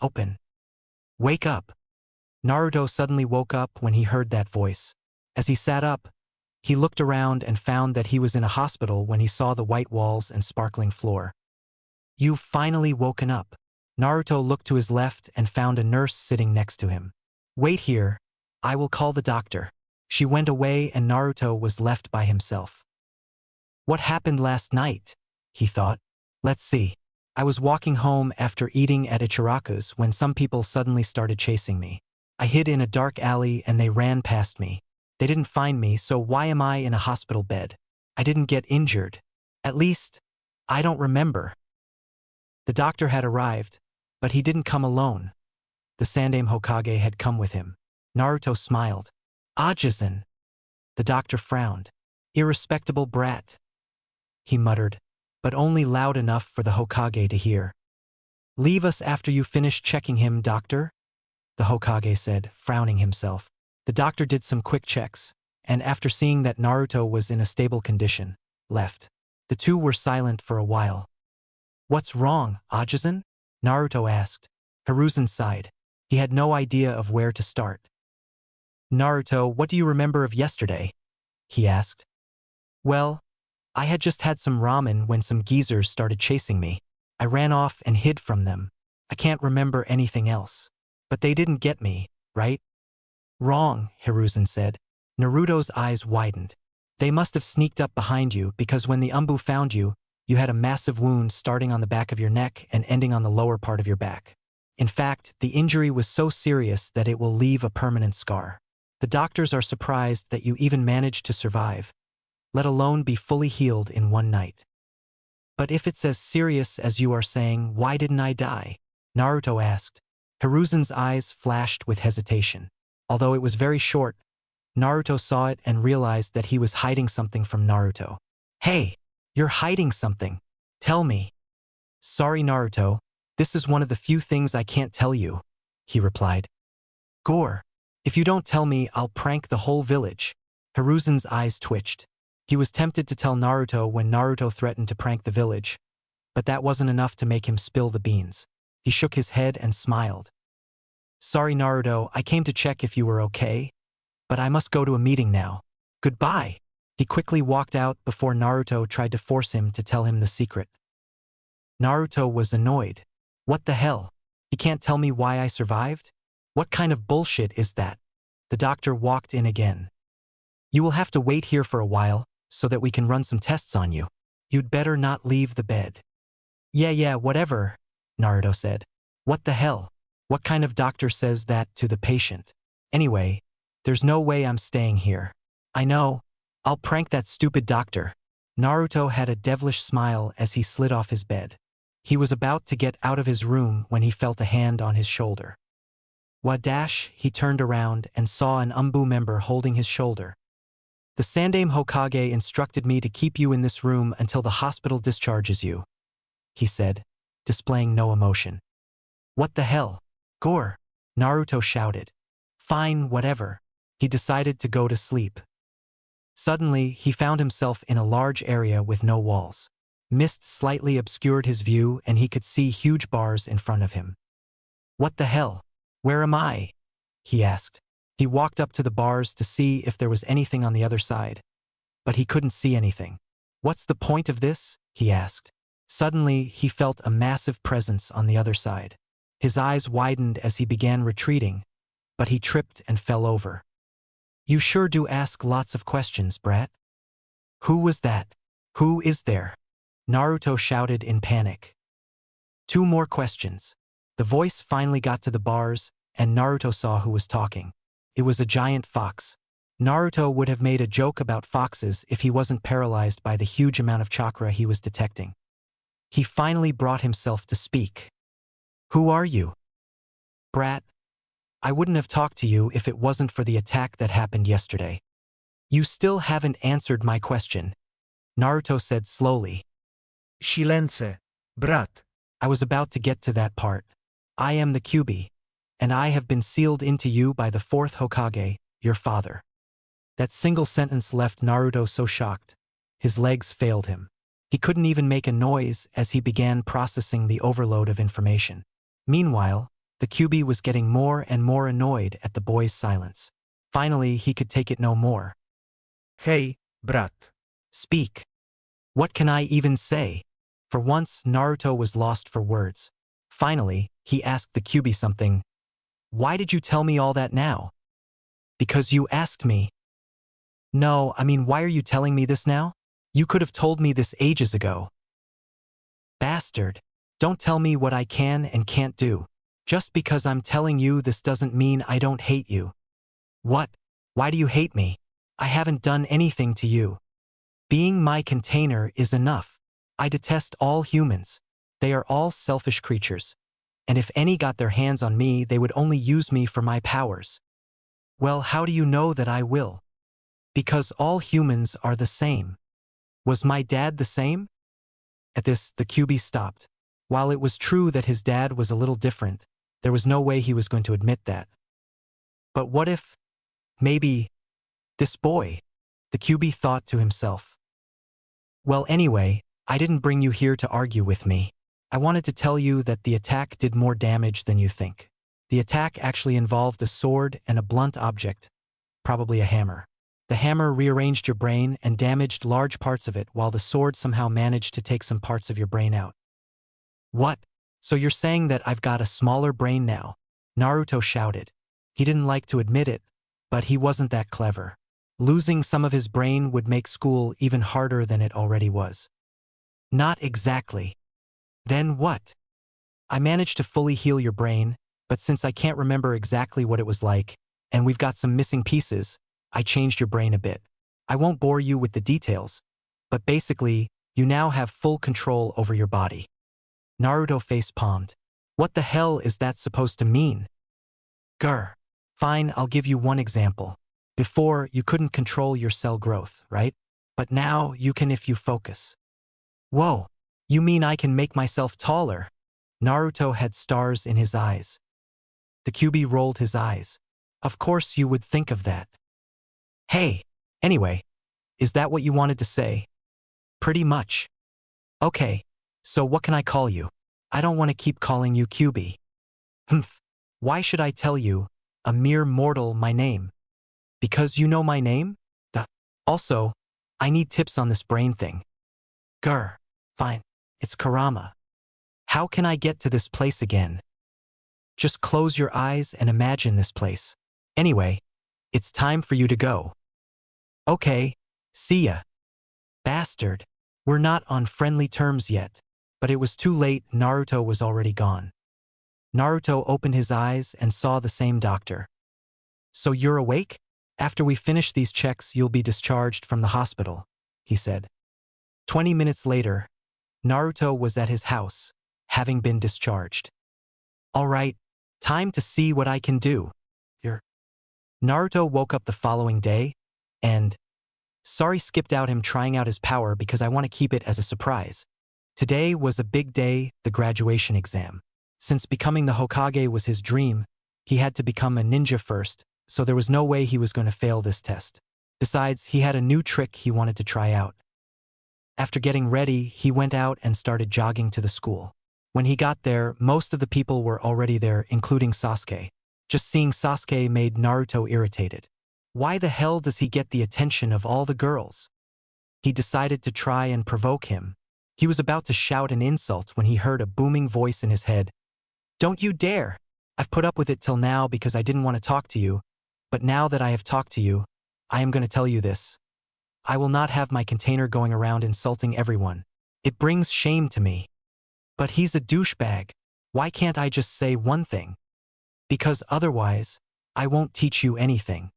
Open. Wake up. Naruto suddenly woke up when he heard that voice. As he sat up, he looked around and found that he was in a hospital when he saw the white walls and sparkling floor. You've finally woken up. Naruto looked to his left and found a nurse sitting next to him. Wait here. I will call the doctor. She went away and Naruto was left by himself. What happened last night? He thought. Let's see. I was walking home after eating at Ichiraku's when some people suddenly started chasing me. I hid in a dark alley and they ran past me. They didn't find me, so why am I in a hospital bed? I didn't get injured. At least, I don't remember. The doctor had arrived, but he didn't come alone. The Sandaime Hokage had come with him. Naruto smiled. Ajisen. The doctor frowned. Irrespectable brat. He muttered, but only loud enough for the Hokage to hear. Leave us after you finish checking him, doctor, the Hokage said, frowning himself. The doctor did some quick checks, and after seeing that Naruto was in a stable condition, left. The two were silent for a while. What's wrong, Ajisen? Naruto asked. Hiruzen sighed. He had no idea of where to start. Naruto, what do you remember of yesterday? He asked. Well, I had just had some ramen when some geezers started chasing me. I ran off and hid from them. I can't remember anything else. But they didn't get me, right? Wrong, Hiruzen said. Naruto's eyes widened. They must have sneaked up behind you because when the Umbu found you, you had a massive wound starting on the back of your neck and ending on the lower part of your back. In fact, the injury was so serious that it will leave a permanent scar. The doctors are surprised that you even managed to survive, let alone be fully healed in one night. But if it's as serious as you are saying, why didn't I die? Naruto asked. Hiruzen's eyes flashed with hesitation. Although it was very short, Naruto saw it and realized that he was hiding something from Naruto. Hey, you're hiding something. Tell me. Sorry, Naruto. This is one of the few things I can't tell you, he replied. Gore. If you don't tell me, I'll prank the whole village. Hiruzen's eyes twitched. He was tempted to tell Naruto when Naruto threatened to prank the village, but that wasn't enough to make him spill the beans. He shook his head and smiled. Sorry, Naruto, I came to check if you were okay, but I must go to a meeting now. Goodbye. He quickly walked out before Naruto tried to force him to tell him the secret. Naruto was annoyed. What the hell? He can't tell me why I survived? What kind of bullshit is that? The doctor walked in again. You will have to wait here for a while, so that we can run some tests on you. You'd better not leave the bed. Yeah, whatever, Naruto said. What the hell? What kind of doctor says that to the patient? Anyway, there's no way I'm staying here. I know. I'll prank that stupid doctor. Naruto had a devilish smile as he slid off his bed. He was about to get out of his room when he felt a hand on his shoulder. Wadash, he turned around and saw an Umbu member holding his shoulder. The Sandaime Hokage instructed me to keep you in this room until the hospital discharges you, he said, displaying no emotion. What the hell? Gore! Naruto shouted. Fine, whatever. He decided to go to sleep. Suddenly, he found himself in a large area with no walls. Mist slightly obscured his view and he could see huge bars in front of him. What the hell? Where am I? He asked. He walked up to the bars to see if there was anything on the other side, but he couldn't see anything. What's the point of this? He asked. Suddenly, he felt a massive presence on the other side. His eyes widened as he began retreating, but he tripped and fell over. You sure do ask lots of questions, brat. Who was that? Who is there? Naruto shouted in panic. 2 more questions. The voice finally got to the bars, and Naruto saw who was talking. It was a giant fox. Naruto would have made a joke about foxes if he wasn't paralyzed by the huge amount of chakra he was detecting. He finally brought himself to speak. Who are you? Brat, I wouldn't have talked to you if it wasn't for the attack that happened yesterday. You still haven't answered my question, Naruto said slowly. Silence, brat. I was about to get to that part. I am the Kyūbi, and I have been sealed into you by the 4th Hokage, your father. That single sentence left Naruto so shocked. His legs failed him. He couldn't even make a noise as he began processing the overload of information. Meanwhile, The Kyūbi was getting more and more annoyed at the boy's silence. Finally, he could take it no more. Hej, brat. Speak. What can I even say? For once, Naruto was lost for words. Finally, he asked the Kyūbi something. Why did you tell me all that now? Because you asked me. No, I mean, why are you telling me this now? You could have told me this ages ago. Bastard. Don't tell me what I can and can't do. Just because I'm telling you this doesn't mean I don't hate you. What? Why do you hate me? I haven't done anything to you. Being my container is enough. I detest all humans. They are all selfish creatures. And if any got their hands on me, they would only use me for my powers. Well, how do you know that I will? Because all humans are the same. Was my dad the same? At this, the Kyūbi stopped. While it was true that his dad was a little different, there was no way he was going to admit that. But what if, maybe, this boy? The Kyūbi thought to himself. Well, anyway, I didn't bring you here to argue with me. I wanted to tell you that the attack did more damage than you think. The attack actually involved a sword and a blunt object, probably a hammer. The hammer rearranged your brain and damaged large parts of it, while the sword somehow managed to take some parts of your brain out. What? So you're saying that I've got a smaller brain now? Naruto shouted. He didn't like to admit it, but he wasn't that clever. Losing some of his brain would make school even harder than it already was. Not exactly. Then what? I managed to fully heal your brain, but since I can't remember exactly what it was like, and we've got some missing pieces, I changed your brain a bit. I won't bore you with the details, but basically, you now have full control over your body. Naruto face-palmed. What the hell is that supposed to mean? Grr. Fine, I'll give you one example. Before, you couldn't control your cell growth, right? But now, you can if you focus. Whoa, you mean I can make myself taller? Naruto had stars in his eyes. The Kyūbi rolled his eyes. Of course you would think of that. Hey, anyway, is that what you wanted to say? Pretty much. Okay, so what can I call you? I don't want to keep calling you Kyūbi. Humph, why should I tell you, a mere mortal, my name? Because you know my name? Duh. Also, I need tips on this brain thing. Grr. Fine, it's Kurama. How can I get to this place again? Just close your eyes and imagine this place. Anyway, it's time for you to go. Okay, see ya. Bastard. We're not on friendly terms yet. But it was too late, Naruto was already gone. Naruto opened his eyes and saw the same doctor. So you're awake? After we finish these checks, you'll be discharged from the hospital, he said. 20 minutes later, Naruto was at his house, having been discharged. All right, time to see what I can do. Naruto woke up the following day, and sorry skipped out him trying out his power because I want to keep it as a surprise. Today was a big day, the graduation exam. Since becoming the Hokage was his dream, he had to become a ninja first, so there was no way he was going to fail this test. Besides, he had a new trick he wanted to try out. After getting ready, he went out and started jogging to the school. When he got there, most of the people were already there, including Sasuke. Just seeing Sasuke made Naruto irritated. Why the hell does he get the attention of all the girls? He decided to try and provoke him. He was about to shout an insult when he heard a booming voice in his head. Don't you dare! I've put up with it till now because I didn't want to talk to you, but now that I have talked to you, I am going to tell you this. I will not have my container going around insulting everyone. It brings shame to me. But he's a douchebag. Why can't I just say one thing? Because otherwise, I won't teach you anything.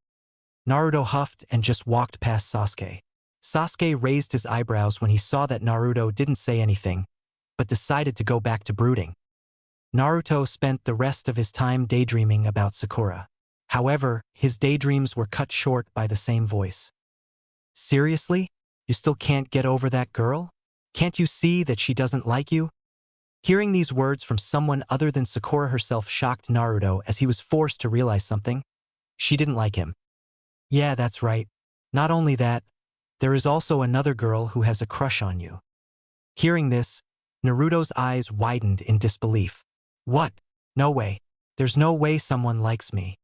Naruto huffed and just walked past Sasuke. Sasuke raised his eyebrows when he saw that Naruto didn't say anything, but decided to go back to brooding. Naruto spent the rest of his time daydreaming about Sakura. However, his daydreams were cut short by the same voice. Seriously? You still can't get over that girl? Can't you see that she doesn't like you? Hearing these words from someone other than Sakura herself shocked Naruto as he was forced to realize something. She didn't like him. Yeah, that's right. Not only that, there is also another girl who has a crush on you. Hearing this, Naruto's eyes widened in disbelief. What? No way. There's no way someone likes me.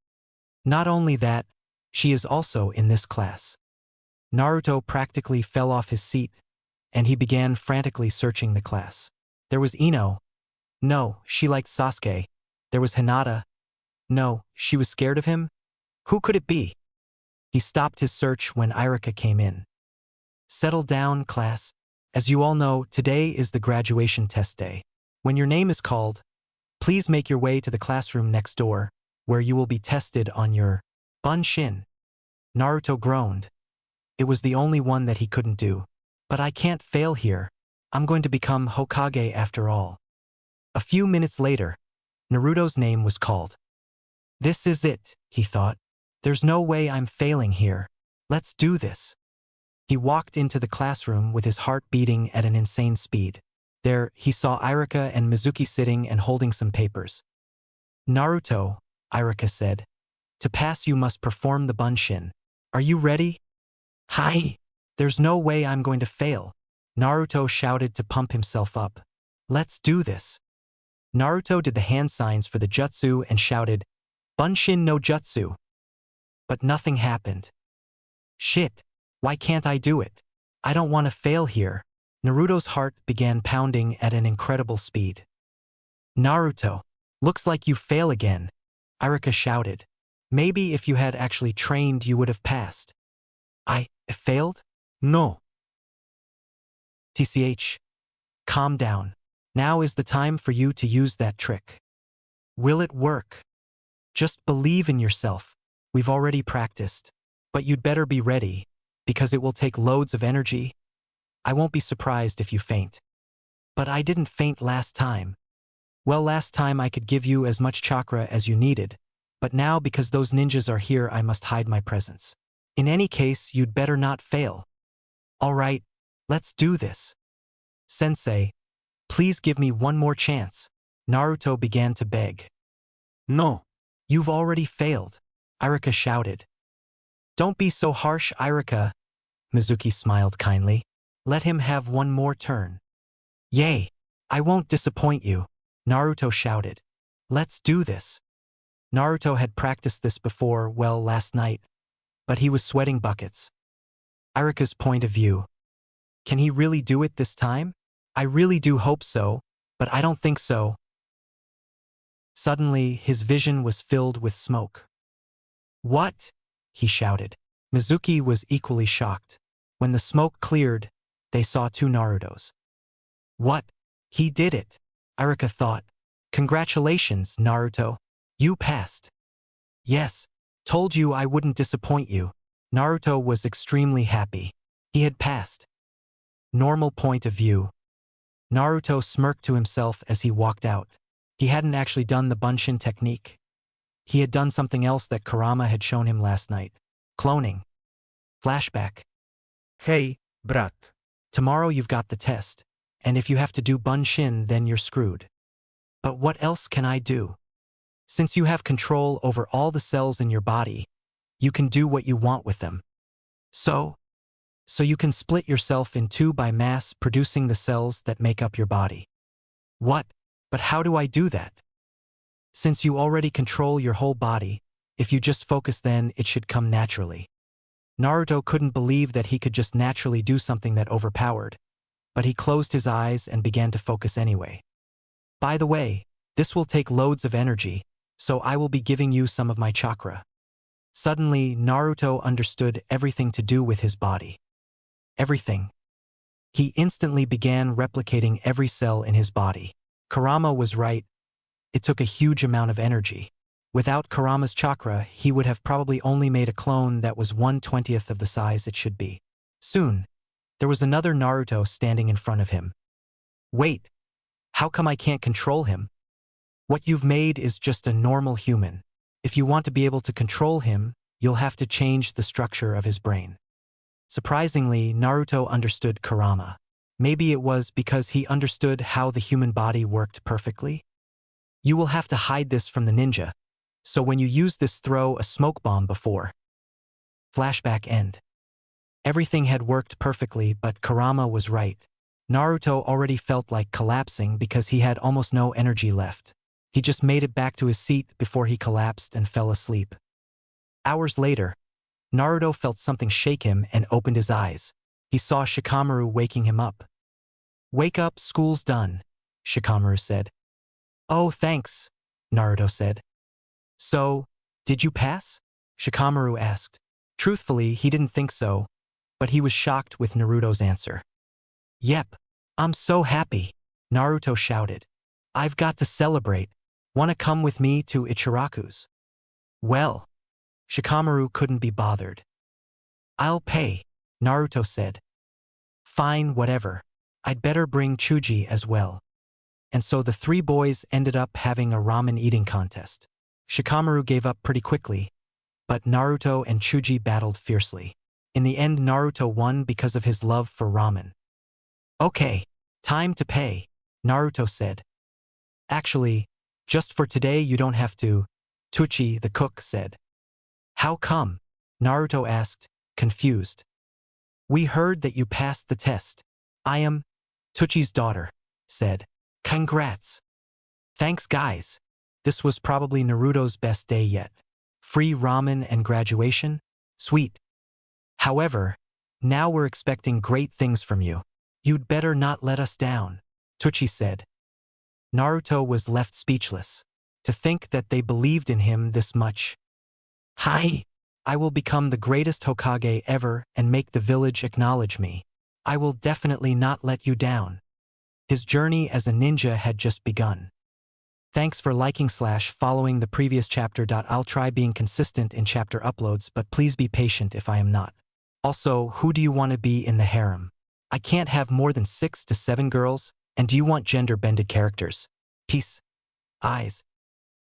Not only that, she is also in this class. Naruto practically fell off his seat, and he began frantically searching the class. There was Ino. No, she liked Sasuke. There was Hinata. No, she was scared of him. Who could it be? He stopped his search when Irika came in. Settle down, class. As you all know, today is the graduation test day. When your name is called, please make your way to the classroom next door, where you will be tested on your bunshin. Naruto groaned. It was the only one that he couldn't do. But I can't fail here. I'm going to become Hokage after all. A few minutes later, Naruto's name was called. This is it, he thought. There's no way I'm failing here. Let's do this. He walked into the classroom with his heart beating at an insane speed. There, he saw Irika and Mizuki sitting and holding some papers. Naruto, Irika said. To pass you must perform the bunshin. Are you ready? Hi. There's no way I'm going to fail. Naruto shouted to pump himself up. Let's do this. Naruto did the hand signs for the jutsu and shouted, Bunshin no jutsu. But nothing happened. Shit, why can't I do it? I don't want to fail here. Naruto's heart began pounding at an incredible speed. Naruto, looks like you fail again, Irika shouted. Maybe if you had actually trained you would have passed. I failed? No. TCH. Calm down. Now is the time for you to use that trick. Will it work? Just believe in yourself. We've already practiced. But you'd better be ready, because it will take loads of energy. I won't be surprised if you faint. But I didn't faint last time. Well, last time I could give you as much chakra as you needed, but now because those ninjas are here I must hide my presence. In any case, you'd better not fail. All right, let's do this. Sensei, please give me one more chance. Naruto began to beg. No. You've already failed, Irika shouted. Don't be so harsh, Irika. Mizuki smiled kindly. Let him have one more turn. Yay, I won't disappoint you, Naruto shouted. Let's do this. Naruto had practiced this before, well, last night, but he was sweating buckets. Irika's point of view. Can he really do it this time? I really do hope so, but I don't think so. Suddenly, his vision was filled with smoke. What? He shouted. Mizuki was equally shocked. When the smoke cleared, they saw two Narutos. What? He did it, Irika thought. Congratulations, Naruto. You passed. Yes, told you I wouldn't disappoint you. Naruto was extremely happy. He had passed. Normal point of view. Naruto smirked to himself as he walked out. He hadn't actually done the bunshin technique. He had done something else that Kurama had shown him last night. Cloning. Flashback. Hey, brat. Tomorrow you've got the test, and if you have to do bunshin then you're screwed. But what else can I do? Since you have control over all the cells in your body, you can do what you want with them. So you can split yourself in two by mass producing the cells that make up your body. What? But how do I do that? Since you already control your whole body, if you just focus then it should come naturally. Naruto couldn't believe that he could just naturally do something that overpowered, but he closed his eyes and began to focus anyway. By the way, this will take loads of energy, so I will be giving you some of my chakra. Suddenly, Naruto understood everything to do with his body. Everything. He instantly began replicating every cell in his body. Kurama was right. It took a huge amount of energy. Without Kurama's chakra, he would have probably only made a clone that was 1/20th of the size it should be. Soon, there was another Naruto standing in front of him. Wait, how come I can't control him? What you've made is just a normal human. If you want to be able to control him, you'll have to change the structure of his brain. Surprisingly, Naruto understood Kurama. Maybe it was because he understood how the human body worked perfectly. You will have to hide this from the ninja, so when you use this throw a smoke bomb before. Flashback end. Everything had worked perfectly, but Kurama was right. Naruto already felt like collapsing because he had almost no energy left. He just made it back to his seat before he collapsed and fell asleep. Hours later, Naruto felt something shake him and opened his eyes. He saw Shikamaru waking him up. "Wake up, school's done," Shikamaru said. "Oh, thanks," Naruto said. "So, did you pass?" Shikamaru asked. Truthfully, he didn't think so, but he was shocked with Naruto's answer. "Yep, I'm so happy," Naruto shouted. "I've got to celebrate. Wanna come with me to Ichiraku's?" "Well," Shikamaru couldn't be bothered. "I'll pay," Naruto said. "Fine, whatever. I'd better bring Chuji as well." And so the three boys ended up having a ramen eating contest. Shikamaru gave up pretty quickly, but Naruto and Chuji battled fiercely. In the end, Naruto won because of his love for ramen. "Okay, time to pay," Naruto said. "Actually, just for today you don't have to," Tuchi, the cook, said. "How come?" Naruto asked, confused. "We heard that you passed the test. I am Tuchi's daughter," said. "Congrats." "Thanks, guys. This was probably Naruto's best day yet. Free ramen and graduation? Sweet. However, now we're expecting great things from you. You'd better not let us down," Tuchi said. Naruto was left speechless. To think that they believed in him this much. "Hi. I will become the greatest Hokage ever and make the village acknowledge me. I will definitely not let you down." His journey as a ninja had just begun. Thanks for liking/following the previous chapter. I'll try being consistent in chapter uploads, but please be patient if I am not. Also, who do you want to be in the harem? I can't have more than 6 to 7 girls, and do you want gender-bended characters? Peace. Eyes.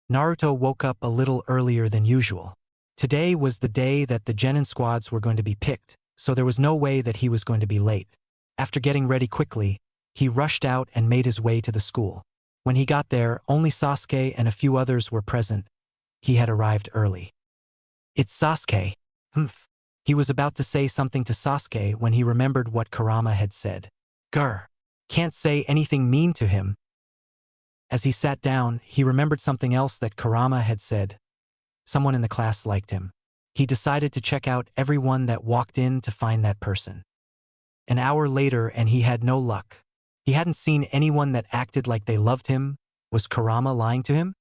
Naruto woke up a little earlier than usual. Today was the day that the genin squads were going to be picked, so there was no way that he was going to be late. After getting ready quickly, he rushed out and made his way to the school. When he got there, only Sasuke and a few others were present. He had arrived early. "It's Sasuke." Humph. He was about to say something to Sasuke when he remembered what Kurama had said. Grr. Can't say anything mean to him. As he sat down, he remembered something else that Kurama had said. Someone in the class liked him. He decided to check out everyone that walked in to find that person. An hour later and he had no luck. He hadn't seen anyone that acted like they loved him. Was Kurama lying to him?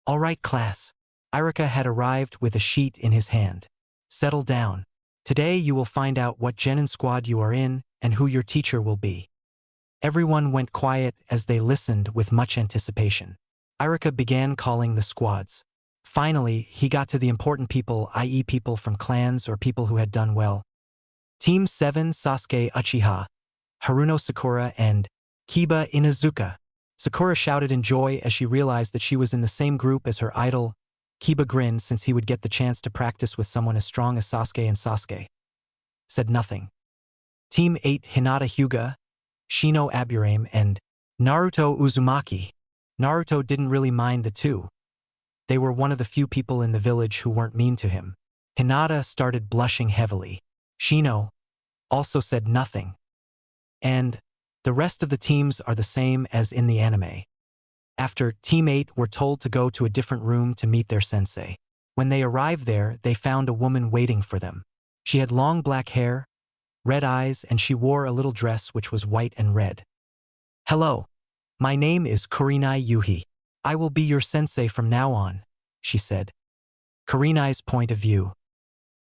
"All right, class." Irika had arrived with a sheet in his hand. "Settle down. Today you will find out what genin squad you are in and who your teacher will be." Everyone went quiet as they listened with much anticipation. Irika began calling the squads. Finally, he got to the important people, i.e. people from clans or people who had done well. Team 7, Sasuke Uchiha, Haruno Sakura, and Kiba Inuzuka. Sakura shouted in joy as she realized that she was in the same group as her idol. Kiba grinned since he would get the chance to practice with someone as strong as Sasuke, and Sasuke said nothing. Team 8, Hinata Hyuga, Shino Aburame, and Naruto Uzumaki. Naruto didn't really mind the two. They were one of the few people in the village who weren't mean to him. Hinata started blushing heavily. Shino also said nothing. And the rest of the teams are the same as in the anime. After Team 8 were told to go to a different room to meet their sensei. When they arrived there, they found a woman waiting for them. She had long black hair, red eyes, and she wore a little dress which was white and red. "Hello. My name is Kurenai Yuhi. I will be your sensei from now on," she said. Kurenai's point of view.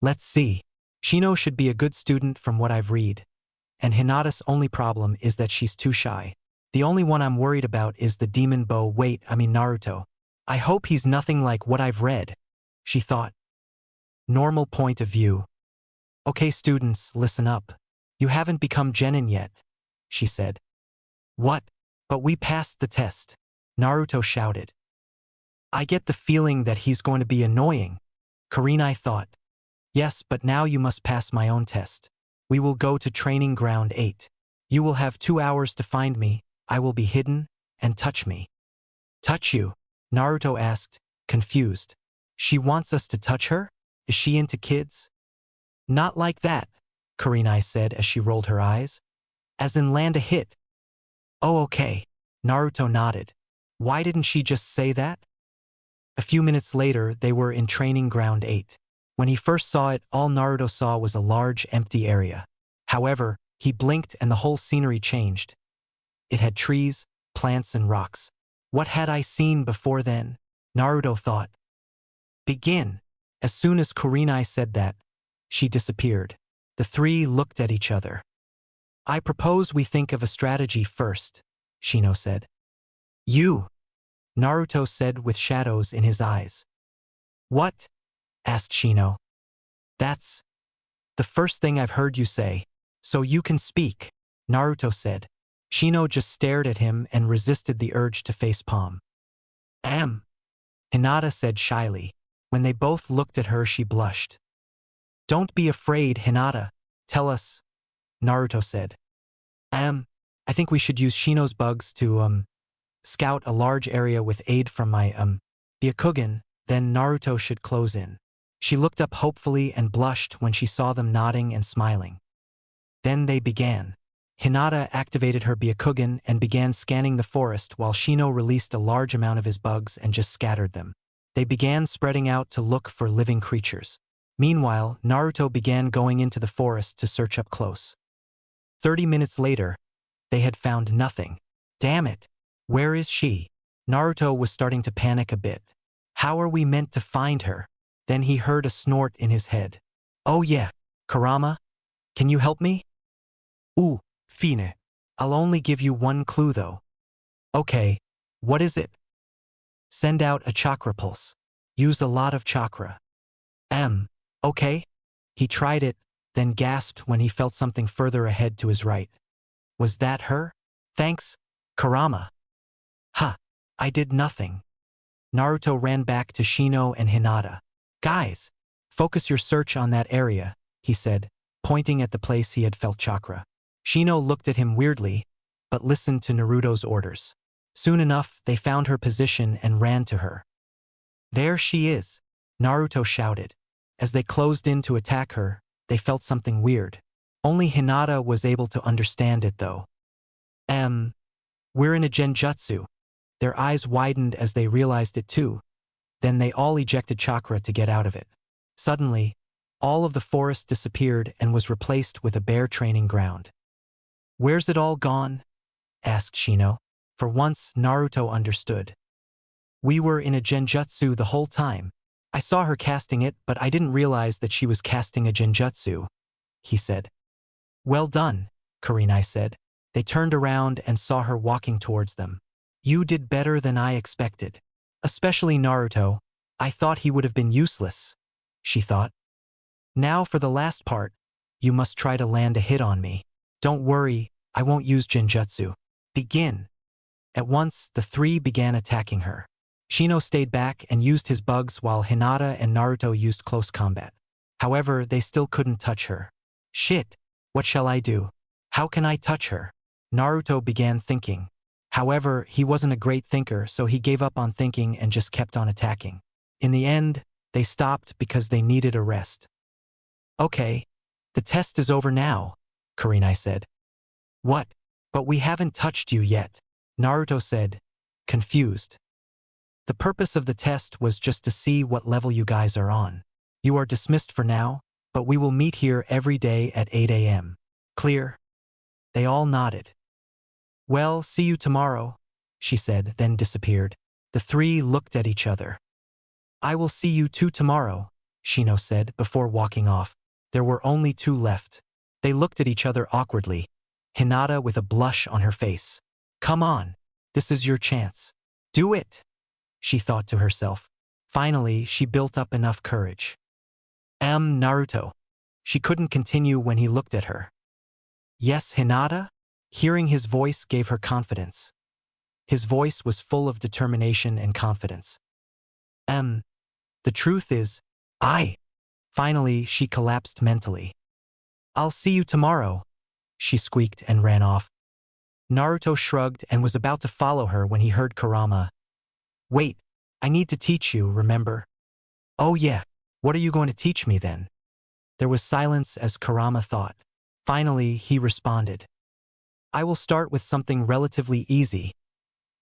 "Let's see. Shino should be a good student from what I've read. And Hinata's only problem is that she's too shy. The only one I'm worried about is the demon bow. Naruto. I hope he's nothing like what I've read," she thought. Normal point of view. "Okay, students, listen up. You haven't become genin yet," she said. "What? But we passed the test," Naruto shouted. "I get the feeling that he's going to be annoying," Kurenai thought. "Yes, but now you must pass my own test. We will go to training ground 8. You will have 2 hours to find me. I will be hidden, and touch me." "Touch you?" Naruto asked, confused. "She wants us to touch her? Is she into kids?" "Not like that," Kurenai said as she rolled her eyes. "As in land a hit." "Oh, okay." Naruto nodded. Why didn't she just say that? A few minutes later, they were in Training Ground 8. When he first saw it, all Naruto saw was a large, empty area. However, he blinked and the whole scenery changed. It had trees, plants, and rocks. What had I seen before then? Naruto thought. Begin. As soon as Kurenai said that, she disappeared. The three looked at each other. I propose we think of a strategy first, Shino said. You, Naruto said with shadows in his eyes. What? Asked Shino. That's the first thing I've heard you say, so you can speak, Naruto said. Shino just stared at him and resisted the urge to facepalm. Hinata said shyly. When they both looked at her, she blushed. Don't be afraid, Hinata. Tell us, Naruto said. I think we should use Shino's bugs to, scout a large area with aid from my, Byakugan, then Naruto should close in. She looked up hopefully and blushed when she saw them nodding and smiling. Then they began. Hinata activated her Byakugan and began scanning the forest while Shino released a large amount of his bugs and just scattered them. They began spreading out to look for living creatures. Meanwhile, Naruto began going into the forest to search up close. 30 minutes later, they had found nothing. Damn it! Where is she? Naruto was starting to panic a bit. How are we meant to find her? Then he heard a snort in his head. Oh yeah, Kurama? Can you help me? Ooh, fine. I'll only give you one clue though. Okay, what is it? Send out a chakra pulse. Use a lot of chakra. Okay? He tried it, then gasped when he felt something further ahead to his right. Was that her? Thanks, Kurama. Ha! I did nothing. Naruto ran back to Shino and Hinata. Guys, focus your search on that area, he said, pointing at the place he had felt chakra. Shino looked at him weirdly, but listened to Naruto's orders. Soon enough, they found her position and ran to her. There she is, Naruto shouted. As they closed in to attack her, they felt something weird. Only Hinata was able to understand it though. We're in a genjutsu. Their eyes widened as they realized it too. Then they all ejected chakra to get out of it. Suddenly, all of the forest disappeared and was replaced with a bare training ground. Where's it all gone? Asked Shino. For once, Naruto understood. We were in a genjutsu the whole time. I saw her casting it, but I didn't realize that she was casting a genjutsu, he said. Well done, Kurenai said. They turned around and saw her walking towards them. You did better than I expected. Especially Naruto. I thought he would have been useless, she thought. Now for the last part, you must try to land a hit on me. Don't worry, I won't use genjutsu. Begin. At once, the three began attacking her. Shino stayed back and used his bugs while Hinata and Naruto used close combat. However, they still couldn't touch her. Shit, what shall I do? How can I touch her? Naruto began thinking. However, he wasn't a great thinker, so he gave up on thinking and just kept on attacking. In the end, they stopped because they needed a rest. Okay, the test is over now, Kurenai said. What? But we haven't touched you yet, Naruto said, confused. The purpose of the test was just to see what level you guys are on. You are dismissed for now, but we will meet here every day at 8 a.m. Clear? They all nodded. Well, see you tomorrow, she said, then disappeared. The three looked at each other. I will see you too tomorrow, Shino said before walking off. There were only two left. They looked at each other awkwardly, Hinata with a blush on her face. Come on, this is your chance. Do it, she thought to herself. Finally, she built up enough courage. Naruto. She couldn't continue when he looked at her. Yes, Hinata? Hearing his voice gave her confidence. His voice was full of determination and confidence. The truth is, Finally, she collapsed mentally. I'll see you tomorrow, she squeaked and ran off. Naruto shrugged and was about to follow her when he heard Kurama. Wait, I need to teach you, remember? Oh yeah, what are you going to teach me then? There was silence as Kurama thought. Finally, he responded. I will start with something relatively easy.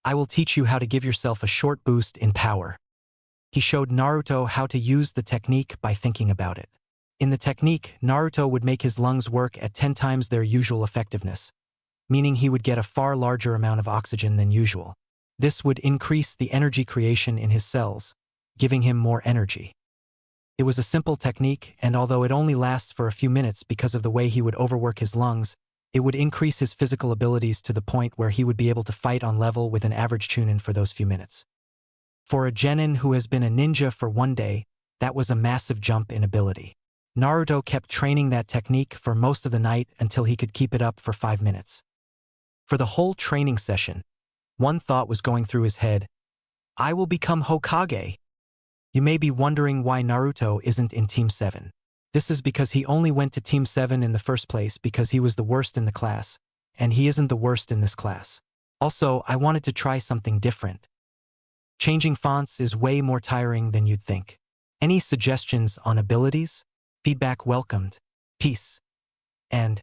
I will teach you how to give yourself a short boost in power. He showed Naruto how to use the technique by thinking about it. In the technique, Naruto would make his lungs work at 10 times their usual effectiveness, meaning he would get a far larger amount of oxygen than usual. This would increase the energy creation in his cells, giving him more energy. It was a simple technique, and although it only lasts for a few minutes because of the way he would overwork his lungs, it would increase his physical abilities to the point where he would be able to fight on level with an average chunin for those few minutes. For a genin who has been a ninja for one day, that was a massive jump in ability. Naruto kept training that technique for most of the night until he could keep it up for 5 minutes. For the whole training session, one thought was going through his head: I will become Hokage. You may be wondering why Naruto isn't in Team 7. This is because he only went to Team 7 in the first place because he was the worst in the class, and he isn't the worst in this class. Also, I wanted to try something different. Changing fonts is way more tiring than you'd think. Any suggestions on abilities? Feedback welcomed. Peace. And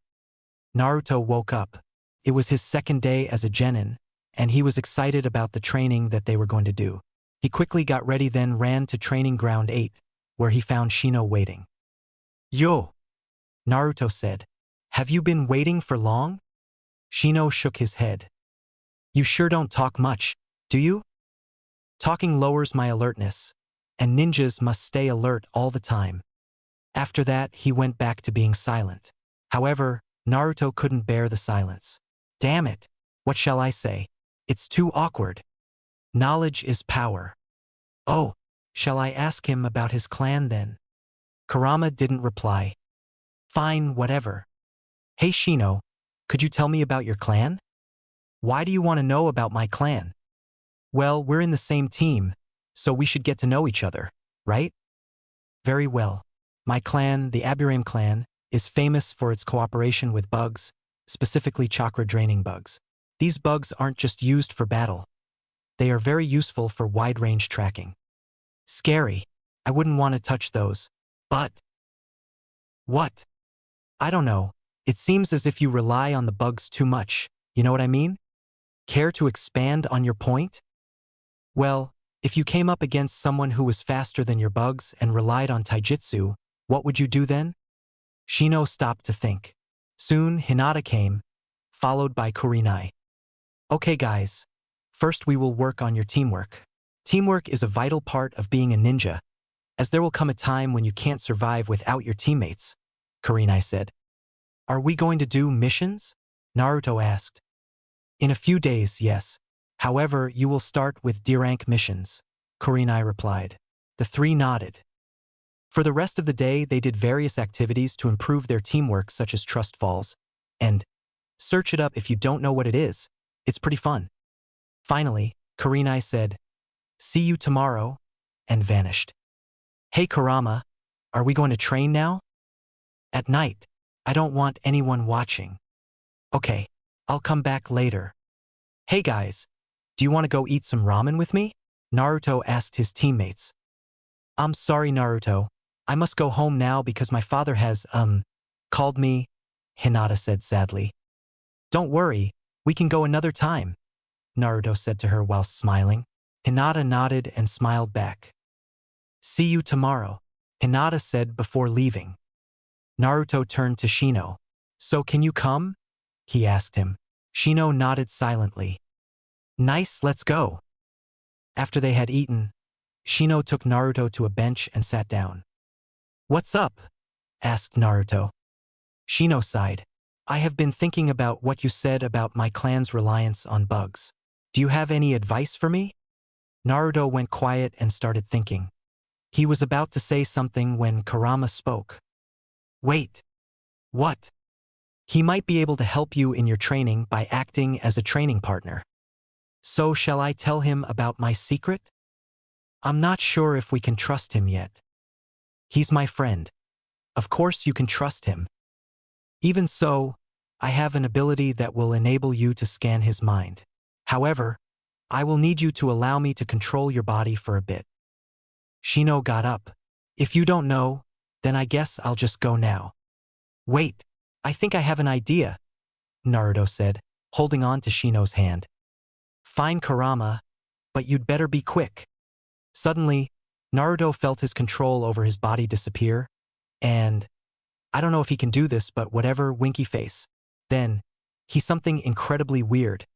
Naruto woke up. It was his second day as a genin, and he was excited about the training that they were going to do. He quickly got ready, then ran to training ground 8, where he found Shino waiting. Yo! Naruto said. Have you been waiting for long? Shino shook his head. You sure don't talk much, do you? Talking lowers my alertness, and ninjas must stay alert all the time. After that, he went back to being silent. However, Naruto couldn't bear the silence. Damn it! What shall I say? It's too awkward. Knowledge is power. Oh, shall I ask him about his clan then? Kurama didn't reply. Fine, whatever. Hey Shino, could you tell me about your clan? Why do you want to know about my clan? Well, we're in the same team, so we should get to know each other, right? Very well. My clan, the Aburame clan, is famous for its cooperation with bugs, specifically chakra-draining bugs. These bugs aren't just used for battle. They are very useful for wide-range tracking. Scary. I wouldn't want to touch those. But... What? I don't know. It seems as if you rely on the bugs too much. You know what I mean? Care to expand on your point? Well, if you came up against someone who was faster than your bugs and relied on taijutsu, what would you do then? Shino stopped to think. Soon, Hinata came, followed by Kurenai. Okay guys, first we will work on your teamwork. Teamwork is a vital part of being a ninja, as there will come a time when you can't survive without your teammates, Kurenai said. Are we going to do missions? Naruto asked. In a few days, yes. However, you will start with D-rank missions, Kurenai replied. The three nodded. For the rest of the day, they did various activities to improve their teamwork, such as trust falls, and search it up if you don't know what it is. It's pretty fun. Finally, Kurenai said, see you tomorrow, and vanished. Hey Kurama, are we going to train now? At night. I don't want anyone watching. Okay, I'll come back later. Hey guys, do you want to go eat some ramen with me? Naruto asked his teammates. I'm sorry Naruto, I must go home now because my father has, called me, Hinata said sadly. Don't worry, we can go another time, Naruto said to her while smiling. Hinata nodded and smiled back. See you tomorrow, Hinata said before leaving. Naruto turned to Shino. So can you come? He asked him. Shino nodded silently. Nice, let's go. After they had eaten, Shino took Naruto to a bench and sat down. What's up? Asked Naruto. Shino sighed. I have been thinking about what you said about my clan's reliance on bugs. Do you have any advice for me? Naruto went quiet and started thinking. He was about to say something when Kurama spoke. Wait. What? He might be able to help you in your training by acting as a training partner. So shall I tell him about my secret? I'm not sure if we can trust him yet. He's my friend. Of course you can trust him. Even so, I have an ability that will enable you to scan his mind. However, I will need you to allow me to control your body for a bit. Shino got up. If you don't know, then I guess I'll just go now. Wait, I think I have an idea, Naruto said, holding on to Shino's hand. Fine, Kurama, but you'd better be quick. Suddenly, Naruto felt his control over his body disappear, and I don't know if he can do this, but whatever, winky face. Then, he something incredibly weird.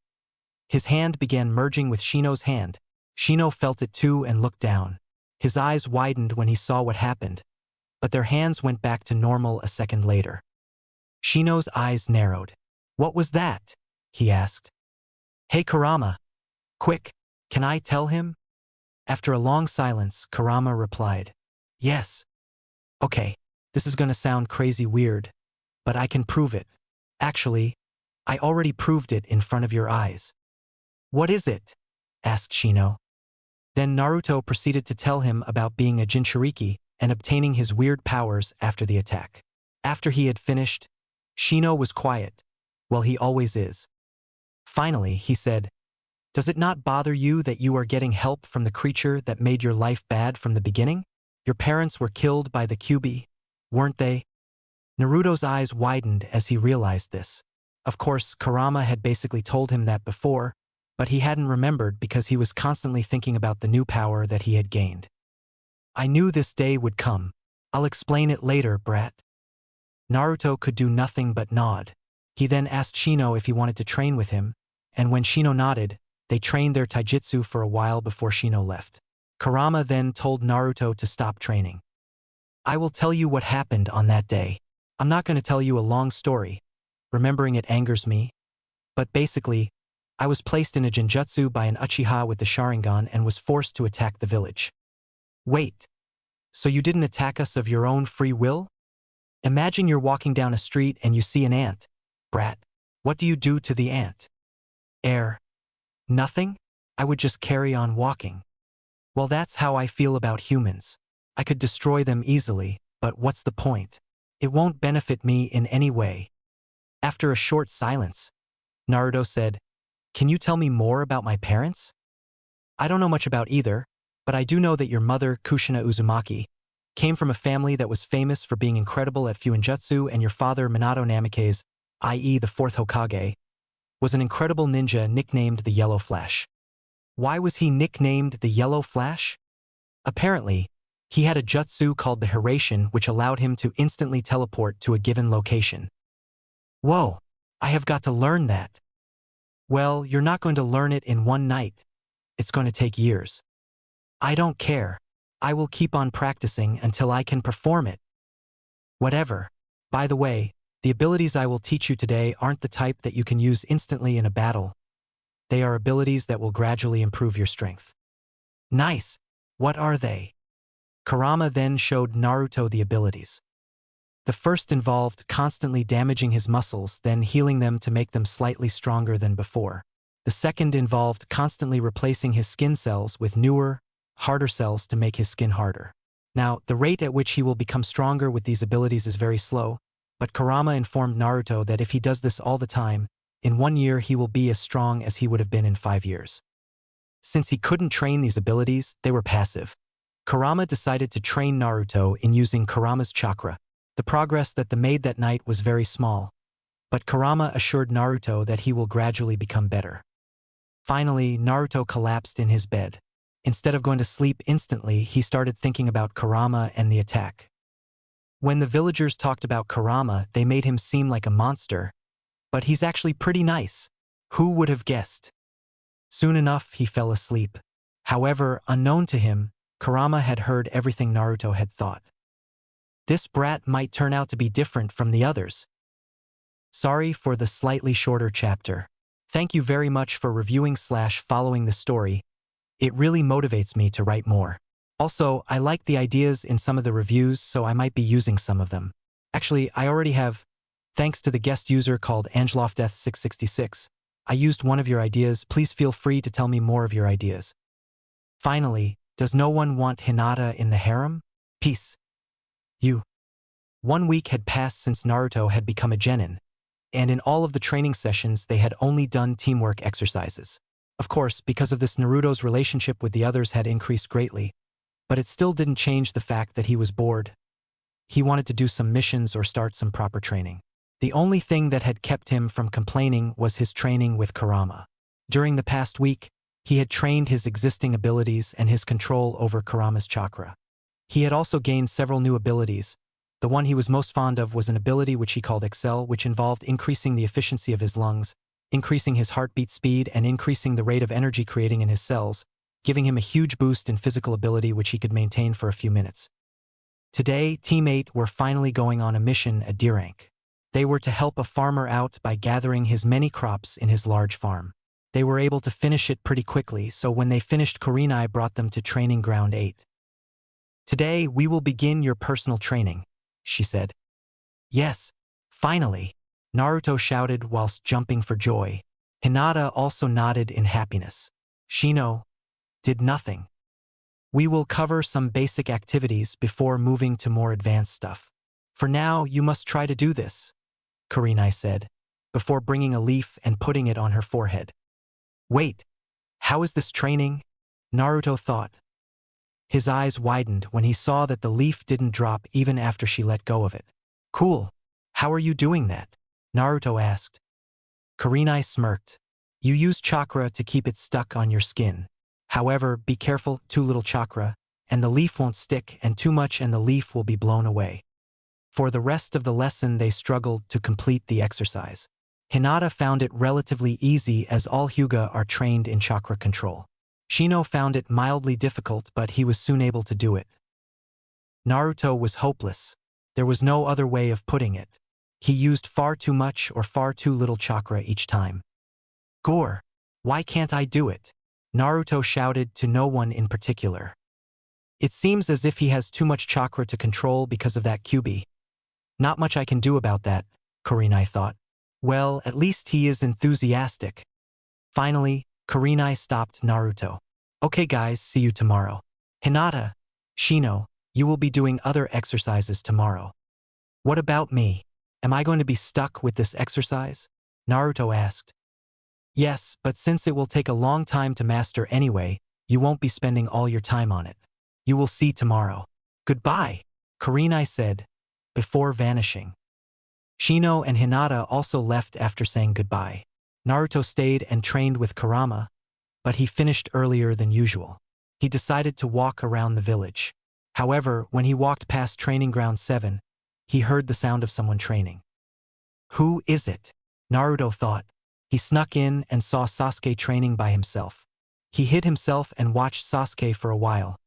His hand began merging with Shino's hand. Shino felt it too and looked down. His eyes widened when he saw what happened, but their hands went back to normal a second later. Shino's eyes narrowed. What was that? He asked. Hey Kurama. Quick, can I tell him? After a long silence, Kurama replied. Yes. Okay, this is gonna sound crazy weird, but I can prove it. Actually, I already proved it in front of your eyes. What is it? Asked Shino. Then Naruto proceeded to tell him about being a Jinchuriki and obtaining his weird powers after the attack. After he had finished, Shino was quiet. Well, he always is. Finally, he said, Does it not bother you that you are getting help from the creature that made your life bad from the beginning? Your parents were killed by the Kyūbi, weren't they? Naruto's eyes widened as he realized this. Of course, Kurama had basically told him that before, but he hadn't remembered because he was constantly thinking about the new power that he had gained. I knew this day would come. I'll explain it later, brat. Naruto could do nothing but nod. He then asked Shino if he wanted to train with him, and when Shino nodded, they trained their taijutsu for a while before Shino left. Kurama then told Naruto to stop training. I will tell you what happened on that day. I'm not going to tell you a long story. Remembering it angers me. But basically, I was placed in a genjutsu by an Uchiha with the Sharingan and was forced to attack the village. Wait. So you didn't attack us of your own free will? Imagine you're walking down a street and you see an ant. Brat, what do you do to the ant? Nothing? I would just carry on walking. Well, that's how I feel about humans. I could destroy them easily, but what's the point? It won't benefit me in any way. After a short silence, Naruto said, Can you tell me more about my parents? I don't know much about either, but I do know that your mother, Kushina Uzumaki, came from a family that was famous for being incredible at Fuinjutsu, and your father, Minato Namikaze, i.e. the fourth Hokage, was an incredible ninja nicknamed the Yellow Flash. Why was he nicknamed the Yellow Flash? Apparently, he had a jutsu called the Hiraishin which allowed him to instantly teleport to a given location. Whoa, I have got to learn that. Well, you're not going to learn it in one night. It's going to take years. I don't care. I will keep on practicing until I can perform it. Whatever. By the way, the abilities I will teach you today aren't the type that you can use instantly in a battle. They are abilities that will gradually improve your strength. Nice. What are they? Kurama then showed Naruto the abilities. The first involved constantly damaging his muscles, then healing them to make them slightly stronger than before. The second involved constantly replacing his skin cells with newer, harder cells to make his skin harder. Now, the rate at which he will become stronger with these abilities is very slow, but Kurama informed Naruto that if he does this all the time, in 1 year he will be as strong as he would have been in 5 years. Since he couldn't train these abilities, they were passive. Kurama decided to train Naruto in using Kurama's chakra. The progress that they made that night was very small, but Kurama assured Naruto that he will gradually become better. Finally, Naruto collapsed in his bed. Instead of going to sleep instantly, he started thinking about Kurama and the attack. When the villagers talked about Kurama, they made him seem like a monster, but he's actually pretty nice. Who would have guessed? Soon enough, he fell asleep. However, unknown to him, Kurama had heard everything Naruto had thought. This brat might turn out to be different from the others. Sorry for the slightly shorter chapter. Thank you very much for reviewing/following the story. It really motivates me to write more. Also, I like the ideas in some of the reviews, so I might be using some of them. Actually, I already have, thanks to the guest user called AngeloffDeath666. I used one of your ideas. Please feel free to tell me more of your ideas. Finally, does no one want Hinata in the harem? Peace. 1 week had passed since Naruto had become a genin, and in all of the training sessions they had only done teamwork exercises. Of course, because of this, Naruto's relationship with the others had increased greatly, but it still didn't change the fact that he was bored. He wanted to do some missions or start some proper training. The only thing that had kept him from complaining was his training with Kurama. During the past week, he had trained his existing abilities and his control over Kurama's chakra. He had also gained several new abilities. The one he was most fond of was an ability which he called Excel, which involved increasing the efficiency of his lungs, increasing his heartbeat speed, and increasing the rate of energy creating in his cells, giving him a huge boost in physical ability which he could maintain for a few minutes. Today, Team 8 were finally going on a mission at D-Rank. They were to help a farmer out by gathering his many crops in his large farm. They were able to finish it pretty quickly, so when they finished, Kurenai brought them to Training Ground 8. "Today, we will begin your personal training," she said. "Yes, finally," Naruto shouted whilst jumping for joy. Hinata also nodded in happiness. Shino did nothing. "We will cover some basic activities before moving to more advanced stuff. For now, you must try to do this," Kurenai said, before bringing a leaf and putting it on her forehead. "Wait, how is this training?" Naruto thought. His eyes widened when he saw that the leaf didn't drop even after she let go of it. "Cool. How are you doing that?" Naruto asked. Kurenai smirked. "You use chakra to keep it stuck on your skin. However, be careful, too little chakra, and the leaf won't stick, and too much and the leaf will be blown away." For the rest of the lesson, they struggled to complete the exercise. Hinata found it relatively easy as all Hyuga are trained in chakra control. Shino found it mildly difficult, but he was soon able to do it. Naruto was hopeless. There was no other way of putting it. He used far too much or far too little chakra each time. "Gore, why can't I do it?" Naruto shouted to no one in particular. "It seems as if he has too much chakra to control because of that Kyūbi. Not much I can do about that," Kurenai thought. "Well, at least he is enthusiastic." Finally, Kurenai stopped Naruto. "Okay guys, see you tomorrow. Hinata, Shino, you will be doing other exercises tomorrow." "What about me? Am I going to be stuck with this exercise?" Naruto asked. "Yes, but since it will take a long time to master anyway, you won't be spending all your time on it. You will see tomorrow. Goodbye," Kurenai said, before vanishing. Shino and Hinata also left after saying goodbye. Naruto stayed and trained with Kurama, but he finished earlier than usual. He decided to walk around the village. However, when he walked past Training Ground 7, he heard the sound of someone training. "Who is it?" Naruto thought. He snuck in and saw Sasuke training by himself. He hid himself and watched Sasuke for a while,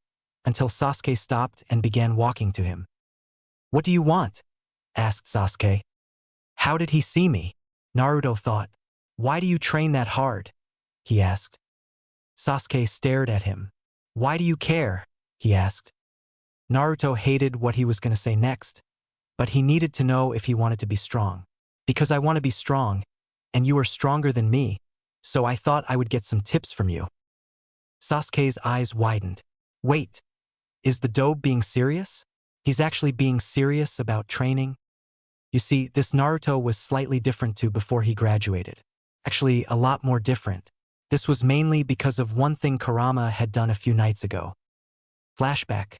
until Sasuke stopped and began walking to him. "What do you want?" asked Sasuke. How did he see me? Naruto thought. "Why do you train that hard?" he asked. Sasuke stared at him. "Why do you care?" he asked. Naruto hated what he was going to say next, but he needed to know if he wanted to be strong. "Because I want to be strong, and you are stronger than me, so I thought I would get some tips from you." Sasuke's eyes widened. "Wait, is the dobe being serious? He's actually being serious about training?" You see, this Naruto was slightly different to before he graduated. Actually, a lot more different. This was mainly because of one thing Kurama had done a few nights ago. Flashback.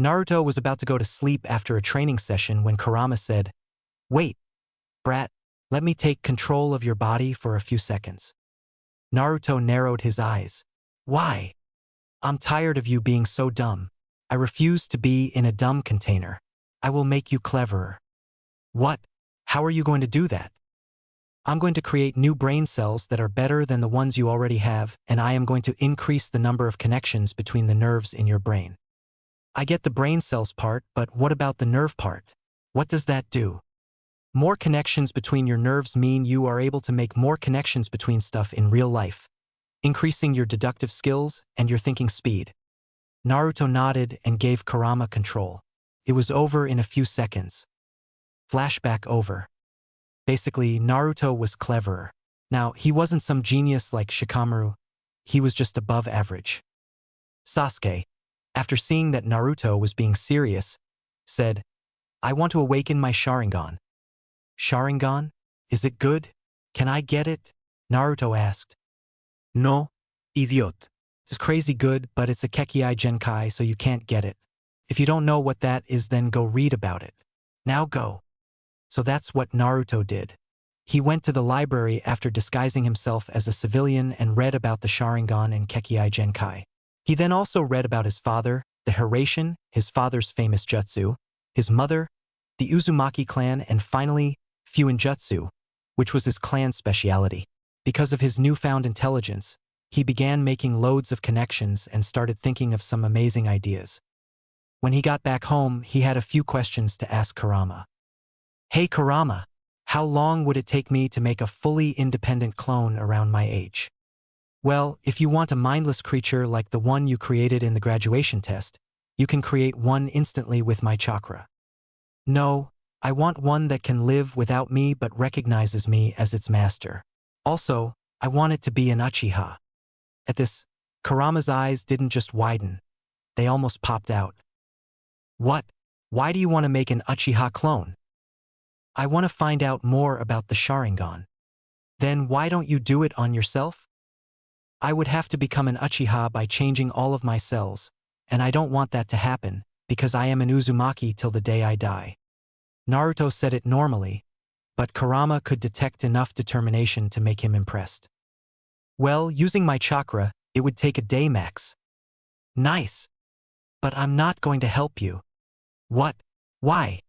Naruto was about to go to sleep after a training session when Kurama said, "Wait, brat, let me take control of your body for a few seconds." Naruto narrowed his eyes. "Why?" "I'm tired of you being so dumb. I refuse to be in a dumb container. I will make you cleverer." "What? How are you going to do that?" "I'm going to create new brain cells that are better than the ones you already have, and I am going to increase the number of connections between the nerves in your brain." "I get the brain cells part, but what about the nerve part? What does that do?" "More connections between your nerves mean you are able to make more connections between stuff in real life, increasing your deductive skills and your thinking speed." Naruto nodded and gave Kurama control. It was over in a few seconds. Flashback over. Basically, Naruto was cleverer. Now, he wasn't some genius like Shikamaru. He was just above average. Sasuke, after seeing that Naruto was being serious, said, "I want to awaken my Sharingan." "Sharingan? Is it good? Can I get it?" Naruto asked. "No, idiot. It's crazy good, but it's a Kekkei Genkai, so you can't get it. If you don't know what that is, then go read about it. Now go." So that's what Naruto did. He went to the library after disguising himself as a civilian and read about the Sharingan and Kekkei Genkai. He then also read about his father, the Hiraishin, his father's famous jutsu, his mother, the Uzumaki clan, and finally, Fuinjutsu, which was his clan's speciality. Because of his newfound intelligence, he began making loads of connections and started thinking of some amazing ideas. When he got back home, he had a few questions to ask Kurama. "Hey Kurama, how long would it take me to make a fully independent clone around my age?" "Well, if you want a mindless creature like the one you created in the graduation test, you can create one instantly with my chakra." "No, I want one that can live without me but recognizes me as its master. Also, I want it to be an Uchiha." At this, Kurama's eyes didn't just widen, they almost popped out. "What? Why do you want to make an Uchiha clone?" "I want to find out more about the Sharingan." "Then why don't you do it on yourself?" "I would have to become an Uchiha by changing all of my cells, and I don't want that to happen, because I am an Uzumaki till the day I die." Naruto said it normally, but Kurama could detect enough determination to make him impressed. "Well, using my chakra, it would take a day max." "Nice. But I'm not going to help you." "What? Why?"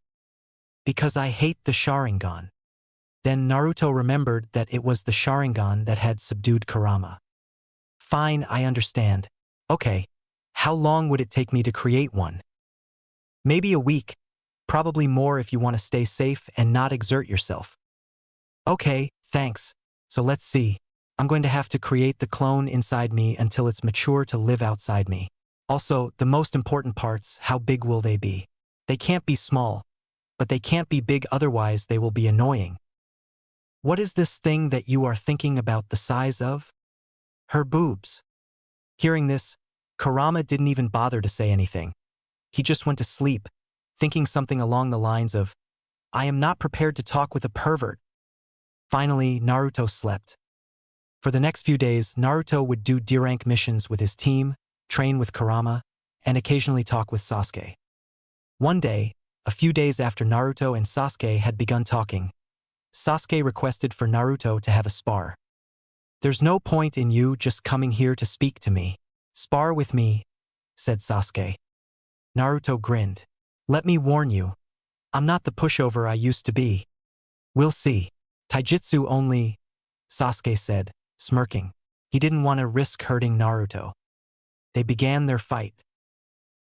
"Because I hate the Sharingan." Then Naruto remembered that it was the Sharingan that had subdued Kurama. "Fine, I understand. Okay, how long would it take me to create one?" "Maybe a week. Probably more if you want to stay safe and not exert yourself." "Okay, thanks. So let's see. I'm going to have to create the clone inside me until it's mature to live outside me. Also, the most important parts, how big will they be? They can't be small, but they can't be big, otherwise they will be annoying." "What is this thing that you are thinking about the size of?" "Her boobs." Hearing this, Kurama didn't even bother to say anything. He just went to sleep, thinking something along the lines of, "I am not prepared to talk with a pervert." Finally, Naruto slept. For the next few days, Naruto would do D-rank missions with his team, train with Kurama, and occasionally talk with Sasuke. One day, a few days after Naruto and Sasuke had begun talking, Sasuke requested for Naruto to have a spar. "There's no point in you just coming here to speak to me. Spar with me," said Sasuke. Naruto grinned. "Let me warn you, I'm not the pushover I used to be." "We'll see. Taijutsu only," Sasuke said, smirking. He didn't want to risk hurting Naruto. They began their fight.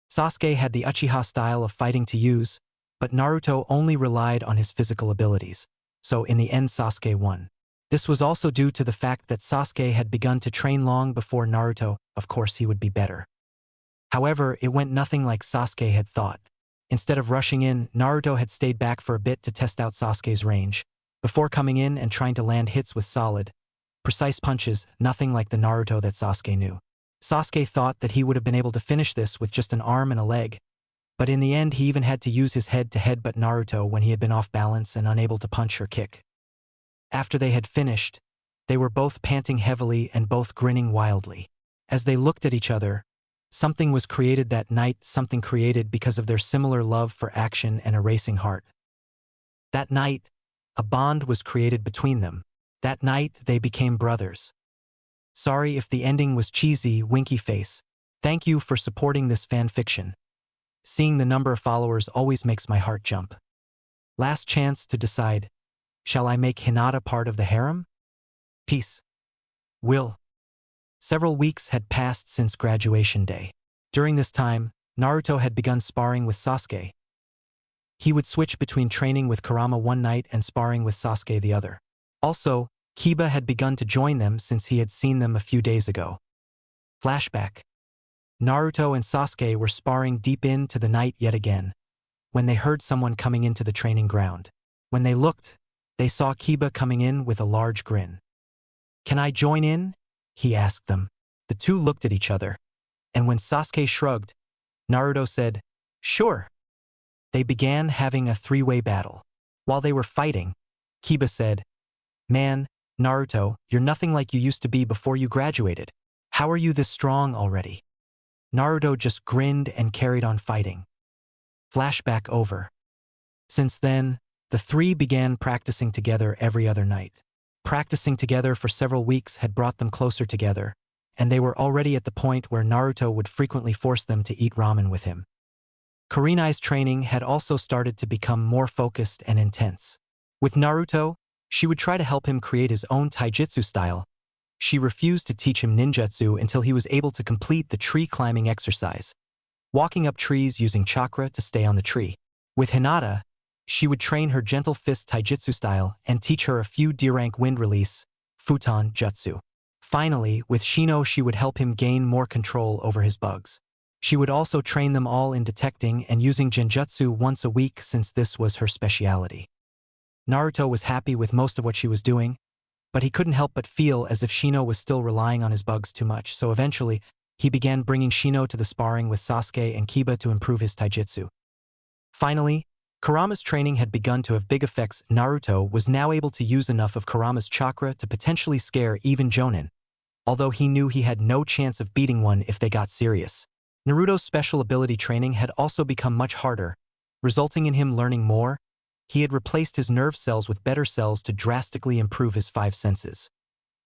Sasuke had the Uchiha style of fighting to use, but Naruto only relied on his physical abilities, so in the end Sasuke won. This was also due to the fact that Sasuke had begun to train long before Naruto. Of course he would be better. However, it went nothing like Sasuke had thought. Instead of rushing in, Naruto had stayed back for a bit to test out Sasuke's range, before coming in and trying to land hits with solid, precise punches, nothing like the Naruto that Sasuke knew. Sasuke thought that he would have been able to finish this with just an arm and a leg, but in the end he even had to use his head to headbutt Naruto when he had been off balance and unable to punch or kick. After they had finished, they were both panting heavily and both grinning wildly. As they looked at each other, something was created that night, something created because of their similar love for action and a racing heart. That night, a bond was created between them. That night, they became brothers. Sorry if the ending was cheesy, winky face. Thank you for supporting this fan fiction. Seeing the number of followers always makes my heart jump. Last chance to decide. Shall I make Hinata part of the harem? Peace. Will. Several weeks had passed since graduation day. During this time, Naruto had begun sparring with Sasuke. He would switch between training with Kurama one night and sparring with Sasuke the other. Also, Kiba had begun to join them since he had seen them a few days ago. Flashback. Naruto and Sasuke were sparring deep into the night yet again, when they heard someone coming into the training ground. When they looked, they saw Kiba coming in with a large grin. "Can I join in?" he asked them. The two looked at each other, and when Sasuke shrugged, Naruto said, "Sure." They began having a three-way battle. While they were fighting, Kiba said, "Man, Naruto, you're nothing like you used to be before you graduated. How are you this strong already?" Naruto just grinned and carried on fighting. Flashback over. Since then, The three began practicing together every other night. Practicing together for several weeks had brought them closer together, and they were already at the point where Naruto would frequently force them to eat ramen with him. Kurenai's training had also started to become more focused and intense. With Naruto, she would try to help him create his own taijutsu style. She refused to teach him ninjutsu until he was able to complete the tree climbing exercise, walking up trees using chakra to stay on the tree. With Hinata, she would train her gentle fist taijutsu style and teach her a few D-rank wind release, futon jutsu. Finally, with Shino, she would help him gain more control over his bugs. She would also train them all in detecting and using genjutsu once a week since this was her specialty. Naruto was happy with most of what she was doing, but he couldn't help but feel as if Shino was still relying on his bugs too much, so eventually, he began bringing Shino to the sparring with Sasuke and Kiba to improve his taijutsu. Finally, Kurama's training had begun to have big effects. Naruto was now able to use enough of Kurama's chakra to potentially scare even Jonin, although he knew he had no chance of beating one if they got serious. Naruto's special ability training had also become much harder, resulting in him learning more. He had replaced his nerve cells with better cells to drastically improve his five senses.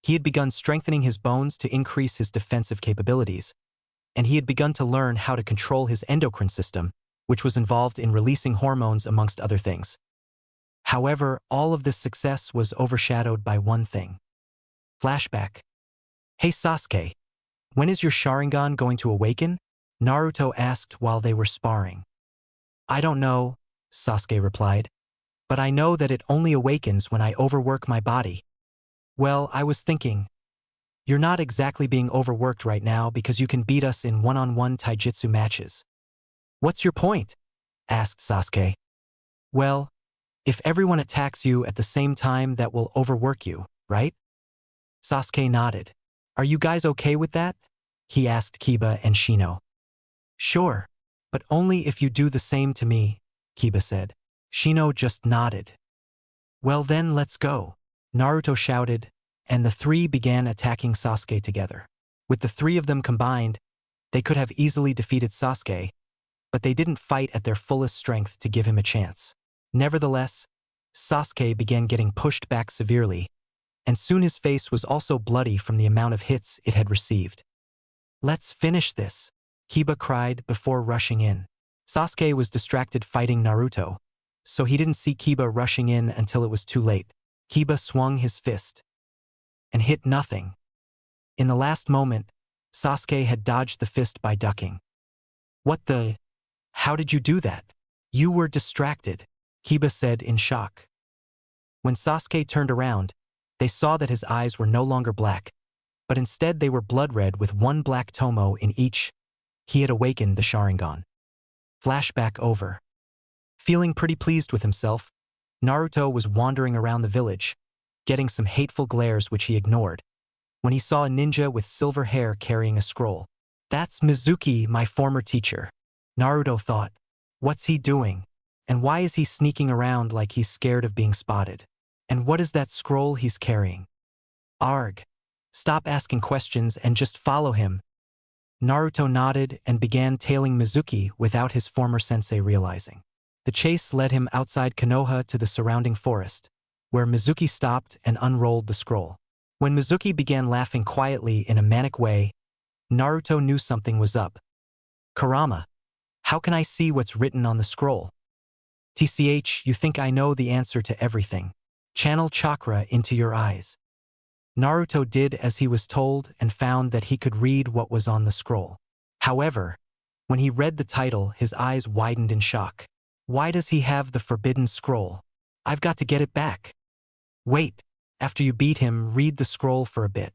He had begun strengthening his bones to increase his defensive capabilities, and he had begun to learn how to control his endocrine system, which was involved in releasing hormones amongst other things. However, all of this success was overshadowed by one thing. Flashback. Hey Sasuke, when is your Sharingan going to awaken? Naruto asked while they were sparring. I don't know, Sasuke replied, but I know that it only awakens when I overwork my body. Well, I was thinking, you're not exactly being overworked right now because you can beat us in one-on-one taijutsu matches. What's your point? Asked Sasuke. Well, if everyone attacks you at the same time, that will overwork you, right? Sasuke nodded. Are you guys okay with that? He asked Kiba and Shino. Sure, but only if you do the same to me, Kiba said. Shino just nodded. Well then, let's go, Naruto shouted, and the three began attacking Sasuke together. With the three of them combined, they could have easily defeated Sasuke, but they didn't fight at their fullest strength to give him a chance. Nevertheless, Sasuke began getting pushed back severely, and soon his face was also bloody from the amount of hits it had received. Let's finish this, Kiba cried before rushing in. Sasuke was distracted fighting Naruto, so he didn't see Kiba rushing in until it was too late. Kiba swung his fist and hit nothing. In the last moment, Sasuke had dodged the fist by ducking. What the? How did you do that? You were distracted, Kiba said in shock. When Sasuke turned around, they saw that his eyes were no longer black, but instead they were blood red with one black tomo in each. He had awakened the Sharingan. Flashback over. Feeling pretty pleased with himself, Naruto was wandering around the village, getting some hateful glares which he ignored, when he saw a ninja with silver hair carrying a scroll. That's Mizuki, my former teacher, Naruto thought. What's he doing? And why is he sneaking around like he's scared of being spotted? And what is that scroll he's carrying? Arg. Stop asking questions and just follow him. Naruto nodded and began tailing Mizuki without his former sensei realizing. The chase led him outside Konoha to the surrounding forest, where Mizuki stopped and unrolled the scroll. When Mizuki began laughing quietly in a manic way, Naruto knew something was up. Kurama, how can I see what's written on the scroll? TCH, you think I know the answer to everything. Channel chakra into your eyes. Naruto did as he was told and found that he could read what was on the scroll. However, when he read the title, his eyes widened in shock. Why does he have the forbidden scroll? I've got to get it back. Wait, after you beat him, read the scroll for a bit.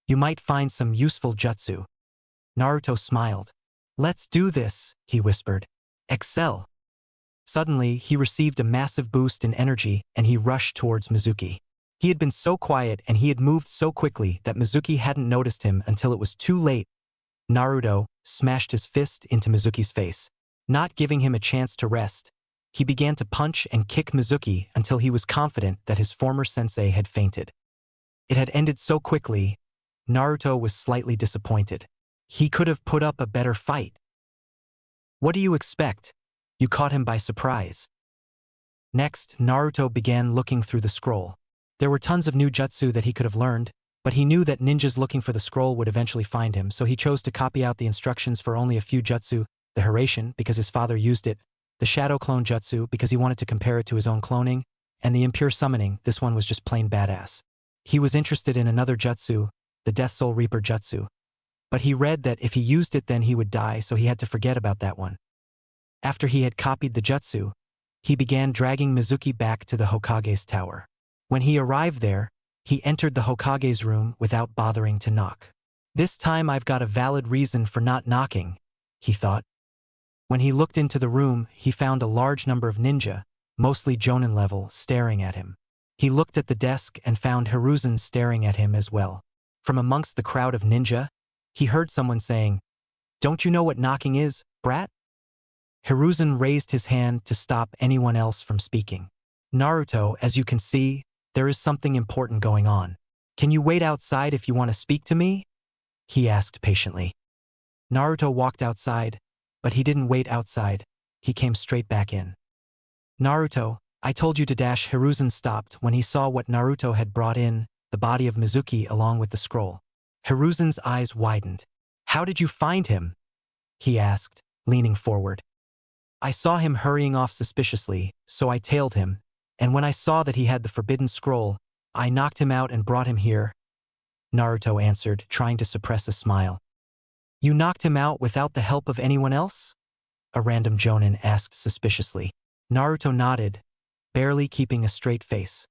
You might find some useful jutsu. Naruto smiled. Let's do this, he whispered. Excel. Suddenly, he received a massive boost in energy and he rushed towards Mizuki. He had been so quiet and he had moved so quickly that Mizuki hadn't noticed him until it was too late. Naruto smashed his fist into Mizuki's face. Not giving him a chance to rest, he began to punch and kick Mizuki until he was confident that his former sensei had fainted. It had ended so quickly, Naruto was slightly disappointed. He could have put up a better fight. What do you expect? You caught him by surprise. Next, Naruto began looking through the scroll. There were tons of new jutsu that he could have learned, but he knew that ninjas looking for the scroll would eventually find him, so he chose to copy out the instructions for only a few jutsu, the Hiraishin because his father used it, the shadow clone jutsu because he wanted to compare it to his own cloning, and the impure summoning, this one was just plain badass. He was interested in another jutsu, the Death Soul Reaper jutsu. But he read that if he used it then he would die, so he had to forget about that one. After he had copied the jutsu, he began dragging Mizuki back to the Hokage's tower. When he arrived there, he entered the Hokage's room without bothering to knock. This time I've got a valid reason for not knocking, he thought. When he looked into the room, he found a large number of ninja, mostly Jonin level, staring at him. He looked at the desk and found Hiruzen staring at him as well. From amongst the crowd of ninja, he heard someone saying, "Don't you know what knocking is, brat?" Hiruzen raised his hand to stop anyone else from speaking. "Naruto, as you can see, there is something important going on. Can you wait outside if you want to speak to me?" he asked patiently. Naruto walked outside, but he didn't wait outside. He came straight back in. "Naruto, I told you to dash." Hiruzen stopped when he saw what Naruto had brought in, the body of Mizuki along with the scroll. Hiruzen's eyes widened. "How did you find him?" he asked, leaning forward. "I saw him hurrying off suspiciously, so I tailed him, and when I saw that he had the forbidden scroll, I knocked him out and brought him here," Naruto answered, trying to suppress a smile. "You knocked him out without the help of anyone else?" a random Jonin asked suspiciously. Naruto nodded, barely keeping a straight face.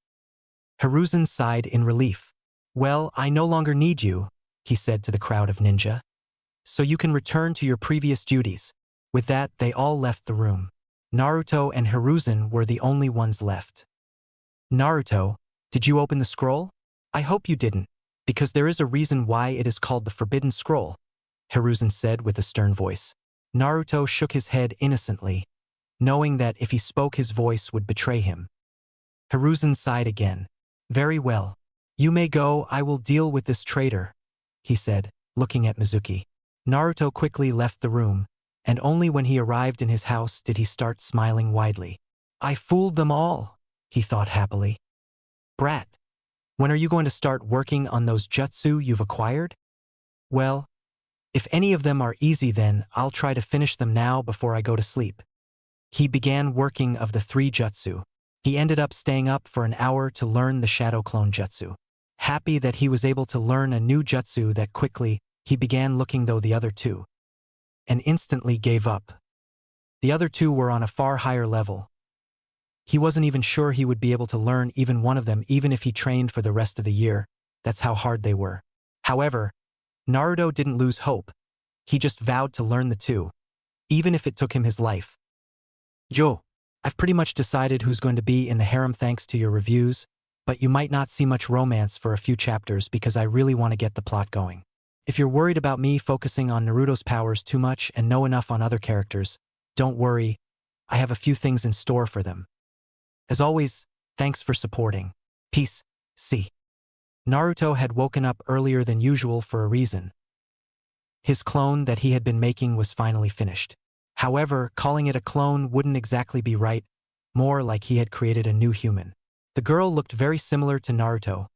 Hiruzen sighed in relief. "Well, I no longer need you," he said to the crowd of ninja. "So you can return to your previous duties." With that, they all left the room. Naruto and Hiruzen were the only ones left. "Naruto, did you open the scroll?" "I hope you didn't, because there is a reason why it is called the Forbidden Scroll," Hiruzen said with a stern voice. Naruto shook his head innocently, knowing that if he spoke his voice would betray him. Hiruzen sighed again. "Very well. You may go, I will deal with this traitor," he said, looking at Mizuki. Naruto quickly left the room, and only when he arrived in his house did he start smiling widely. "I fooled them all," he thought happily. "Brat, when are you going to start working on those jutsu you've acquired?" "Well, if any of them are easy then I'll try to finish them now before I go to sleep." He began working of the 3 jutsu. He ended up staying up for an hour to learn the shadow clone jutsu. Happy that he was able to learn a new jutsu that quickly, he began looking though the other 2. And instantly gave up. The other 2 were on a far higher level. He wasn't even sure he would be able to learn even one of them even if he trained for the rest of the year. That's how hard they were. However, Naruto didn't lose hope. He just vowed to learn the 2, even if it took him his life. "Yo, I've pretty much decided who's going to be in the harem thanks to your reviews, but you might not see much romance for a few chapters because I really want to get the plot going. If you're worried about me focusing on Naruto's powers too much and know enough on other characters, don't worry, I have a few things in store for them. As always, thanks for supporting. Peace, see." Naruto had woken up earlier than usual for a reason. His clone that he had been making was finally finished. However, calling it a clone wouldn't exactly be right, more like he had created a new human. The girl looked very similar to Naruto.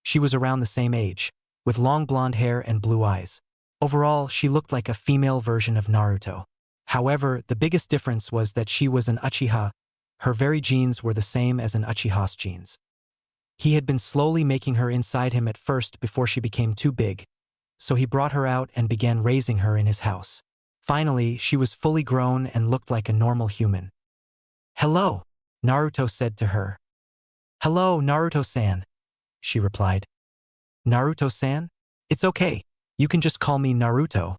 She was around the same age, with long blonde hair and blue eyes. Overall, she looked like a female version of Naruto. However, the biggest difference was that she was an Uchiha. Her very genes were the same as an Uchiha's genes. He had been slowly making her inside him at first before she became too big, so he brought her out and began raising her in his house. Finally, she was fully grown and looked like a normal human. "Hello," Naruto said to her. "Hello, Naruto-san," she replied. "Naruto-san? It's okay. You can just call me Naruto,"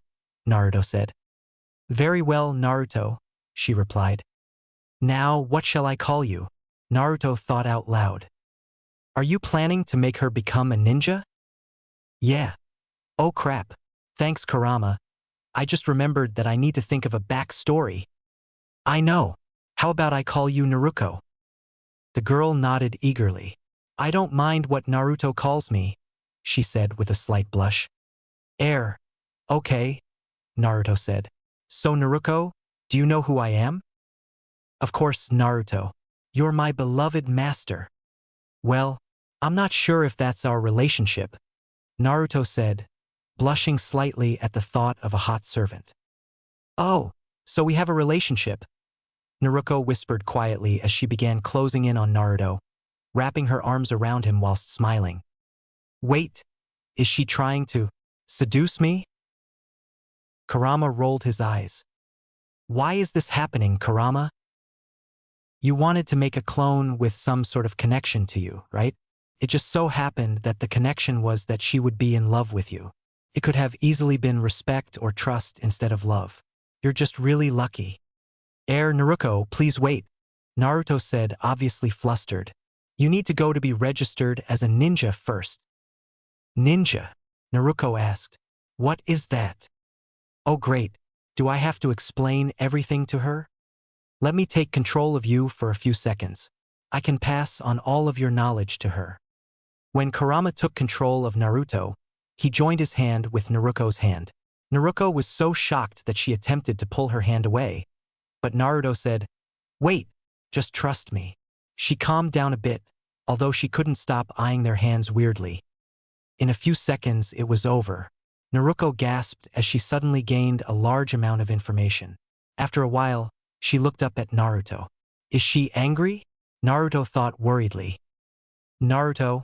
Naruto said. "Very well, Naruto," she replied. "Now, what shall I call you?" Naruto thought out loud. "Are you planning to make her become a ninja?" "Yeah." "Oh crap. Thanks, Kurama. I just remembered that I need to think of a backstory." "I know. How about I call you Naruto?" The girl nodded eagerly. "I don't mind what Naruto calls me," she said with a slight blush. Okay," Naruto said. "So Naruto, do you know who I am?" "Of course, Naruto. You're my beloved master. Well, I'm not sure if that's our relationship, Naruto said, blushing slightly at the thought of a hot servant. Oh, so we have a relationship, Naruto whispered quietly as she began closing in on Naruto, wrapping her arms around him whilst smiling. Wait, is she trying to seduce me? Kurama rolled his eyes. Why is this happening, Kurama? You wanted to make a clone with some sort of connection to you, right? It just so happened that the connection was that she would be in love with you. It could have easily been respect or trust instead of love. You're just really lucky. Naruto, please wait, Naruto said, obviously flustered. You need to go to be registered as a ninja first. Ninja? Naruto asked. What is that? Oh great, do I have to explain everything to her? Let me take control of you for a few seconds. I can pass on all of your knowledge to her. When Kurama took control of Naruto, he joined his hand with Naruto's hand. Naruto was so shocked that she attempted to pull her hand away. But Naruto said, wait, just trust me. She calmed down a bit, although she couldn't stop eyeing their hands weirdly. In a few seconds, it was over. Naruto gasped as she suddenly gained a large amount of information. After a while, she looked up at Naruto. Is she angry? Naruto thought worriedly. Naruto,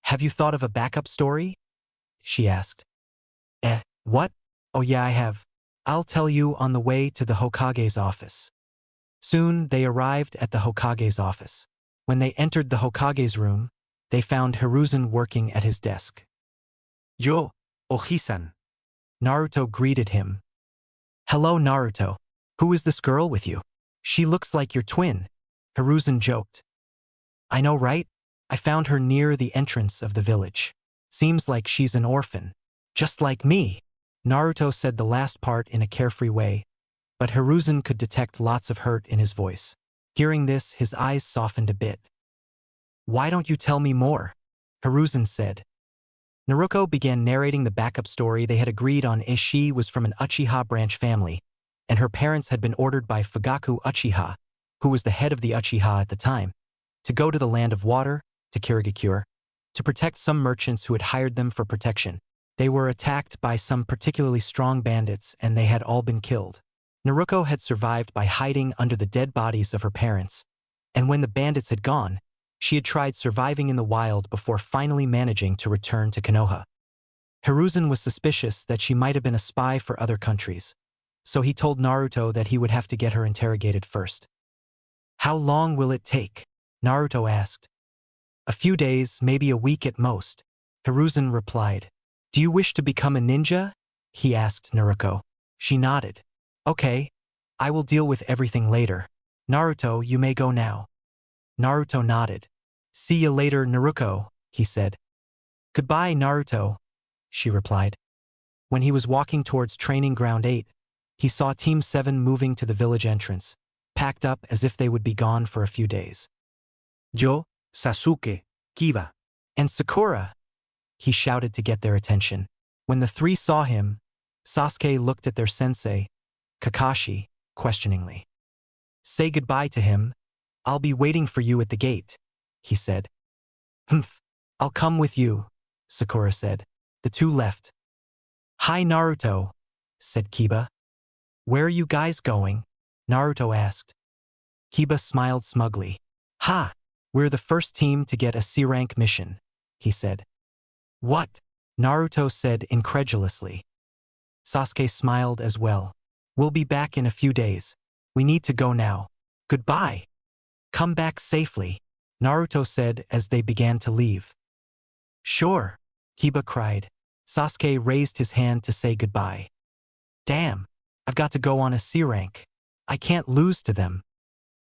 have you thought of a backup story? She asked. What? Oh yeah, I have. I'll tell you on the way to the Hokage's office. Soon, they arrived at the Hokage's office. When they entered the Hokage's room, they found Hiruzen working at his desk. Yo, Oji-san. Naruto greeted him. Hello, Naruto. Who is this girl with you? She looks like your twin, Hiruzen joked. I know, right? I found her near the entrance of the village. Seems like she's an orphan. Just like me. Naruto said the last part in a carefree way, but Hiruzen could detect lots of hurt in his voice. Hearing this, his eyes softened a bit. Why don't you tell me more? Hiruzen said. Naruto began narrating the backup story they had agreed on. She was from an Uchiha branch family, and her parents had been ordered by Fugaku Uchiha, who was the head of the Uchiha at the time, to go to the Land of Water, to Kirigakure, to protect some merchants who had hired them for protection. They were attacked by some particularly strong bandits and they had all been killed. Naruto had survived by hiding under the dead bodies of her parents, and when the bandits had gone, she had tried surviving in the wild before finally managing to return to Konoha. Hiruzen was suspicious that she might have been a spy for other countries, so he told Naruto that he would have to get her interrogated first. How long will it take? Naruto asked. A few days, maybe a week at most, Hiruzen replied. Do you wish to become a ninja? He asked Naruto. She nodded. Okay, I will deal with everything later. Naruto, you may go now. Naruto nodded. See you later, Naruto, he said. Goodbye, Naruto, she replied. When he was walking towards Training Ground 8, he saw Team 7 moving to the village entrance, packed up as if they would be gone for a few days. Yo, Sasuke, Kiba. And Sakura, he shouted to get their attention. When the three saw him, Sasuke looked at their sensei, Kakashi, questioningly. Say goodbye to him. I'll be waiting for you at the gate, he said. Humph, I'll come with you, Sakura said. The two left. Hi, Naruto, said Kiba. Where are you guys going? Naruto asked. Kiba smiled smugly. Ha! We're the first team to get a C-rank mission, he said. What? Naruto said incredulously. Sasuke smiled as well. We'll be back in a few days. We need to go now. Goodbye. Come back safely, Naruto said as they began to leave. Sure, Kiba cried. Sasuke raised his hand to say goodbye. Damn, I've got to go on a C rank. I can't lose to them.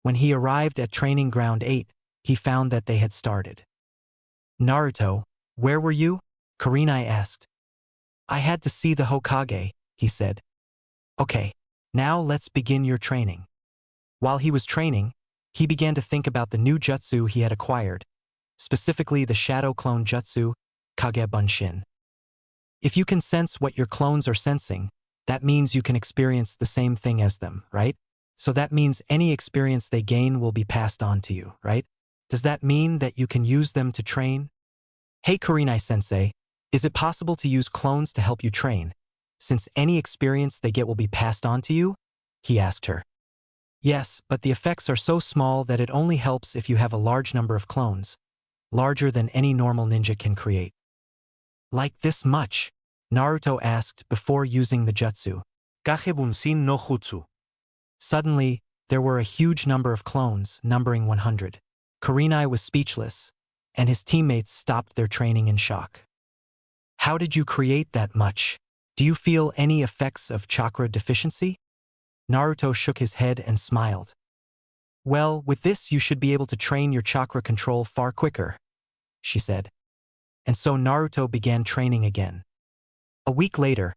When he arrived at Training Ground 8, he found that they had started. Naruto, where were you? Kurenai asked. I had to see the Hokage, he said. Okay, now let's begin your training. While he was training, he began to think about the new jutsu he had acquired, specifically the Shadow Clone Jutsu, Kage Bunshin. If you can sense what your clones are sensing, that means you can experience the same thing as them, right? So that means any experience they gain will be passed on to you, right? Does that mean that you can use them to train? Hey Kurenai-sensei, is it possible to use clones to help you train, since any experience they get will be passed on to you? He asked her. Yes, but the effects are so small that it only helps if you have a large number of clones, larger than any normal ninja can create. Like this much? Naruto asked before using the jutsu. Kage Bunshin no Jutsu. Suddenly, there were a huge number of clones, numbering 100. Kurenai was speechless, and his teammates stopped their training in shock. How did you create that much? Do you feel any effects of chakra deficiency? Naruto shook his head and smiled. Well, with this you should be able to train your chakra control far quicker, she said. And so Naruto began training again. A week later,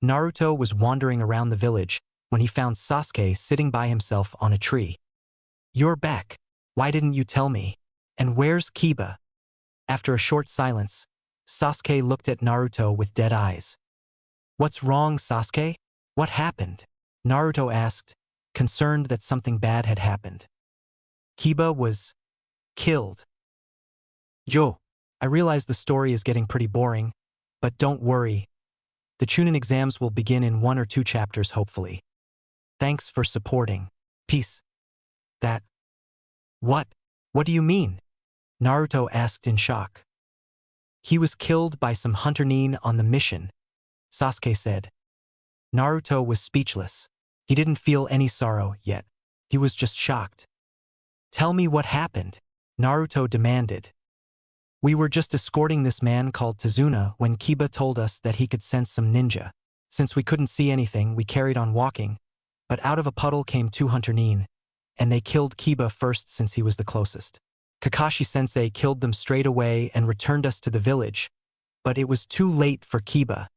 Naruto was wandering around the village when he found Sasuke sitting by himself on a tree. You're back. Why didn't you tell me? And where's Kiba? After a short silence, Sasuke looked at Naruto with dead eyes. What's wrong, Sasuke? What happened? Naruto asked, concerned that something bad had happened. Kiba was killed. Yo. I realize the story is getting pretty boring, but don't worry. The Chunin exams will begin in 1 or 2 chapters, hopefully. Thanks for supporting. Peace. That. What? What do you mean? Naruto asked in shock. He was killed by some hunter nin on the mission, Sasuke said. Naruto was speechless. He didn't feel any sorrow yet. He was just shocked. Tell me what happened, Naruto demanded. We were just escorting this man called Tazuna when Kiba told us that he could sense some ninja. Since we couldn't see anything, we carried on walking, but out of a puddle came 2 hunter nin, and they killed Kiba first since he was the closest. Kakashi-sensei killed them straight away and returned us to the village, but it was too late for Kiba.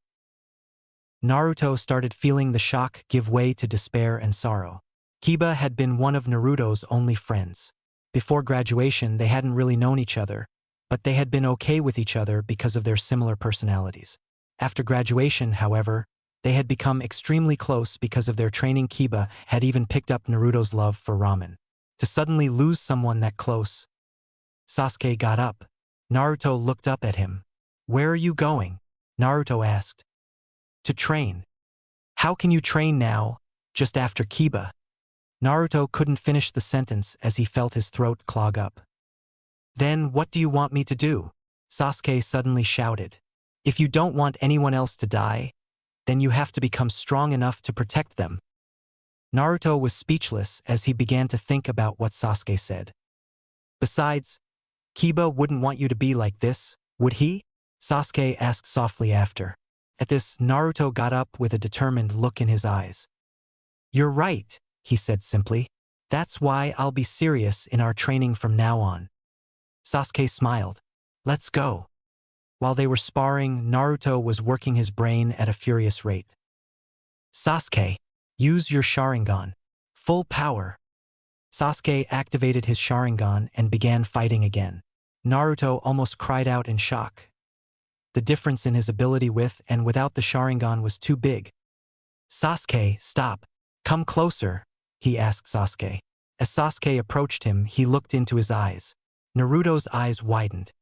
Naruto started feeling the shock give way to despair and sorrow. Kiba had been one of Naruto's only friends. Before graduation, they hadn't really known each other, but they had been okay with each other because of their similar personalities. After graduation, however, they had become extremely close because of their training. Kiba had even picked up Naruto's love for ramen. To suddenly lose someone that close. Sasuke got up. Naruto looked up at him. Where are you going? Naruto asked. To train. How can you train now, just after Kiba? Naruto couldn't finish the sentence as he felt his throat clog up. Then what do you want me to do? Sasuke suddenly shouted. If you don't want anyone else to die, then you have to become strong enough to protect them. Naruto was speechless as he began to think about what Sasuke said. Besides, Kiba wouldn't want you to be like this, would he? Sasuke asked softly after. At this, Naruto got up with a determined look in his eyes. You're right, he said simply. That's why I'll be serious in our training from now on. Sasuke smiled. Let's go. While they were sparring, Naruto was working his brain at a furious rate. Sasuke, use your Sharingan. Full power. Sasuke activated his Sharingan and began fighting again. Naruto almost cried out in shock. The difference in his ability with and without the Sharingan was too big. Sasuke, stop. Come closer, he asked Sasuke. As Sasuke approached him, he looked into his eyes. Naruto's eyes widened.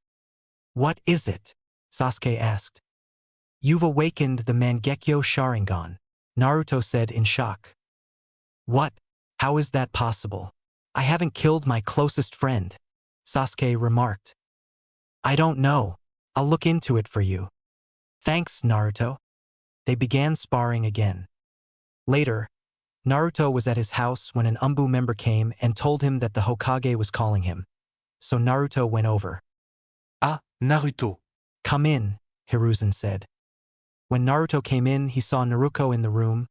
What is it? Sasuke asked. You've awakened the Mangekyo Sharingan, Naruto said in shock. What? How is that possible? I haven't killed my closest friend, Sasuke remarked. I don't know. I'll look into it for you. Thanks, Naruto. They began sparring again. Later, Naruto was at his house when an Umbu member came and told him that the Hokage was calling him. So Naruto went over. Ah, Naruto. Come in, Hiruzen said. When Naruto came in, he saw Naruko in the room,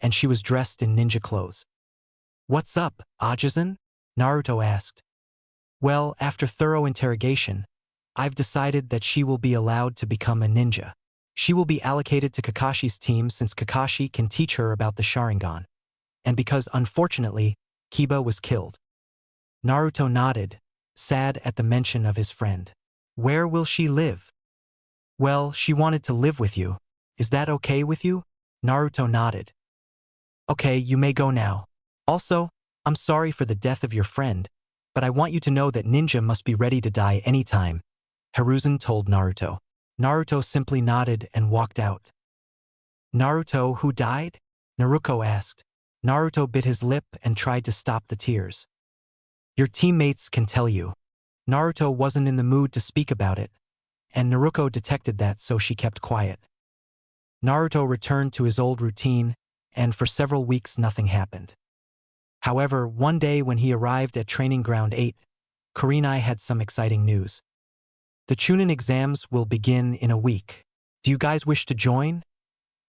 and she was dressed in ninja clothes. What's up, Ajizan? Naruto asked. Well, after thorough interrogation, I've decided that she will be allowed to become a ninja. She will be allocated to Kakashi's team since Kakashi can teach her about the Sharingan. And because, unfortunately, Kiba was killed. Naruto nodded, sad at the mention of his friend. Where will she live? Well, she wanted to live with you. Is that okay with you? Naruto nodded. Okay, you may go now. Also, I'm sorry for the death of your friend, but I want you to know that ninja must be ready to die anytime, Hiruzen told Naruto. Naruto simply nodded and walked out. Naruto, who died? Naruto asked. Naruto bit his lip and tried to stop the tears. Your teammates can tell you. Naruto wasn't in the mood to speak about it, and Naruto detected that, so she kept quiet. Naruto returned to his old routine, and for several weeks nothing happened. However, one day when he arrived at Training Ground 8, Kurenai had some exciting news. The Chunin exams will begin in a week. Do you guys wish to join?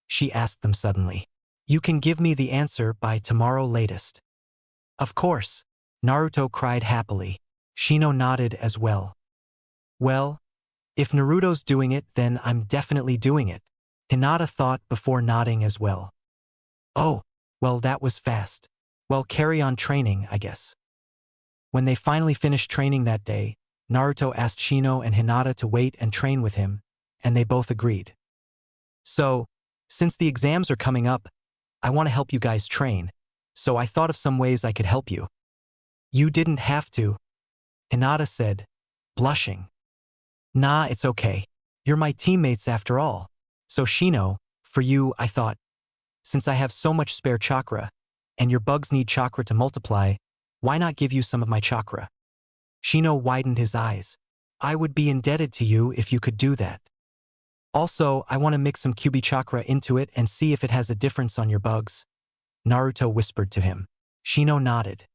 She asked them suddenly. You can give me the answer by tomorrow latest. Of course, Naruto cried happily. Shino nodded as well. Well, if Naruto's doing it, then I'm definitely doing it, Hinata thought before nodding as well. Oh, well, that was fast. Well, carry on training, I guess. When they finally finished training that day, Naruto asked Shino and Hinata to wait and train with him, and they both agreed. So, since the exams are coming up, I want to help you guys train, so I thought of some ways I could help you. You didn't have to, Hinata said, blushing. Nah, it's okay. You're my teammates after all. So Shino, for you, I thought, since I have so much spare chakra, and your bugs need chakra to multiply, why not give you some of my chakra? Shino widened his eyes. I would be indebted to you if you could do that. Also, I want to mix some Kyūbi chakra into it and see if it has a difference on your bugs, Naruto whispered to him. Shino nodded.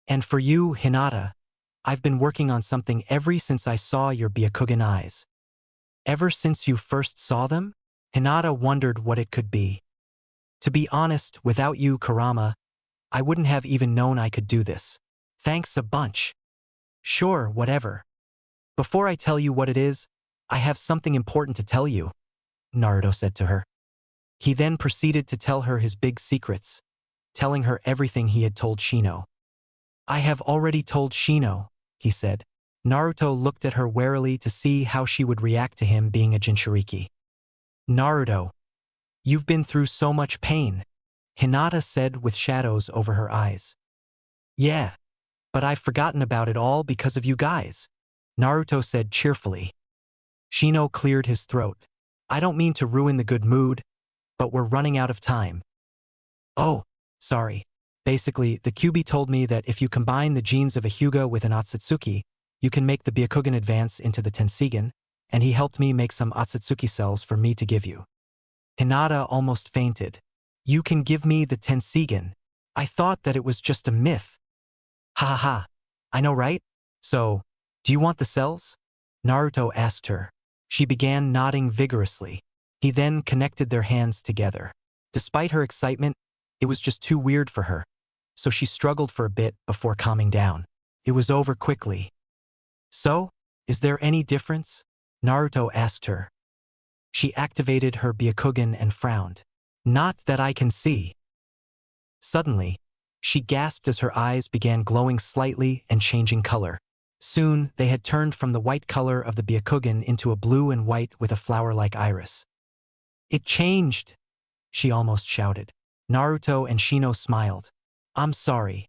And for you, Hinata, I've been working on something ever since I saw your Byakugan eyes. Ever since you first saw them? Hinata wondered what it could be. To be honest, without you, Kurama, I wouldn't have even known I could do this. Thanks a bunch. Sure, whatever. Before I tell you what it is, I have something important to tell you, Naruto said to her. He then proceeded to tell her his big secrets, telling her everything he had told Shino. I have already told Shino, he said. Naruto looked at her warily to see how she would react to him being a Jinchuriki. Naruto, you've been through so much pain, Hinata said with shadows over her eyes. Yeah, but I've forgotten about it all because of you guys, Naruto said cheerfully. Shino cleared his throat. I don't mean to ruin the good mood, but we're running out of time. Oh, sorry. Basically, the Kyūbi told me that if you combine the genes of a Hyuga with an Otsutsuki, you can make the Byakugan advance into the Tensigan, and he helped me make some Otsutsuki cells for me to give you. Hinata almost fainted. You can give me the Tensigan. I thought that it was just a myth. Ha ha ha. I know, right? So, do you want the cells? Naruto asked her. She began nodding vigorously. He then connected their hands together. Despite her excitement, it was just too weird for her, so she struggled for a bit before calming down. It was over quickly. So, is there any difference? Naruto asked her. She activated her Byakugan and frowned. Not that I can see. Suddenly, she gasped as her eyes began glowing slightly and changing color. Soon, they had turned from the white color of the Byakugan into a blue and white with a flower-like iris. It changed, she almost shouted. Naruto and Shino smiled. I'm sorry.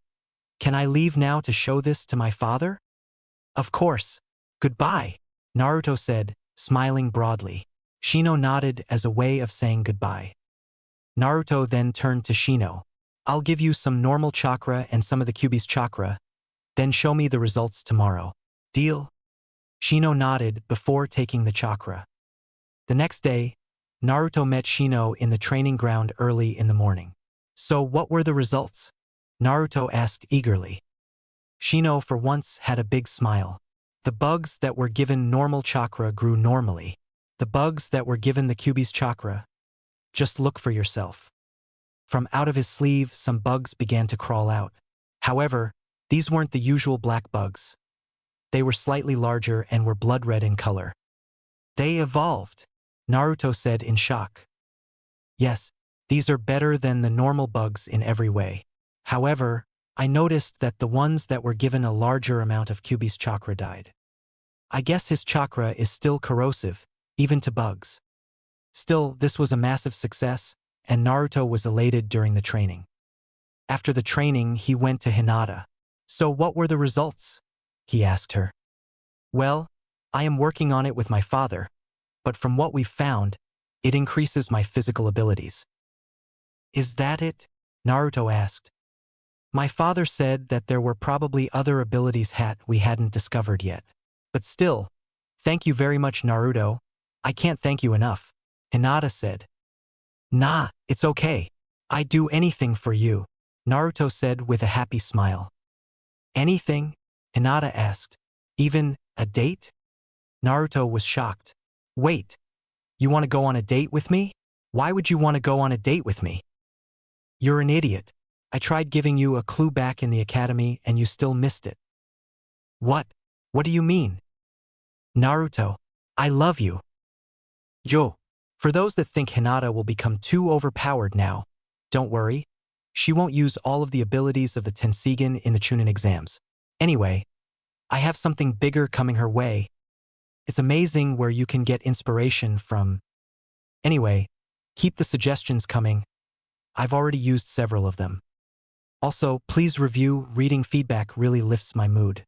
Can I leave now to show this to my father? Of course. Goodbye, Naruto said, smiling broadly. Shino nodded as a way of saying goodbye. Naruto then turned to Shino. I'll give you some normal chakra and some of the Kyūbi's chakra, then show me the results tomorrow. Deal? Shino nodded before taking the chakra. The next day, Naruto met Shino in the training ground early in the morning. So what were the results? Naruto asked eagerly. Shino for once had a big smile. The bugs that were given normal chakra grew normally. The bugs that were given the Kyūbi's chakra, just look for yourself. From out of his sleeve, some bugs began to crawl out. However, these weren't the usual black bugs. They were slightly larger and were blood red in color. They evolved, Naruto said in shock. Yes, these are better than the normal bugs in every way. However, I noticed that the ones that were given a larger amount of Kyūbi's chakra died. I guess his chakra is still corrosive, even to bugs. Still, this was a massive success, and Naruto was elated during the training. After the training, he went to Hinata. So what were the results? He asked her. Well, I am working on it with my father, but from what we've found, it increases my physical abilities. Is that it? Naruto asked. My father said that there were probably other abilities we hadn't discovered yet. But still, thank you very much, Naruto. I can't thank you enough. Hinata said. Nah, it's okay. I'd do anything for you, Naruto said with a happy smile. Anything? Hinata asked. Even a date? Naruto was shocked. Wait, you want to go on a date with me? Why would you want to go on a date with me? You're an idiot. I tried giving you a clue back in the academy and you still missed it. What? What do you mean? Naruto, I love you. Yo. For those that think Hinata will become too overpowered now, don't worry. She won't use all of the abilities of the Tenseigan in the Chunin exams. Anyway, I have something bigger coming her way. It's amazing where you can get inspiration from. Anyway, keep the suggestions coming. I've already used several of them. Also, please review. Reading feedback really lifts my mood.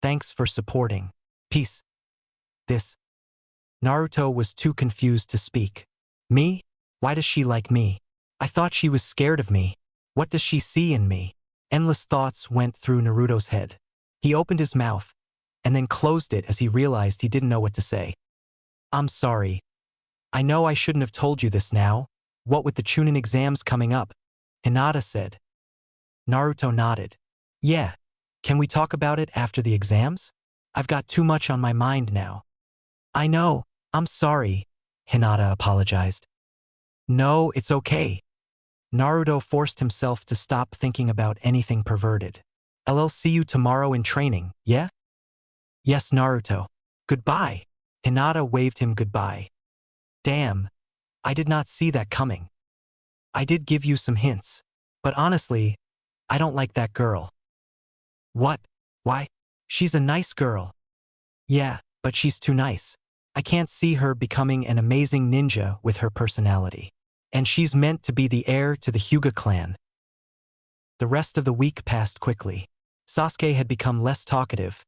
Thanks for supporting. Peace. This. Naruto was too confused to speak. Me? Why does she like me? I thought she was scared of me. What does she see in me? Endless thoughts went through Naruto's head. He opened his mouth, and then closed it as he realized he didn't know what to say. I'm sorry. I know I shouldn't have told you this now. What with the Chunin exams coming up? Hinata said. Naruto nodded. Yeah. Can we talk about it after the exams? I've got too much on my mind now. I know. I'm sorry. Hinata apologized. No, it's okay. Naruto forced himself to stop thinking about anything perverted. I'll see you tomorrow in training, yeah? Yes, Naruto. Goodbye. Hinata waved him goodbye. Damn. I did not see that coming. I did give you some hints. But honestly, I don't like that girl. What? Why? She's a nice girl. Yeah, but she's too nice. I can't see her becoming an amazing ninja with her personality. And she's meant to be the heir to the Hyuga clan. The rest of the week passed quickly. Sasuke had become less talkative,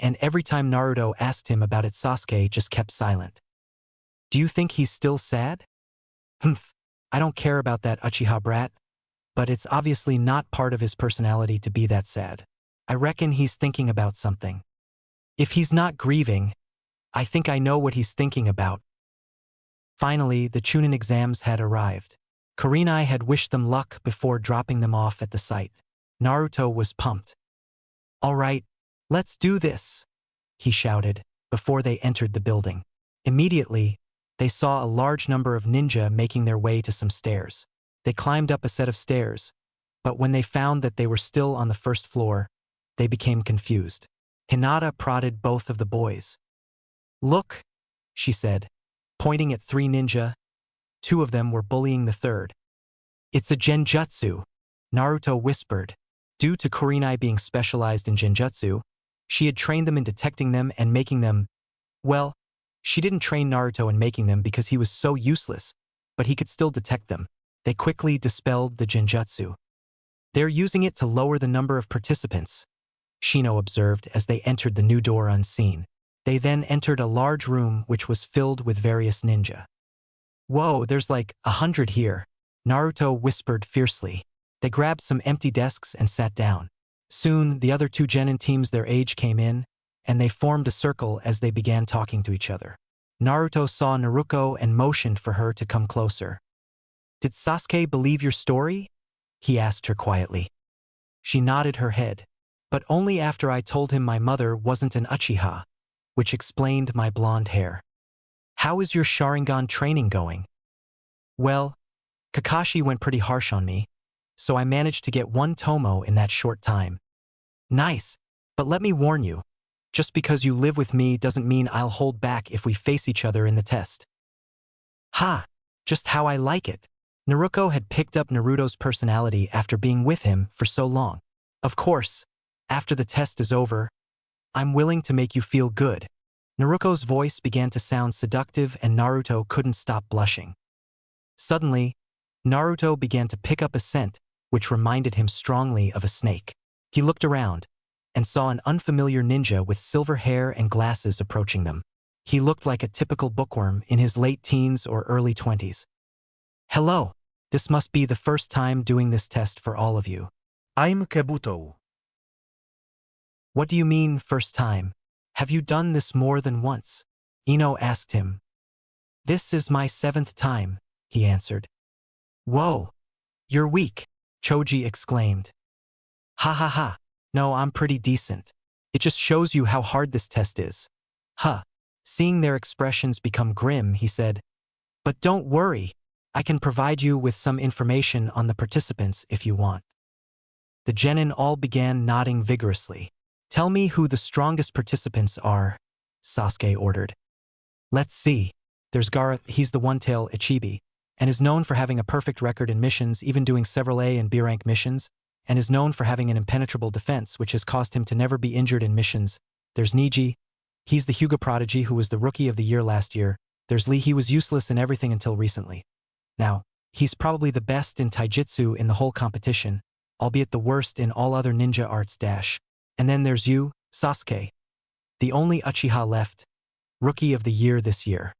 and every time Naruto asked him about it, Sasuke just kept silent. Do you think he's still sad? Humph, I don't care about that Uchiha brat, but it's obviously not part of his personality to be that sad. I reckon he's thinking about something. If he's not grieving, I think I know what he's thinking about. Finally, the Chunin exams had arrived. Kurenai had wished them luck before dropping them off at the site. Naruto was pumped. All right, let's do this, he shouted, before they entered the building. Immediately, they saw a large number of ninja making their way to some stairs. They climbed up a set of stairs, but when they found that they were still on the first floor, they became confused. Hinata prodded both of the boys. Look, she said, pointing at 3 ninja. 2 of them were bullying the third. It's a genjutsu, Naruto whispered. Due to Kurenai being specialized in genjutsu, she had trained them in detecting them and making them. Well, she didn't train Naruto in making them because he was so useless, but he could still detect them. They quickly dispelled the genjutsu. They're using it to lower the number of participants, Shino observed as they entered the new door unseen. They then entered a large room which was filled with various ninja. Whoa, there's like 100 here, Naruto whispered fiercely. They grabbed some empty desks and sat down. Soon, the other 2 genin teams their age came in, and they formed a circle as they began talking to each other. Naruto saw Naruko and motioned for her to come closer. Did Sasuke believe your story? He asked her quietly. She nodded her head, but only after I told him my mother wasn't an Uchiha, which explained my blonde hair. How is your Sharingan training going? Well, Kakashi went pretty harsh on me, so I managed to get 1 tomo in that short time. Nice, but let me warn you, just because you live with me doesn't mean I'll hold back if we face each other in the test. Ha! Just how I like it. Naruko had picked up Naruto's personality after being with him for so long. Of course, after the test is over, I'm willing to make you feel good. Naruko's voice began to sound seductive and Naruto couldn't stop blushing. Suddenly, Naruto began to pick up a scent, which reminded him strongly of a snake. He looked around and saw an unfamiliar ninja with silver hair and glasses approaching them. He looked like a typical bookworm in his late teens or early 20s. Hello. This must be the first time doing this test for all of you. I'm Kabuto. What do you mean, first time? Have you done this more than once? Ino asked him. This is my 7th time, he answered. Whoa! You're weak, Choji exclaimed. Ha ha ha. No, I'm pretty decent. It just shows you how hard this test is. Huh. Seeing their expressions become grim, he said. But don't worry. I can provide you with some information on the participants if you want. The genin all began nodding vigorously. Tell me who the strongest participants are, Sasuke ordered. Let's see. There's Gaara, he's the one-tail Ichibi, and is known for having a perfect record in missions, even doing several A and B rank missions, and is known for having an impenetrable defense, which has caused him to never be injured in missions. There's Niji. He's the Hyuga prodigy who was the Rookie of the Year last year. There's Lee, he was useless in everything until recently. Now, he's probably the best in taijutsu in the whole competition, albeit the worst in all other ninja arts dash. And then there's you, Sasuke. The only Uchiha left, Rookie of the Year this year.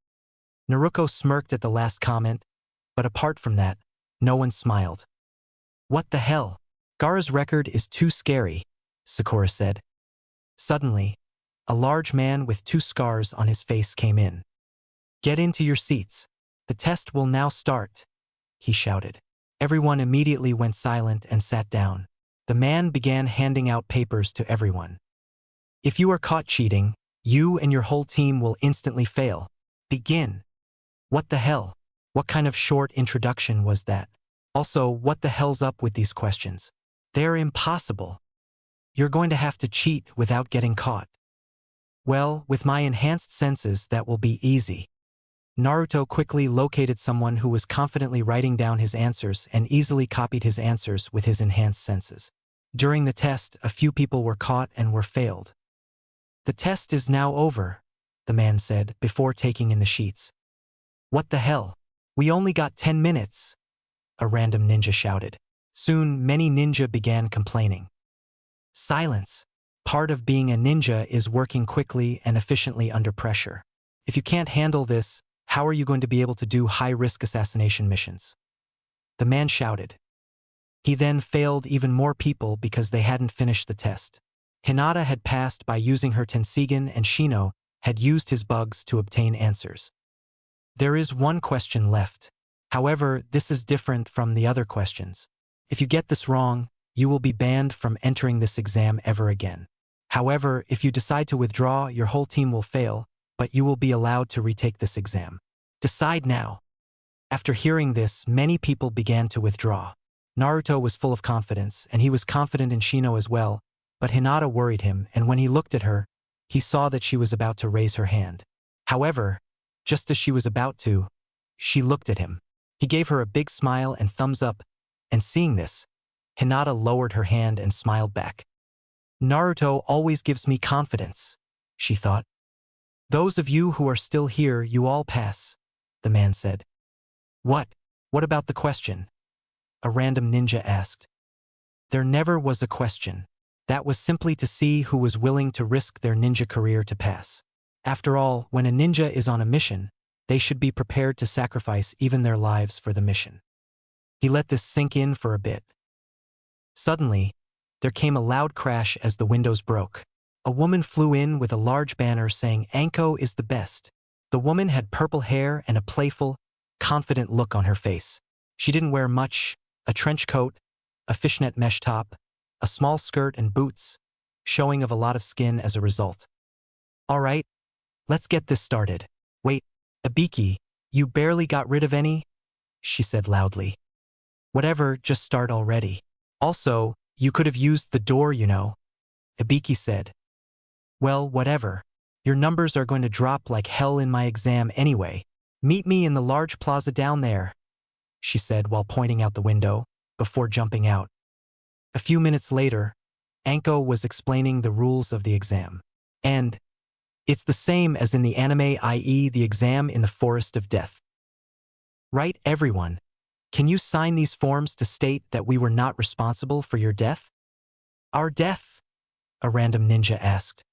Naruto smirked at the last comment, but apart from that, no one smiled. What the hell? Gaara's record is too scary, Sakura said. Suddenly, a large man with 2 scars on his face came in. Get into your seats. The test will now start, he shouted. Everyone immediately went silent and sat down. The man began handing out papers to everyone. If you are caught cheating, you and your whole team will instantly fail. Begin. What the hell? What kind of short introduction was that? Also, what the hell's up with these questions? They're impossible. You're going to have to cheat without getting caught. Well, with my enhanced senses, that will be easy. Naruto quickly located someone who was confidently writing down his answers and easily copied his answers with his enhanced senses. During the test, a few people were caught and were failed. The test is now over, the man said before taking in the sheets. What the hell? We only got 10 minutes, a random ninja shouted. Soon, many ninja began complaining. Silence. Part of being a ninja is working quickly and efficiently under pressure. If you can't handle this, how are you going to be able to do high-risk assassination missions? The man shouted. He then failed even more people because they hadn't finished the test. Hinata had passed by using her Tensigen and Shino had used his bugs to obtain answers. There is one question left. However, this is different from the other questions. If you get this wrong, you will be banned from entering this exam ever again. However, if you decide to withdraw, your whole team will fail, but you will be allowed to retake this exam. Decide now. After hearing this, many people began to withdraw. Naruto was full of confidence, and he was confident in Shino as well, but Hinata worried him, and when he looked at her, he saw that she was about to raise her hand. However, just as she was about to, she looked at him. He gave her a big smile and thumbs up, and seeing this, Hinata lowered her hand and smiled back. Naruto always gives me confidence, she thought. Those of you who are still here, you all pass, the man said. What? What about the question? A random ninja asked. There never was a question. That was simply to see who was willing to risk their ninja career to pass. After all, when a ninja is on a mission, they should be prepared to sacrifice even their lives for the mission. He let this sink in for a bit. Suddenly, there came a loud crash as the windows broke. A woman flew in with a large banner saying Anko is the best. The woman had purple hair and a playful, confident look on her face. She didn't wear much, a trench coat, a fishnet mesh top, a small skirt and boots, showing of a lot of skin as a result. All right, let's get this started. Wait, Ibiki, you barely got rid of any? She said loudly. Whatever, just start already. Also, you could have used the door, you know, Ibiki said. Well, whatever. Your numbers are going to drop like hell in my exam anyway. Meet me in the large plaza down there, she said while pointing out the window, before jumping out. A few minutes later, Anko was explaining the rules of the exam. And it's the same as in the anime, i.e. the exam in the Forest of Death. Right, everyone? Can you sign these forms to state that we were not responsible for your death? Our death? A random ninja asked.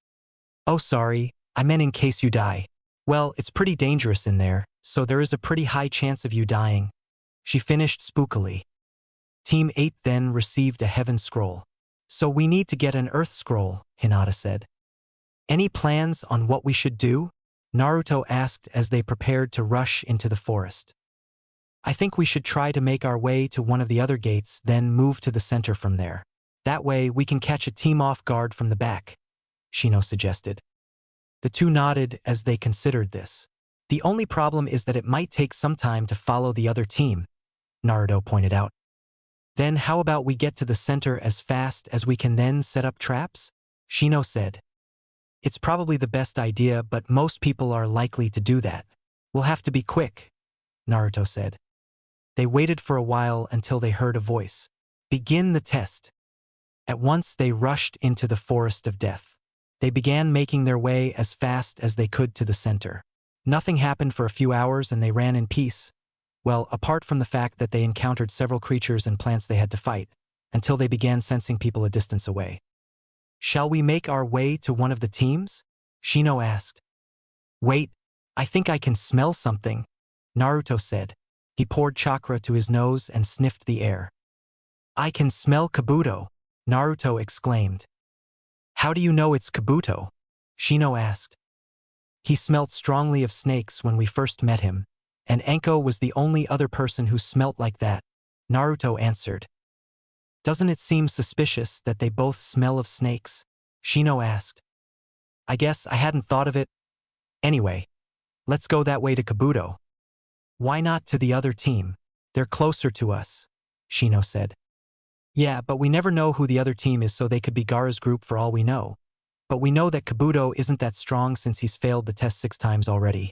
Oh, sorry, I meant in case you die. Well, it's pretty dangerous in there, so there is a pretty high chance of you dying. She finished spookily. Team 8 then received a heaven scroll. So we need to get an earth scroll, Hinata said. Any plans on what we should do? Naruto asked as they prepared to rush into the forest. I think we should try to make our way to one of the other gates, then move to the center from there. That way we can catch a team off guard from the back, Shino suggested. The two nodded as they considered this. The only problem is that it might take some time to follow the other team, Naruto pointed out. Then how about we get to the center as fast as we can then set up traps? Shino said. It's probably the best idea, but most people are likely to do that. We'll have to be quick, Naruto said. They waited for a while until they heard a voice. Begin the test. At once they rushed into the forest of death. They began making their way as fast as they could to the center. Nothing happened for a few hours and they ran in peace. Well, apart from the fact that they encountered several creatures and plants they had to fight, until they began sensing people a distance away. Shall we make our way to one of the teams? Shino asked. Wait, I think I can smell something, Naruto said. He poured chakra to his nose and sniffed the air. I can smell Kabuto, Naruto exclaimed. How do you know it's Kabuto? Shino asked. He smelt strongly of snakes when we first met him, and Enko was the only other person who smelt like that, Naruto answered. Doesn't it seem suspicious that they both smell of snakes? Shino asked. I guess I hadn't thought of it. Anyway, let's go that way to Kabuto. Why not to the other team? They're closer to us, Shino said. Yeah, but we never know who the other team is, so they could be Gaara's group for all we know. But we know that Kabuto isn't that strong since he's failed the test 6 times already,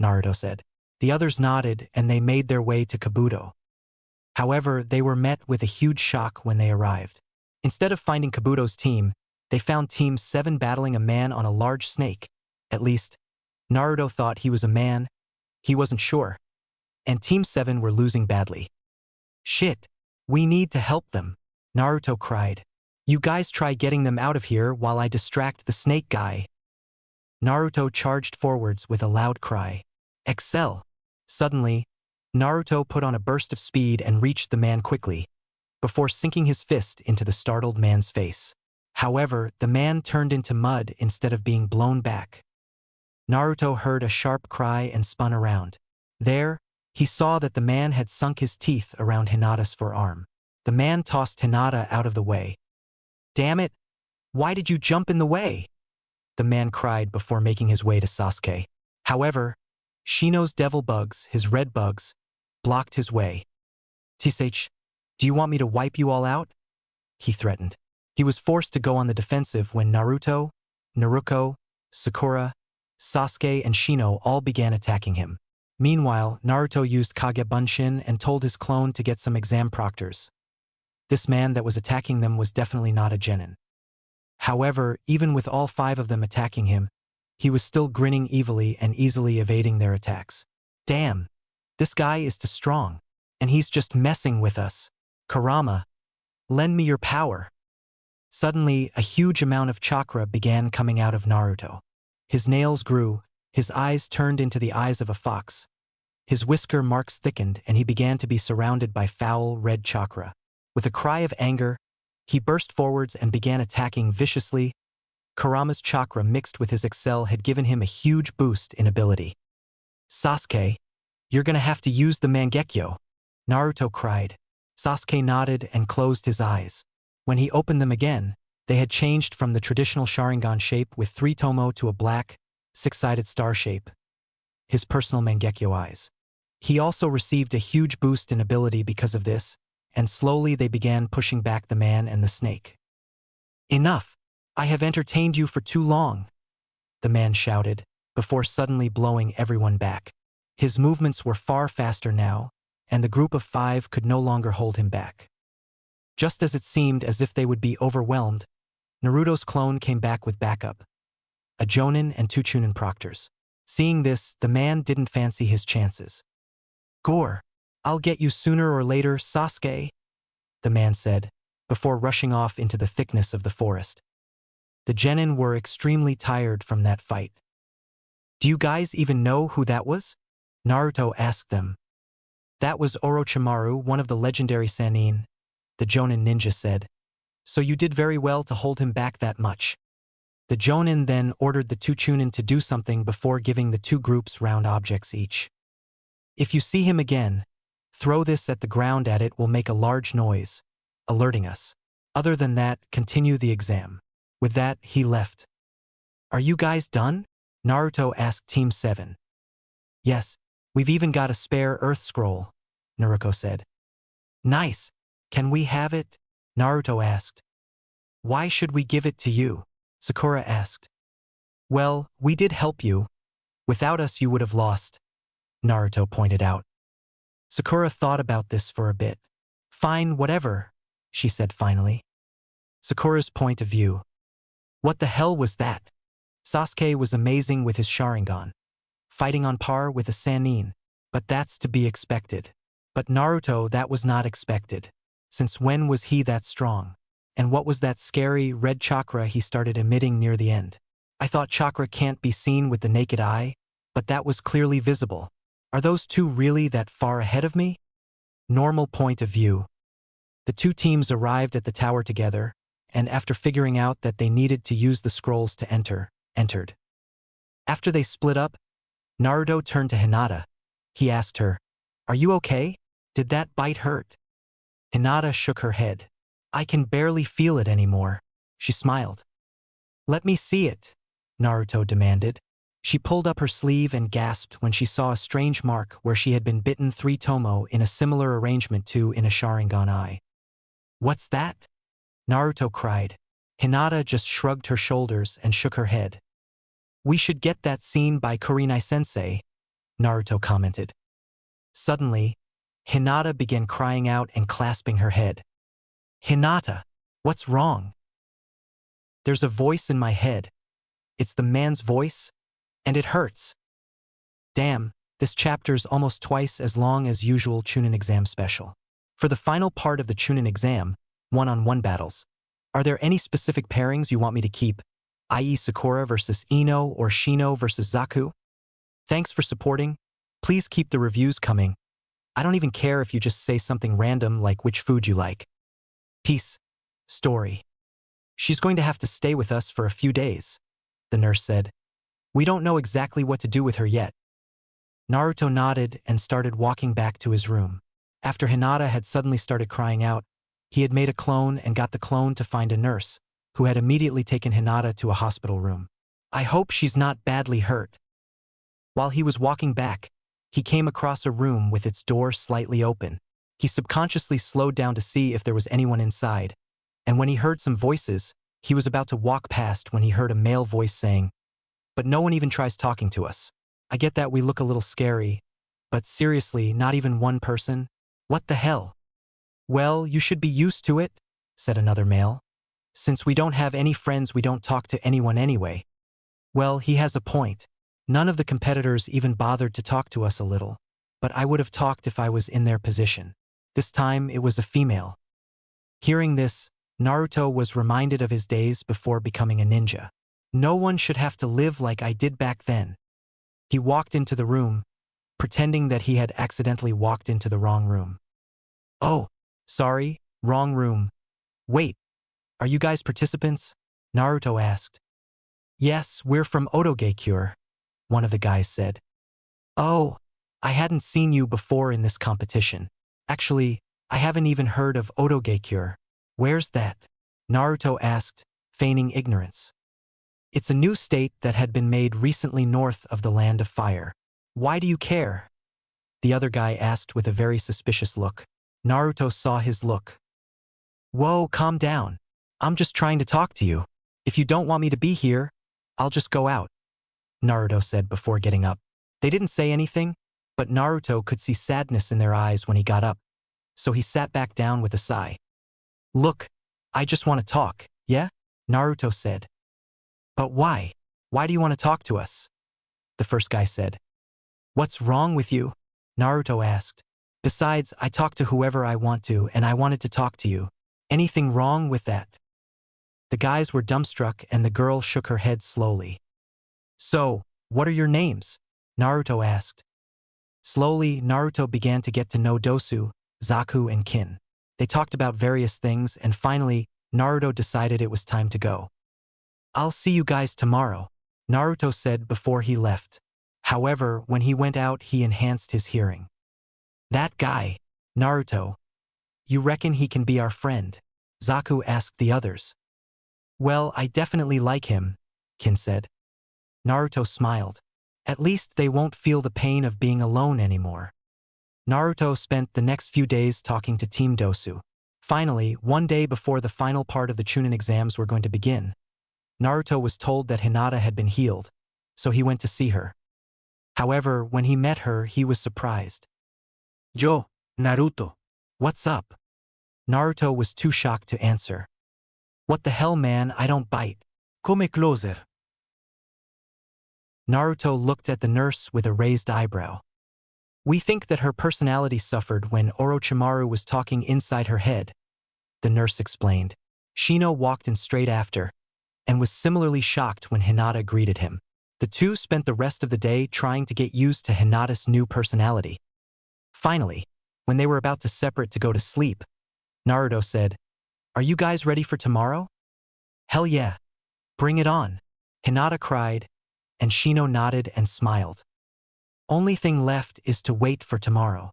Naruto said. The others nodded and they made their way to Kabuto. However, they were met with a huge shock when they arrived. Instead of finding Kabuto's team, they found Team 7 battling a man on a large snake. At least, Naruto thought he was a man. He wasn't sure. And Team 7 were losing badly. Shit, we need to help them, Naruto cried. You guys try getting them out of here while I distract the snake guy. Naruto charged forwards with a loud cry. Excel. Suddenly, Naruto put on a burst of speed and reached the man quickly, before sinking his fist into the startled man's face. However, the man turned into mud instead of being blown back. Naruto heard a sharp cry and spun around. There, he saw that the man had sunk his teeth around Hinata's forearm. The man tossed Hinata out of the way. Damn it! Why did you jump in the way? The man cried before making his way to Sasuke. However, Shino's devil bugs, his red bugs, blocked his way. Tisage, do you want me to wipe you all out? He threatened. He was forced to go on the defensive when Naruto, Naruko, Sakura, Sasuke and Shino all began attacking him. Meanwhile, Naruto used Kage Bunshin and told his clone to get some exam proctors. This man that was attacking them was definitely not a genin. However, even with all 5 of them attacking him, he was still grinning evilly and easily evading their attacks. Damn, this guy is too strong, and he's just messing with us. Kurama, lend me your power. Suddenly, a huge amount of chakra began coming out of Naruto. His nails grew, his eyes turned into the eyes of a fox. His whisker marks thickened and he began to be surrounded by foul red chakra. With a cry of anger, he burst forwards and began attacking viciously. Kurama's chakra mixed with his Excel had given him a huge boost in ability. Sasuke, you're gonna have to use the Mangekyo, Naruto cried. Sasuke nodded and closed his eyes. When he opened them again, they had changed from the traditional Sharingan shape with 3 tomo to a black, 6-sided star shape. His personal Mangekyo eyes. He also received a huge boost in ability because of this, and slowly they began pushing back the man and the snake. Enough! I have entertained you for too long, the man shouted, before suddenly blowing everyone back. His movements were far faster now, and the group of 5 could no longer hold him back. Just as it seemed as if they would be overwhelmed, Naruto's clone came back with backup. A Jonin and 2 Chunin proctors. Seeing this, the man didn't fancy his chances. Gore! I'll get you sooner or later, Sasuke, the man said, before rushing off into the thickness of the forest. The genin were extremely tired from that fight. Do you guys even know who that was? Naruto asked them. That was Orochimaru, one of the legendary Sannin, the Jonin ninja said. So you did very well to hold him back that much. The Jonin then ordered the two Chunin to do something before giving the two groups round objects each. If you see him again, throw this at the ground at it will make a large noise, alerting us. Other than that, continue the exam. With that, he left. Are you guys done? Naruto asked Team 7. Yes, we've even got a spare Earth Scroll, Naruto said. Nice. Can we have it? Naruto asked. Why should we give it to you? Sakura asked. Well, we did help you. Without us you would have lost, Naruto pointed out. Sakura thought about this for a bit. Fine, whatever, she said finally. Sakura's point of view. What the hell was that? Sasuke was amazing with his Sharingan, fighting on par with a Sannin, but that's to be expected. But Naruto, that was not expected. Since when was he that strong? And what was that scary red chakra he started emitting near the end? I thought chakra can't be seen with the naked eye, but that was clearly visible. Are those two really that far ahead of me? Normal point of view. The two teams arrived at the tower together, and after figuring out that they needed to use the scrolls to entered. After they split up, Naruto turned to Hinata. He asked her, Are you okay? Did that bite hurt? Hinata shook her head. I can barely feel it anymore. She smiled. Let me see it, Naruto demanded. She pulled up her sleeve and gasped when she saw a strange mark where she had been bitten 3 tomo in a similar arrangement to in a Sharingan eye. What's that? Naruto cried. Hinata just shrugged her shoulders and shook her head. We should get that scene by Kurenai-sensei, Naruto commented. Suddenly, Hinata began crying out and clasping her head. Hinata, what's wrong? There's a voice in my head. It's the man's voice, and it hurts. Damn, this chapter's almost twice as long as usual Chunin exam special. For the final part of the Chunin exam, one-on-one battles, are there any specific pairings you want me to keep, i.e. Sakura versus Ino or Shino versus Zaku? Thanks for supporting. Please keep the reviews coming. I don't even care if you just say something random like which food you like. Peace. Story. She's going to have to stay with us for a few days, the nurse said. We don't know exactly what to do with her yet. Naruto nodded and started walking back to his room. After Hinata had suddenly started crying out, he had made a clone and got the clone to find a nurse, who had immediately taken Hinata to a hospital room. I hope she's not badly hurt. While he was walking back, he came across a room with its door slightly open. He subconsciously slowed down to see if there was anyone inside, and when he heard some voices, he was about to walk past when he heard a male voice saying, But no one even tries talking to us. I get that we look a little scary, but seriously, not even one person? What the hell? Well, you should be used to it, said another male. Since we don't have any friends, we don't talk to anyone anyway. Well, he has a point. None of the competitors even bothered to talk to us a little, but I would have talked if I was in their position. This time it was a female. Hearing this, Naruto was reminded of his days before becoming a ninja. No one should have to live like I did back then. He walked into the room, pretending that he had accidentally walked into the wrong room. Oh, sorry, wrong room. Wait, are you guys participants? Naruto asked. Yes, we're from Otogekure, one of the guys said. Oh, I hadn't seen you before in this competition. Actually, I haven't even heard of Otogekure. Where's that? Naruto asked, feigning ignorance. It's a new state that had been made recently north of the Land of Fire. Why do you care? The other guy asked with a very suspicious look. Naruto saw his look. Whoa, calm down. I'm just trying to talk to you. If you don't want me to be here, I'll just go out, Naruto said before getting up. They didn't say anything, but Naruto could see sadness in their eyes when he got up, so he sat back down with a sigh. Look, I just want to talk, yeah? Naruto said. But why? Why do you want to talk to us? The first guy said. What's wrong with you? Naruto asked. Besides, I talk to whoever I want to, and I wanted to talk to you. Anything wrong with that? The guys were dumbstruck and the girl shook her head slowly. So, what are your names? Naruto asked. Slowly, Naruto began to get to know Dosu, Zaku, and Kin. They talked about various things, and finally, Naruto decided it was time to go. I'll see you guys tomorrow, Naruto said before he left. However, when he went out, he enhanced his hearing. That guy, Naruto. You reckon he can be our friend? Zaku asked the others. Well, I definitely like him, Kin said. Naruto smiled. At least they won't feel the pain of being alone anymore. Naruto spent the next few days talking to Team Dosu. Finally, one day before the final part of the Chunin exams were going to begin, Naruto was told that Hinata had been healed, so he went to see her. However, when he met her, he was surprised. Yo, Naruto. What's up? Naruto was too shocked to answer. What the hell, man, I don't bite. Come closer. Naruto looked at the nurse with a raised eyebrow. We think that her personality suffered when Orochimaru was talking inside her head, the nurse explained. Shino walked in straight after, and was similarly shocked when Hinata greeted him. The two spent the rest of the day trying to get used to Hinata's new personality. Finally, when they were about to separate to go to sleep, Naruto said, Are you guys ready for tomorrow? Hell yeah. Bring it on. Hinata cried, and Shino nodded and smiled. Only thing left is to wait for tomorrow.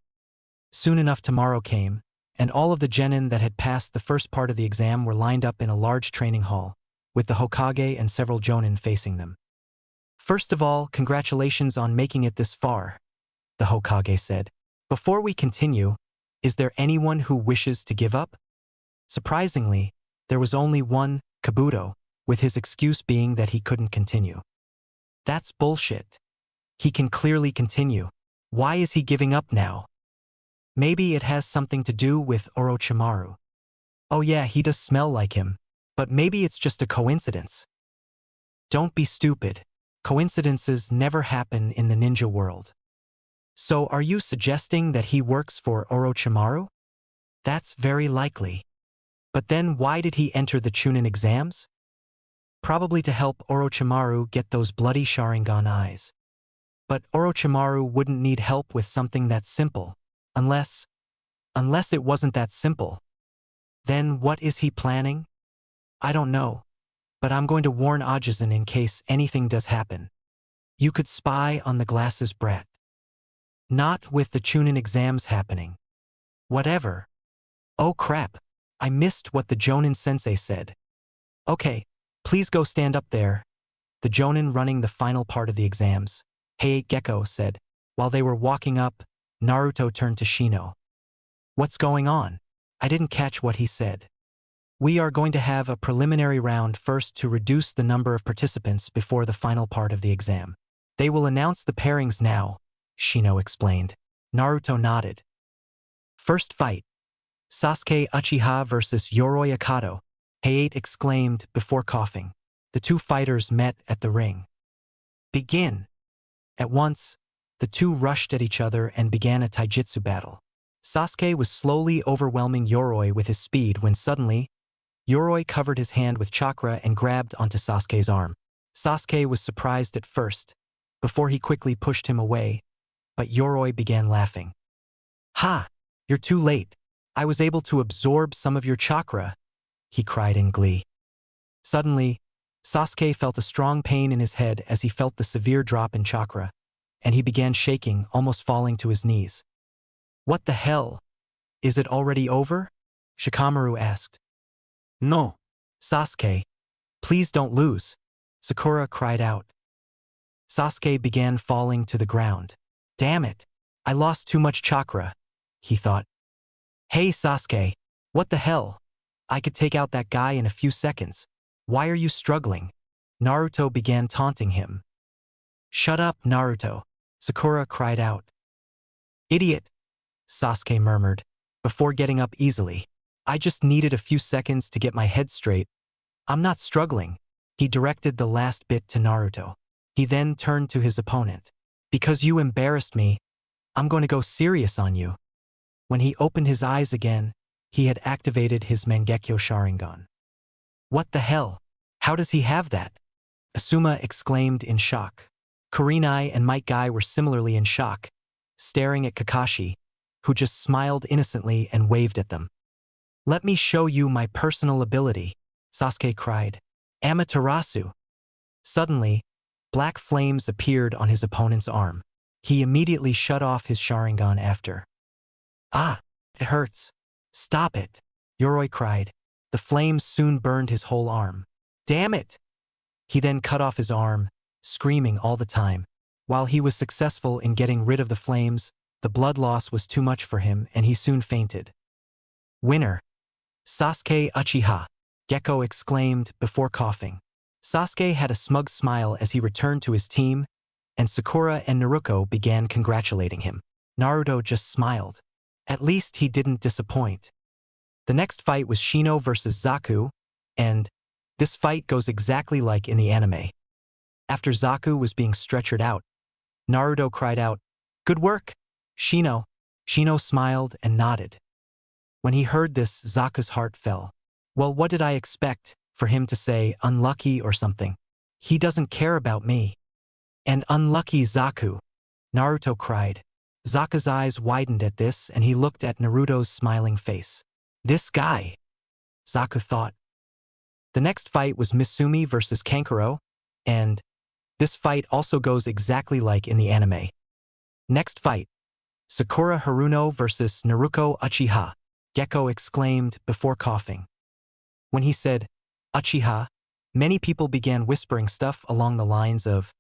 Soon enough tomorrow came, and all of the genin that had passed the first part of the exam were lined up in a large training hall, with the Hokage and several jonin facing them. First of all, congratulations on making it this far, the Hokage said. Before we continue, is there anyone who wishes to give up? Surprisingly, there was only one, Kabuto, with his excuse being that he couldn't continue. That's bullshit. He can clearly continue. Why is he giving up now? Maybe it has something to do with Orochimaru. Oh yeah, he does smell like him, but maybe it's just a coincidence. Don't be stupid. Coincidences never happen in the ninja world. So are you suggesting that he works for Orochimaru? That's very likely. But then why did he enter the Chunin exams? Probably to help Orochimaru get those bloody Sharingan eyes. But Orochimaru wouldn't need help with something that simple, unless it wasn't that simple. Then what is he planning? I don't know, but I'm going to warn Ajisen in case anything does happen. You could spy on the glasses brat. Not with the Chunin exams happening. Whatever. Oh crap, I missed what the Jonin sensei said. Okay, please go stand up there. The Jonin running the final part of the exams, Hey Gecko said. While they were walking up, Naruto turned to Shino. What's going on? I didn't catch what he said. We are going to have a preliminary round first to reduce the number of participants before the final part of the exam. They will announce the pairings now, Shino explained. Naruto nodded. First fight. Sasuke Uchiha versus Yoroi Akato, Hayate exclaimed before coughing. The two fighters met at the ring. Begin. At once, the two rushed at each other and began a taijutsu battle. Sasuke was slowly overwhelming Yoroi with his speed when suddenly, Yoroi covered his hand with chakra and grabbed onto Sasuke's arm. Sasuke was surprised at first, before he quickly pushed him away, but Yoroi began laughing. Ha! You're too late. I was able to absorb some of your chakra, he cried in glee. Suddenly, Sasuke felt a strong pain in his head as he felt the severe drop in chakra, and he began shaking, almost falling to his knees. What the hell? Is it already over? Shikamaru asked. No. Sasuke, please don't lose, Sakura cried out. Sasuke began falling to the ground. Damn it, I lost too much chakra, he thought. Hey Sasuke, what the hell? I could take out that guy in a few seconds. Why are you struggling? Naruto began taunting him. Shut up, Naruto, Sakura cried out. Idiot, Sasuke murmured, before getting up easily. I just needed a few seconds to get my head straight. I'm not struggling. He directed the last bit to Naruto. He then turned to his opponent. Because you embarrassed me, I'm going to go serious on you. When he opened his eyes again, he had activated his Mangekyo Sharingan. What the hell? How does he have that? Asuma exclaimed in shock. Kurenai and Might Guy were similarly in shock, staring at Kakashi, who just smiled innocently and waved at them. Let me show you my personal ability, Sasuke cried. Amaterasu. Suddenly, black flames appeared on his opponent's arm. He immediately shut off his Sharingan after. Ah, it hurts. Stop it, Yoroi cried. The flames soon burned his whole arm. Damn it! He then cut off his arm, screaming all the time. While he was successful in getting rid of the flames, the blood loss was too much for him and he soon fainted. Winner! Sasuke Uchiha! Gekko exclaimed before coughing. Sasuke had a smug smile as he returned to his team, and Sakura and Naruto began congratulating him. Naruto just smiled. At least he didn't disappoint. The next fight was Shino versus Zaku, and this fight goes exactly like in the anime. After Zaku was being stretchered out, Naruto cried out, "Good work, Shino." Shino smiled and nodded. When he heard this, Zaku's heart fell. Well, what did I expect? For him to say unlucky or something. He doesn't care about me. And unlucky Zaku, Naruto cried. Zaku's eyes widened at this and he looked at Naruto's smiling face. This guy, Zaku thought. The next fight was Misumi versus Kankuro, and this fight also goes exactly like in the anime. Next fight, Sakura Haruno versus Naruto Uchiha, Gekko exclaimed before coughing. When he said, Uchiha, many people began whispering stuff along the lines of,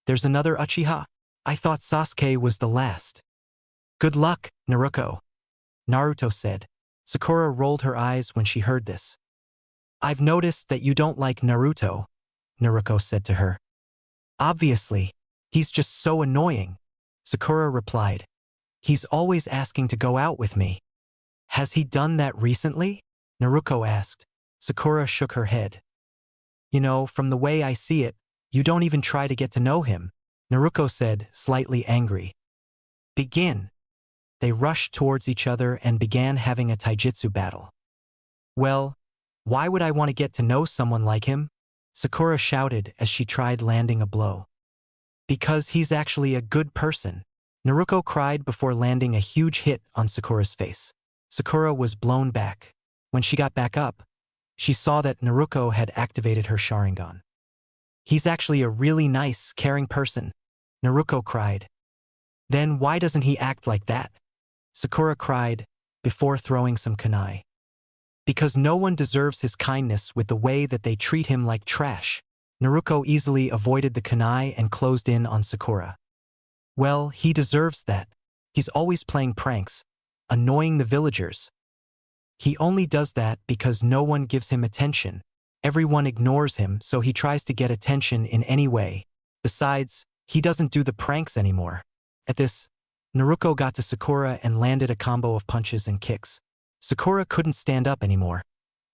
"There's another Uchiha? I thought Sasuke was the last." "Good luck, Naruto," Naruto said. Sakura rolled her eyes when she heard this. "I've noticed that you don't like Naruto," Naruto said to her. "Obviously, he's just so annoying," Sakura replied. "He's always asking to go out with me." "Has he done that recently?" Naruto asked. Sakura shook her head. "You know, from the way I see it, you don't even try to get to know him," Naruto said, slightly angry. "Begin." They rushed towards each other and began having a taijutsu battle. "Well, why would I want to get to know someone like him?" Sakura shouted as she tried landing a blow. "Because he's actually a good person," Naruto cried before landing a huge hit on Sakura's face. Sakura was blown back. When she got back up, she saw that Naruto had activated her Sharingan. "He's actually a really nice, caring person," Naruto cried. "Then why doesn't he act like that?" Sakura cried, before throwing some kunai. "Because no one deserves his kindness with the way that they treat him like trash." Naruto easily avoided the kunai and closed in on Sakura. "Well, he deserves that. He's always playing pranks, annoying the villagers. He only does that because no one gives him attention. Everyone ignores him, so he tries to get attention in any way. Besides, he doesn't do the pranks anymore." At this, Naruto got to Sakura and landed a combo of punches and kicks. Sakura couldn't stand up anymore.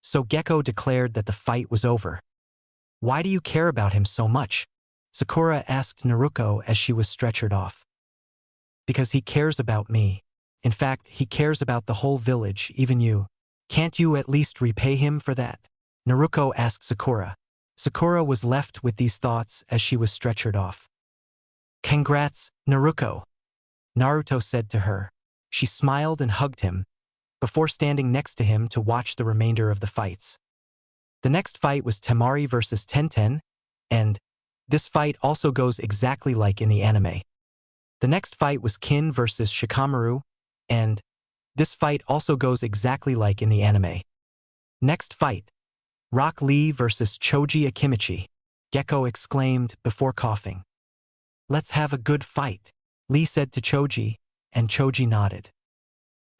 So Gekko declared that the fight was over. "Why do you care about him so much?" Sakura asked Naruto as she was stretchered off. "Because he cares about me. In fact, he cares about the whole village, even you. Can't you at least repay him for that?" Naruto asked Sakura. Sakura was left with these thoughts as she was stretchered off. "Congrats, Naruto," Naruto said to her. She smiled and hugged him, before standing next to him to watch the remainder of the fights. The next fight was Temari versus Tenten, and this fight also goes exactly like in the anime. The next fight was Kin versus Shikamaru, and this fight also goes exactly like in the anime. Next fight, Rock Lee versus Choji Akimichi, Gekko exclaimed before coughing. "Let's have a good fight," Lee said to Choji, and Choji nodded.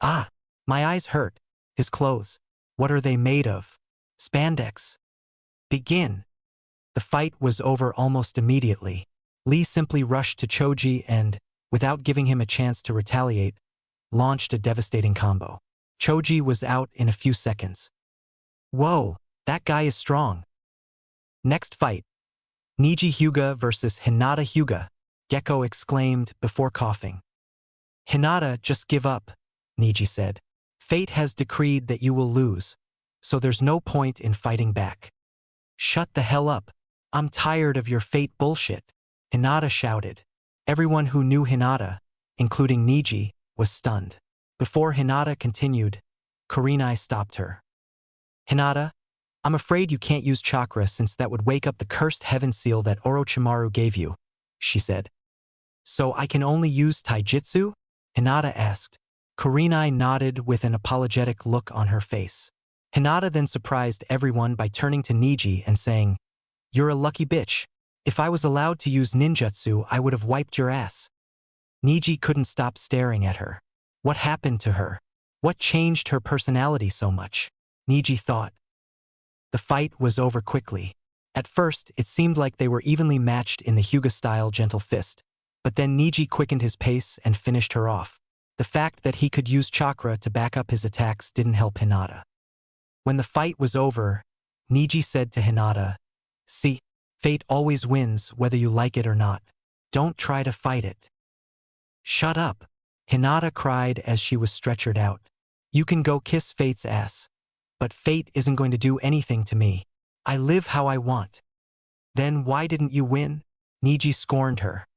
"Ah, my eyes hurt. His clothes, what are they made of? Spandex." "Begin." The fight was over almost immediately. Lee simply rushed to Choji and, without giving him a chance to retaliate, launched a devastating combo. Choji was out in a few seconds. "Whoa, that guy is strong." Next fight, Niji Hyuga versus Hinata Hyuga, Gekko exclaimed before coughing. "Hinata, just give up. Niji said. Fate has decreed that you will lose, so there's no point in fighting back. Shut the hell up. I'm tired of your fate bullshit, Hinata shouted. Everyone who knew Hinata, including Niji, was stunned. Before Hinata continued, Kurenai stopped her. Hinata, I'm afraid you can't use chakra since that would wake up the cursed heaven seal that Orochimaru gave you, she said. So I can only use taijutsu? Hinata asked. Kurenai nodded with an apologetic look on her face. Hinata then surprised everyone by turning to Niji and saying, You're a lucky bitch. If I was allowed to use ninjutsu, I would have wiped your ass. Niji couldn't stop staring at her. What happened to her? What changed her personality so much? Niji thought. The fight was over quickly. At first, it seemed like they were evenly matched in the Hyuga-style gentle fist, but then Niji quickened his pace and finished her off. The fact that he could use chakra to back up his attacks didn't help Hinata. When the fight was over, Niji said to Hinata, See, fate always wins whether you like it or not. Don't try to fight it. Shut up, Hinata cried as she was stretchered out. You can go kiss fate's ass. But fate isn't going to do anything to me. I live how I want. Then why didn't you win? Niji scorned her.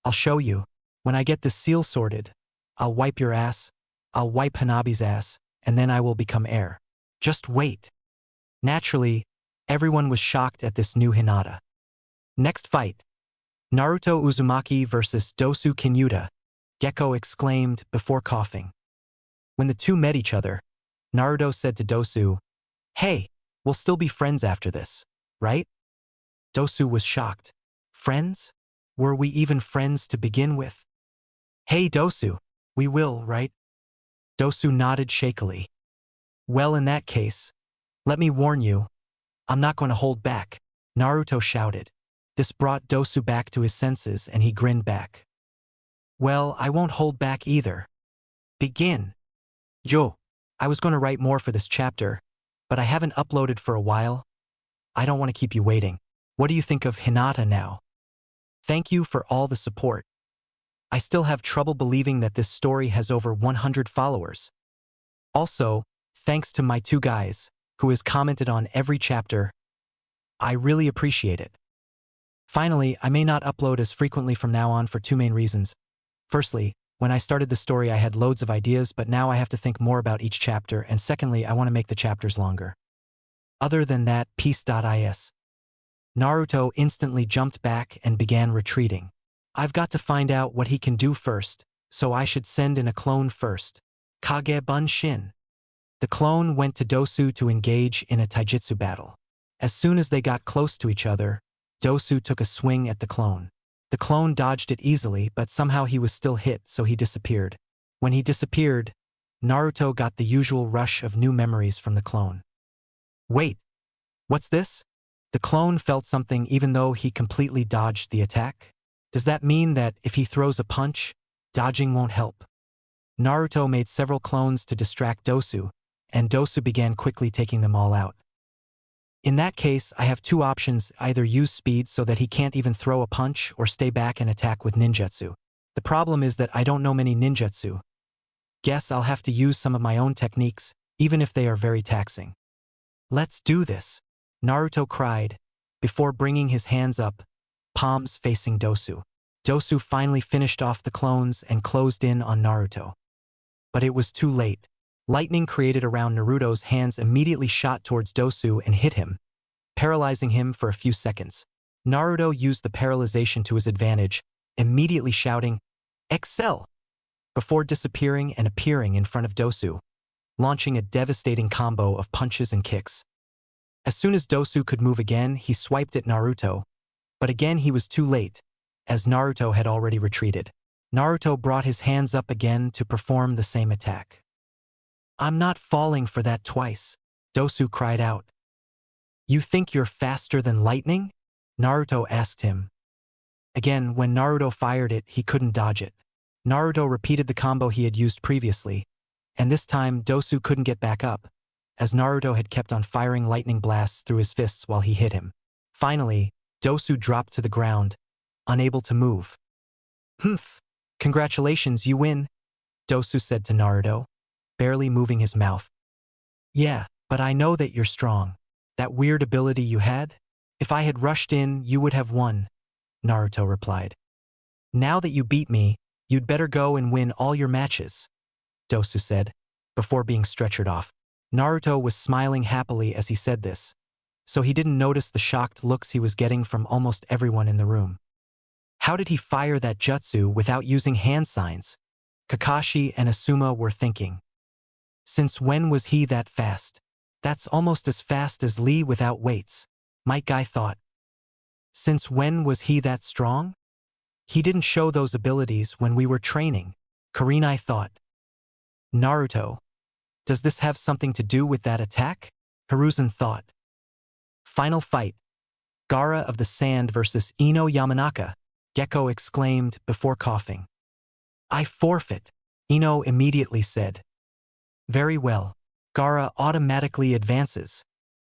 I'll show you. When I get the seal sorted, I'll wipe your ass, I'll wipe Hanabi's ass, and then I will become heir. Just wait. Naturally, everyone was shocked at this new Hinata. Next fight. Naruto Uzumaki versus Dosu Kinyuta, Gekko exclaimed before coughing. When the two met each other, Naruto said to Dosu, Hey, we'll still be friends after this, right? Dosu was shocked. Friends? Were we even friends to begin with? Hey Dosu, we will, right? Dosu nodded shakily. Well, in that case, let me warn you, I'm not going to hold back, Naruto shouted. This brought Dosu back to his senses and he grinned back. Well, I won't hold back either. Begin. Yo. I was going to write more for this chapter, but I haven't uploaded for a while. I don't want to keep you waiting. What do you think of Hinata now? Thank you for all the support. I still have trouble believing that this story has over 100 followers. Also, thanks to my two guys, who has commented on every chapter. I really appreciate it. Finally, I may not upload as frequently from now on for two main reasons. Firstly, when I started the story I had loads of ideas, but now I have to think more about each chapter, and secondly, I want to make the chapters longer. Other than that, peace.is. Naruto instantly jumped back and began retreating. I've got to find out what he can do first, so I should send in a clone first. Kage Bunshin. The clone went to Dosu to engage in a taijutsu battle. As soon as they got close to each other, Dosu took a swing at the clone. The clone dodged it easily, but somehow he was still hit, so he disappeared. When he disappeared, Naruto got the usual rush of new memories from the clone. Wait, what's this? The clone felt something even though he completely dodged the attack? Does that mean that if he throws a punch, dodging won't help? Naruto made several clones to distract Dosu, and Dosu began quickly taking them all out. In that case, I have two options, either use speed so that he can't even throw a punch or stay back and attack with ninjutsu. The problem is that I don't know many ninjutsu. Guess I'll have to use some of my own techniques, even if they are very taxing. Let's do this, Naruto cried, before bringing his hands up, palms facing Dosu. Dosu finally finished off the clones and closed in on Naruto. But it was too late. Lightning created around Naruto's hands immediately shot towards Dosu and hit him, paralyzing him for a few seconds. Naruto used the paralyzation to his advantage, immediately shouting, Excel! Before disappearing and appearing in front of Dosu, launching a devastating combo of punches and kicks. As soon as Dosu could move again, he swiped at Naruto, but again he was too late, as Naruto had already retreated. Naruto brought his hands up again to perform the same attack. I'm not falling for that twice, Dosu cried out. You think you're faster than lightning? Naruto asked him. Again, when Naruto fired it, he couldn't dodge it. Naruto repeated the combo he had used previously, and this time Dosu couldn't get back up, as Naruto had kept on firing lightning blasts through his fists while he hit him. Finally, Dosu dropped to the ground, unable to move. Humph! Congratulations, you win, Dosu said to Naruto, barely moving his mouth. Yeah, but I know that you're strong. That weird ability you had? If I had rushed in, you would have won, Naruto replied. Now that you beat me, you'd better go and win all your matches, Dosu said, before being stretchered off. Naruto was smiling happily as he said this, so he didn't notice the shocked looks he was getting from almost everyone in the room. How did he fire that jutsu without using hand signs? Kakashi and Asuma were thinking. Since when was he that fast? That's almost as fast as Lee without weights, Might Guy thought. Since when was he that strong? He didn't show those abilities when we were training, Kurenai thought. Naruto. Does this have something to do with that attack? Hiruzen thought. Final fight. Gaara of the Sand versus Ino Yamanaka, Gecko exclaimed before coughing. I forfeit, Ino immediately said. Very well. Gaara automatically advances,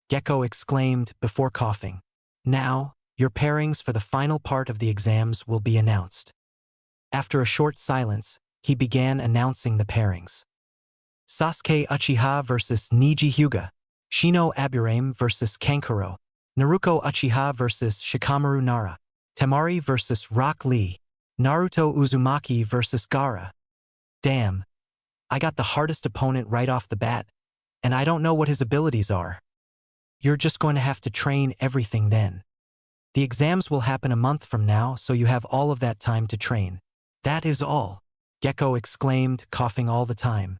Gecko exclaimed before coughing. Now, your pairings for the final part of the exams will be announced. After a short silence, he began announcing the pairings. Sasuke Uchiha versus Neji Hyuga, Shino Aburame versus Kankuro, Naruto Uchiha versus Shikamaru Nara, Temari versus Rock Lee, Naruto Uzumaki versus Gaara. Damn. I got the hardest opponent right off the bat, and I don't know what his abilities are. You're just going to have to train everything then. The exams will happen a month from now, so you have all of that time to train. That is all, Gecko exclaimed, coughing all the time.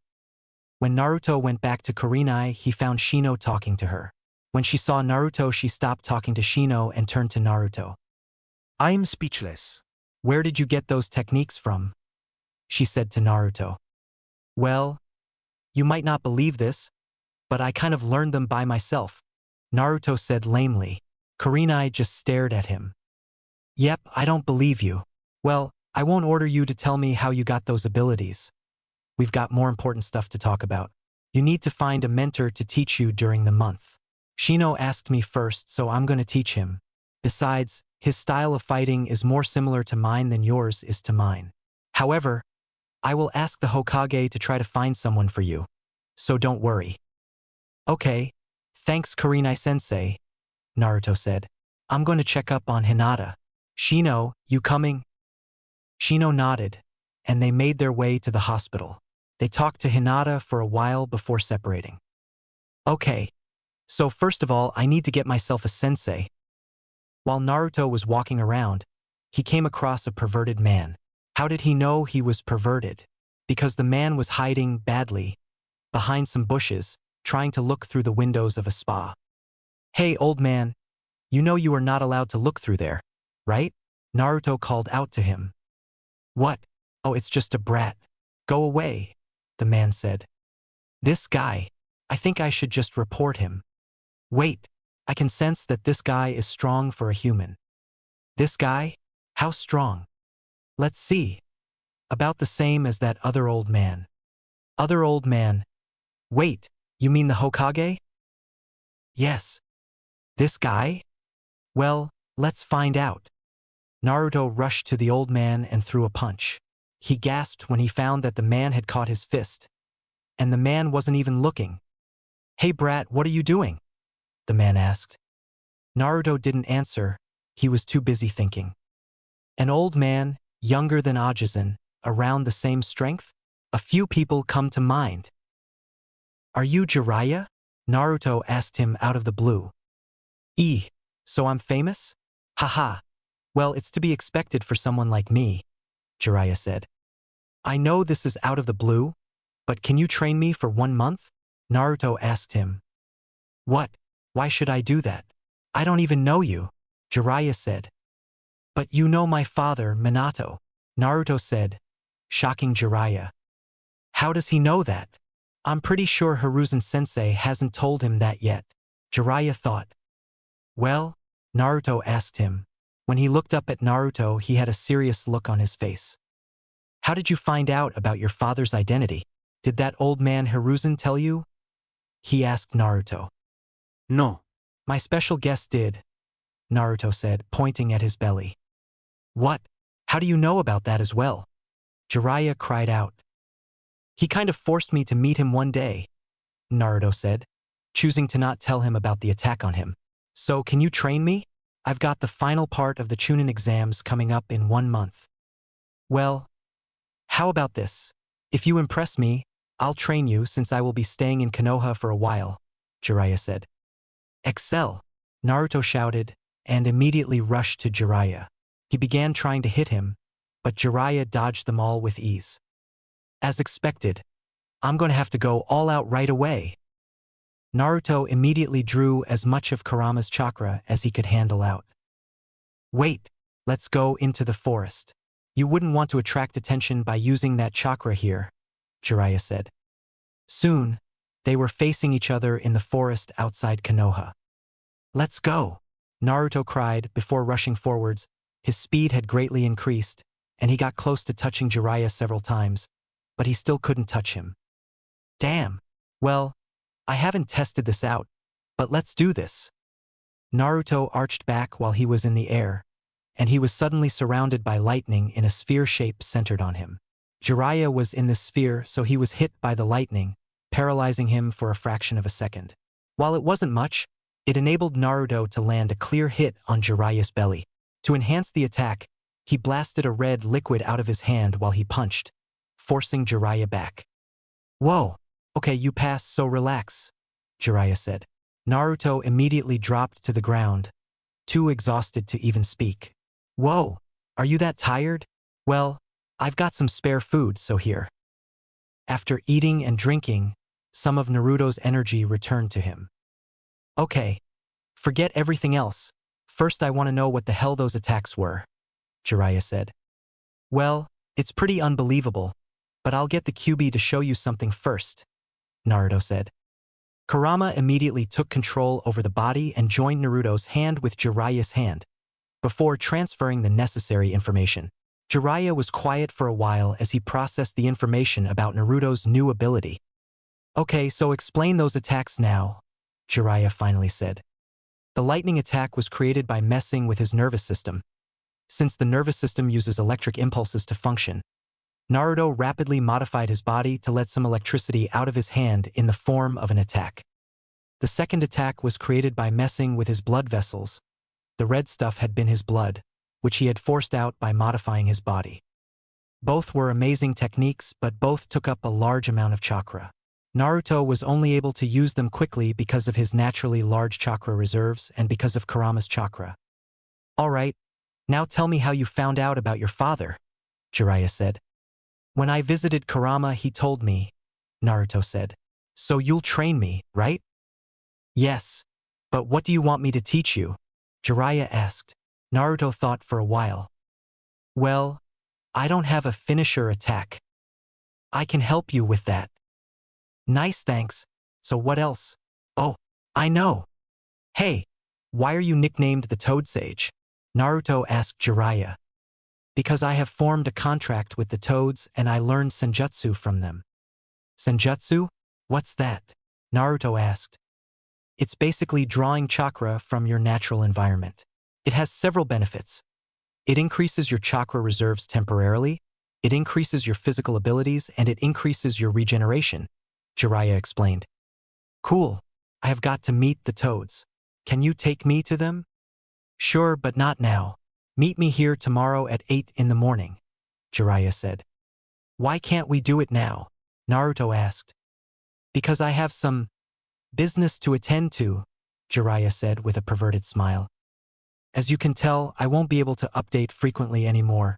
When Naruto went back to Kurenai, he found Shino talking to her. When she saw Naruto, she stopped talking to Shino and turned to Naruto. I'm speechless. Where did you get those techniques from? She said to Naruto. Well, you might not believe this, but I kind of learned them by myself, Naruto said lamely. Kurenai just stared at him. Yep, I don't believe you. Well, I won't order you to tell me how you got those abilities. We've got more important stuff to talk about. You need to find a mentor to teach you during the month. Shino asked me first, so I'm going to teach him. Besides, his style of fighting is more similar to mine than yours is to mine. However, I will ask the Hokage to try to find someone for you. So don't worry. Okay, thanks Kurenai-sensei, Naruto said. I'm going to check up on Hinata. Shino, you coming? Shino nodded, and they made their way to the hospital. They talked to Hinata for a while before separating. Okay, so first of all, I need to get myself a sensei. While Naruto was walking around, he came across a perverted man. How did he know he was perverted? Because the man was hiding badly behind some bushes, trying to look through the windows of a spa. Hey, old man, you know you are not allowed to look through there, right? Naruto called out to him. What? Oh, it's just a brat. Go away, the man said. This guy, I think I should just report him. Wait, I can sense that this guy is strong for a human. This guy? How strong? Let's see. About the same as that other old man. Other old man. Wait, you mean the Hokage? Yes. This guy? Well, let's find out. Naruto rushed to the old man and threw a punch. He gasped when he found that the man had caught his fist. And the man wasn't even looking. Hey brat, what are you doing? The man asked. Naruto didn't answer. He was too busy thinking. An old man, younger than Ajisen, around the same strength? A few people come to mind. Are you Jiraiya? Naruto asked him out of the blue. So I'm famous? Haha. Well, it's to be expected for someone like me, Jiraiya said. I know this is out of the blue, but can you train me for 1 month? Naruto asked him. What? Why should I do that? I don't even know you, Jiraiya said. But you know my father, Minato, Naruto said, shocking Jiraiya. How does he know that? I'm pretty sure Hiruzen-sensei hasn't told him that yet, Jiraiya thought. Well, Naruto asked him. When he looked up at Naruto, he had a serious look on his face. How did you find out about your father's identity? Did that old man Hiruzen tell you? He asked Naruto. No. My special guest did, Naruto said, pointing at his belly. What? How do you know about that as well? Jiraiya cried out. He kind of forced me to meet him one day, Naruto said, choosing to not tell him about the attack on him. So can you train me? I've got the final part of the Chunin exams coming up in 1 month. Well, how about this? If you impress me, I'll train you since I will be staying in Konoha for a while, Jiraiya said. Excel, Naruto shouted, and immediately rushed to Jiraiya. He began trying to hit him, but Jiraiya dodged them all with ease. As expected, I'm going to have to go all out right away. Naruto immediately drew as much of Kurama's chakra as he could handle out. Wait, let's go into the forest. You wouldn't want to attract attention by using that chakra here, Jiraiya said. Soon, they were facing each other in the forest outside Konoha. Let's go, Naruto cried before rushing forwards. His speed had greatly increased, and he got close to touching Jiraiya several times, but he still couldn't touch him. Damn, well, I haven't tested this out, but let's do this. Naruto arched back while he was in the air, and he was suddenly surrounded by lightning in a sphere shape centered on him. Jiraiya was in this sphere, so he was hit by the lightning, paralyzing him for a fraction of a second. While it wasn't much, it enabled Naruto to land a clear hit on Jiraiya's belly. To enhance the attack, he blasted a red liquid out of his hand while he punched, forcing Jiraiya back. Whoa, okay, you passed, so relax, Jiraiya said. Naruto immediately dropped to the ground, too exhausted to even speak. Whoa, are you that tired? Well, I've got some spare food, so here. After eating and drinking, some of Naruto's energy returned to him. Okay, forget everything else. First I want to know what the hell those attacks were, Jiraiya said. Well, it's pretty unbelievable, but I'll get the Kyūbi to show you something first, Naruto said. Kurama immediately took control over the body and joined Naruto's hand with Jiraiya's hand, before transferring the necessary information. Jiraiya was quiet for a while as he processed the information about Naruto's new ability. Okay, so explain those attacks now, Jiraiya finally said. The lightning attack was created by messing with his nervous system. Since the nervous system uses electric impulses to function, Naruto rapidly modified his body to let some electricity out of his hand in the form of an attack. The second attack was created by messing with his blood vessels. The red stuff had been his blood, which he had forced out by modifying his body. Both were amazing techniques, but both took up a large amount of chakra. Naruto was only able to use them quickly because of his naturally large chakra reserves and because of Kurama's chakra. Alright, now tell me how you found out about your father, Jiraiya said. When I visited Kurama, he told me, Naruto said. So you'll train me, right? Yes. But what do you want me to teach you? Jiraiya asked. Naruto thought for a while. Well, I don't have a finisher attack. I can help you with that. Nice, thanks. So what else? Oh, I know. Hey, why are you nicknamed the Toad Sage? Naruto asked Jiraiya. Because I have formed a contract with the Toads and I learned senjutsu from them. Senjutsu? What's that? Naruto asked. It's basically drawing chakra from your natural environment. It has several benefits. It increases your chakra reserves temporarily, it increases your physical abilities, and it increases your regeneration, Jiraiya explained. Cool. I have got to meet the Toads. Can you take me to them? Sure, but not now. Meet me here tomorrow at 8 in the morning, Jiraiya said. Why can't we do it now? Naruto asked. Because I have some business to attend to, Jiraiya said with a perverted smile. As you can tell, I won't be able to update frequently anymore.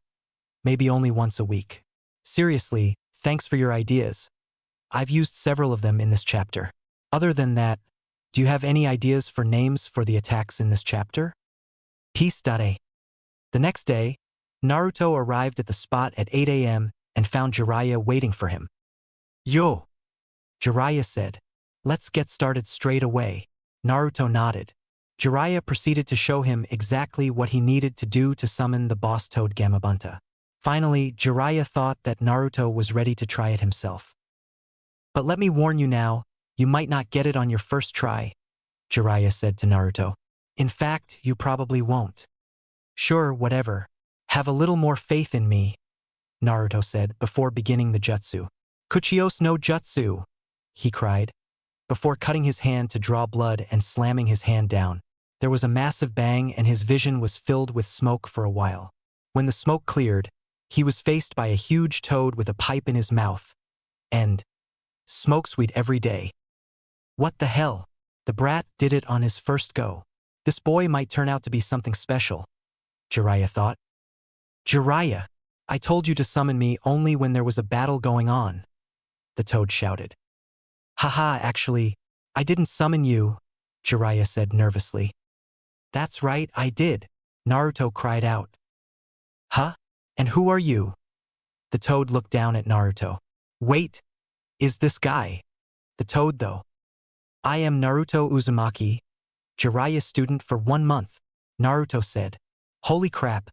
Maybe only once a week. Seriously, thanks for your ideas. I've used several of them in this chapter. Other than that, do you have any ideas for names for the attacks in this chapter? Peace. The next day, Naruto arrived at the spot at 8 a.m. and found Jiraiya waiting for him. Yo! Jiraiya said. Let's get started straight away. Naruto nodded. Jiraiya proceeded to show him exactly what he needed to do to summon the boss toad Gamabunta. Finally, Jiraiya thought that Naruto was ready to try it himself. But let me warn you now, you might not get it on your first try, Jiraiya said to Naruto. In fact, you probably won't. Sure, whatever. Have a little more faith in me, Naruto said before beginning the jutsu. Kuchios no jutsu, he cried. Before cutting his hand to draw blood and slamming his hand down, there was a massive bang and his vision was filled with smoke for a while. When the smoke cleared, he was faced by a huge toad with a pipe in his mouth. And smoke sweet every day. What the hell? The brat did it on his first go. This boy might turn out to be something special, Jiraiya thought. Jiraiya, I told you to summon me only when there was a battle going on, the toad shouted. Haha, actually, I didn't summon you, Jiraiya said nervously. That's right, I did, Naruto cried out. Huh? And who are you? The toad looked down at Naruto. Wait, is this guy? The toad though. I am Naruto Uzumaki, Jiraiya's student for 1 month, Naruto said. Holy crap,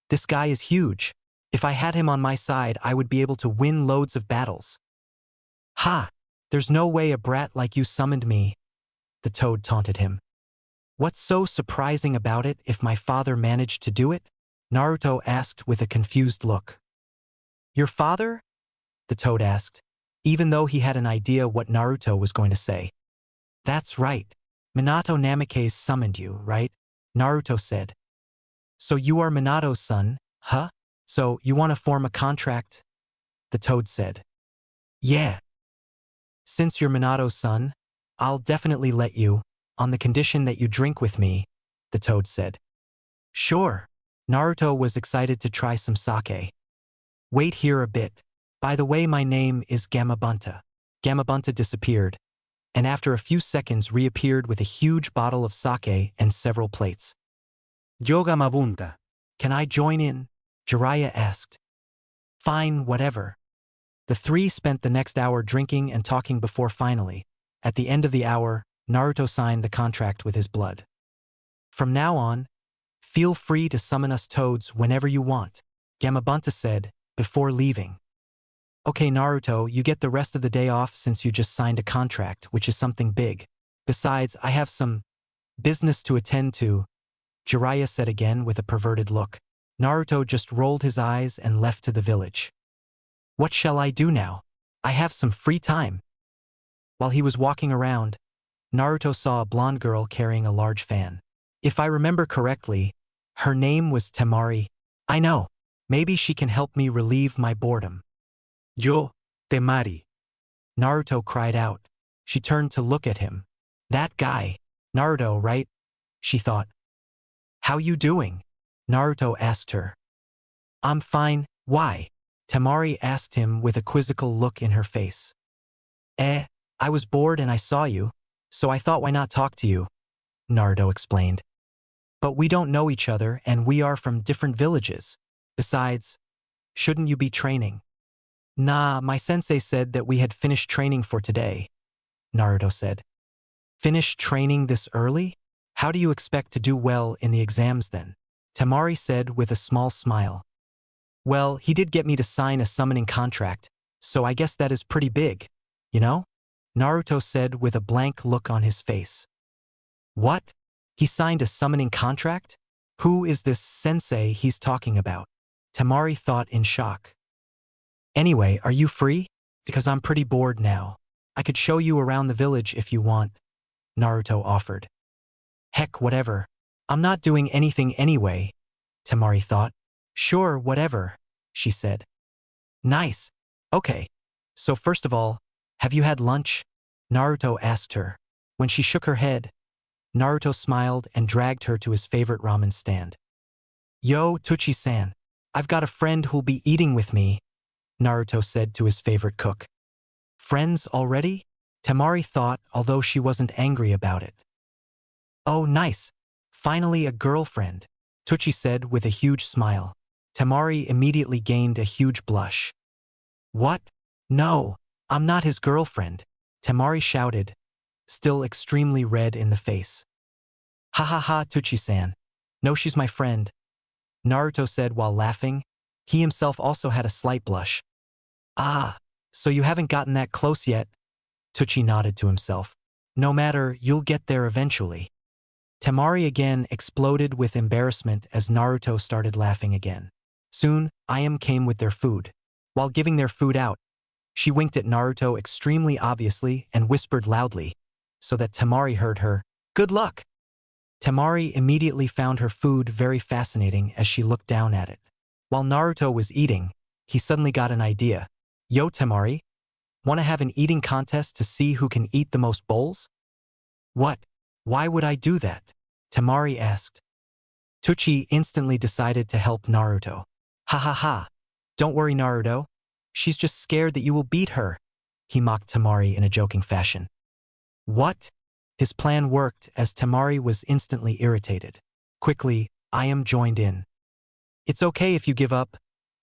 this guy is huge. If I had him on my side, I would be able to win loads of battles. Ha! There's no way a brat like you summoned me, the toad taunted him. What's so surprising about it if my father managed to do it? Naruto asked with a confused look. Your father? The toad asked, even though he had an idea what Naruto was going to say. That's right. Minato Namikaze summoned you, right? Naruto said. So you are Minato's son, huh? So you want to form a contract? The toad said. Yeah. Since you're Minato's son, I'll definitely let you, on the condition that you drink with me, the toad said. Sure. Naruto was excited to try some sake. Wait here a bit. By the way, my name is Gamabunta. Gamabunta disappeared, and after a few seconds reappeared with a huge bottle of sake and several plates. Yo Gamabunta. Can I join in? Jiraiya asked. Fine, whatever. The three spent the next hour drinking and talking before finally, at the end of the hour, Naruto signed the contract with his blood. From now on, feel free to summon us toads whenever you want, Gamabunta said, before leaving. Okay Naruto, you get the rest of the day off since you just signed a contract, which is something big. Besides, I have some business to attend to, Jiraiya said again with a perverted look. Naruto just rolled his eyes and left to the village. What shall I do now? I have some free time. While he was walking around, Naruto saw a blonde girl carrying a large fan. If I remember correctly, her name was Temari. I know. Maybe she can help me relieve my boredom. Yo, Temari. Naruto cried out. She turned to look at him. That guy. Naruto, right? She thought. How you doing? Naruto asked her. I'm fine, why? Temari asked him with a quizzical look in her face. I was bored and I saw you, so I thought why not talk to you, Naruto explained. But we don't know each other and we are from different villages. Besides, shouldn't you be training? Nah, my sensei said that we had finished training for today, Naruto said. Finished training this early? How do you expect to do well in the exams then? Temari said with a small smile. Well, he did get me to sign a summoning contract, so I guess that is pretty big, you know? Naruto said with a blank look on his face. What? He signed a summoning contract? Who is this sensei he's talking about? Temari thought in shock. Anyway, are you free? Because I'm pretty bored now. I could show you around the village if you want, Naruto offered. Heck, whatever. I'm not doing anything anyway, Temari thought. Sure, whatever, she said. Nice. Okay. So first of all, have you had lunch? Naruto asked her. When she shook her head, Naruto smiled and dragged her to his favorite ramen stand. Yo, Tuchi-san. I've got a friend who'll be eating with me, Naruto said to his favorite cook. Friends already? Temari thought, although she wasn't angry about it. Oh, nice. Finally a girlfriend, Tuchi said with a huge smile. Temari immediately gained a huge blush. What? No, I'm not his girlfriend, Temari shouted, still extremely red in the face. Ha ha ha, Tuchi-san. No, she's my friend, Naruto said while laughing. He himself also had a slight blush. Ah, so you haven't gotten that close yet? Tuchi nodded to himself. No matter, you'll get there eventually. Temari again exploded with embarrassment as Naruto started laughing again. Soon, Ayam came with their food. While giving their food out, She winked at Naruto extremely obviously and whispered loudly, so that Temari heard her, "Good luck!" Temari immediately found her food very fascinating as she looked down at it. While Naruto was eating, he suddenly got an idea. "Yo, Temari, want to have an eating contest to see who can eat the most bowls?" "What? Why would I do that?" Temari asked. Tucci instantly decided to help Naruto. "Ha ha ha. Don't worry, Naruto. She's just scared that you will beat her," he mocked Temari in a joking fashion. "What?" His plan worked as Temari was instantly irritated. Quickly, Ayam joined in. "It's okay if you give up.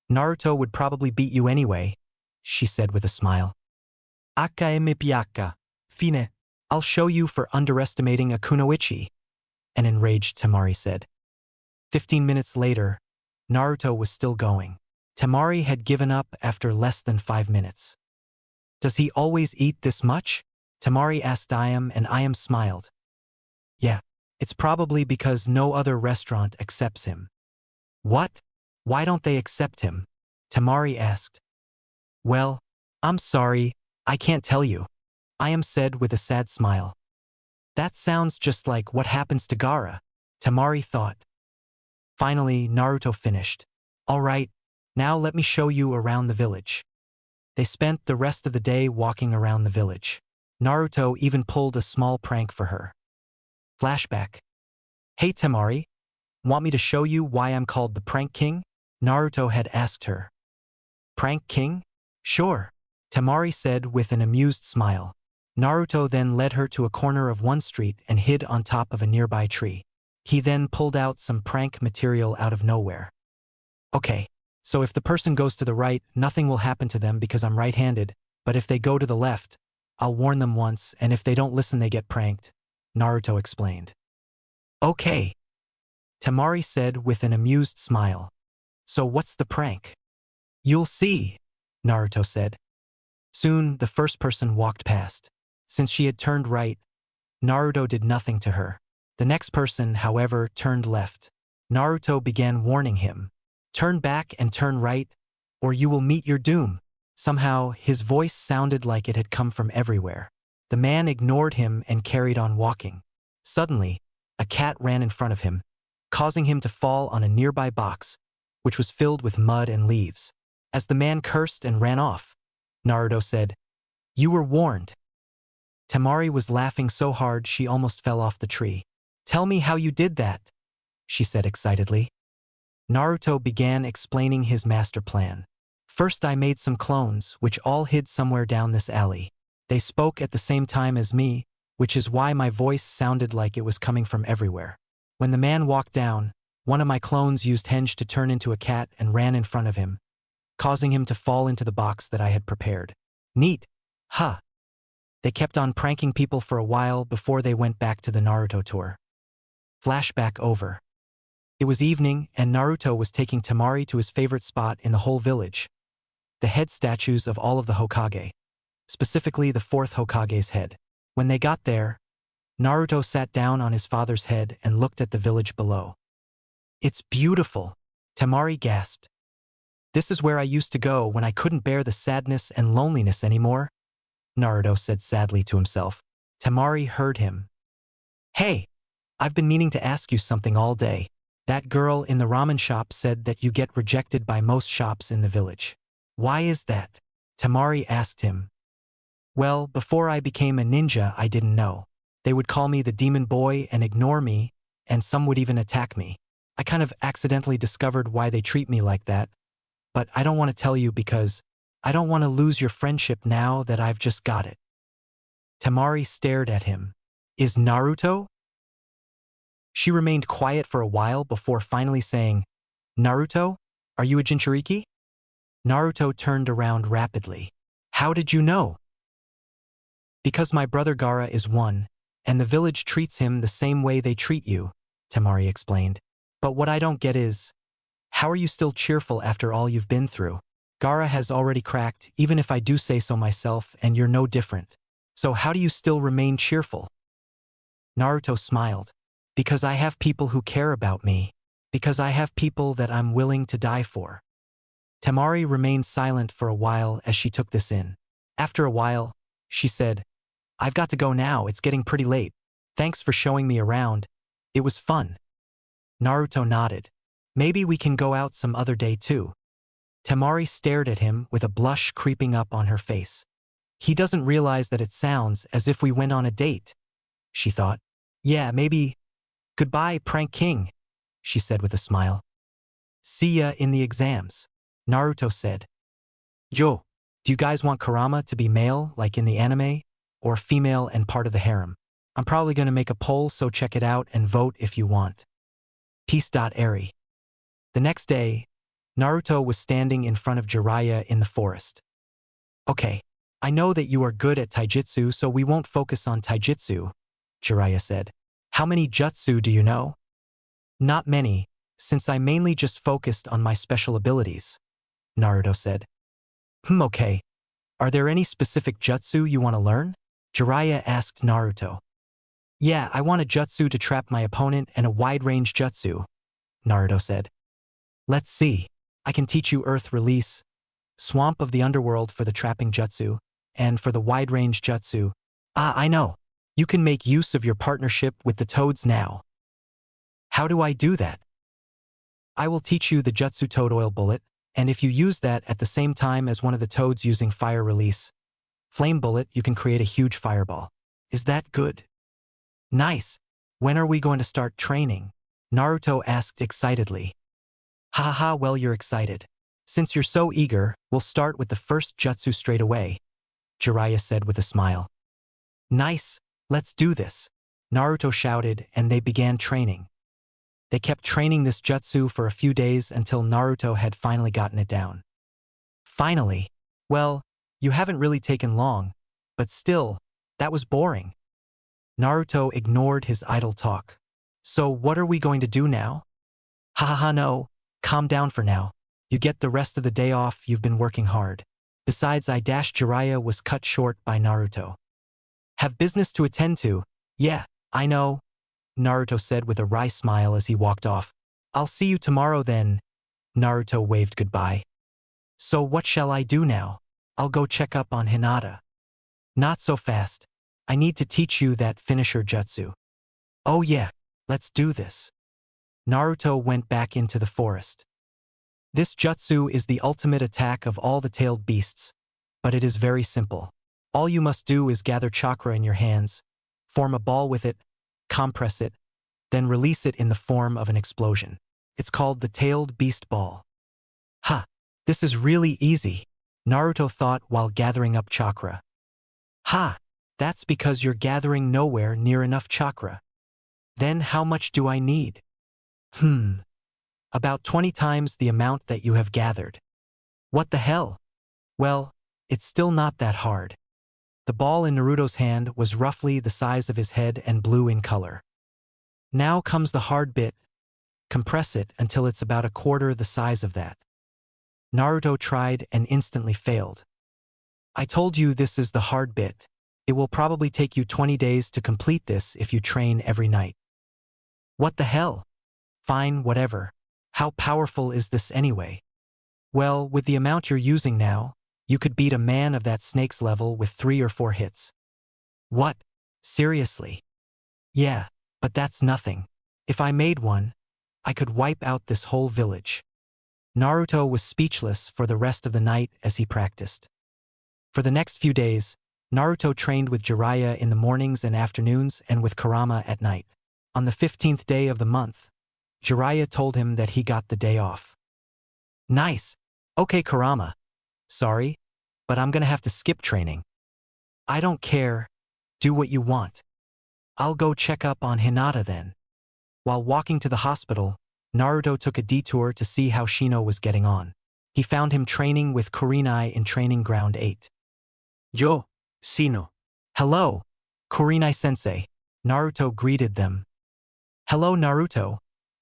Naruto would probably beat you anyway," she said with a smile. HMPH. Fine. "I'll show you for underestimating a kunoichi," an enraged Temari said. 15 minutes later, Naruto was still going. Temari had given up after less than 5 minutes. "Does he always eat this much?" Temari asked Ayam, and Ayam smiled. "Yeah, it's probably because no other restaurant accepts him." "What? Why don't they accept him?" Temari asked. "Well, I'm sorry, I can't tell you," Ayam said with a sad smile. "That sounds just like what happens to Gaara," Temari thought. Finally, Naruto finished. "All right, now let me show you around the village." They spent the rest of the day walking around the village. Naruto even pulled a small prank for her. Flashback. "Hey Temari, want me to show you why I'm called the Prank King?" Naruto had asked her. "Prank King? Sure," Temari said with an amused smile. Naruto then led her to a corner of one street and hid on top of a nearby tree. He then pulled out some prank material out of nowhere. "Okay, so if the person goes to the right, nothing will happen to them because I'm right-handed, but if they go to the left, I'll warn them once, and if they don't listen they get pranked," Naruto explained. "Okay," Temari said with an amused smile. "So what's the prank?" "You'll see," Naruto said. Soon, the first person walked past. Since she had turned right, Naruto did nothing to her. The next person, however, turned left. Naruto began warning him, "Turn back and turn right, or you will meet your doom." Somehow, his voice sounded like it had come from everywhere. The man ignored him and carried on walking. Suddenly, a cat ran in front of him, causing him to fall on a nearby box, which was filled with mud and leaves. As the man cursed and ran off, Naruto said, "You were warned." Temari was laughing so hard she almost fell off the tree. "Tell me how you did that," she said excitedly. Naruto began explaining his master plan. "First I made some clones, which all hid somewhere down this alley. They spoke at the same time as me, which is why my voice sounded like it was coming from everywhere. When the man walked down, one of my clones used Henge to turn into a cat and ran in front of him, causing him to fall into the box that I had prepared. Neat, huh?" They kept on pranking people for a while before they went back to the Naruto tour. Flashback over. It was evening, and Naruto was taking Temari to his favorite spot in the whole village, the head statues of all of the Hokage, specifically the fourth Hokage's head. When they got there, Naruto sat down on his father's head and looked at the village below. "It's beautiful," Temari gasped. "This is where I used to go when I couldn't bear the sadness and loneliness anymore," Naruto said sadly to himself. Temari heard him. "Hey, I've been meaning to ask you something all day. That girl in the ramen shop said that you get rejected by most shops in the village. Why is that?" Temari asked him. "Well, before I became a ninja, I didn't know. They would call me the demon boy and ignore me, and some would even attack me. I kind of accidentally discovered why they treat me like that, but I don't want to tell you because I don't want to lose your friendship now that I've just got it." Temari stared at him. "Is Naruto?" She remained quiet for a while before finally saying, "Naruto, are you a Jinchuriki?" Naruto turned around rapidly. "How did you know?" "Because my brother Gaara is one, and the village treats him the same way they treat you," Temari explained. "But what I don't get is, how are you still cheerful after all you've been through? Gaara has already cracked, even if I do say so myself, and you're no different. So how do you still remain cheerful?" Naruto smiled. "Because I have people who care about me. Because I have people that I'm willing to die for." Temari remained silent for a while as she took this in. After a while, she said, I've got to go now, it's getting pretty late. Thanks for showing me around. It was fun. Naruto nodded. Maybe we can go out some other day too. Temari stared at him with a blush creeping up on her face. He doesn't realize that it sounds as if we went on a date, she thought. Yeah, maybe. Goodbye, Prank King, she said with a smile. See ya in the exams, Naruto said. Yo, do you guys want Kurama to be male like in the anime, or female and part of the harem? I'm probably going to make a poll, so check it out and vote if you want. Peace. Eri. The next day, Naruto was standing in front of Jiraiya in the forest. Okay, I know that you are good at taijutsu, so we won't focus on taijutsu, Jiraiya said. How many jutsu do you know? Not many, since I mainly just focused on my special abilities, Naruto said. Okay. Are there any specific jutsu you want to learn? Jiraiya asked Naruto. Yeah, I want a jutsu to trap my opponent and a wide-range jutsu, Naruto said. Let's see. I can teach you Earth Release, Swamp of the Underworld for the trapping jutsu, and for the wide-range jutsu. I know. You can make use of your partnership with the toads now. How do I do that? I will teach you the jutsu Toad Oil Bullet, and if you use that at the same time as one of the toads using Fire Release, Flame Bullet, you can create a huge fireball. Is that good? Nice. When are we going to start training? Naruto asked excitedly. Haha, well, you're excited. Since you're so eager, we'll start with the first jutsu straight away, Jiraiya said with a smile. Nice, let's do this, Naruto shouted, and they began training. They kept training this jutsu for a few days until Naruto had finally gotten it down. Finally? Well, you haven't really taken long, but still, that was boring. Naruto ignored his idle talk. So what are we going to do now? Haha, no, calm down for now. You get the rest of the day off, you've been working hard. Besides, Jiraiya was cut short by Naruto. Have business to attend to. Yeah, I know, Naruto said with a wry smile as he walked off. I'll see you tomorrow then. Naruto waved goodbye. So what shall I do now? I'll go check up on Hinata. Not so fast. I need to teach you that finisher jutsu. Oh yeah, let's do this. Naruto went back into the forest. This jutsu is the ultimate attack of all the tailed beasts, but it is very simple. All you must do is gather chakra in your hands, form a ball with it, compress it, then release it in the form of an explosion. It's called the tailed beast ball. Ha! This is really easy, Naruto thought while gathering up chakra. Ha! That's because you're gathering nowhere near enough chakra. Then how much do I need? About 20 times the amount that you have gathered. What the hell? Well, it's still not that hard. The ball in Naruto's hand was roughly the size of his head and blue in color. Now comes the hard bit. Compress it until it's about a quarter the size of that. Naruto tried and instantly failed. I told you this is the hard bit. It will probably take you 20 days to complete this if you train every night. What the hell? Fine, whatever. How powerful is this anyway? Well, with the amount you're using now, you could beat a man of that snake's level with 3 or 4 hits. What? Seriously? Yeah, but that's nothing. If I made one, I could wipe out this whole village. Naruto was speechless for the rest of the night as he practiced. For the next few days, Naruto trained with Jiraiya in the mornings and afternoons and with Kurama at night. On the 15th day of the month, Jiraiya told him that he got the day off. Nice. Okay, Kurama. Sorry, but I'm gonna have to skip training. I don't care. Do what you want. I'll go check up on Hinata then. While walking to the hospital, Naruto took a detour to see how Shino was getting on. He found him training with Kurenai in Training Ground 8. Yo, Shino. Hello, Kurenai-sensei. Naruto greeted them. Hello, Naruto.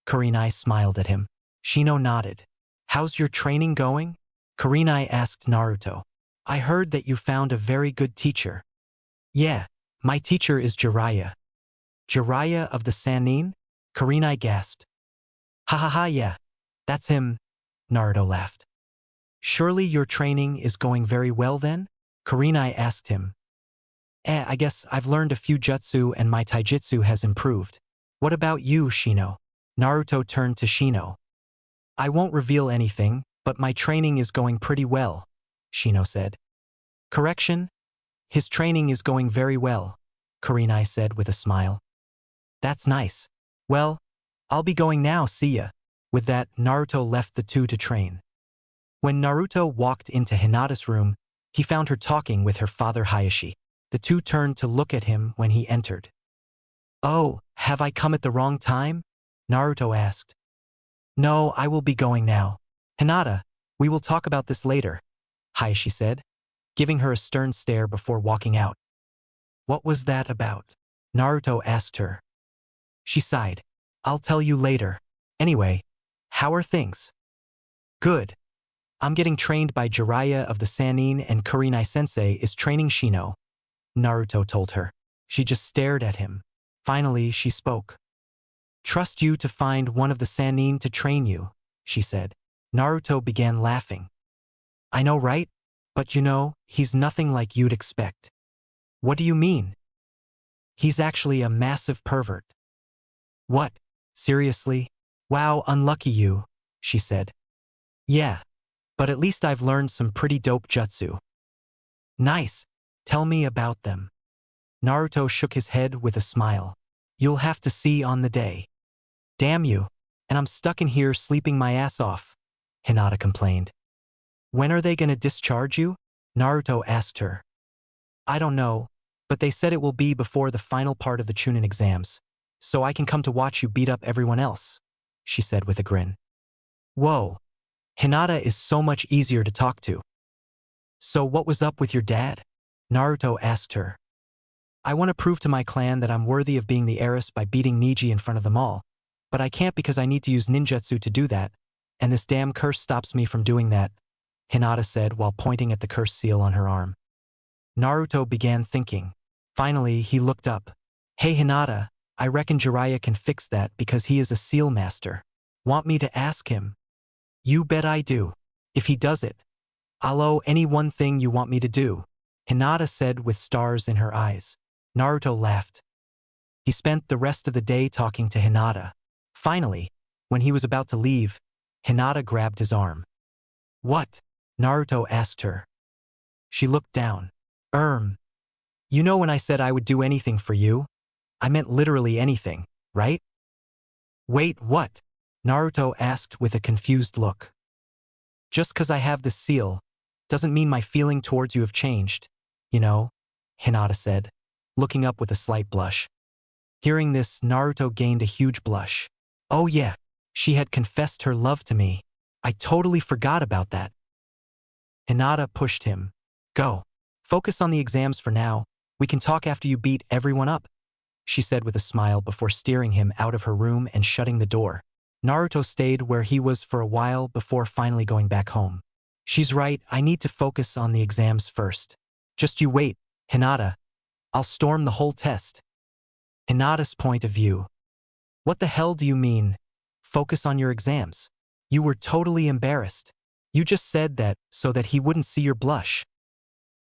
Kurenai smiled at him. Shino nodded. How's your training going? Kurenai asked Naruto. I heard that you found a very good teacher. Yeah, my teacher is Jiraiya. Jiraiya of the Sannin? Kurenai gasped. Ha ha ha, yeah, that's him, Naruto laughed. Surely your training is going very well then? Kurenai asked him. I guess I've learned a few jutsu and my taijutsu has improved. What about you, Shino? Naruto turned to Shino. I won't reveal anything, but my training is going pretty well, Shino said. Correction? His training is going very well, Kurenai said with a smile. That's nice. Well, I'll be going now, see ya. With that, Naruto left the two to train. When Naruto walked into Hinata's room, he found her talking with her father Hayashi. The two turned to look at him when he entered. Oh, have I come at the wrong time? Naruto asked. No, I will be going now. Hinata, we will talk about this later, Hayashi said, giving her a stern stare before walking out. What was that about? Naruto asked her. She sighed. I'll tell you later. Anyway, how are things? Good. I'm getting trained by Jiraiya of the Sannin and Kurenai-sensei is training Shino, Naruto told her. She just stared at him. Finally, she spoke. Trust you to find one of the Sannin to train you, she said. Naruto began laughing. I know, right? But you know, he's nothing like you'd expect. What do you mean? He's actually a massive pervert. What? Seriously? Wow, unlucky you, she said. Yeah, but at least I've learned some pretty dope jutsu. Nice. Tell me about them. Naruto shook his head with a smile. You'll have to see on the day. Damn you, and I'm stuck in here sleeping my ass off, Hinata complained. When are they gonna discharge you? Naruto asked her. I don't know, but they said it will be before the final part of the Chunin exams, so I can come to watch you beat up everyone else, she said with a grin. Whoa, Hinata is so much easier to talk to. So what was up with your dad? Naruto asked her. I want to prove to my clan that I'm worthy of being the heiress by beating Niji in front of them all, but I can't because I need to use ninjutsu to do that, and this damn curse stops me from doing that, Hinata said while pointing at the curse seal on her arm. Naruto began thinking. Finally, he looked up. Hey Hinata, I reckon Jiraiya can fix that because he is a seal master. Want me to ask him? You bet I do. If he does it, I'll owe any one thing you want me to do, Hinata said with stars in her eyes. Naruto laughed. He spent the rest of the day talking to Hinata. Finally, when he was about to leave, Hinata grabbed his arm. What? Naruto asked her. She looked down. You know when I said I would do anything for you? I meant literally anything, right? Wait, what? Naruto asked with a confused look. Just 'cause I have this seal, doesn't mean my feeling towards you have changed, you know, Hinata said, looking up with a slight blush. Hearing this, Naruto gained a huge blush. Oh yeah, she had confessed her love to me. I totally forgot about that. Hinata pushed him. Go. Focus on the exams for now. We can talk after you beat everyone up, she said with a smile before steering him out of her room and shutting the door. Naruto stayed where he was for a while before finally going back home. She's right, I need to focus on the exams first. Just you wait, Hinata. I'll storm the whole test. Hinata's point of view. What the hell do you mean, focus on your exams? You were totally embarrassed. You just said that so that he wouldn't see your blush.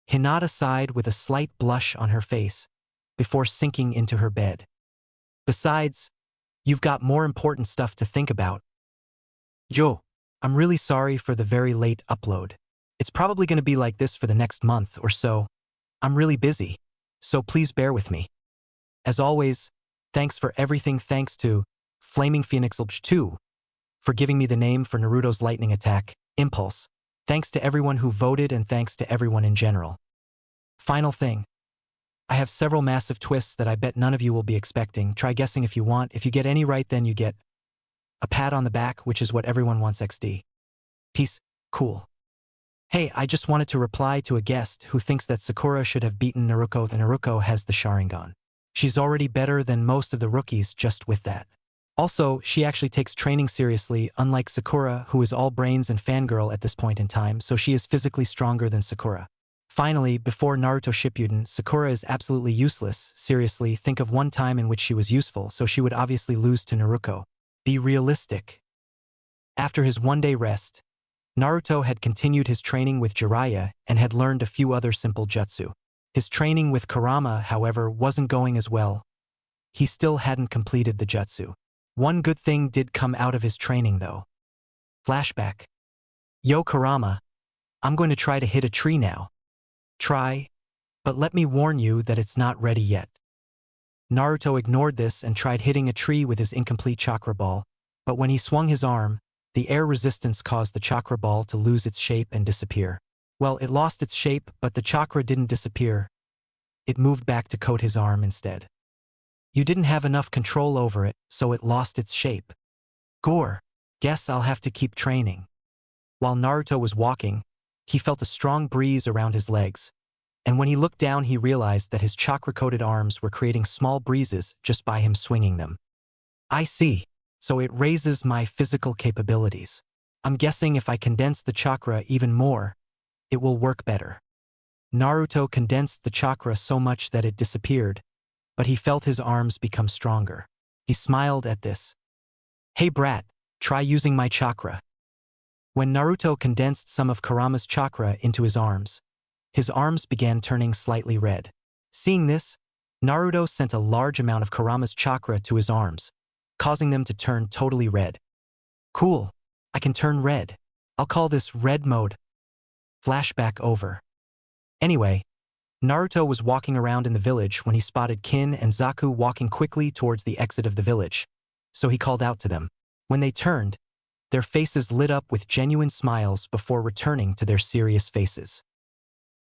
Hinata sighed with a slight blush on her face before sinking into her bed. Besides, you've got more important stuff to think about. Yo, I'm really sorry for the very late upload. It's probably going to be like this for the next month or so. I'm really busy, so please bear with me. As always, thanks for everything. Thanks to Flaming Phoenix 2 for giving me the name for Naruto's lightning attack, Impulse. Thanks to everyone who voted and thanks to everyone in general. Final thing. I have several massive twists that I bet none of you will be expecting. Try guessing if you want. If you get any right, then you get a pat on the back, which is what everyone wants XD. Peace. Cool. Hey, I just wanted to reply to a guest who thinks that Sakura should have beaten Naruto. Naruto has the Sharingan. She's already better than most of the rookies just with that. Also, she actually takes training seriously, unlike Sakura, who is all brains and fangirl at this point in time, so she is physically stronger than Sakura. Finally, before Naruto Shippuden, Sakura is absolutely useless. Seriously, think of one time in which she was useful, so she would obviously lose to Naruto. Be realistic. After his one-day rest, Naruto had continued his training with Jiraiya and had learned a few other simple jutsu. His training with Kurama, however, wasn't going as well. He still hadn't completed the jutsu. One good thing did come out of his training though. Flashback. Yo Kurama, I'm going to try to hit a tree now. Try, but let me warn you that it's not ready yet. Naruto ignored this and tried hitting a tree with his incomplete chakra ball, but when he swung his arm, the air resistance caused the chakra ball to lose its shape and disappear. Well, it lost its shape, but the chakra didn't disappear. It moved back to coat his arm instead. You didn't have enough control over it, so it lost its shape. Gore, guess I'll have to keep training. While Naruto was walking, he felt a strong breeze around his legs, and when he looked down he realized that his chakra-coated arms were creating small breezes just by him swinging them. I see, so it raises my physical capabilities. I'm guessing if I condense the chakra even more, it will work better. Naruto condensed the chakra so much that it disappeared, but he felt his arms become stronger. He smiled at this. Hey brat, try using my chakra. When Naruto condensed some of Kurama's chakra into his arms began turning slightly red. Seeing this, Naruto sent a large amount of Kurama's chakra to his arms, causing them to turn totally red. Cool, I can turn red. I'll call this red mode. Flashback over. Anyway, Naruto was walking around in the village when he spotted Kin and Zaku walking quickly towards the exit of the village, so he called out to them. When they turned, their faces lit up with genuine smiles before returning to their serious faces.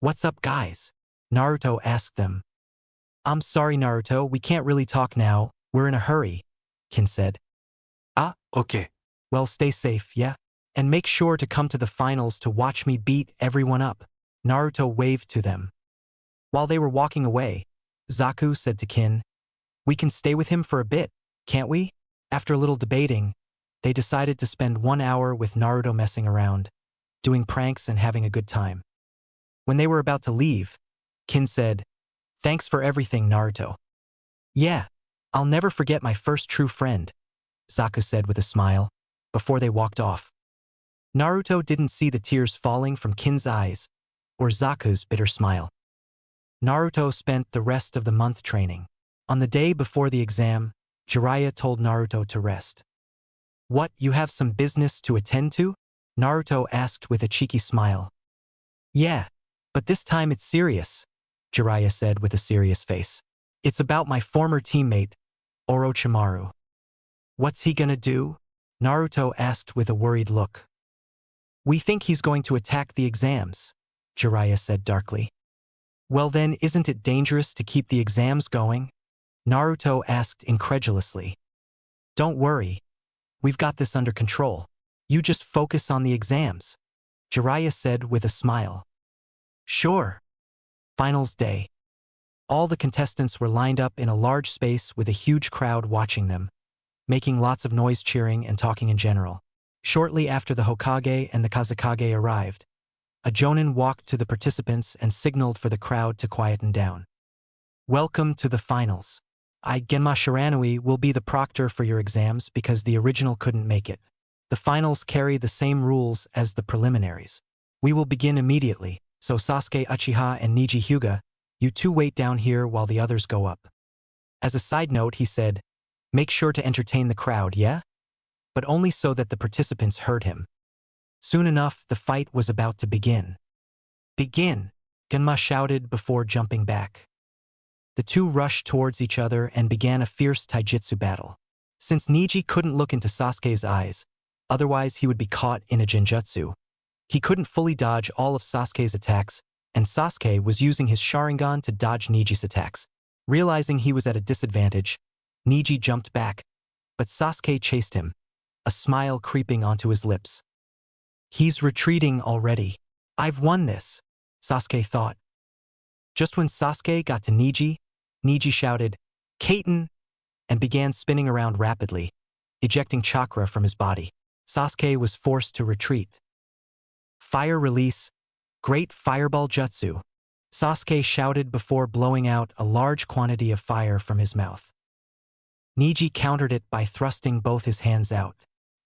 What's up, guys? Naruto asked them. I'm sorry, Naruto, we can't really talk now, we're in a hurry, Kin said. Ah, okay. Well, stay safe, yeah? And make sure to come to the finals to watch me beat everyone up. Naruto waved to them. While they were walking away, Zaku said to Kin, we can stay with him for a bit, can't we? After a little debating, they decided to spend 1 hour with Naruto messing around, doing pranks and having a good time. When they were about to leave, Kin said, thanks for everything, Naruto. Yeah, I'll never forget my first true friend, Zaku said with a smile, before they walked off. Naruto didn't see the tears falling from Kin's eyes, or Zaku's bitter smile. Naruto spent the rest of the month training. On the day before the exam, Jiraiya told Naruto to rest. What, you have some business to attend to? Naruto asked with a cheeky smile. Yeah, but this time it's serious, Jiraiya said with a serious face. It's about my former teammate, Orochimaru. What's he gonna do? Naruto asked with a worried look. We think he's going to attack the exams, Jiraiya said darkly. Well then, isn't it dangerous to keep the exams going? Naruto asked incredulously. Don't worry. We've got this under control. You just focus on the exams, Jiraiya said with a smile. Sure. Finals day. All the contestants were lined up in a large space with a huge crowd watching them, making lots of noise cheering and talking in general. Shortly after the Hokage and the Kazekage arrived, a Jonin walked to the participants and signaled for the crowd to quieten down. Welcome to the finals. I, Genma Shiranui, will be the proctor for your exams because the original couldn't make it. The finals carry the same rules as the preliminaries. We will begin immediately, so Sasuke Uchiha and Neji Hyuga, you two wait down here while the others go up. As a side note, he said, make sure to entertain the crowd, yeah? But only so that the participants heard him. Soon enough, the fight was about to begin. Begin, Genma shouted before jumping back. The two rushed towards each other and began a fierce taijutsu battle. Since Neji couldn't look into Sasuke's eyes, otherwise he would be caught in a genjutsu, he couldn't fully dodge all of Sasuke's attacks, and Sasuke was using his Sharingan to dodge Neji's attacks. Realizing he was at a disadvantage, Neji jumped back, but Sasuke chased him, a smile creeping onto his lips. He's retreating already. I've won this, Sasuke thought. Just when Sasuke got to Neji, Neji shouted, Kaiten, and began spinning around rapidly, ejecting chakra from his body. Sasuke was forced to retreat. Fire release, great fireball jutsu, Sasuke shouted before blowing out a large quantity of fire from his mouth. Neji countered it by thrusting both his hands out.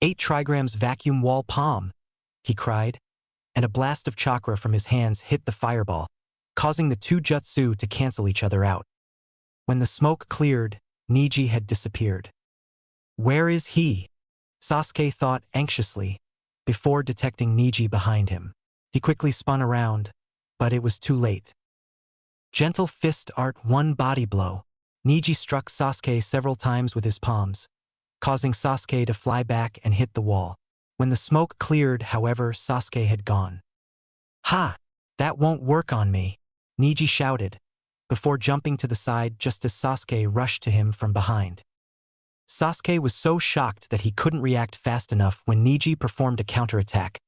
8 trigrams vacuum wall palm, he cried, and a blast of chakra from his hands hit the fireball, causing the two jutsu to cancel each other out. When the smoke cleared, Niji had disappeared. Where is he? Sasuke thought anxiously, before detecting Niji behind him. He quickly spun around, but it was too late. Gentle fist art one body blow. Niji struck Sasuke several times with his palms, causing Sasuke to fly back and hit the wall. When the smoke cleared, however, Sasuke had gone. Ha! That won't work on me, Niji shouted, before jumping to the side just as Sasuke rushed to him from behind. Sasuke was so shocked that he couldn't react fast enough when Niji performed a counterattack,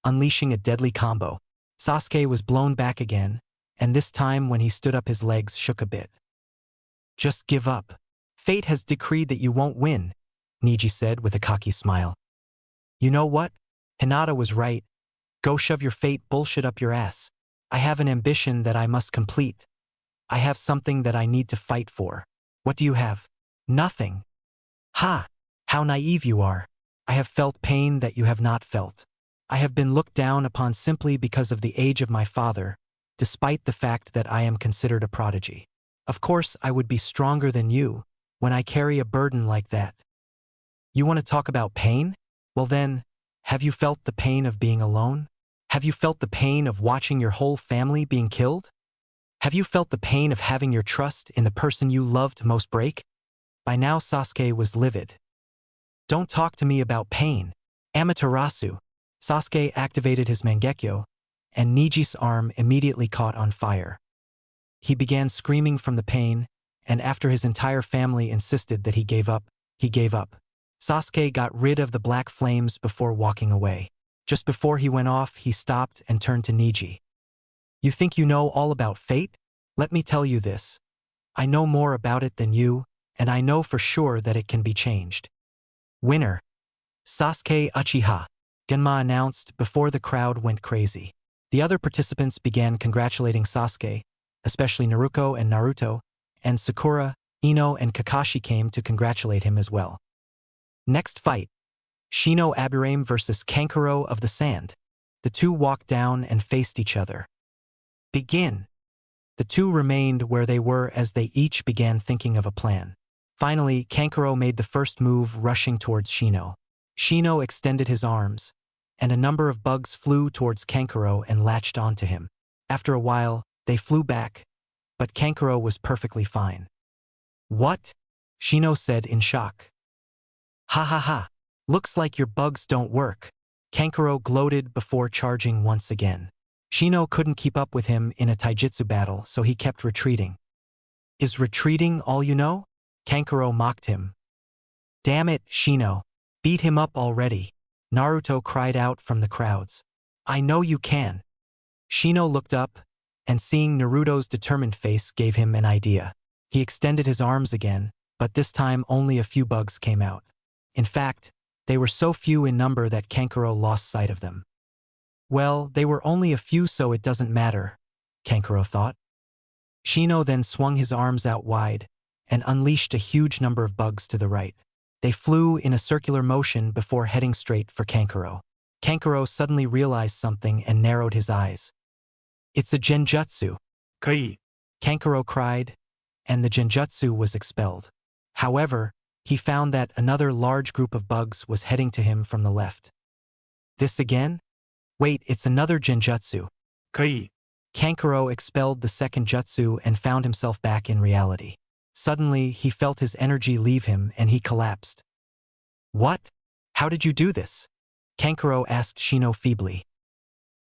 unleashing a deadly combo. Sasuke was blown back again, and this time when he stood up his legs shook a bit. Just give up. Fate has decreed that you won't win, Niji said with a cocky smile. You know what? Hinata was right. Go shove your fate bullshit up your ass. I have an ambition that I must complete. I have something that I need to fight for. What do you have? Nothing. Ha! How naive you are. I have felt pain that you have not felt. I have been looked down upon simply because of the age of my father, despite the fact that I am considered a prodigy. Of course, I would be stronger than you when I carry a burden like that. You want to talk about pain? Well then, have you felt the pain of being alone? Have you felt the pain of watching your whole family being killed? Have you felt the pain of having your trust in the person you loved most break? By now Sasuke was livid. Don't talk to me about pain. Amaterasu. Sasuke activated his Mangekyo, and Niji's arm immediately caught on fire. He began screaming from the pain, and after his entire family insisted that he gave up, he gave up. Sasuke got rid of the black flames before walking away. Just before he went off, he stopped and turned to Niji. You think you know all about fate? Let me tell you this. I know more about it than you, and I know for sure that it can be changed. Winner. Sasuke Uchiha, Genma announced before the crowd went crazy. The other participants began congratulating Sasuke, especially Naruto and Naruto, and Sakura, Ino and Kakashi came to congratulate him as well. Next fight. Shino Aburame versus Kankuro of the Sand. The two walked down and faced each other. Begin. The two remained where they were as they each began thinking of a plan. Finally, Kankuro made the first move, rushing towards Shino. Shino extended his arms, and a number of bugs flew towards Kankuro and latched onto him. After a while, they flew back, but Kankuro was perfectly fine. What? Shino said in shock. Ha ha ha. Looks like your bugs don't work. Kankuro gloated before charging once again. Shino couldn't keep up with him in a taijutsu battle, so he kept retreating. Is retreating all you know? Kankuro mocked him. Damn it, Shino. Beat him up already. Naruto cried out from the crowds. I know you can. Shino looked up, and seeing Naruto's determined face gave him an idea. He extended his arms again, but this time only a few bugs came out. In fact, they were so few in number that Kankuro lost sight of them. Well, they were only a few, so it doesn't matter, Kankuro thought. Shino then swung his arms out wide and unleashed a huge number of bugs to the right. They flew in a circular motion before heading straight for Kankuro. Kankuro suddenly realized something and narrowed his eyes. It's a genjutsu. Kai. Kankuro cried, and the genjutsu was expelled. However, he found that another large group of bugs was heading to him from the left. This again? Wait, it's another genjutsu. Kai. Kankuro expelled the second jutsu and found himself back in reality. Suddenly, he felt his energy leave him and he collapsed. What? How did you do this? Kankuro asked Shino feebly.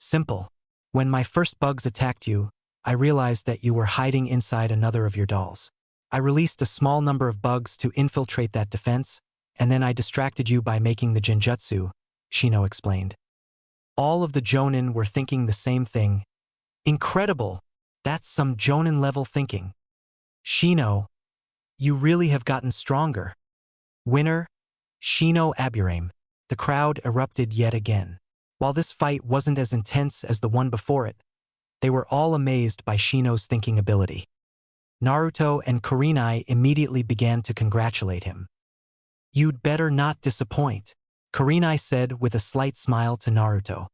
Simple. When my first bugs attacked you, I realized that you were hiding inside another of your dolls. I released a small number of bugs to infiltrate that defense, and then I distracted you by making the genjutsu, Shino explained. All of the Jonin were thinking the same thing. Incredible! That's some Jonin-level thinking. Shino, you really have gotten stronger. Winner, Shino Aburame. The crowd erupted yet again. While this fight wasn't as intense as the one before it, they were all amazed by Shino's thinking ability. Naruto and Kurenai immediately began to congratulate him. You'd better not disappoint. Kurenai said with a slight smile to Naruto.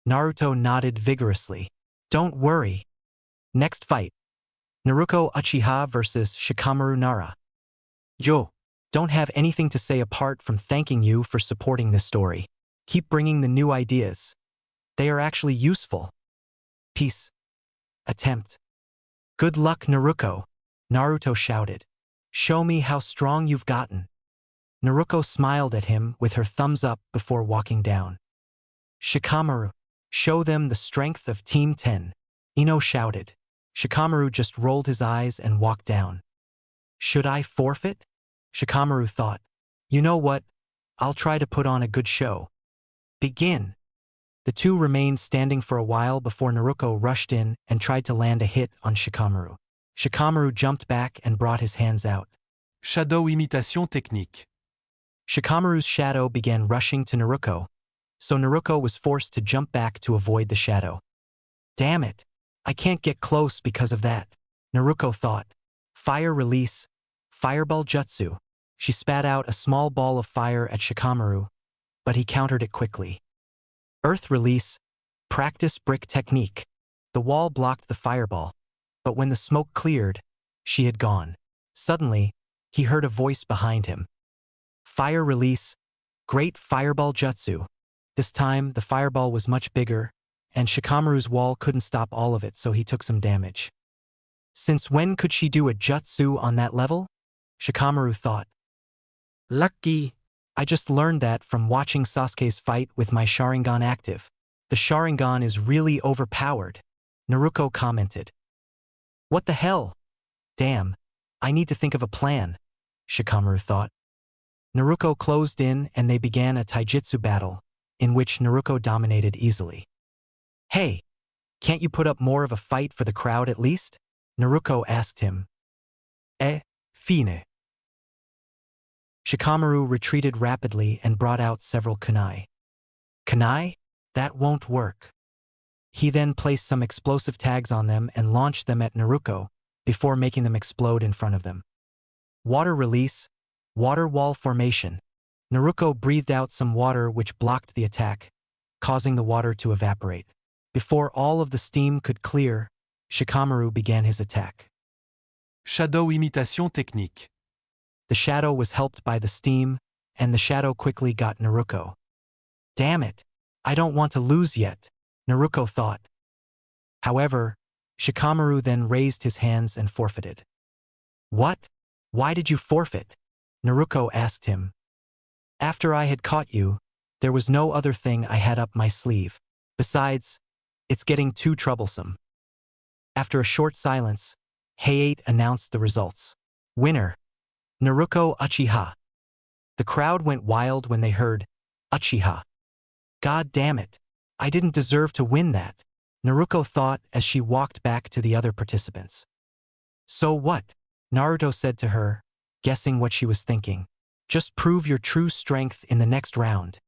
Naruto nodded vigorously. Don't worry. Next fight. Naruto Uchiha versus Shikamaru Nara. Yo, don't have anything to say apart from thanking you for supporting this story. Keep bringing the new ideas. They are actually useful. Peace. Attempt. Good luck, Naruto. Naruto shouted. Show me how strong you've gotten. Naruto smiled at him with her thumbs up before walking down. Shikamaru, show them the strength of Team 10. Ino shouted. Shikamaru just rolled his eyes and walked down. Should I forfeit? Shikamaru thought. You know what? I'll try to put on a good show. Begin. The two remained standing for a while before Naruto rushed in and tried to land a hit on Shikamaru. Shikamaru jumped back and brought his hands out. Shadow imitation technique. Shikamaru's shadow began rushing to Naruto, so Naruto was forced to jump back to avoid the shadow. Damn it! I can't get close because of that, Naruto thought. Fire release. Fireball jutsu. She spat out a small ball of fire at Shikamaru, but he countered it quickly. Earth release. Practice brick technique. The wall blocked the fireball, but when the smoke cleared, she had gone. Suddenly, he heard a voice behind him. Fire release. Great fireball jutsu. This time, the fireball was much bigger, and Shikamaru's wall couldn't stop all of it, so he took some damage. Since when could she do a jutsu on that level? Shikamaru thought. Lucky. I just learned that from watching Sasuke's fight with my Sharingan active. The Sharingan is really overpowered, Naruto commented. What the hell? Damn, I need to think of a plan, Shikamaru thought. Naruto closed in and they began a taijutsu battle, in which Naruto dominated easily. Hey, can't you put up more of a fight for the crowd at least? Naruto asked him. Fine. Shikamaru retreated rapidly and brought out several kunai. Kunai? That won't work. He then placed some explosive tags on them and launched them at Naruto before making them explode in front of them. Water release. Water wall formation. Naruto breathed out some water which blocked the attack, causing the water to evaporate. Before all of the steam could clear, Shikamaru began his attack. Shadow imitation technique. The shadow was helped by the steam, and the shadow quickly got Naruto. Damn it! I don't want to lose yet, Naruto thought. However, Shikamaru then raised his hands and forfeited. What? Why did you forfeit? Naruto asked him. After I had caught you, there was no other thing I had up my sleeve. Besides, it's getting too troublesome. After a short silence, Hayate announced the results. Winner. Naruto Uchiha. The crowd went wild when they heard Uchiha. God damn it, I didn't deserve to win that, Naruto thought as she walked back to the other participants. So what? Naruto said to her, guessing what she was thinking. Just prove your true strength in the next round.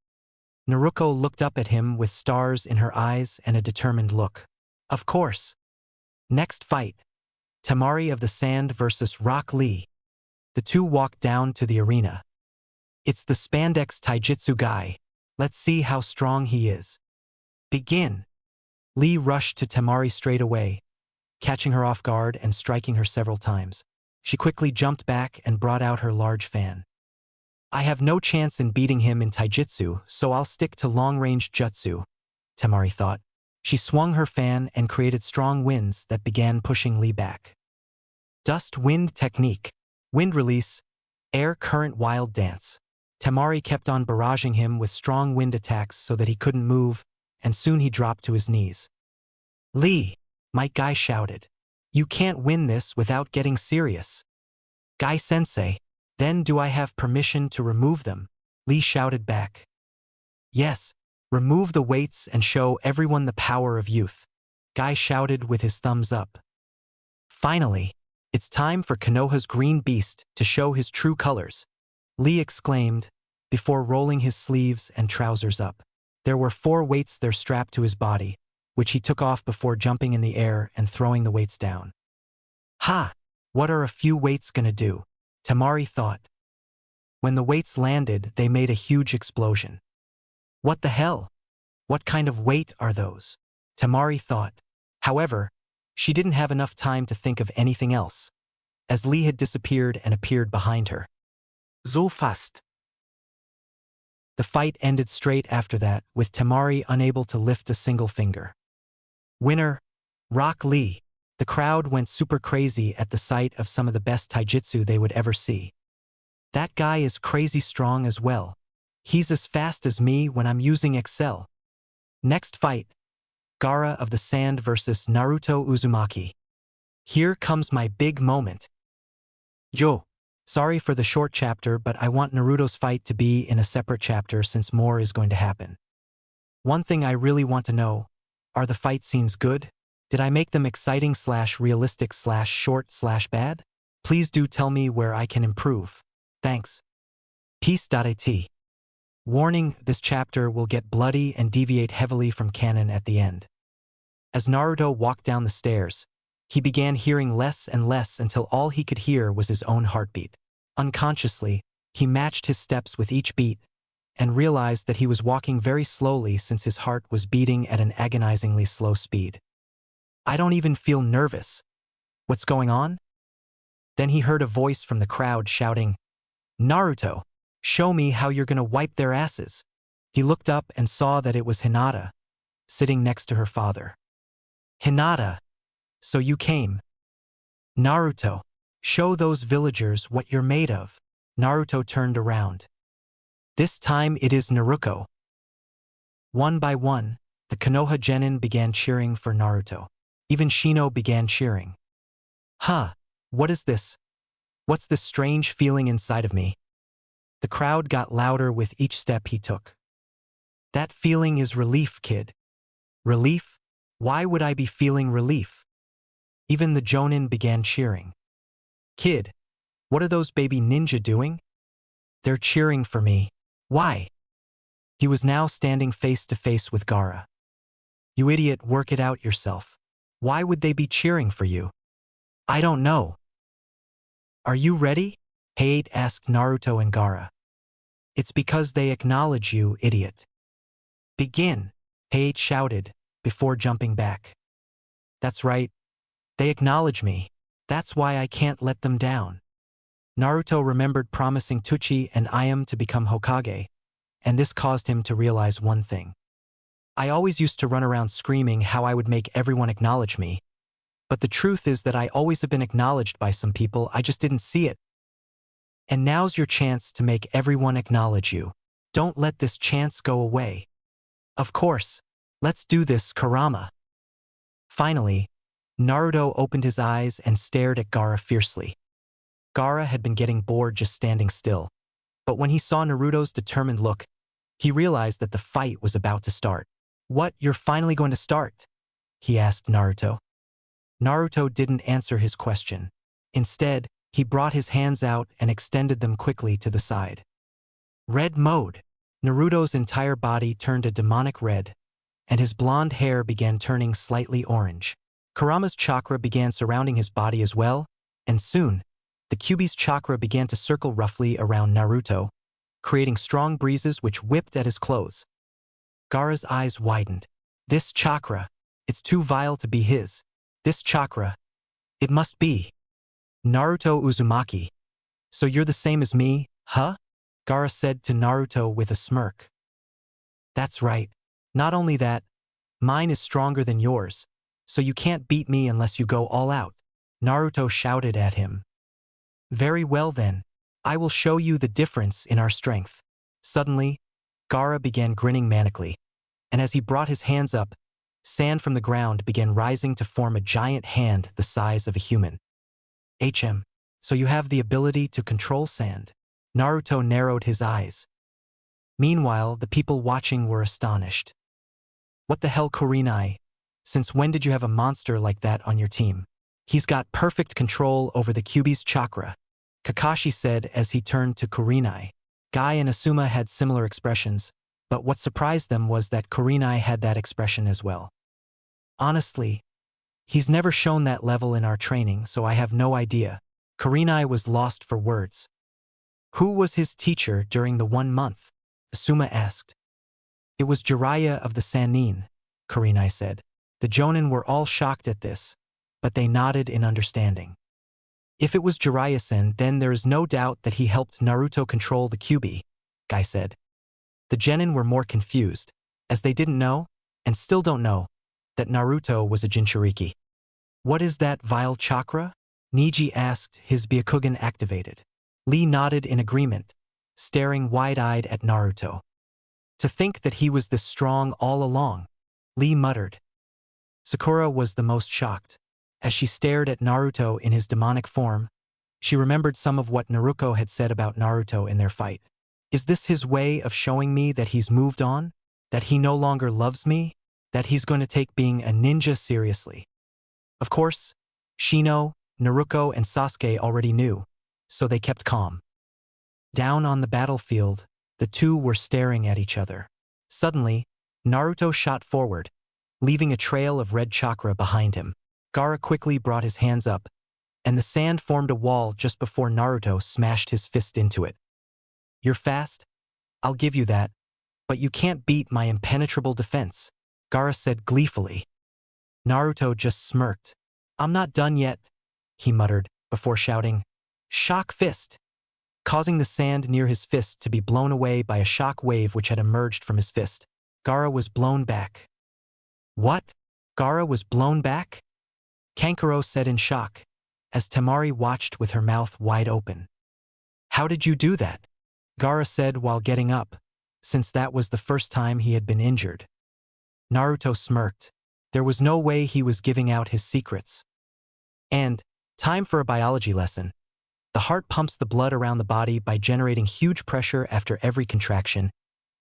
Naruto looked up at him with stars in her eyes and a determined look. Of course. Next fight. Temari of the Sand versus Rock Lee. The two walked down to the arena. It's the spandex taijutsu guy. Let's see how strong he is. Begin. Lee rushed to Temari straight away, catching her off guard and striking her several times. She quickly jumped back and brought out her large fan. I have no chance in beating him in taijutsu, so I'll stick to long-range jutsu, Temari thought. She swung her fan and created strong winds that began pushing Lee back. Dust wind technique. Wind release. Air current wild dance. Temari kept on barraging him with strong wind attacks so that he couldn't move, and soon he dropped to his knees. Lee, my guy shouted. You can't win this without getting serious. Guy-sensei, then do I have permission to remove them? Lee shouted back. Yes, remove the weights and show everyone the power of youth. Guy shouted with his thumbs up. Finally, it's time for Konoha's green beast to show his true colors, Lee exclaimed, before rolling his sleeves and trousers up. There were 4 weights there strapped to his body, which he took off before jumping in the air and throwing the weights down. Ha! What are a few weights gonna do? Temari thought. When the weights landed, they made a huge explosion. What the hell? What kind of weight are those? Temari thought. However, she didn't have enough time to think of anything else, as Lee had disappeared and appeared behind her. So fast. The fight ended straight after that, with Temari unable to lift a single finger. Winner, Rock Lee. The crowd went super crazy at the sight of some of the best taijutsu they would ever see. That guy is crazy strong as well. He's as fast as me when I'm using Excel. Next fight, Gaara of the Sand versus Naruto Uzumaki. Here comes my big moment. Yo. Sorry for the short chapter, but I want Naruto's fight to be in a separate chapter since more is going to happen. One thing I really want to know, are the fight scenes good? Did I make them exciting / realistic / short / bad? Please do tell me where I can improve. Thanks. Peace.at. Warning, this chapter will get bloody and deviate heavily from canon at the end. As Naruto walked down the stairs, he began hearing less and less until all he could hear was his own heartbeat. Unconsciously, he matched his steps with each beat and realized that he was walking very slowly since his heart was beating at an agonizingly slow speed. I don't even feel nervous. What's going on? Then he heard a voice from the crowd shouting, Naruto, show me how you're gonna wipe their asses. He looked up and saw that it was Hinata, sitting next to her father. Hinata, so you came. Naruto, show those villagers what you're made of. Naruto turned around. This time it is Naruto. One by one, the Konoha Genin began cheering for Naruto. Even Shino began cheering. Huh, what is this? What's this strange feeling inside of me? The crowd got louder with each step he took. That feeling is relief, kid. Relief? Why would I be feeling relief? Even the Jonin began cheering. Kid, what are those baby ninja doing? They're cheering for me. Why? He was now standing face to face with Gaara. You idiot, work it out yourself. Why would they be cheering for you? I don't know. Are you ready? Hayate asked Naruto and Gaara. It's because they acknowledge you, idiot. Begin, Hayate shouted, before jumping back. That's right. They acknowledge me. That's why I can't let them down. Naruto remembered promising Tuchi and Ayam to become Hokage, and this caused him to realize one thing. I always used to run around screaming how I would make everyone acknowledge me. But the truth is that I always have been acknowledged by some people, I just didn't see it. And now's your chance to make everyone acknowledge you. Don't let this chance go away. Of course. Let's do this, Kurama. Finally, Naruto opened his eyes and stared at Gaara fiercely. Gaara had been getting bored just standing still, but when he saw Naruto's determined look, he realized that the fight was about to start. What, you're finally going to start? He asked Naruto. Naruto didn't answer his question. Instead, he brought his hands out and extended them quickly to the side. Red mode. Naruto's entire body turned a demonic red, and his blonde hair began turning slightly orange. Kurama's chakra began surrounding his body as well, and soon, the Kyūbi's chakra began to circle roughly around Naruto, creating strong breezes which whipped at his clothes. Gaara's eyes widened. This chakra, it's too vile to be his. This chakra, it must be. Naruto Uzumaki. So you're the same as me, huh? Gaara said to Naruto with a smirk. That's right. Not only that, mine is stronger than yours, so you can't beat me unless you go all out. Naruto shouted at him. Very well then, I will show you the difference in our strength. Suddenly, Gaara began grinning manically, and as he brought his hands up, sand from the ground began rising to form a giant hand the size of a human. So you have the ability to control sand. Naruto narrowed his eyes. Meanwhile, the people watching were astonished. What the hell, Kurinai? Since when did you have a monster like that on your team? He's got perfect control over the Kyūbi's chakra, Kakashi said as he turned to Kurinai. Guy and Asuma had similar expressions, but what surprised them was that Kurinai had that expression as well. Honestly, he's never shown that level in our training, so I have no idea. Kurinai was lost for words. Who was his teacher during the 1 month? Asuma asked. It was Jiraiya of the Sannin, Kurenai said. The Jonin were all shocked at this, but they nodded in understanding. If it was Jiraiya-sen, then there is no doubt that he helped Naruto control the Kyūbi, Guy said. The genin were more confused, as they didn't know, and still don't know, that Naruto was a Jinchuriki. What is that vile chakra? Niji asked, his Byakugan activated. Lee nodded in agreement, staring wide-eyed at Naruto. To think that he was this strong all along, Lee muttered. Sakura was the most shocked. As she stared at Naruto in his demonic form, she remembered some of what Naruto had said about Naruto in their fight. Is this his way of showing me that he's moved on? That he no longer loves me? That he's going to take being a ninja seriously? Of course, Shino, Naruto, and Sasuke already knew, so they kept calm. Down on the battlefield, the two were staring at each other. Suddenly, Naruto shot forward, leaving a trail of red chakra behind him. Gaara quickly brought his hands up, and the sand formed a wall just before Naruto smashed his fist into it. You're fast? I'll give you that, but you can't beat my impenetrable defense, Gaara said gleefully. Naruto just smirked. I'm not done yet, he muttered, before shouting, Shock Fist! Causing the sand near his fist to be blown away by a shock wave which had emerged from his fist. Gaara was blown back. What? Gaara was blown back? Kankuro said in shock, as Temari watched with her mouth wide open. How did you do that? Gaara said while getting up, since that was the first time he had been injured. Naruto smirked. There was no way he was giving out his secrets. And, time for a biology lesson. The heart pumps the blood around the body by generating huge pressure after every contraction,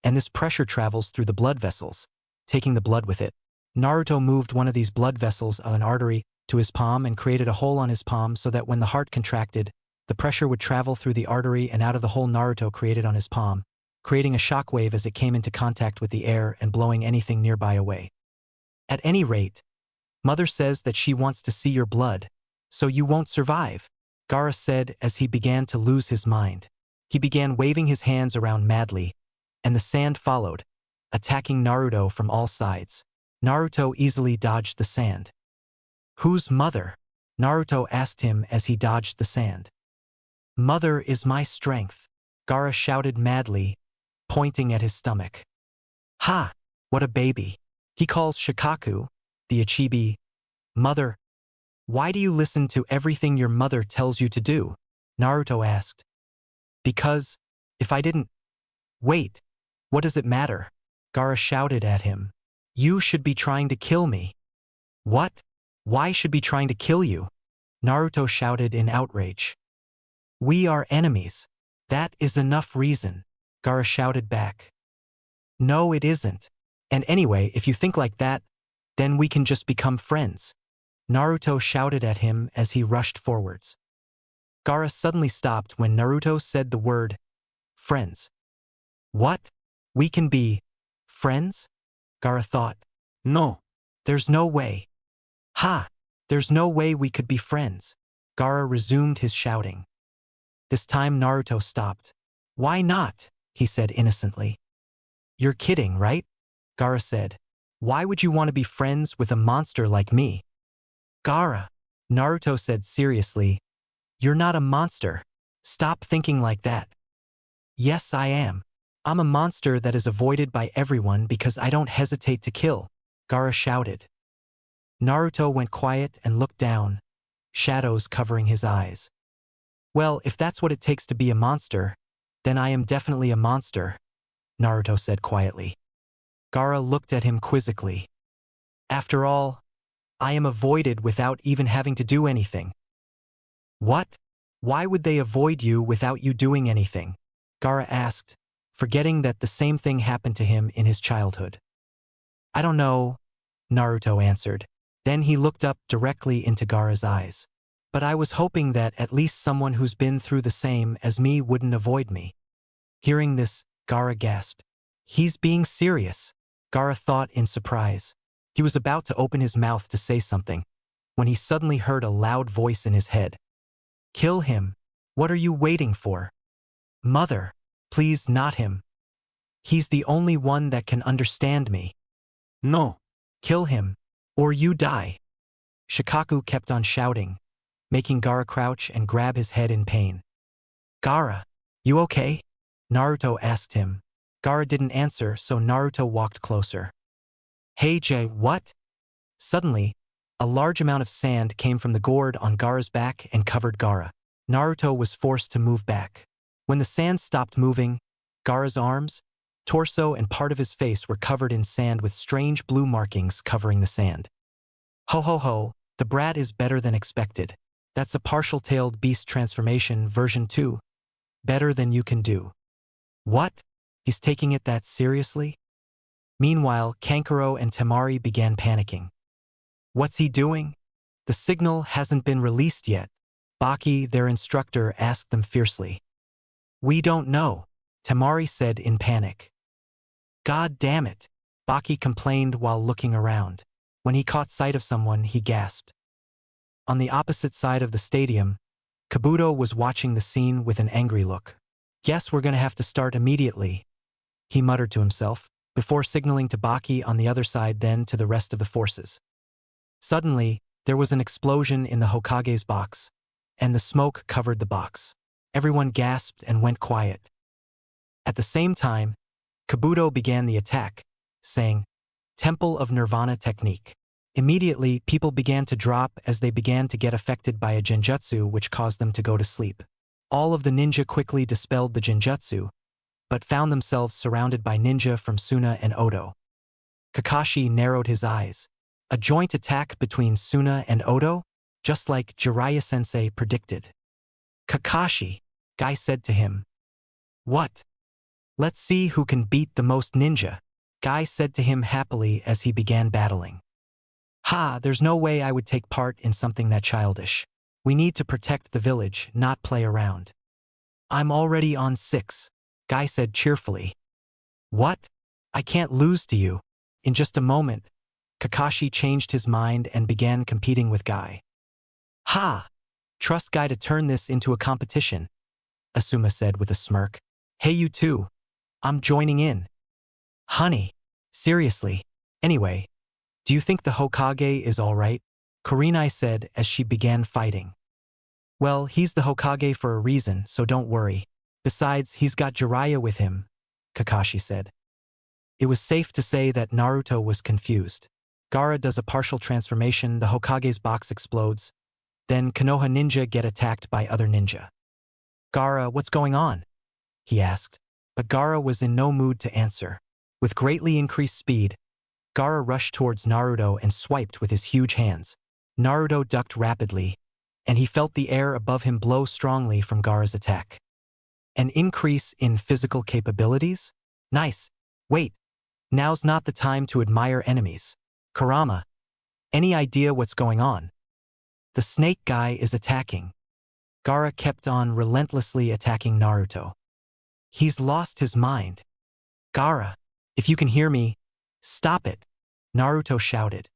and this pressure travels through the blood vessels, taking the blood with it. Naruto moved one of these blood vessels of an artery to his palm and created a hole on his palm so that when the heart contracted, the pressure would travel through the artery and out of the hole Naruto created on his palm, creating a shockwave as it came into contact with the air and blowing anything nearby away. At any rate, Mother says that she wants to see your blood, so you won't survive, Gaara said as he began to lose his mind. He began waving his hands around madly, and the sand followed, attacking Naruto from all sides. Naruto easily dodged the sand. Whose mother? Naruto asked him as he dodged the sand. Mother is my strength, Gaara shouted madly, pointing at his stomach. Ha! What a baby. He calls Shikaku, the Ichibi, mother. Why do you listen to everything your mother tells you to do? Naruto asked. Because, if I didn't… Wait, what does it matter? Gaara shouted at him. You should be trying to kill me. What? Why should be trying to kill you? Naruto shouted in outrage. We are enemies. That is enough reason, Gaara shouted back. No, it isn't. And anyway, if you think like that, then we can just become friends. Naruto shouted at him as he rushed forwards. Gaara suddenly stopped when Naruto said the word, friends. What? We can be friends? Gaara thought. No. There's no way. Ha! There's no way we could be friends. Gaara resumed his shouting. This time Naruto stopped. Why not? He said innocently. You're kidding, right? Gaara said. Why would you want to be friends with a monster like me? Gaara, Naruto said seriously. You're not a monster. Stop thinking like that. Yes, I am. I'm a monster that is avoided by everyone because I don't hesitate to kill, Gaara shouted. Naruto went quiet and looked down, shadows covering his eyes. Well, if that's what it takes to be a monster, then I am definitely a monster, Naruto said quietly. Gaara looked at him quizzically. After all, I am avoided without even having to do anything. What? Why would they avoid you without you doing anything? Gaara asked, forgetting that the same thing happened to him in his childhood. I don't know, Naruto answered. Then he looked up directly into Gaara's eyes. But I was hoping that at least someone who's been through the same as me wouldn't avoid me. Hearing this, Gaara gasped. He's being serious, Gaara thought in surprise. He was about to open his mouth to say something, when he suddenly heard a loud voice in his head. Kill him. What are you waiting for? Mother, please not him. He's the only one that can understand me. Non. Kill him, or you die. Shikaku kept on shouting, making Gaara crouch and grab his head in pain. Gaara, you okay? Naruto asked him. Gaara didn't answer, so Naruto walked closer. Hey Jay, what? Suddenly, a large amount of sand came from the gourd on Gaara's back and covered Gaara. Naruto was forced to move back. When the sand stopped moving, Gaara's arms, torso and part of his face were covered in sand with strange blue markings covering the sand. Ho ho ho, the brat is better than expected. That's a partial-tailed beast transformation version 2. Better than you can do. What? He's taking it that seriously? Meanwhile, Kankuro and Temari began panicking. What's he doing? The signal hasn't been released yet. Baki, their instructor, asked them fiercely. We don't know, Temari said in panic. God damn it, Baki complained while looking around. When he caught sight of someone, he gasped. On the opposite side of the stadium, Kabuto was watching the scene with an angry look. Guess we're gonna have to start immediately, he muttered to himself, before signaling to Baki on the other side, then to the rest of the forces. Suddenly, there was an explosion in the Hokage's box, and the smoke covered the box. Everyone gasped and went quiet. At the same time, Kabuto began the attack, saying, Temple of Nirvana technique. Immediately, people began to drop as they began to get affected by a genjutsu which caused them to go to sleep. All of the ninja quickly dispelled the genjutsu, but found themselves surrounded by ninja from Suna and Odo. Kakashi narrowed his eyes. A joint attack between Suna and Odo? Just like Jiraiya-sensei predicted. Kakashi, Guy said to him. What? Let's see who can beat the most ninja, Guy said to him happily as he began battling. Ha, there's no way I would take part in something that childish. We need to protect the village, not play around. I'm already on 6, Guy said cheerfully. What? I can't lose to you. In just a moment, Kakashi changed his mind and began competing with Guy. Ha! Trust Guy to turn this into a competition, Asuma said with a smirk. Hey you two. I'm joining in. Honey. Seriously. Anyway, do you think the Hokage is alright? Kurenai said as she began fighting. Well, he's the Hokage for a reason, so don't worry. Besides, he's got Jiraiya with him, Kakashi said. It was safe to say that Naruto was confused. Gaara does a partial transformation, the Hokage's box explodes, then Konoha ninja get attacked by other ninja. Gaara, what's going on? He asked, but Gaara was in no mood to answer. With greatly increased speed, Gaara rushed towards Naruto and swiped with his huge hands. Naruto ducked rapidly, and he felt the air above him blow strongly from Gaara's attack. An increase in physical capabilities? Nice. Wait, now's not the time to admire enemies. Kurama, any idea what's going on? The snake guy is attacking. Gaara kept on relentlessly attacking Naruto. He's lost his mind. Gaara, if you can hear me, stop it, Naruto shouted.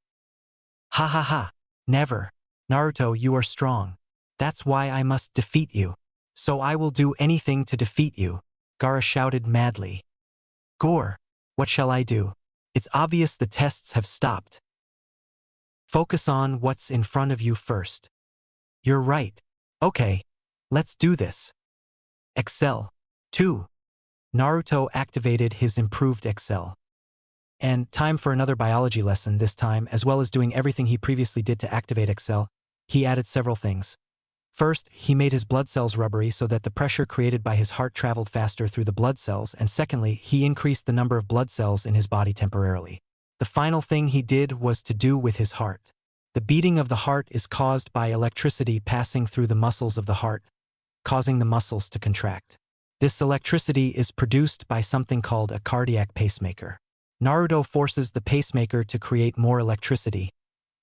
Ha ha ha, never. Naruto, you are strong. That's why I must defeat you. So I will do anything to defeat you, Gaara shouted madly. Gore, what shall I do? It's obvious the tests have stopped. Focus on what's in front of you first. You're right. Okay, let's do this. Excel. 2. Naruto activated his improved Excel. And time for another biology lesson this time, as well as doing everything he previously did to activate Excel, he added several things. First, he made his blood cells rubbery so that the pressure created by his heart traveled faster through the blood cells, and secondly, he increased the number of blood cells in his body temporarily. The final thing he did was to do with his heart. The beating of the heart is caused by electricity passing through the muscles of the heart, causing the muscles to contract. This electricity is produced by something called a cardiac pacemaker. Naruto forces the pacemaker to create more electricity,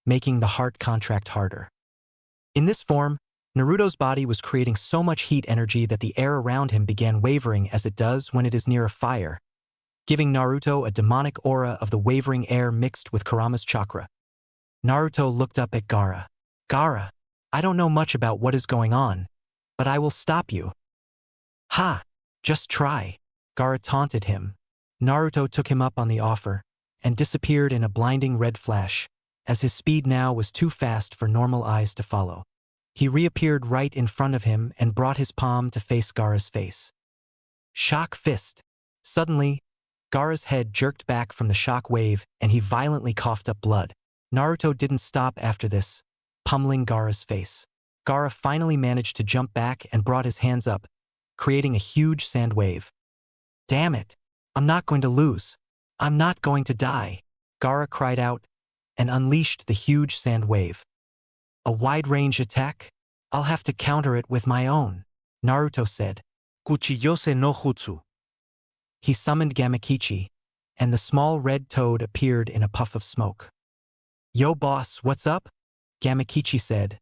making the heart contract harder. In this form, Naruto's body was creating so much heat energy that the air around him began wavering as it does when it is near a fire, giving Naruto a demonic aura of the wavering air mixed with Kurama's chakra. Naruto looked up at Gaara. Gaara, I don't know much about what is going on, but I will stop you. Ha! Just try. Gaara taunted him. Naruto took him up on the offer and disappeared in a blinding red flash, as his speed now was too fast for normal eyes to follow. He reappeared right in front of him and brought his palm to face Gaara's face. Shock fist. Suddenly, Gaara's head jerked back from the shock wave and he violently coughed up blood. Naruto didn't stop after this, pummeling Gaara's face. Gaara finally managed to jump back and brought his hands up, creating a huge sand wave. Damn it! I'm not going to lose. I'm not going to die. Gaara cried out and unleashed the huge sand wave. A wide-range attack? I'll have to counter it with my own, Naruto said. Kuchiyose no jutsu. He summoned Gamakichi, and the small red toad appeared in a puff of smoke. Yo boss, what's up? Gamakichi said,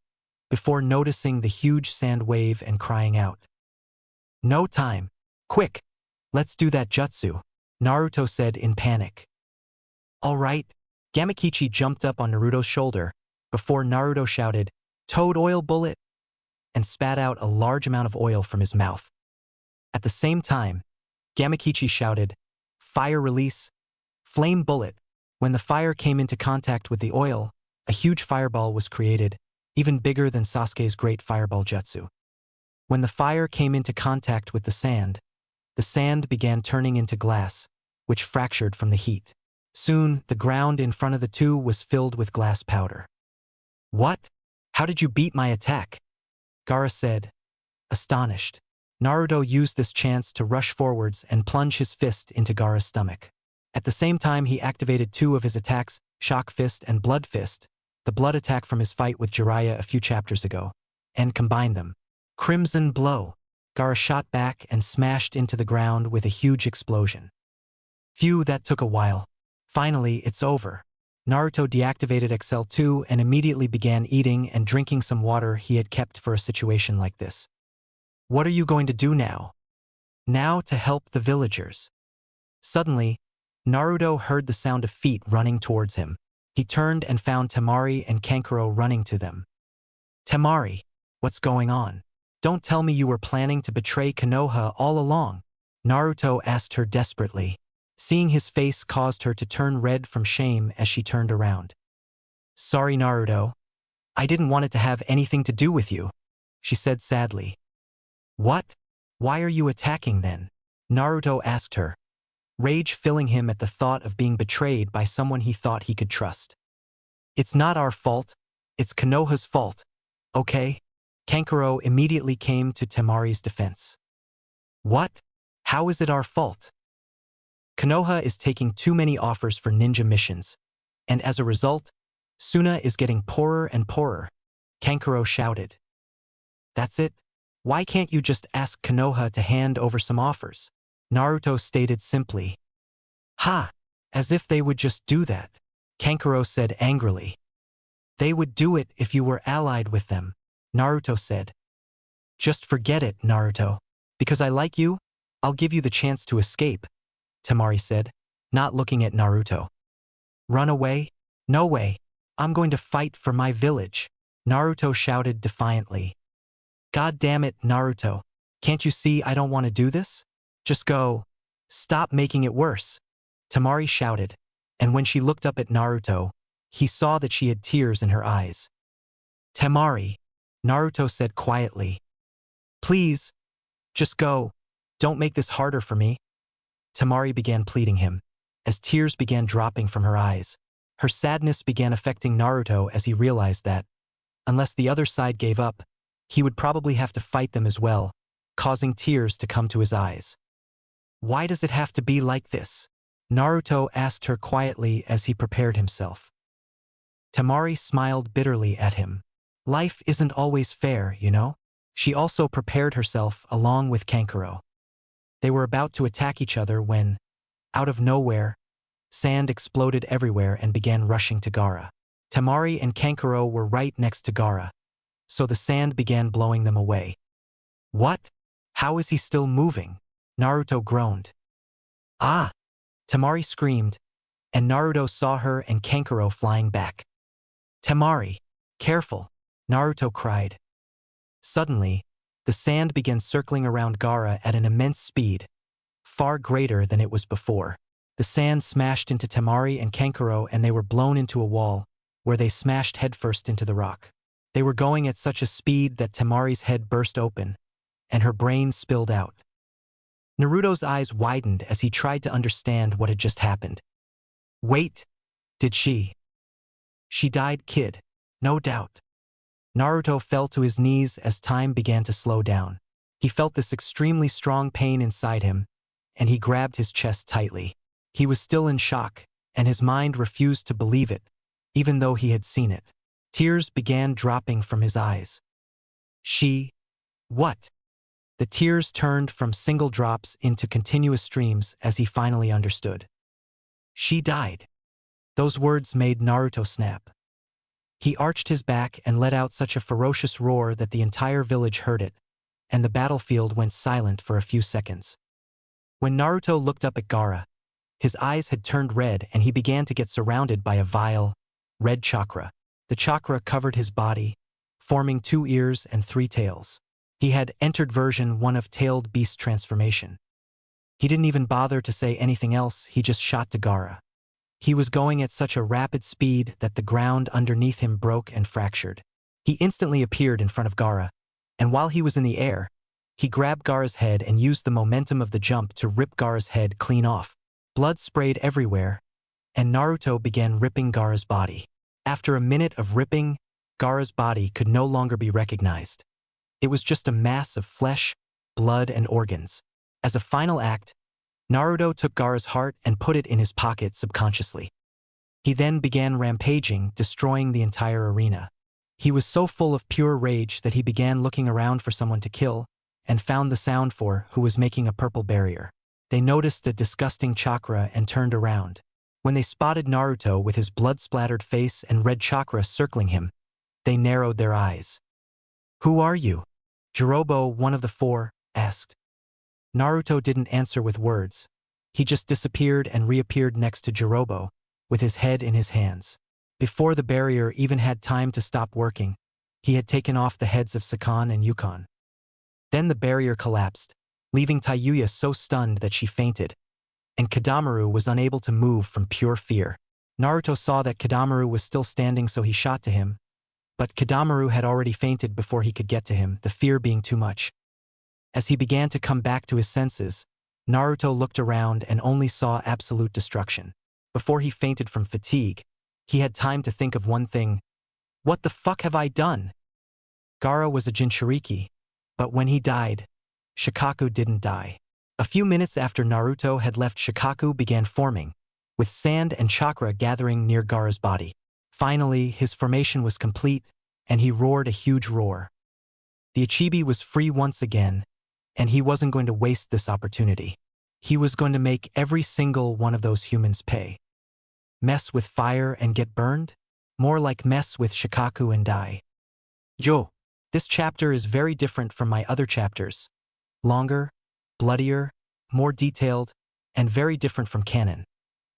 before noticing the huge sand wave and crying out. No time. Quick! Let's do that jutsu, Naruto said in panic. All right. Gamakichi jumped up on Naruto's shoulder before Naruto shouted, Toad oil bullet, and spat out a large amount of oil from his mouth. At the same time, Gamakichi shouted, Fire release, flame bullet. When the fire came into contact with the oil, a huge fireball was created, even bigger than Sasuke's great fireball jutsu. When the fire came into contact with the sand began turning into glass, which fractured from the heat. Soon, the ground in front of the two was filled with glass powder. What? How did you beat my attack? Gaara said, astonished. Naruto used this chance to rush forwards and plunge his fist into Gaara's stomach. At the same time, he activated two of his attacks, Shock Fist and Blood Fist, the blood attack from his fight with Jiraiya a few chapters ago, and combined them. Crimson Blow. Gaara shot back and smashed into the ground with a huge explosion. Phew, that took a while. Finally, it's over. Naruto deactivated XL2 and immediately began eating and drinking some water he had kept for a situation like this. What are you going to do now? Now to help the villagers. Suddenly, Naruto heard the sound of feet running towards him. He turned and found Temari and Kankuro running to them. Temari, what's going on? Don't tell me you were planning to betray Konoha all along, Naruto asked her desperately. Seeing his face caused her to turn red from shame as she turned around. Sorry, Naruto. I didn't want it to have anything to do with you, she said sadly. What? Why are you attacking then? Naruto asked her, rage filling him at the thought of being betrayed by someone he thought he could trust. It's not our fault. It's Konoha's fault, okay? Kankuro immediately came to Temari's defense. What? How is it our fault? Konoha is taking too many offers for ninja missions, and as a result, Suna is getting poorer and poorer, Kankuro shouted. That's it? Why can't you just ask Konoha to hand over some offers? Naruto stated simply. Ha! As if they would just do that, Kankuro said angrily. They would do it if you were allied with them, Naruto said. Just forget it, Naruto. Because I like you, I'll give you the chance to escape, Temari said, not looking at Naruto. Run away? No way. I'm going to fight for my village, Naruto shouted defiantly. God damn it, Naruto. Can't you see I don't want to do this? Just go. Stop making it worse, Temari shouted, and when she looked up at Naruto, he saw that she had tears in her eyes. Temari, Naruto said quietly. Please, just go. Don't make this harder for me. Temari began pleading him, as tears began dropping from her eyes. Her sadness began affecting Naruto as he realized that, unless the other side gave up, he would probably have to fight them as well, causing tears to come to his eyes. Why does it have to be like this? Naruto asked her quietly as he prepared himself. Temari smiled bitterly at him. Life isn't always fair, you know? She also prepared herself along with Kankuro. They were about to attack each other when, out of nowhere, sand exploded everywhere and began rushing to Gaara. Temari and Kankuro were right next to Gaara, so the sand began blowing them away. What? How is he still moving? Naruto groaned. Ah! Temari screamed, and Naruto saw her and Kankuro flying back. Temari, careful, Naruto cried. Suddenly, The sand began circling around Gaara at an immense speed, far greater than it was before. The sand smashed into Temari and Kankuro and they were blown into a wall, where they smashed headfirst into the rock. They were going at such a speed that Temari's head burst open, and her brain spilled out. Naruto's eyes widened as he tried to understand what had just happened. Wait, did she? She died, kid. No doubt. Naruto fell to his knees as time began to slow down. He felt this extremely strong pain inside him, and he grabbed his chest tightly. He was still in shock, and his mind refused to believe it, even though he had seen it. Tears began dropping from his eyes. She? What? The tears turned from single drops into continuous streams as he finally understood. She died. Those words made Naruto snap. He arched his back and let out such a ferocious roar that the entire village heard it, and the battlefield went silent for a few seconds. When Naruto looked up at Gaara, his eyes had turned red and he began to get surrounded by a vile, red chakra. The chakra covered his body, forming 2 ears and 3 tails. He had entered version 1 of Tailed Beast transformation. He didn't even bother to say anything else, he just shot to Gaara. He was going at such a rapid speed that the ground underneath him broke and fractured. He instantly appeared in front of Gaara, and while he was in the air, he grabbed Gaara's head and used the momentum of the jump to rip Gaara's head clean off. Blood sprayed everywhere, and Naruto began ripping Gaara's body. After a minute of ripping, Gaara's body could no longer be recognized. It was just a mass of flesh, blood, and organs. As a final act, Naruto took Gaara's heart and put it in his pocket subconsciously. He then began rampaging, destroying the entire arena. He was so full of pure rage that he began looking around for someone to kill, and found the sound for who was making a purple barrier. They noticed a disgusting chakra and turned around. When they spotted Naruto with his blood-splattered face and red chakra circling him, they narrowed their eyes. "Who are you?" Jirobo, one of the 4, asked. Naruto didn't answer with words. He just disappeared and reappeared next to Jirobo, with his head in his hands. Before the barrier even had time to stop working, he had taken off the heads of Sakan and Yukon. Then the barrier collapsed, leaving Tayuya so stunned that she fainted, and Kadamaru was unable to move from pure fear. Naruto saw that Kadamaru was still standing, so he shot to him, but Kadamaru had already fainted before he could get to him, the fear being too much. As he began to come back to his senses, Naruto looked around and only saw absolute destruction. Before he fainted from fatigue, he had time to think of one thing. What the fuck have I done? Gaara was a Jinchuriki, but when he died, Shikaku didn't die. A few minutes after Naruto had left, Shikaku began forming, with sand and chakra gathering near Gaara's body. Finally, his formation was complete, and he roared a huge roar. The Ichibi was free once again, and he wasn't going to waste this opportunity. He was going to make every single one of those humans pay. Mess with fire and get burned? More like mess with Shikaku and die. Yo! This chapter is very different from my other chapters. Longer, bloodier, more detailed, and very different from canon.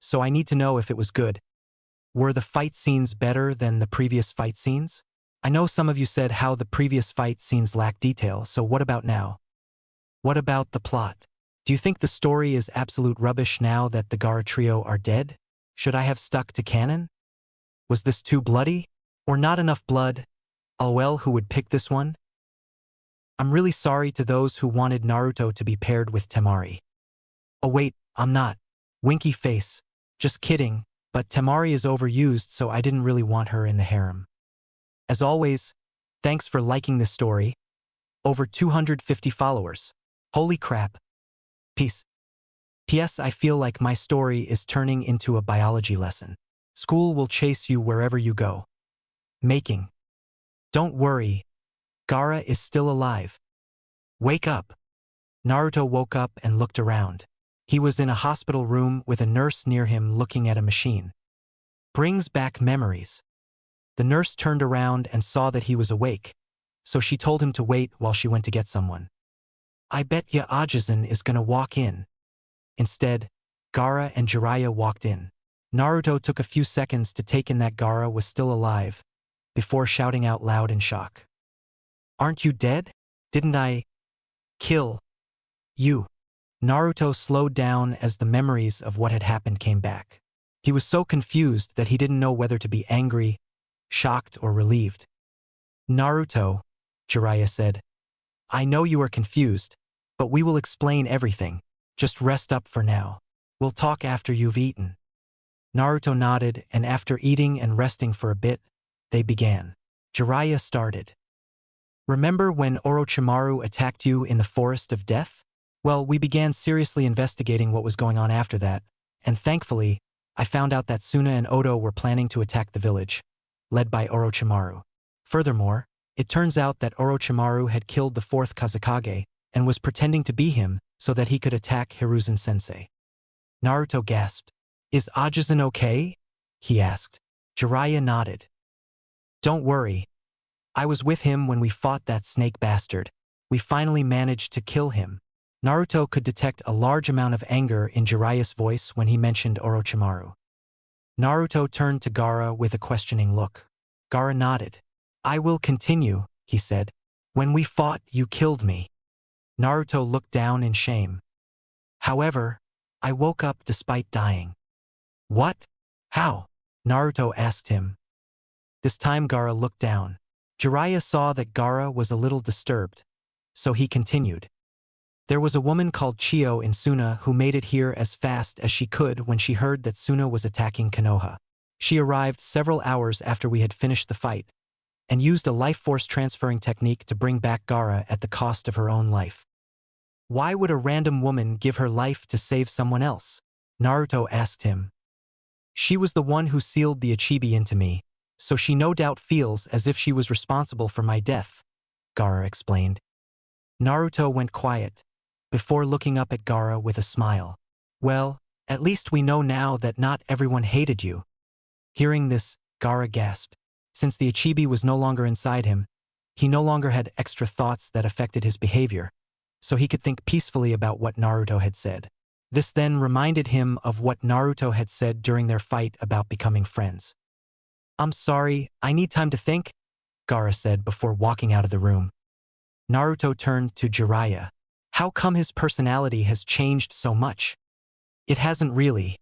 So I need to know if it was good. Were the fight scenes better than the previous fight scenes? I know some of you said how the previous fight scenes lack detail, so what about now? What about the plot? Do you think the story is absolute rubbish now that the Gaara trio are dead? Should I have stuck to canon? Was this too bloody? Or not enough blood? LOL, who would pick this one? I'm really sorry to those who wanted Naruto to be paired with Temari. Oh wait, I'm not. Winky face. Just kidding, but Temari is overused, so I didn't really want her in the harem. As always, thanks for liking this story. Over 250 followers. Holy crap. Peace. P.S. I feel like my story is turning into a biology lesson. School will chase you wherever you go. Making. Don't worry. Gaara is still alive. Wake up. Naruto woke up and looked around. He was in a hospital room with a nurse near him looking at a machine. Brings back memories. The nurse turned around and saw that he was awake, so she told him to wait while she went to get someone. I bet ya Ajisen is gonna walk in. Instead, Gaara and Jiraiya walked in. Naruto took a few seconds to take in that Gaara was still alive, before shouting out loud in shock. Aren't you dead? Didn't I kill you? Naruto slowed down as the memories of what had happened came back. He was so confused that he didn't know whether to be angry, shocked, or relieved. Naruto, Jiraiya said, I know you are confused, but we will explain everything. Just rest up for now. We'll talk after you've eaten. Naruto nodded, and after eating and resting for a bit, they began. Jiraiya started. Remember when Orochimaru attacked you in the Forest of Death? Well, we began seriously investigating what was going on after that, and thankfully, I found out that Suna and Oto were planning to attack the village, led by Orochimaru. Furthermore, it turns out that Orochimaru had killed the fourth Kazekage and was pretending to be him so that he could attack Hiruzen-sensei. Naruto gasped. Is Ajisen okay? He asked. Jiraiya nodded. Don't worry. I was with him when we fought that snake bastard. We finally managed to kill him. Naruto could detect a large amount of anger in Jiraiya's voice when he mentioned Orochimaru. Naruto turned to Gaara with a questioning look. Gaara nodded. I will continue, he said. When we fought, you killed me. Naruto looked down in shame. However, I woke up despite dying. What? How? Naruto asked him. This time Gaara looked down. Jiraiya saw that Gaara was a little disturbed, so he continued. There was a woman called Chiyo in Suna who made it here as fast as she could when she heard that Suna was attacking Konoha. She arrived several hours after we had finished the fight, and used a life force transferring technique to bring back Gaara at the cost of her own life. Why would a random woman give her life to save someone else? Naruto asked him. She was the one who sealed the Ichibi into me, so she no doubt feels as if she was responsible for my death, Gaara explained. Naruto went quiet, before looking up at Gaara with a smile. Well, at least we know now that not everyone hated you. Hearing this, Gaara gasped. Since the Ichibi was no longer inside him, he no longer had extra thoughts that affected his behavior, so he could think peacefully about what Naruto had said. This then reminded him of what Naruto had said during their fight about becoming friends. I'm sorry, I need time to think, Gaara said before walking out of the room. Naruto turned to Jiraiya. How come his personality has changed so much? It hasn't really.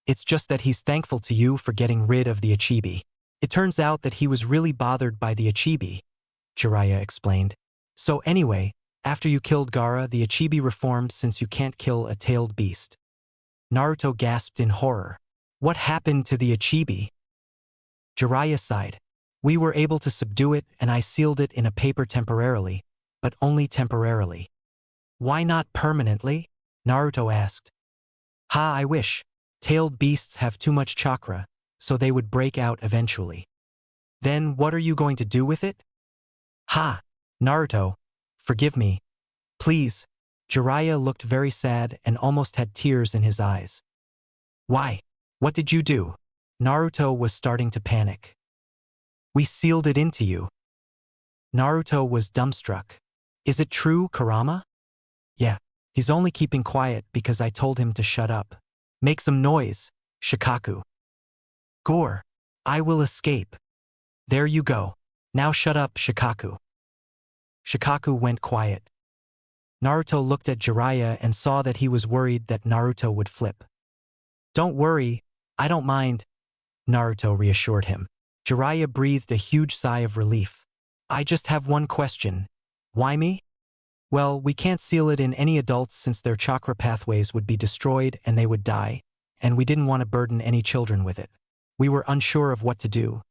It's just that he's thankful to you for getting rid of the Ichibi. It turns out that he was really bothered by the Ichibi, Jiraiya explained. So anyway, after you killed Gaara, the Ichibi reformed since you can't kill a tailed beast. Naruto gasped in horror. What happened to the Ichibi? Jiraiya sighed. We were able to subdue it and I sealed it in a paper temporarily, but only temporarily. Why not permanently? Naruto asked. Ha, I wish. Tailed beasts have too much chakra, so they would break out eventually. Then what are you going to do with it? Ha! Naruto, forgive me. Please. Jiraiya looked very sad and almost had tears in his eyes. Why? What did you do? Naruto was starting to panic. We sealed it into you. Naruto was dumbstruck. Is it true, Kurama? Yeah, he's only keeping quiet because I told him to shut up. Make some noise, Shikaku. Gore, I will escape. There you go. Now shut up, Shikaku. Shikaku went quiet. Naruto looked at Jiraiya and saw that he was worried that Naruto would flip. Don't worry, I don't mind, Naruto reassured him. Jiraiya breathed a huge sigh of relief. I just have one question. Why me? Well, we can't seal it in any adults since their chakra pathways would be destroyed and they would die, and we didn't want to burden any children with it. We were unsure of what to do.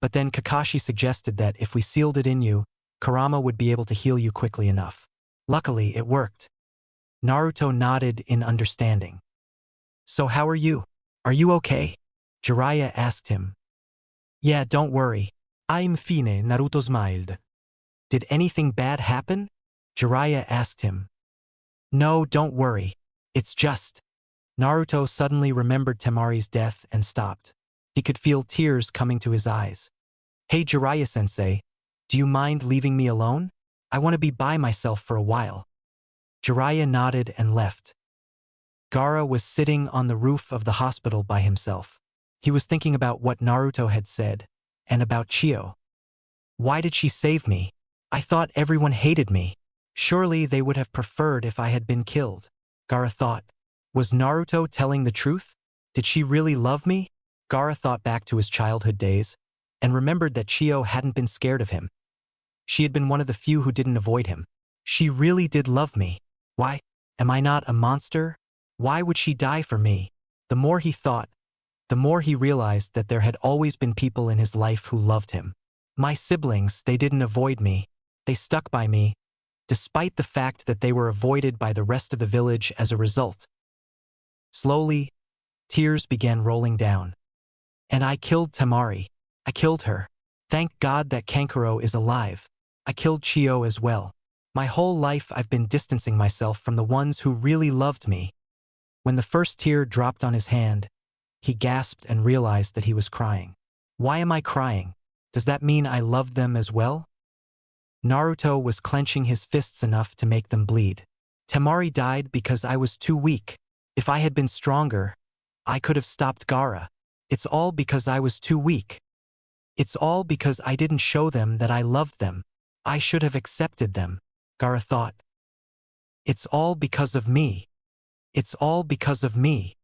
But then Kakashi suggested that if we sealed it in you, Kurama would be able to heal you quickly enough. Luckily, it worked. Naruto nodded in understanding. So how are you? Are you okay? Jiraiya asked him. Yeah, don't worry. I'm fine, Naruto smiled. Did anything bad happen? Jiraiya asked him. No, don't worry. It's just. Naruto suddenly remembered Temari's death and stopped. He could feel tears coming to his eyes. Hey Jiraiya-sensei, do you mind leaving me alone? I want to be by myself for a while. Jiraiya nodded and left. Gaara was sitting on the roof of the hospital by himself. He was thinking about what Naruto had said, and about Chiyo. Why did she save me? I thought everyone hated me. Surely they would have preferred if I had been killed. Gaara thought. Was Naruto telling the truth? Did she really love me? Gaara thought back to his childhood days and remembered that Chio hadn't been scared of him. She had been one of the few who didn't avoid him. She really did love me. Why? Am I not a monster? Why would she die for me? The more he thought, the more he realized that there had always been people in his life who loved him. My siblings, they didn't avoid me. They stuck by me, despite the fact that they were avoided by the rest of the village as a result. Slowly, tears began rolling down. And I killed Temari. I killed her. Thank God that Kankuro is alive. I killed Chio as well. My whole life I've been distancing myself from the ones who really loved me. When the first tear dropped on his hand, he gasped and realized that he was crying. Why am I crying? Does that mean I loved them as well? Naruto was clenching his fists enough to make them bleed. Temari died because I was too weak. If I had been stronger, I could have stopped Gaara. It's all because I was too weak. It's all because I didn't show them that I loved them. I should have accepted them, Gaara thought. It's all because of me. It's all because of me.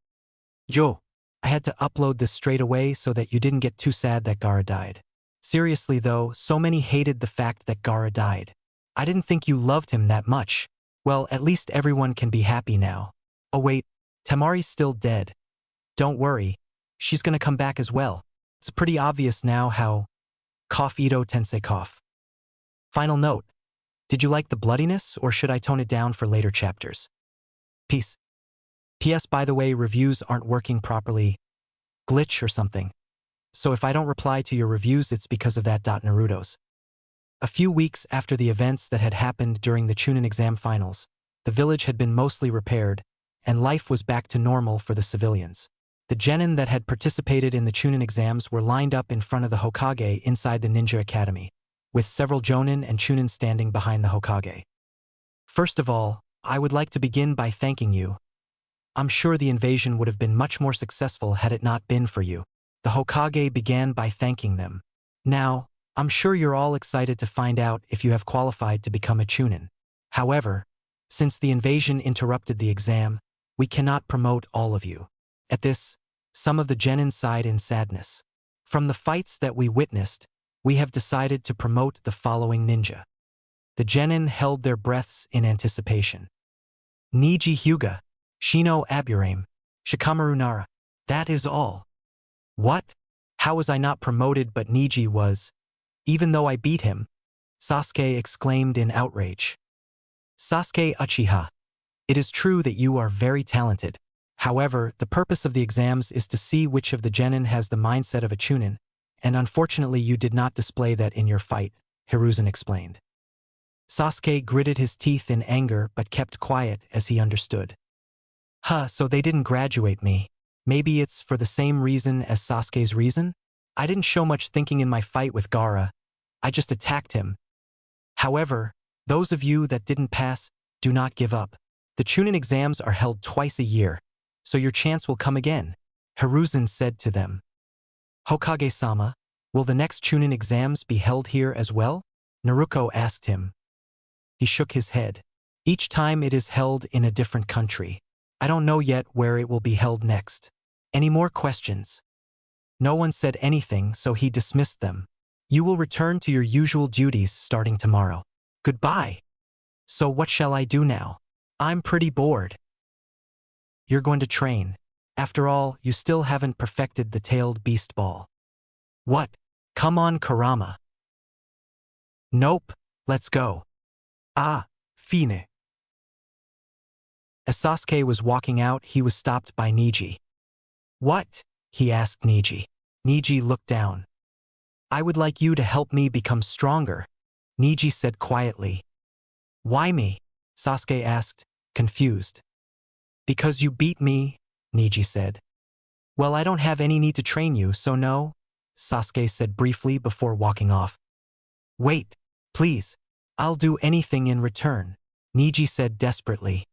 Yo, I had to upload this straight away so that you didn't get too sad that Gaara died. Seriously though, so many hated the fact that Gaara died. I didn't think you loved him that much. Well, at least everyone can be happy now. Oh wait, Temari's still dead. Don't worry, she's gonna come back as well. It's pretty obvious now how... Cough Ito Tensei cough. Final note. Did you like the bloodiness or should I tone it down for later chapters? Peace. P.S. By the way, reviews aren't working properly. Glitch or something. So if I don't reply to your reviews, it's because of that. Naruto's. A few weeks after the events that had happened during the Chunin exam finals, the village had been mostly repaired, and life was back to normal for the civilians. The genin that had participated in the Chunin exams were lined up in front of the Hokage inside the ninja academy, with several jonin and chunin standing behind the Hokage. First of all, I would like to begin by thanking you. I'm sure the invasion would have been much more successful had it not been for you. The Hokage began by thanking them. Now, I'm sure you're all excited to find out if you have qualified to become a chunin. However, since the invasion interrupted the exam, we cannot promote all of you. At this, some of the genin sighed in sadness. From the fights that we witnessed, we have decided to promote the following ninja. The genin held their breaths in anticipation. Niji Hyuga, Shino Aburame, Shikamaru Nara. That is all. What? How was I not promoted but Niji was? Even though I beat him? Sasuke exclaimed in outrage. Sasuke Uchiha. It is true that you are very talented. However, the purpose of the exams is to see which of the genin has the mindset of a chunin, and unfortunately you did not display that in your fight, Hiruzen explained. Sasuke gritted his teeth in anger but kept quiet as he understood. So they didn't graduate me. Maybe it's for the same reason as Sasuke's reason? I didn't show much thinking in my fight with Gaara. I just attacked him. However, those of you that didn't pass, do not give up. The Chunin exams are held twice a year, so your chance will come again, Hiruzen said to them. Hokage-sama, will the next Chunin exams be held here as well? Naruto asked him. He shook his head. Each time it is held in a different country. I don't know yet where it will be held next. Any more questions? No one said anything, so he dismissed them. You will return to your usual duties starting tomorrow. Goodbye. So what shall I do now? I'm pretty bored. You're going to train. After all, you still haven't perfected the tailed beast ball. What? Come on, Kurama. Nope, let's go. Fine. As Sasuke was walking out, he was stopped by Niji. What? He asked Niji. Niji looked down. I would like you to help me become stronger, Niji said quietly. Why me? Sasuke asked, confused. Because you beat me, Niji said. Well, I don't have any need to train you, so no, Sasuke said briefly before walking off. Wait, please. I'll do anything in return, Niji said desperately.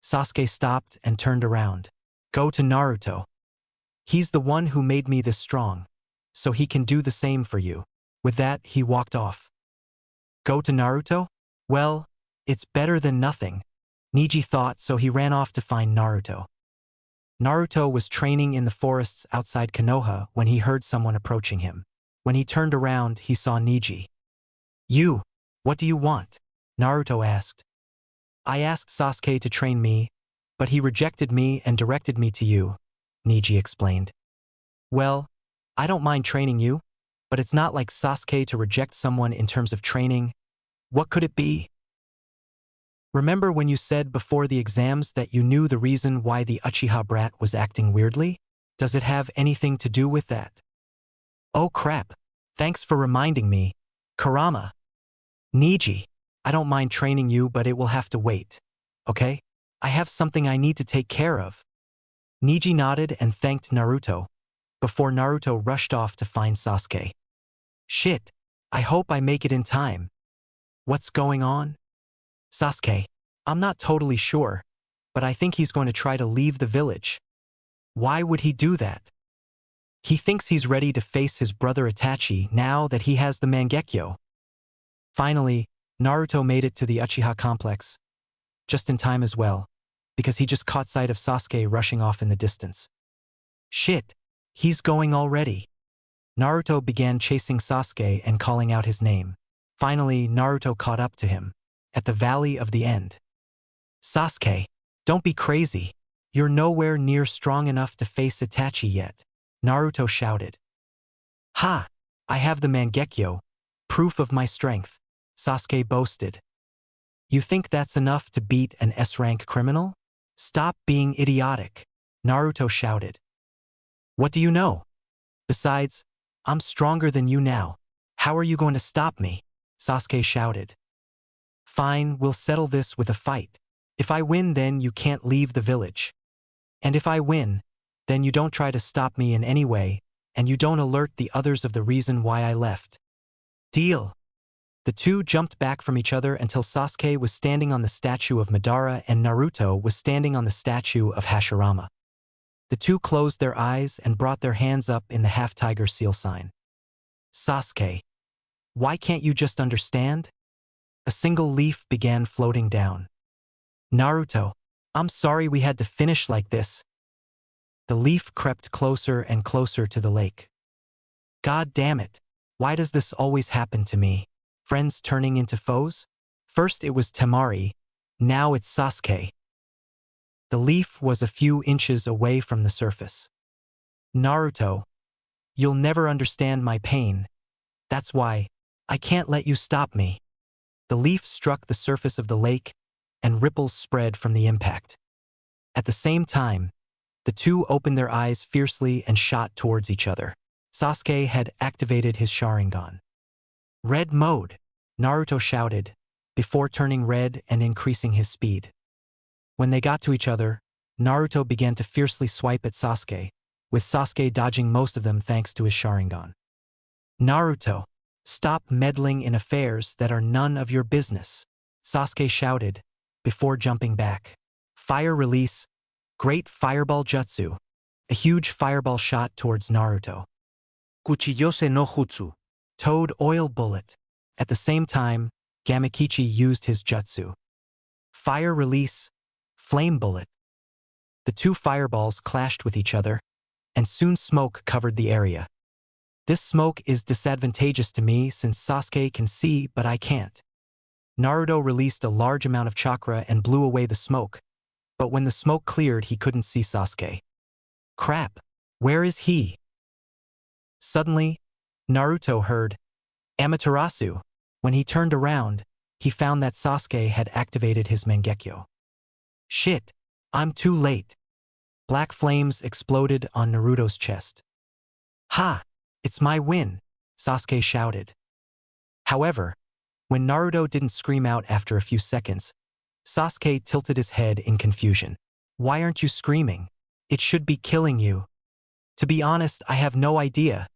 Sasuke stopped and turned around. Go to Naruto. He's the one who made me this strong, so he can do the same for you. With that, he walked off. Go to Naruto? Well, It's better than nothing, Neji thought, so he ran off to find Naruto. Naruto was training in the forests outside Konoha when he heard someone approaching him. When he turned around, he saw Neji. "You, what do you want?" Naruto asked. "I asked Sasuke to train me, but he rejected me and directed me to you," Neji explained. "Well, I don't mind training you, but it's not like Sasuke to reject someone in terms of training. What could it be?" "Remember when you said before the exams that you knew the reason why the Uchiha brat was acting weirdly? Does it have anything to do with that?" "Oh crap. Thanks for reminding me. Kurama." "Neji, I don't mind training you, but it will have to wait. Okay? I have something I need to take care of." Neji nodded and thanked Naruto, before Naruto rushed off to find Sasuke. "Shit, I hope I make it in time. What's going on?" "Sasuke, I'm not totally sure, but I think he's going to try to leave the village." "Why would he do that?" "He thinks he's ready to face his brother Itachi now that he has the Mangekyo." Finally, Naruto made it to the Uchiha complex, just in time as well, because he just caught sight of Sasuke rushing off in the distance. "Shit, he's going already." Naruto began chasing Sasuke and calling out his name. Finally, Naruto caught up to him, at the Valley of the End. "Sasuke, don't be crazy. You're nowhere near strong enough to face Itachi yet," Naruto shouted. "Ha! I have the Mangekyo, proof of my strength," Sasuke boasted. "You think that's enough to beat an S-rank criminal? Stop being idiotic," Naruto shouted. "What do you know? Besides, I'm stronger than you now. How are you going to stop me?" Sasuke shouted. "Fine, we'll settle this with a fight. If I win, then you can't leave the village. And if I win, then you don't try to stop me in any way, and you don't alert the others of the reason why I left. Deal?" The two jumped back from each other until Sasuke was standing on the statue of Madara and Naruto was standing on the statue of Hashirama. The two closed their eyes and brought their hands up in the half-tiger seal sign. "Sasuke, why can't you just understand?" A single leaf began floating down. "Naruto, I'm sorry we had to finish like this." The leaf crept closer and closer to the lake. "God damn it, why does this always happen to me? Friends turning into foes? First it was Temari, now it's Sasuke." The leaf was a few inches away from the surface. "Naruto, you'll never understand my pain. That's why I can't let you stop me." The leaf struck the surface of the lake, and ripples spread from the impact. At the same time, the two opened their eyes fiercely and shot towards each other. Sasuke had activated his Sharingan. "Red mode," Naruto shouted, before turning red and increasing his speed. When they got to each other, Naruto began to fiercely swipe at Sasuke, with Sasuke dodging most of them thanks to his Sharingan. "Naruto, stop meddling in affairs that are none of your business," Sasuke shouted, before jumping back. Fire release, Great Fireball Jutsu. A huge fireball shot towards Naruto. Kuchiyose no Jutsu. Toad Oil Bullet. At the same time, Gamakichi used his jutsu. Fire release, Flame Bullet. The two fireballs clashed with each other, and soon smoke covered the area. "This smoke is disadvantageous to me since Sasuke can see but I can't." Naruto released a large amount of chakra and blew away the smoke, but when the smoke cleared he couldn't see Sasuke. "Crap, where is he?" Suddenly, Naruto heard Amaterasu. When he turned around, he found that Sasuke had activated his Mangekyo. "Shit, I'm too late." Black flames exploded on Naruto's chest. "Ha! It's my win," Sasuke shouted. However, when Naruto didn't scream out after a few seconds, Sasuke tilted his head in confusion. "Why aren't you screaming? It should be killing you." "To be honest, I have no idea,"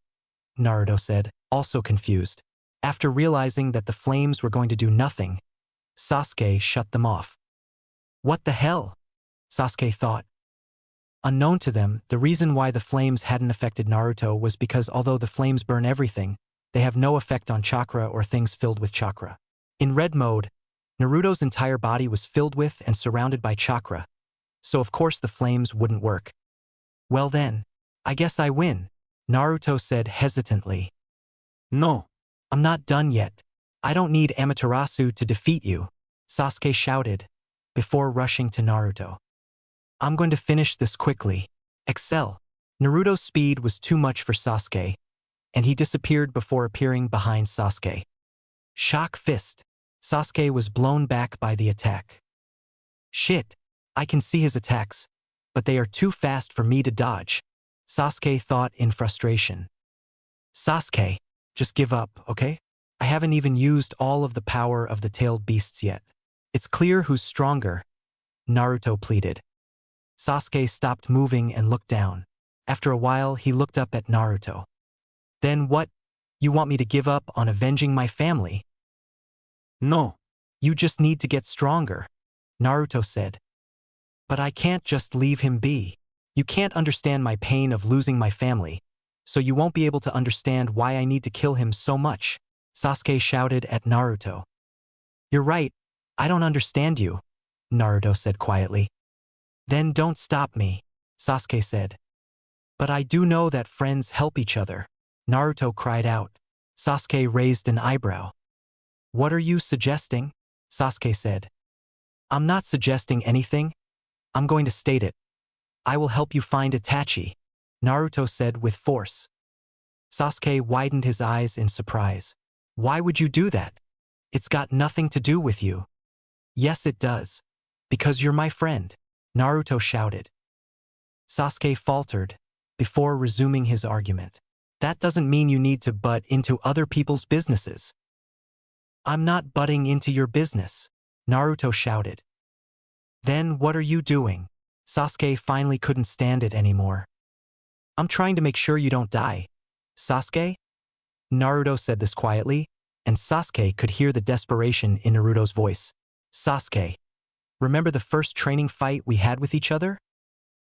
Naruto said, also confused. After realizing that the flames were going to do nothing, Sasuke shut them off. "What the hell?" Sasuke thought. Unknown to them, the reason why the flames hadn't affected Naruto was because although the flames burn everything, they have no effect on chakra or things filled with chakra. In red mode, Naruto's entire body was filled with and surrounded by chakra, so of course the flames wouldn't work. Well then, I guess I win, Naruto said hesitantly. No. I'm not done yet. I don't need Amaterasu to defeat you, Sasuke shouted, before rushing to Naruto. I'm going to finish this quickly. Excel. Naruto's speed was too much for Sasuke, and he disappeared before appearing behind Sasuke. Shock fist. Sasuke was blown back by the attack. Shit, I can see his attacks, but they are too fast for me to dodge, Sasuke thought in frustration. Sasuke, just give up, okay? I haven't even used all of the power of the tailed beasts yet. It's clear who's stronger, Naruto pleaded. Sasuke stopped moving and looked down. After a while, he looked up at Naruto. Then what? You want me to give up on avenging my family? No. You just need to get stronger, Naruto said. But I can't just leave him be. You can't understand my pain of losing my family, so you won't be able to understand why I need to kill him so much, Sasuke shouted at Naruto. You're right, I don't understand you, Naruto said quietly. Then don't stop me, Sasuke said. But I do know that friends help each other, Naruto cried out. Sasuke raised an eyebrow. What are you suggesting? Sasuke said. I'm not suggesting anything. I'm going to state it. I will help you find Itachi, Naruto said with force. Sasuke widened his eyes in surprise. Why would you do that? It's got nothing to do with you. Yes, it does. Because you're my friend, Naruto shouted. Sasuke faltered before resuming his argument. That doesn't mean you need to butt into other people's businesses. I'm not butting into your business, Naruto shouted. Then what are you doing? Sasuke finally couldn't stand it anymore. I'm trying to make sure you don't die. Sasuke? Naruto said this quietly, and Sasuke could hear the desperation in Naruto's voice. Sasuke, remember the first training fight we had with each other?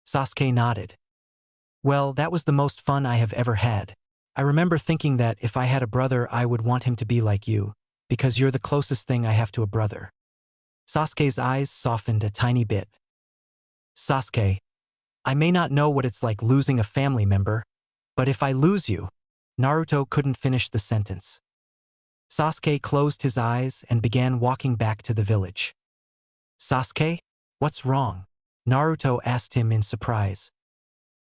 Sasuke nodded. Well, that was the most fun I have ever had. I remember thinking that if I had a brother I would want him to be like you, because you're the closest thing I have to a brother. Sasuke's eyes softened a tiny bit. Sasuke, I may not know what it's like losing a family member, but if I lose you, Naruto couldn't finish the sentence. Sasuke closed his eyes and began walking back to the village. Sasuke, what's wrong? Naruto asked him in surprise.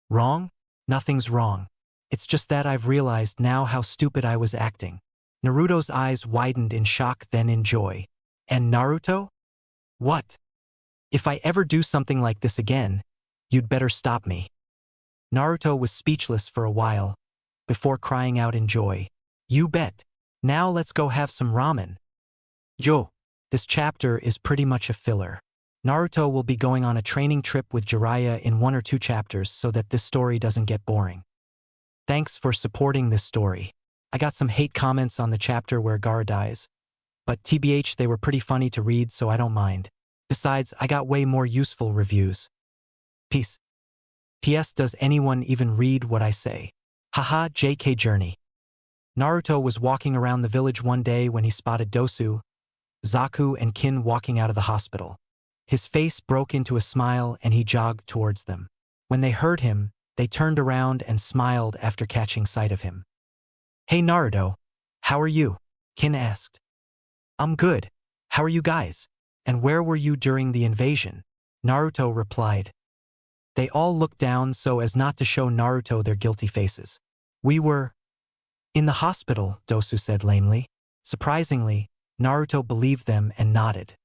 Wrong? Nothing's wrong. It's just that I've realized now how stupid I was acting. Naruto's eyes widened in shock then in joy. And Naruto? What? If I ever do something like this again, you'd better stop me. Naruto was speechless for a while, before crying out in joy. You bet. Now let's go have some ramen. Yo. This chapter is pretty much a filler. Naruto will be going on a training trip with Jiraiya in 1 or 2 chapters so that this story doesn't get boring. Thanks for supporting this story. I got some hate comments on the chapter where Gaara dies, but TBH they were pretty funny to read so I don't mind. Besides, I got way more useful reviews. Peace. P.S. Does anyone even read what I say? Haha, JK Journey. Naruto was walking around the village one day when he spotted Dosu, Zaku and Kin walking out of the hospital. His face broke into a smile and he jogged towards them. When they heard him, they turned around and smiled after catching sight of him. Hey Naruto, how are you? Kin asked. I'm good. How are you guys? And where were you during the invasion? Naruto replied. They all looked down so as not to show Naruto their guilty faces. We were in the hospital, Dosu said lamely. Surprisingly, Naruto believed them and nodded.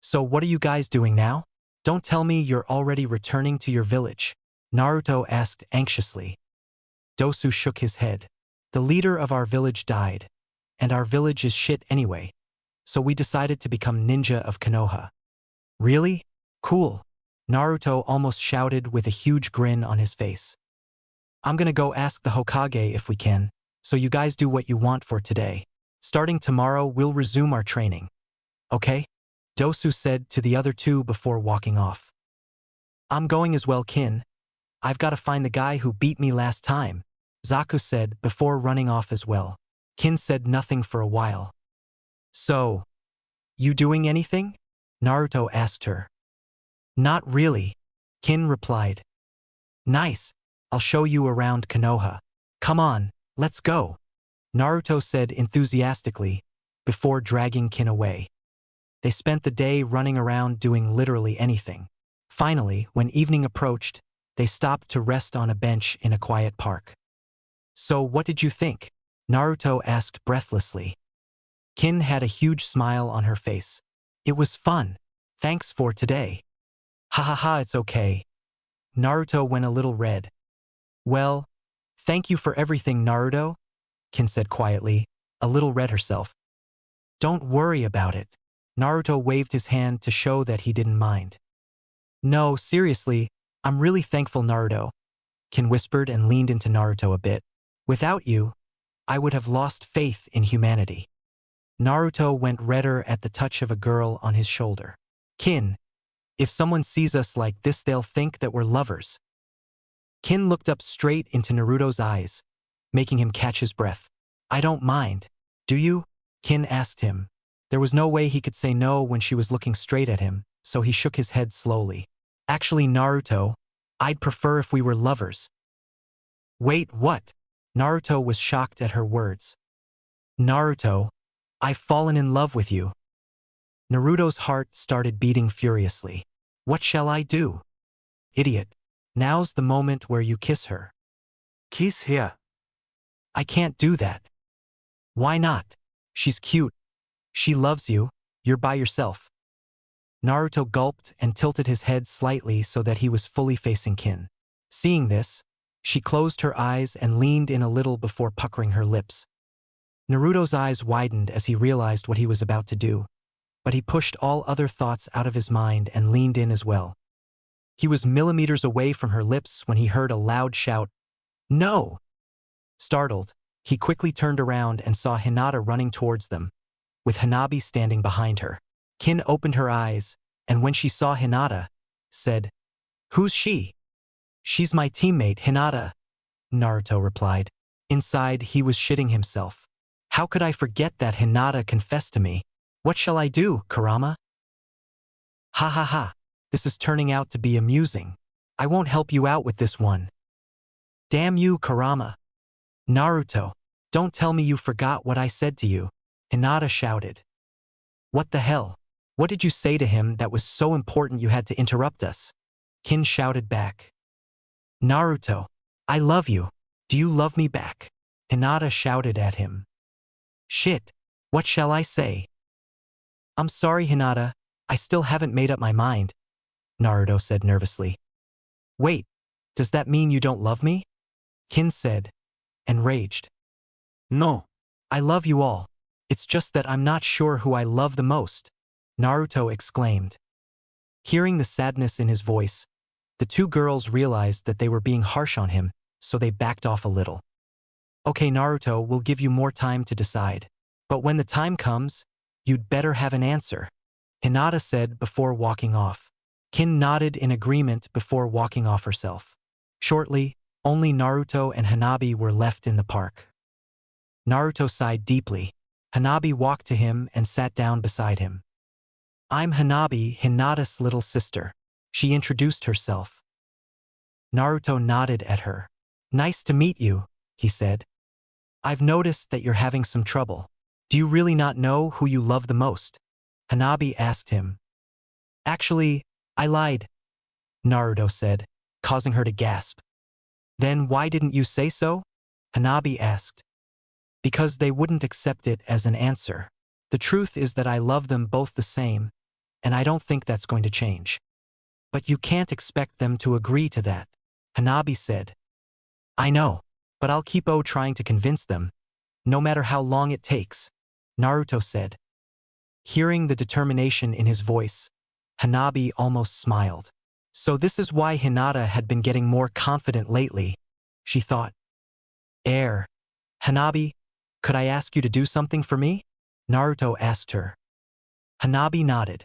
So what are you guys doing now? Don't tell me you're already returning to your village, Naruto asked anxiously. Dosu shook his head. The leader of our village died, and our village is shit anyway, so we decided to become ninja of Konoha. Really? Cool. Naruto almost shouted with a huge grin on his face. I'm gonna go ask the Hokage if we can, so you guys do what you want for today. Starting tomorrow, we'll resume our training. Okay? Dosu said to the other 2 before walking off. I'm going as well, Kin. I've got to find the guy who beat me last time, Zaku said before running off as well. Kin said nothing for a while. So, You doing anything? Naruto asked her. Not really, Kin replied. Nice, I'll show you around Konoha. Come on, let's go, Naruto said enthusiastically, before dragging Kin away. They spent the day running around doing literally anything. Finally, when evening approached, they stopped to rest on a bench in a quiet park. So what did you think? Naruto asked breathlessly. Kin had a huge smile on her face. It was fun. Thanks for today. Ha ha ha, it's okay. Naruto went a little red. Well, thank you for everything, Naruto, Kin said quietly, a little red herself. Don't worry about it. Naruto waved his hand to show that he didn't mind. No, seriously, I'm really thankful, Naruto, Kin whispered and leaned into Naruto a bit. Without you, I would have lost faith in humanity. Naruto went redder at the touch of a girl on his shoulder. Kin, if someone sees us like this, they'll think that we're lovers. Kin looked up straight into Naruto's eyes, making him catch his breath. I don't mind. Do you? Kin asked him. There was no way he could say no when she was looking straight at him, so he shook his head slowly. Actually, Naruto, I'd prefer if we were lovers. Wait, what? Naruto was shocked at her words. Naruto, I've fallen in love with you. Naruto's heart started beating furiously. What shall I do? Idiot. Now's the moment where you kiss her. Kiss her. I can't do that. Why not? She's cute. She loves you. You're by yourself. Naruto gulped and tilted his head slightly so that he was fully facing Kin. Seeing this, she closed her eyes and leaned in a little before puckering her lips. Naruto's eyes widened as he realized what he was about to do, but he pushed all other thoughts out of his mind and leaned in as well. He was millimeters away from her lips when he heard a loud shout, "No!" Startled, he quickly turned around and saw Hinata running towards them, with Hanabi standing behind her. Kin opened her eyes, and when she saw Hinata, said, "Who's she?" "She's my teammate, Hinata," Naruto replied. Inside, he was shitting himself. How could I forget that Hinata confessed to me? What shall I do, Kurama? Ha ha ha, this is turning out to be amusing. I won't help you out with this one. Damn you, Kurama. Naruto, don't tell me you forgot what I said to you, Hinata shouted. What the hell? What did you say to him that was so important you had to interrupt us? Kin shouted back. Naruto, I love you. Do you love me back? Hinata shouted at him. Shit, what shall I say? I'm sorry, Hinata, I still haven't made up my mind, Naruto said nervously. Wait, does that mean you don't love me? Kin said, enraged. No. I love you all. It's just that I'm not sure who I love the most, Naruto exclaimed. Hearing the sadness in his voice, the two girls realized that they were being harsh on him, so they backed off a little. Okay, Naruto, we'll give you more time to decide. But when the time comes, you'd better have an answer, Hinata said before walking off. Kin nodded in agreement before walking off herself. Shortly, only Naruto and Hanabi were left in the park. Naruto sighed deeply. Hanabi walked to him and sat down beside him. I'm Hanabi, Hinata's little sister. She introduced herself. Naruto nodded at her. Nice to meet you, he said. I've noticed that you're having some trouble. Do you really not know who you love the most? Hanabi asked him. Actually, I lied, Naruto said, causing her to gasp. Then why didn't you say so? Hanabi asked. Because they wouldn't accept it as an answer. The truth is that I love them both the same, and I don't think that's going to change. But you can't expect them to agree to that, Hanabi said. I know, but I'll keep trying to convince them, no matter how long it takes, Naruto said. Hearing the determination in his voice, Hanabi almost smiled. So this is why Hinata had been getting more confident lately, she thought. Hanabi, could I ask you to do something for me? Naruto asked her. Hanabi nodded.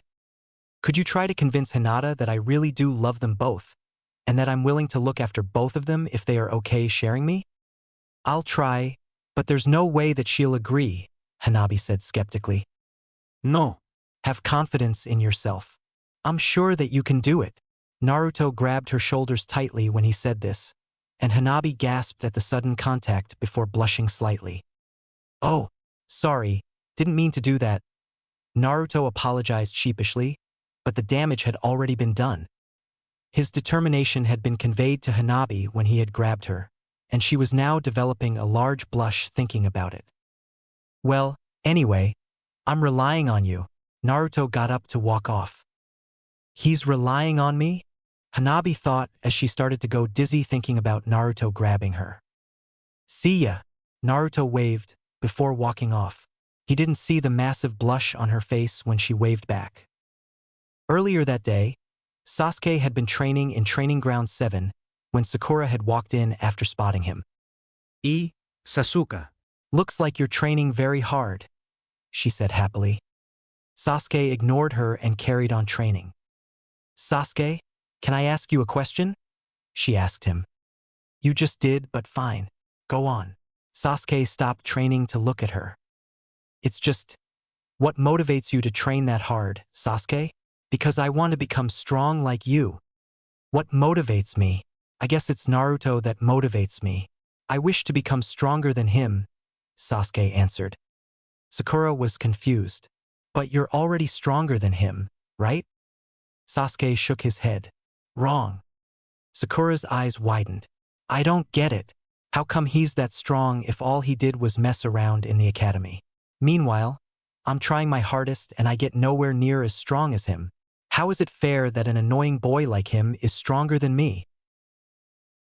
Could you try to convince Hinata that I really do love them both, and that I'm willing to look after both of them if they are okay sharing me? I'll try, but there's no way that she'll agree, Hanabi said skeptically. No. Have confidence in yourself. I'm sure that you can do it. Naruto grabbed her shoulders tightly when he said this, and Hanabi gasped at the sudden contact before blushing slightly. Oh, sorry, didn't mean to do that. Naruto apologized sheepishly, but the damage had already been done. His determination had been conveyed to Hanabi when he had grabbed her, and she was now developing a large blush thinking about it. Well, anyway, I'm relying on you. Naruto got up to walk off. He's relying on me? Hanabi thought as she started to go dizzy thinking about Naruto grabbing her. See ya, Naruto waved before walking off. He didn't see the massive blush on her face when she waved back. Earlier that day, Sasuke had been training in Training Ground 7 when Sakura had walked in after spotting him. Sasuke. Looks like you're training very hard, she said happily. Sasuke ignored her and carried on training. Sasuke, can I ask you a question? She asked him. You just did, but fine. Go on. Sasuke stopped training to look at her. It's just, what motivates you to train that hard, Sasuke? Because I want to become strong like you. What motivates me? I guess it's Naruto that motivates me. I wish to become stronger than him, Sasuke answered. Sakura was confused. But you're already stronger than him, right? Sasuke shook his head. Wrong. Sakura's eyes widened. I don't get it. How come he's that strong if all he did was mess around in the academy? Meanwhile, I'm trying my hardest and I get nowhere near as strong as him. How is it fair that an annoying boy like him is stronger than me?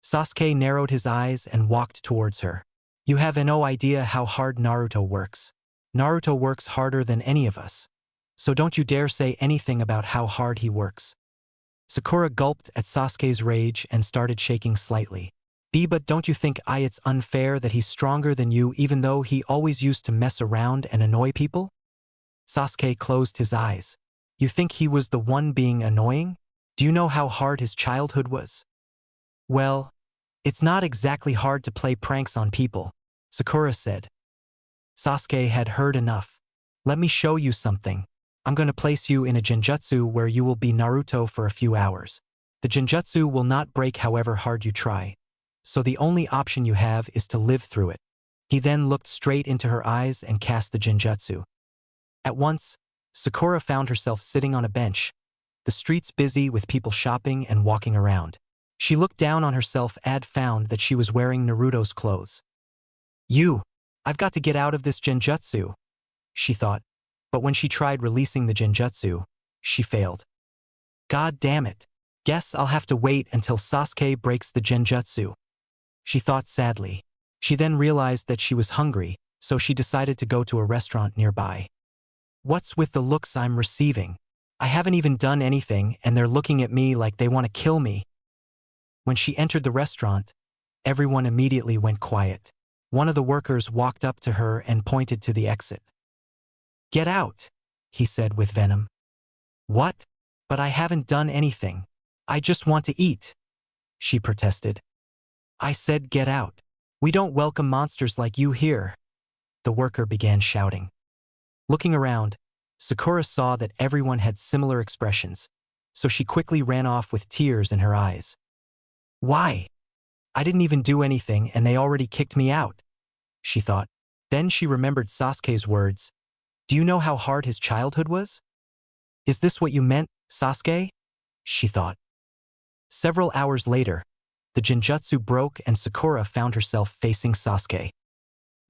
Sasuke narrowed his eyes and walked towards her. You have no idea how hard Naruto works. Naruto works harder than any of us. So don't you dare say anything about how hard he works. Sakura gulped at Sasuke's rage and started shaking slightly. But don't you think it's unfair that he's stronger than you even though he always used to mess around and annoy people? Sasuke closed his eyes. You think he was the one being annoying? Do you know how hard his childhood was? Well, it's not exactly hard to play pranks on people, Sakura said. Sasuke had heard enough. Let me show you something. I'm going to place you in a genjutsu where you will be Naruto for a few hours. The genjutsu will not break however hard you try. So the only option you have is to live through it. He then looked straight into her eyes and cast the genjutsu. At once, Sakura found herself sitting on a bench, the streets busy with people shopping and walking around. She looked down on herself and found that she was wearing Naruto's clothes. I've got to get out of this genjutsu, she thought, but when she tried releasing the genjutsu, she failed. God damn it. Guess I'll have to wait until Sasuke breaks the genjutsu, she thought sadly. She then realized that she was hungry, so she decided to go to a restaurant nearby. What's with the looks I'm receiving? I haven't even done anything and they're looking at me like they want to kill me. When she entered the restaurant, everyone immediately went quiet. One of the workers walked up to her and pointed to the exit. Get out, he said with venom. What? But I haven't done anything. I just want to eat, she protested. I said get out. We don't welcome monsters like you here, the worker began shouting. Looking around, Sakura saw that everyone had similar expressions, so she quickly ran off with tears in her eyes. Why? I didn't even do anything and they already kicked me out, she thought. Then she remembered Sasuke's words. Do you know how hard his childhood was? Is this what you meant, Sasuke? She thought. Several hours later, the genjutsu broke and Sakura found herself facing Sasuke.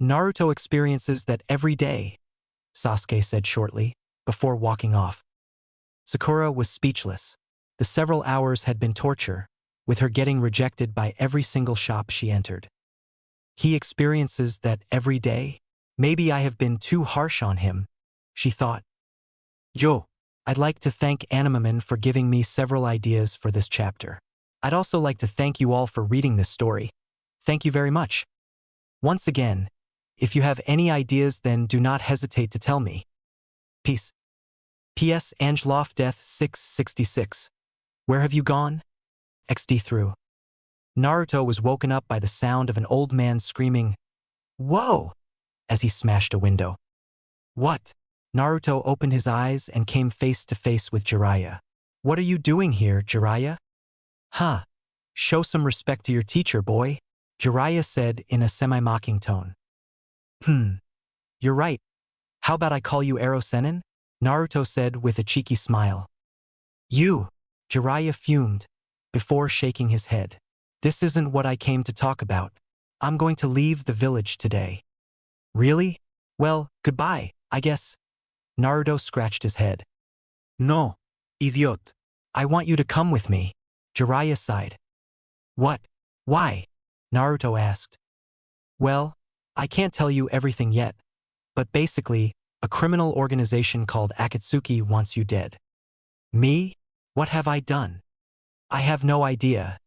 Naruto experiences that every day, Sasuke said shortly, before walking off. Sakura was speechless. The several hours had been torture, with her getting rejected by every single shop she entered. He experiences that every day? Maybe I have been too harsh on him, she thought. I'd like to thank Animaman for giving me several ideas for this chapter. I'd also like to thank you all for reading this story. Thank you very much. Once again, if you have any ideas then do not hesitate to tell me. Peace. P.S. Angeloff Death 666. Where have you gone? XD through. Naruto was woken up by the sound of an old man screaming, "Whoa!" as he smashed a window. What? Naruto opened his eyes and came face to face with Jiraiya. What are you doing here, Jiraiya? Huh. Show some respect to your teacher, boy, Jiraiya said in a semi-mocking tone. You're right. How about I call you Ero Sennin? Naruto said with a cheeky smile. You, Jiraiya fumed, before shaking his head. This isn't what I came to talk about. I'm going to leave the village today. Really? Well, goodbye, I guess. Naruto scratched his head. No, idiot. I want you to come with me, Jiraiya sighed. What? Why? Naruto asked. Well, I can't tell you everything yet, but basically, a criminal organization called Akatsuki wants you dead. Me? What have I done? I have no idea.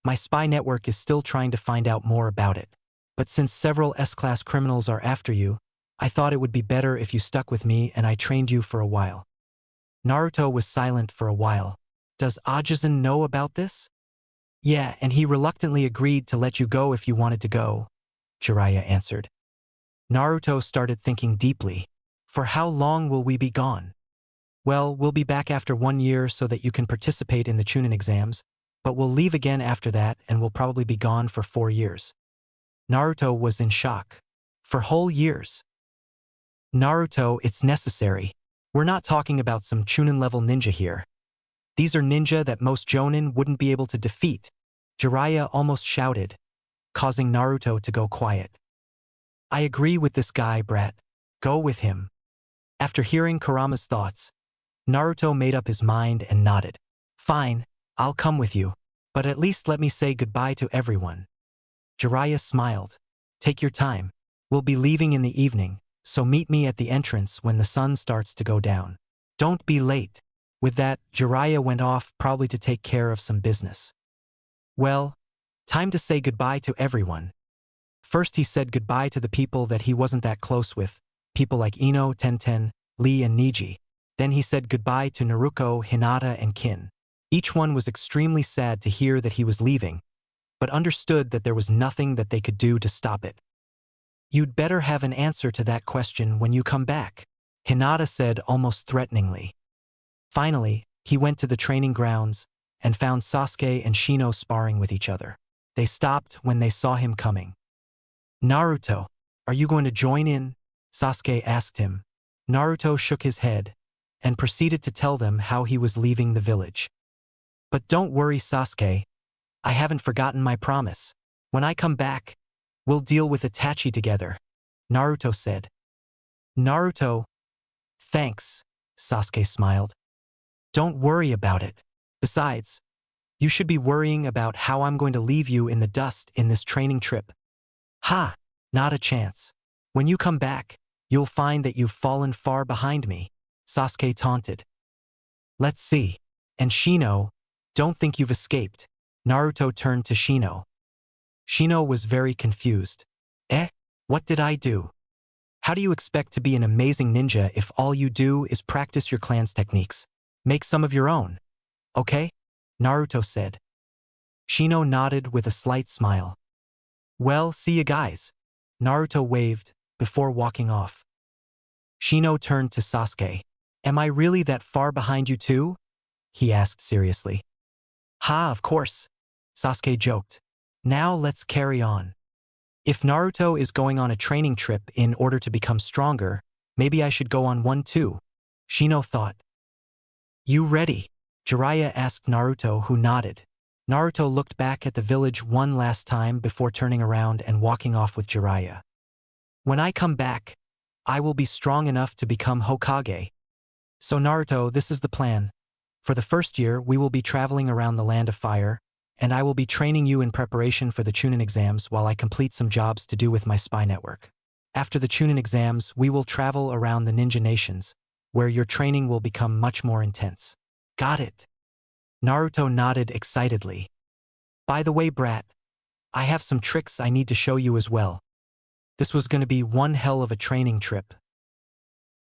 My spy network is still trying to find out more about it. But since several S-class criminals are after you, I thought it would be better if you stuck with me and I trained you for a while. Naruto was silent for a while. Does Ajisen know about this? Yeah, and he reluctantly agreed to let you go if you wanted to go, Jiraiya answered. Naruto started thinking deeply. For how long will we be gone? Well, we'll be back after 1 year so that you can participate in the Chunin exams, but we'll leave again after that and we'll probably be gone for 4 years. Naruto was in shock. For whole years. Naruto, it's necessary. We're not talking about some Chunin-level ninja here. These are ninja that most Jonin wouldn't be able to defeat, Jiraiya almost shouted, causing Naruto to go quiet. I agree with this guy, brat. Go with him. After hearing Kurama's thoughts, Naruto made up his mind and nodded. Fine, I'll come with you, but at least let me say goodbye to everyone. Jiraiya smiled. Take your time. We'll be leaving in the evening, so meet me at the entrance when the sun starts to go down. Don't be late. With that, Jiraiya went off probably to take care of some business. Well, time to say goodbye to everyone. First he said goodbye to the people that he wasn't that close with, people like Ino, Tenten, Lee and Niji. Then he said goodbye to Naruto, Hinata and Kin. Each one was extremely sad to hear that he was leaving, but understood that there was nothing that they could do to stop it. You'd better have an answer to that question when you come back, Hinata said almost threateningly. Finally, he went to the training grounds and found Sasuke and Shino sparring with each other. They stopped when they saw him coming. Naruto, are you going to join in? Sasuke asked him. Naruto shook his head and proceeded to tell them how he was leaving the village. But don't worry, Sasuke. I haven't forgotten my promise. When I come back, we'll deal with Itachi together, Naruto said. Naruto, thanks, Sasuke smiled. Don't worry about it. Besides, you should be worrying about how I'm going to leave you in the dust in this training trip. Ha, not a chance. When you come back, you'll find that you've fallen far behind me, Sasuke taunted. Let's see. And Shino, don't think you've escaped. Naruto turned to Shino. Shino was very confused. What did I do? How do you expect to be an amazing ninja if all you do is practice your clan's techniques? Make some of your own. Okay? Naruto said. Shino nodded with a slight smile. Well, see you guys. Naruto waved before walking off. Shino turned to Sasuke. Am I really that far behind you too? He asked seriously. Ha, of course. Sasuke joked. Now let's carry on. If Naruto is going on a training trip in order to become stronger, maybe I should go on one too, Shino thought. You ready? Jiraiya asked Naruto, who nodded. Naruto looked back at the village one last time before turning around and walking off with Jiraiya. When I come back, I will be strong enough to become Hokage. So Naruto, this is the plan. For the first year, we will be traveling around the Land of Fire, and I will be training you in preparation for the Chunin exams while I complete some jobs to do with my spy network. After the Chunin exams, we will travel around the ninja nations, where your training will become much more intense. Got it. Naruto nodded excitedly. By the way, brat, I have some tricks I need to show you as well. This was going to be one hell of a training trip.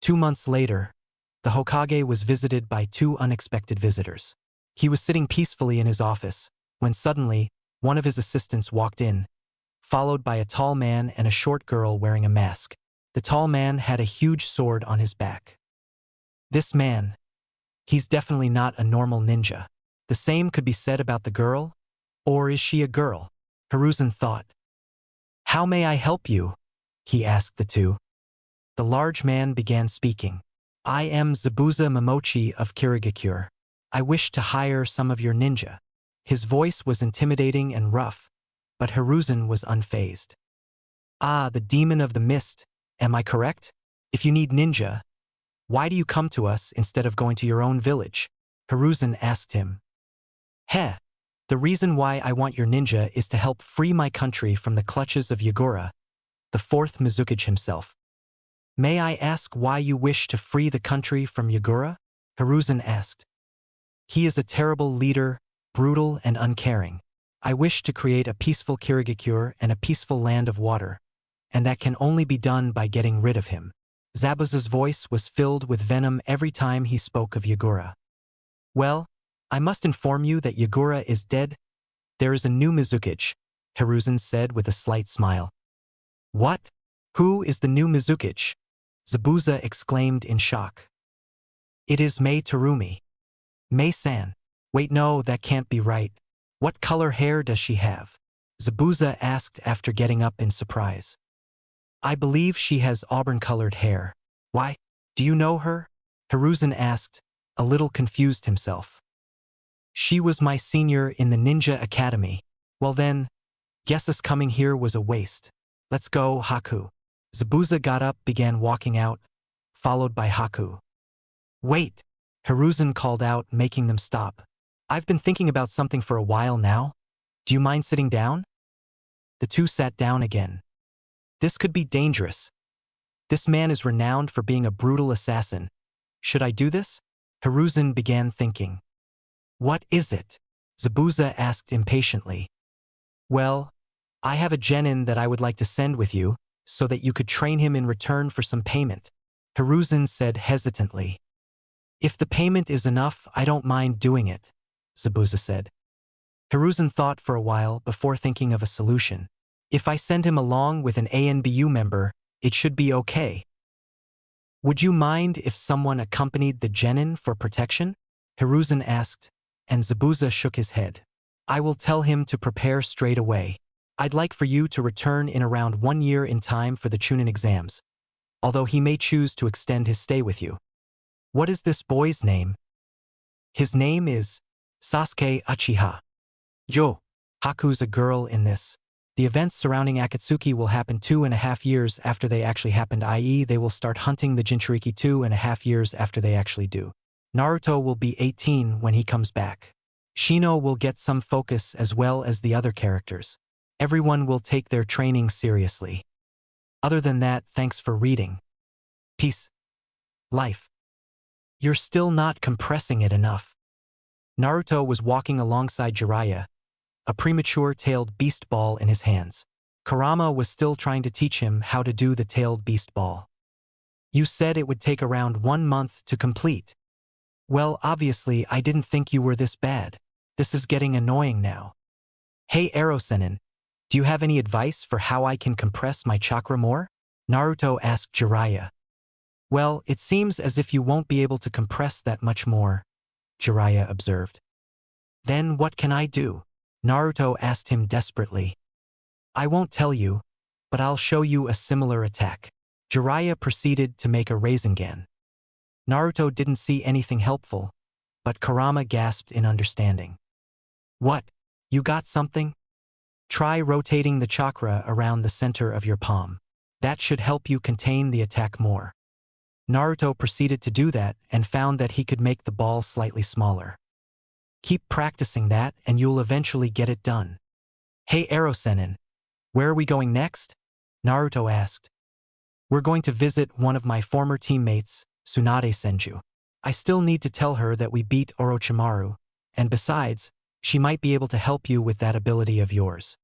2 months later, the Hokage was visited by 2 unexpected visitors. He was sitting peacefully in his office, when suddenly, one of his assistants walked in, followed by a tall man and a short girl wearing a mask. The tall man had a huge sword on his back. This man, he's definitely not a normal ninja. The same could be said about the girl, or is she a girl? Hiruzen thought. How may I help you? He asked the two. The large man began speaking. I am Zabuza Momochi of Kirigakure. I wish to hire some of your ninja. His voice was intimidating and rough, but Hiruzen was unfazed. Ah, the demon of the mist, am I correct? If you need ninja, why do you come to us instead of going to your own village? Hiruzen asked him. Heh, the reason why I want your ninja is to help free my country from the clutches of Yagura, the fourth Mizukage himself. May I ask why you wish to free the country from Yagura? Hiruzen asked. He is a terrible leader, brutal and uncaring. I wish to create a peaceful Kirigakure and a peaceful land of water, and that can only be done by getting rid of him. Zabuza's voice was filled with venom every time he spoke of Yagura. Well, I must inform you that Yagura is dead. There is a new Mizukage, Hiruzen said with a slight smile. What? Who is the new Mizukage? Zabuza exclaimed in shock. It is Mei Terumi. Mei-san. Wait, no, that can't be right. What color hair does she have? Zabuza asked after getting up in surprise. I believe she has auburn-colored hair. Why? Do you know her? Hiruzen asked, a little confused himself. She was my senior in the Ninja Academy. Well then, guess us coming here was a waste. Let's go, Haku. Zabuza got up, began walking out, followed by Haku. Wait, Hiruzen called out, making them stop. I've been thinking about something for a while now. Do you mind sitting down? The two sat down again. This could be dangerous. This man is renowned for being a brutal assassin. Should I do this? Hiruzen began thinking. What is it? Zabuza asked impatiently. Well, I have a genin that I would like to send with you, so that you could train him in return for some payment. Hiruzen said hesitantly. If the payment is enough, I don't mind doing it, Zabuza said. Hiruzen thought for a while before thinking of a solution. If I send him along with an ANBU member, it should be okay. Would you mind if someone accompanied the genin for protection? Hiruzen asked, and Zabuza shook his head. I will tell him to prepare straight away. I'd like for you to return in around 1 year in time for the Chunin exams, although he may choose to extend his stay with you. What is this boy's name? His name is Sasuke Uchiha. Yo. Haku's a girl in this. The events surrounding Akatsuki will happen 2.5 years after they actually happened, i.e. they will start hunting the Jinchuriki 2.5 years after they actually do. Naruto will be 18 when he comes back. Shino will get some focus as well as the other characters. Everyone will take their training seriously. Other than that, thanks for reading. Peace. Life. You're still not compressing it enough. Naruto was walking alongside Jiraiya, a premature-tailed beast ball in his hands. Kurama was still trying to teach him how to do the tailed beast ball. You said it would take around 1 month to complete. Well, obviously, I didn't think you were this bad. This is getting annoying now. Hey, Ero-senin, do you have any advice for how I can compress my chakra more? Naruto asked Jiraiya. Well, it seems as if you won't be able to compress that much more, Jiraiya observed. Then what can I do? Naruto asked him desperately. I won't tell you, but I'll show you a similar attack. Jiraiya proceeded to make a Rasengan. Naruto didn't see anything helpful, but Kurama gasped in understanding. What? You got something? Try rotating the chakra around the center of your palm. That should help you contain the attack more. Naruto proceeded to do that and found that he could make the ball slightly smaller. Keep practicing that and you'll eventually get it done. Hey Ero-senin, where are we going next? Naruto asked. We're going to visit one of my former teammates, Tsunade Senju. I still need to tell her that we beat Orochimaru, and besides, she might be able to help you with that ability of yours.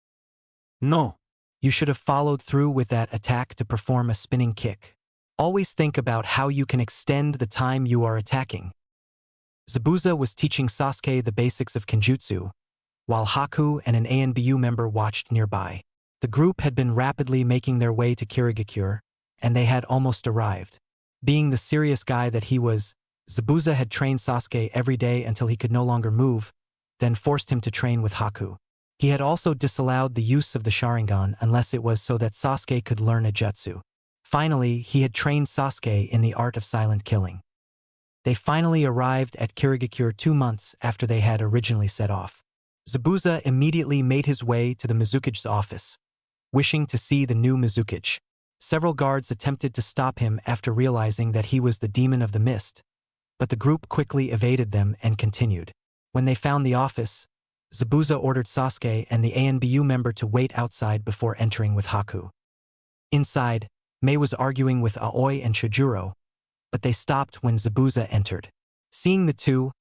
No. You should have followed through with that attack to perform a spinning kick. Always think about how you can extend the time you are attacking. Zabuza was teaching Sasuke the basics of Kenjutsu, while Haku and an ANBU member watched nearby. The group had been rapidly making their way to Kirigakure, and they had almost arrived. Being the serious guy that he was, Zabuza had trained Sasuke every day until he could no longer move, then forced him to train with Haku. He had also disallowed the use of the Sharingan unless it was so that Sasuke could learn a jutsu. Finally, he had trained Sasuke in the art of silent killing. They finally arrived at Kirigakure 2 months after they had originally set off. Zabuza immediately made his way to the Mizukige's office, wishing to see the new Mizukige. Several guards attempted to stop him after realizing that he was the demon of the mist, but the group quickly evaded them and continued. When they found the office, Zabuza ordered Sasuke and the ANBU member to wait outside before entering with Haku. Inside, Mei was arguing with Aoi and Chojuro, but they stopped when Zabuza entered. Seeing the two,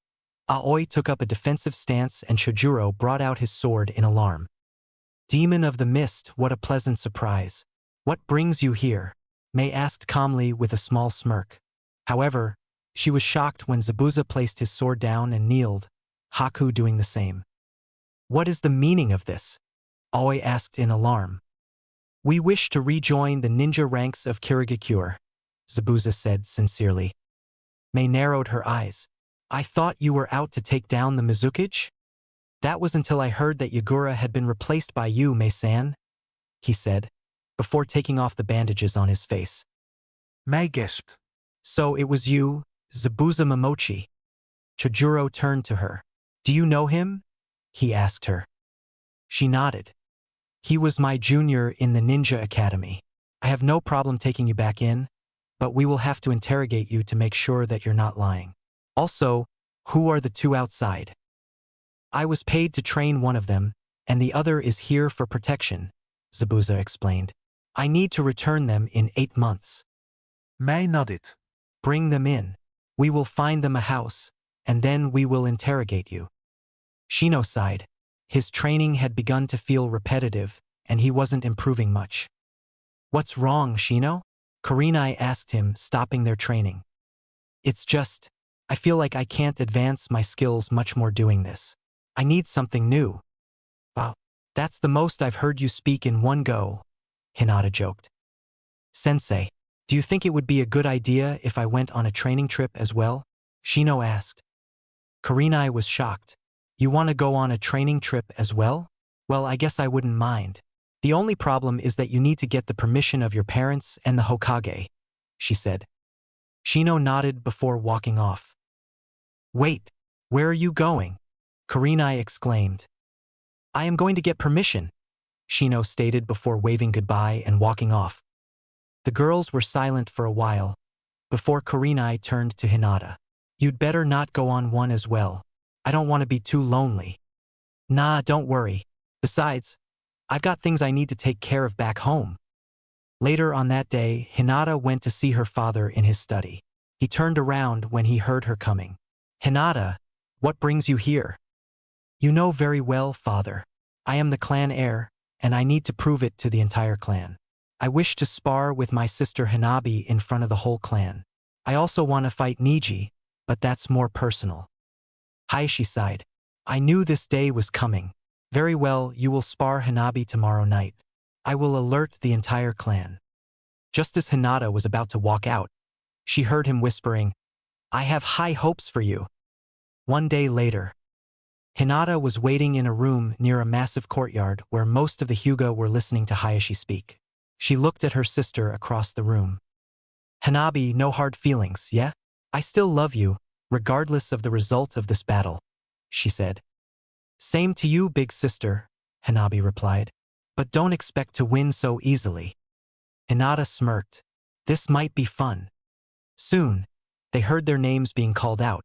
Aoi took up a defensive stance and Chojuro brought out his sword in alarm. Demon of the Mist, what a pleasant surprise. What brings you here? Mei asked calmly with a small smirk. However, she was shocked when Zabuza placed his sword down and kneeled, Haku doing the same. What is the meaning of this? Aoi asked in alarm. We wish to rejoin the ninja ranks of Kirigakure, Zabuza said sincerely. Mei narrowed her eyes. I thought you were out to take down the Mizukige? That was until I heard that Yagura had been replaced by you, Mei-san, he said, before taking off the bandages on his face. Mei gasped. So it was you, Zabuza Momochi. Chojuro turned to her. Do you know him? He asked her. She nodded. He was my junior in the Ninja Academy. I have no problem taking you back in, but we will have to interrogate you to make sure that you're not lying. Also, who are the two outside? I was paid to train one of them, and the other is here for protection, Zabuza explained. I need to return them in 8 months. Mei nodded. Bring them in. We will find them a house, and then we will interrogate you. Shino sighed. His training had begun to feel repetitive, and he wasn't improving much. What's wrong, Shino? Kurenai asked him, stopping their training. It's just, I feel like I can't advance my skills much more doing this. I need something new. Wow, that's the most I've heard you speak in one go, Hinata joked. Sensei, do you think it would be a good idea if I went on a training trip as well? Shino asked. Kurenai was shocked. You want to go on a training trip as well? Well, I guess I wouldn't mind. The only problem is that you need to get the permission of your parents and the Hokage, she said. Shino nodded before walking off. Wait, where are you going? Kurenai exclaimed. I am going to get permission, Shino stated before waving goodbye and walking off. The girls were silent for a while, before Kurenai turned to Hinata. You'd better not go on one as well. I don't want to be too lonely. Nah, don't worry. Besides, I've got things I need to take care of back home. Later on that day, Hinata went to see her father in his study. He turned around when he heard her coming. Hinata, what brings you here? You know very well, father. I am the clan heir, and I need to prove it to the entire clan. I wish to spar with my sister Hanabi in front of the whole clan. I also want to fight Niji, but that's more personal. Hayashi sighed. I knew this day was coming. Very well, you will spar Hanabi tomorrow night. I will alert the entire clan. Just as Hinata was about to walk out, she heard him whispering, I have high hopes for you. One day later, Hinata was waiting in a room near a massive courtyard where most of the Hyuga were listening to Hayashi speak. She looked at her sister across the room. Hanabi, no hard feelings, yeah? I still love you, regardless of the result of this battle, she said. Same to you, big sister, Hanabi replied. But don't expect to win so easily. Hinata smirked. This might be fun. Soon, they heard their names being called out,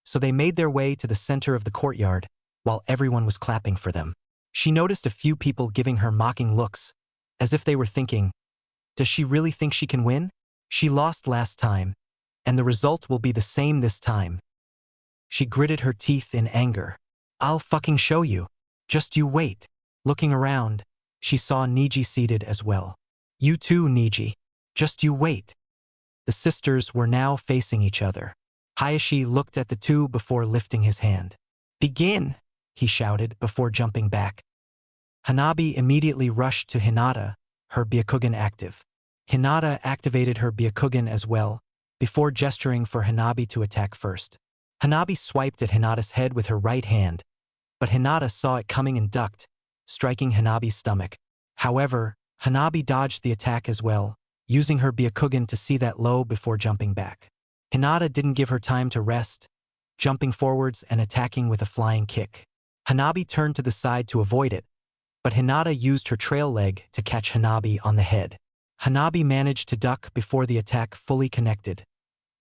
so they made their way to the center of the courtyard while everyone was clapping for them. She noticed a few people giving her mocking looks, as if they were thinking, does she really think she can win? She lost last time, and the result will be the same this time. She gritted her teeth in anger. I'll fucking show you. Just you wait. Looking around, she saw Niji seated as well. You too, Niji. Just you wait. The sisters were now facing each other. Hayashi looked at the two before lifting his hand. Begin, he shouted before jumping back. Hanabi immediately rushed to Hinata, her Byakugan active. Hinata activated her Byakugan as well, before gesturing for Hanabi to attack first. Hanabi swiped at Hinata's head with her right hand, but Hinata saw it coming and ducked, striking Hanabi's stomach. However, Hanabi dodged the attack as well, using her Byakugan to see that low before jumping back. Hinata didn't give her time to rest, jumping forwards and attacking with a flying kick. Hanabi turned to the side to avoid it, but Hinata used her trail leg to catch Hanabi on the head. Hanabi managed to duck before the attack fully connected,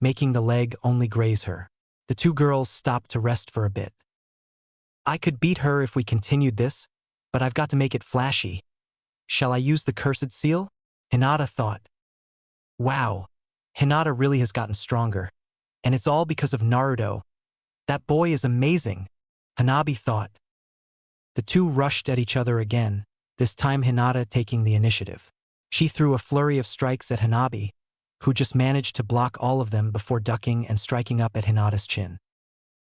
making the leg only graze her. The two girls stopped to rest for a bit. I could beat her if we continued this, but I've got to make it flashy. Shall I use the cursed seal? Hinata thought. Wow, Hinata really has gotten stronger. And it's all because of Naruto. That boy is amazing, Hanabi thought. The two rushed at each other again, this time Hinata taking the initiative. She threw a flurry of strikes at Hanabi, who just managed to block all of them before ducking and striking up at Hinata's chin.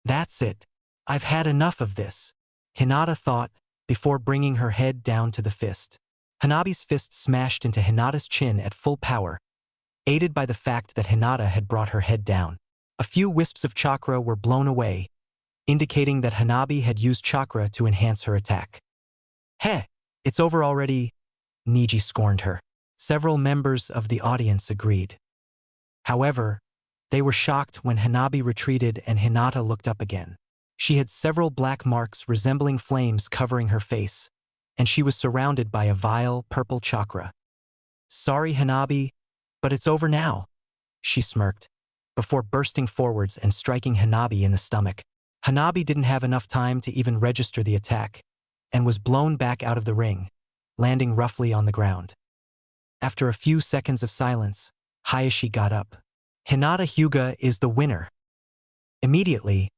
That's it. I've had enough of this, Hinata thought, before bringing her head down to the fist. Hanabi's fist smashed into Hinata's chin at full power, aided by the fact that Hinata had brought her head down. A few wisps of chakra were blown away, indicating that Hanabi had used chakra to enhance her attack. Heh, it's over already, Niji scorned her. Several members of the audience agreed. However, they were shocked when Hanabi retreated and Hinata looked up again. She had several black marks resembling flames covering her face, and she was surrounded by a vile purple chakra. Sorry, Hanabi, but it's over now, she smirked, before bursting forwards and striking Hanabi in the stomach. Hanabi didn't have enough time to even register the attack, and was blown back out of the ring, landing roughly on the ground. After a few seconds of silence, Hayashi got up. Hinata Hyuga is the winner. Immediately,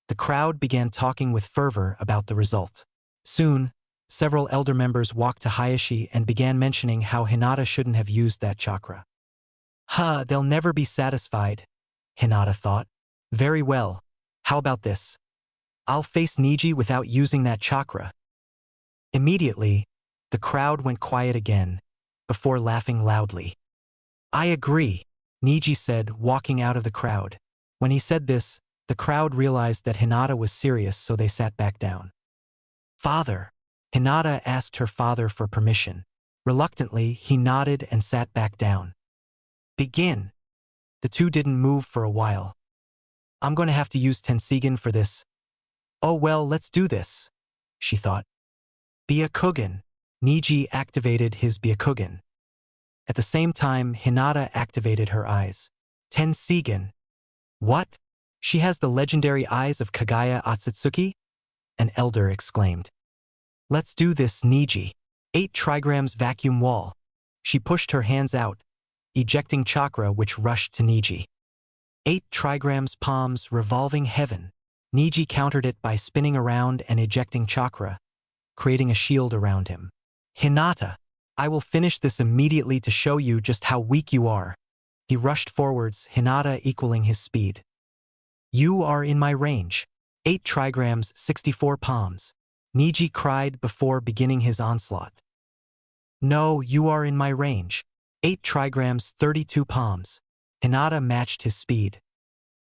the crowd began talking with fervor about the result. Soon, several elder members walked to Hayashi and began mentioning how Hinata shouldn't have used that chakra. They'll never be satisfied, Hinata thought. Very well, how about this? I'll face Niji without using that chakra. Immediately, the crowd went quiet again, before laughing loudly. I agree, Niji said, walking out of the crowd. When he said this, the crowd realized that Hinata was serious, so they sat back down. Father, Hinata asked her father for permission. Reluctantly, he nodded and sat back down. Begin. The two didn't move for a while. I'm going to have to use Tensigen for this. Oh well, let's do this, she thought. Byakugan. Niji activated his Byakugan. At the same time, Hinata activated her eyes. Tensigen. What? She has the legendary eyes of Kagaya Otsutsuki? An elder exclaimed. Let's do this, Niji. 8 trigrams vacuum wall. She pushed her hands out, ejecting chakra which rushed to Niji. 8 trigrams palms revolving heaven. Niji countered it by spinning around and ejecting chakra, creating a shield around him. Hinata, I will finish this immediately to show you just how weak you are. He rushed forwards, Hinata equaling his speed. You are in my range. 8 trigrams, 64 palms. Niji cried before beginning his onslaught. No, you are in my range. 8 trigrams, 32 palms. Hinata matched his speed.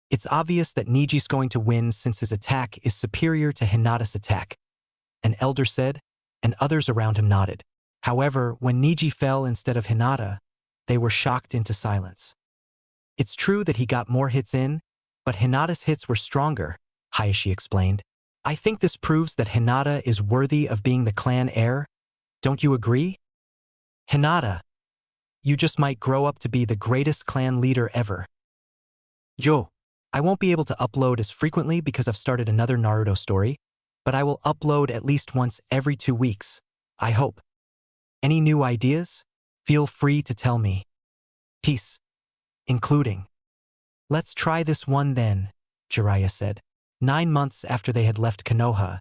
It's obvious that Niji's going to win since his attack is superior to Hinata's attack, an elder said, and others around him nodded. However, when Niji fell instead of Hinata, they were shocked into silence. It's true that he got more hits in, but Hinata's hits were stronger, Hayashi explained. I think this proves that Hinata is worthy of being the clan heir. Don't you agree? Hinata, you just might grow up to be the greatest clan leader ever. Yo, I won't be able to upload as frequently because I've started another Naruto story, but I will upload at least once every 2 weeks, I hope. Any new ideas? Feel free to tell me. Peace. Including. Let's try this one then, Jiraiya said. 9 months after they had left Konoha,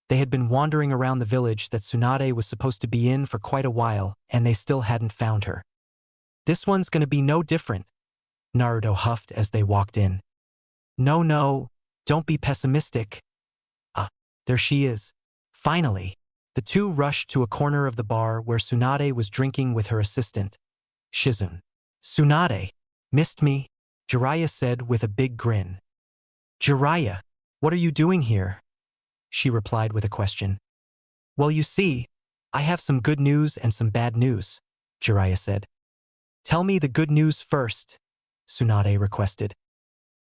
they had been wandering around the village that Tsunade was supposed to be in for quite a while, and they still hadn't found her. This one's gonna be no different, Naruto huffed as they walked in. No, don't be pessimistic. There she is. Finally. The two rushed to a corner of the bar where Tsunade was drinking with her assistant. Shizun. Tsunade. Missed me? Jiraiya said with a big grin. Jiraiya, what are you doing here? She replied with a question. Well, you see, I have some good news and some bad news, Jiraiya said. Tell me the good news first, Tsunade requested.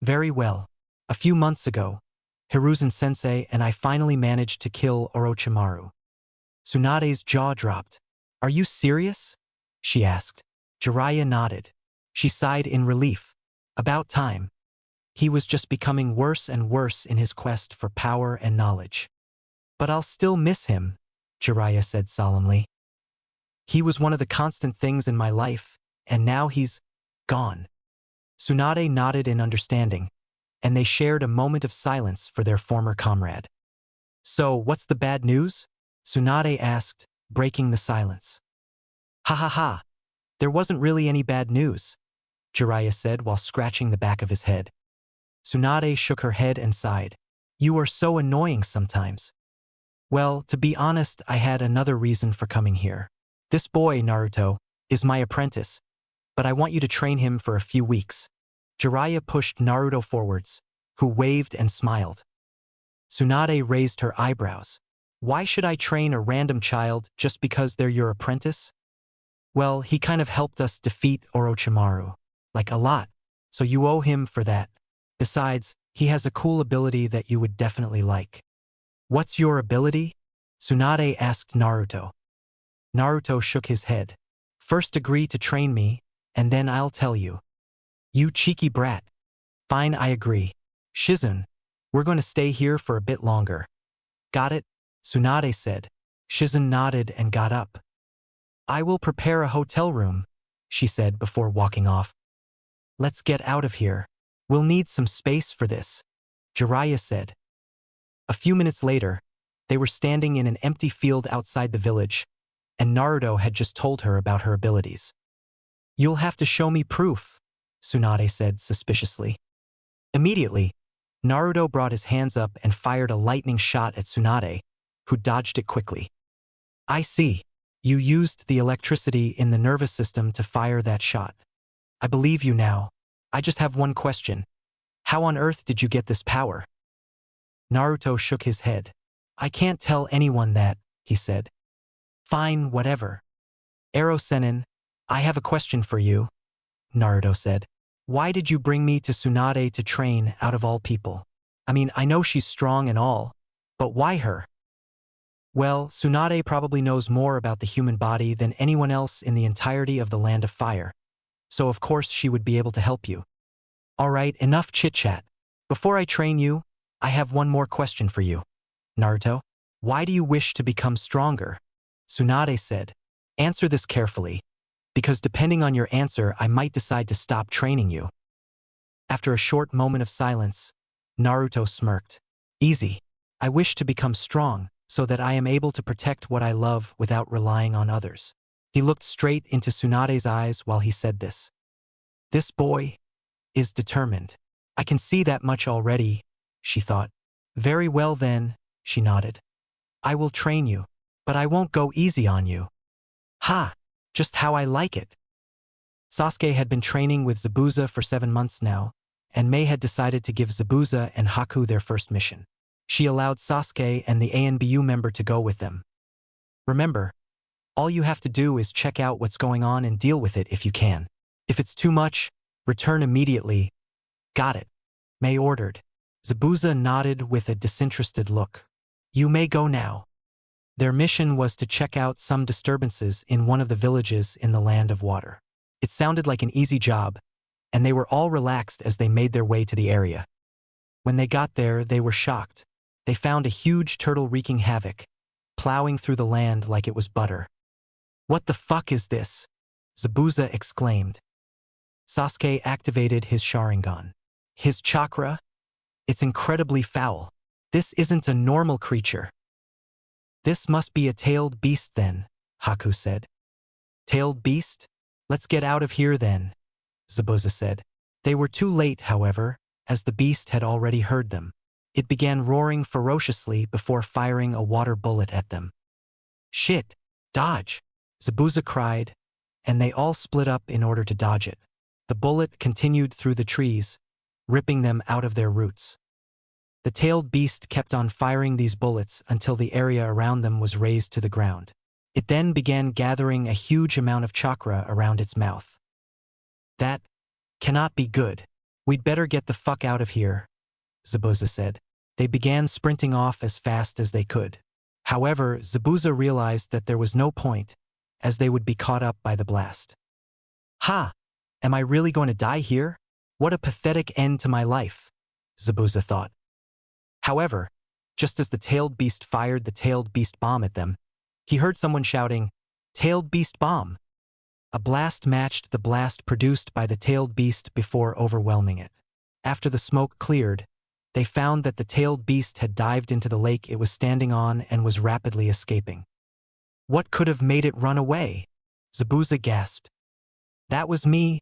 Very well. A few months ago, Hiruzen-sensei and I finally managed to kill Orochimaru. Tsunade's jaw dropped. Are you serious? She asked. Jiraiya nodded. She sighed in relief. About time. He was just becoming worse and worse in his quest for power and knowledge. But I'll still miss him, Jiraiya said solemnly. He was one of the constant things in my life, and now he's gone. Tsunade nodded in understanding, and they shared a moment of silence for their former comrade. So, what's the bad news? Tsunade asked, breaking the silence. Ha ha ha. There wasn't really any bad news, Jiraiya said while scratching the back of his head. Tsunade shook her head and sighed. You are so annoying sometimes. Well, to be honest, I had another reason for coming here. This boy, Naruto, is my apprentice, but I want you to train him for a few weeks. Jiraiya pushed Naruto forwards, who waved and smiled. Tsunade raised her eyebrows. Why should I train a random child just because they're your apprentice? Well, he kind of helped us defeat Orochimaru. Like a lot, so you owe him for that. Besides, he has a cool ability that you would definitely like. What's your ability? Tsunade asked Naruto. Naruto shook his head. First agree to train me, and then I'll tell you. You cheeky brat. Fine, I agree. Shizun, we're going to stay here for a bit longer. Got it? Tsunade said. Shizun nodded and got up. I will prepare a hotel room, she said before walking off. Let's get out of here. We'll need some space for this, Jiraiya said. A few minutes later, they were standing in an empty field outside the village, and Naruto had just told her about her abilities. You'll have to show me proof, Tsunade said suspiciously. Immediately, Naruto brought his hands up and fired a lightning shot at Tsunade, who dodged it quickly. I see. You used the electricity in the nervous system to fire that shot. I believe you now. I just have one question. How on earth did you get this power? Naruto shook his head. I can't tell anyone that, he said. Fine, whatever. Ero-sennin, I have a question for you, Naruto said. Why did you bring me to Tsunade to train out of all people? I mean, I know she's strong and all, but why her? Well, Tsunade probably knows more about the human body than anyone else in the entirety of the Land of Fire. So of course she would be able to help you. All right, enough chit-chat. Before I train you, I have one more question for you. Naruto, why do you wish to become stronger? Tsunade said. Answer this carefully, because depending on your answer, I might decide to stop training you. After a short moment of silence, Naruto smirked. Easy. I wish to become strong, so that I am able to protect what I love without relying on others. He looked straight into Tsunade's eyes while he said this. This boy is determined. I can see that much already, she thought. Very well then, she nodded. I will train you, but I won't go easy on you. Ha! Just how I like it. Sasuke had been training with Zabuza for 7 months now, and Mei had decided to give Zabuza and Haku their first mission. She allowed Sasuke and the ANBU member to go with them. Remember, all you have to do is check out what's going on and deal with it if you can. If it's too much, return immediately. Got it, Mei ordered. Zabuza nodded with a disinterested look. You may go now. Their mission was to check out some disturbances in one of the villages in the Land of Water. It sounded like an easy job, and they were all relaxed as they made their way to the area. When they got there, they were shocked. They found a huge turtle wreaking havoc, plowing through the land like it was butter. What the fuck is this? Zabuza exclaimed. Sasuke activated his Sharingan. His chakra? It's incredibly foul. This isn't a normal creature. This must be a tailed beast then, Haku said. Tailed beast? Let's get out of here then, Zabuza said. They were too late, however, as the beast had already heard them. It began roaring ferociously before firing a water bullet at them. Shit! Dodge! Zabuza cried, and they all split up in order to dodge it. The bullet continued through the trees, ripping them out of their roots. The tailed beast kept on firing these bullets until the area around them was razed to the ground. It then began gathering a huge amount of chakra around its mouth. That cannot be good. We'd better get the fuck out of here, Zabuza said. They began sprinting off as fast as they could. However, Zabuza realized that there was no point, as they would be caught up by the blast. Ha! Am I really going to die here? What a pathetic end to my life, Zabuza thought. However, just as the tailed beast fired the tailed beast bomb at them, he heard someone shouting, "Tailed beast bomb!" A blast matched the blast produced by the tailed beast before overwhelming it. After the smoke cleared, they found that the tailed beast had dived into the lake it was standing on and was rapidly escaping. What could have made it run away? Zabuza gasped. That was me,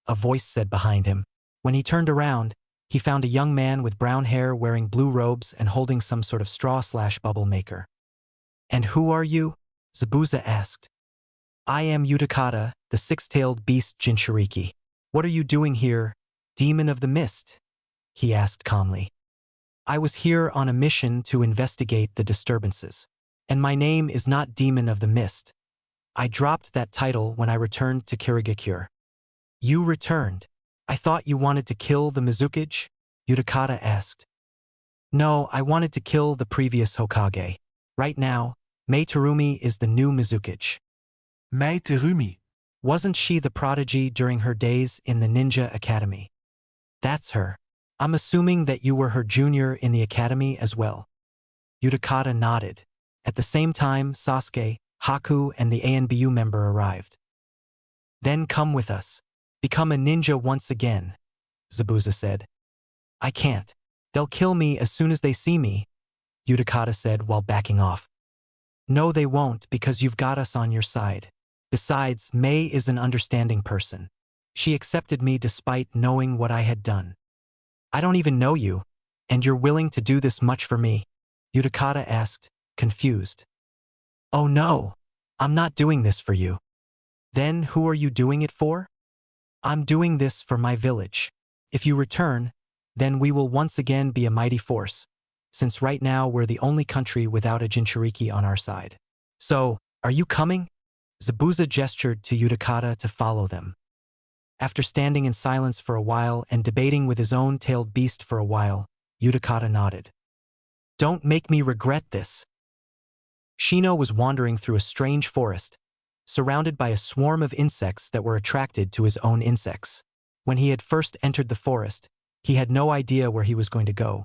a voice said behind him. When he turned around, he found a young man with brown hair wearing blue robes and holding some sort of straw/bubble maker. And who are you? Zabuza asked. I am Utakata, the six-tailed beast Jinchuriki. What are you doing here, demon of the mist? He asked calmly. I was here on a mission to investigate the disturbances. And my name is not Demon of the Mist. I dropped that title when I returned to Kirigakure. You returned. I thought you wanted to kill the Mizukage? Utakata asked. No, I wanted to kill the previous Hokage. Right now, Mei Terumi is the new Mizukage. Mei Terumi. Wasn't she the prodigy during her days in the ninja academy? That's her. I'm assuming that you were her junior in the academy as well. Utakata nodded. At the same time, Sasuke, Haku, and the ANBU member arrived. Then come with us. Become a ninja once again, Zabuza said. I can't. They'll kill me as soon as they see me, Utakata said while backing off. No, they won't, because you've got us on your side. Besides, Mei is an understanding person. She accepted me despite knowing what I had done. I don't even know you, and you're willing to do this much for me? Utakata asked, confused. Oh no, I'm not doing this for you. Then who are you doing it for? I'm doing this for my village. If you return, then we will once again be a mighty force, since right now we're the only country without a Jinchuriki on our side. So, are you coming? Zabuza gestured to Utakata to follow them. After standing in silence for a while and debating with his own tailed beast for a while, Utakata nodded. Don't make me regret this. Shino was wandering through a strange forest, surrounded by a swarm of insects that were attracted to his own insects. When he had first entered the forest, he had no idea where he was going to go,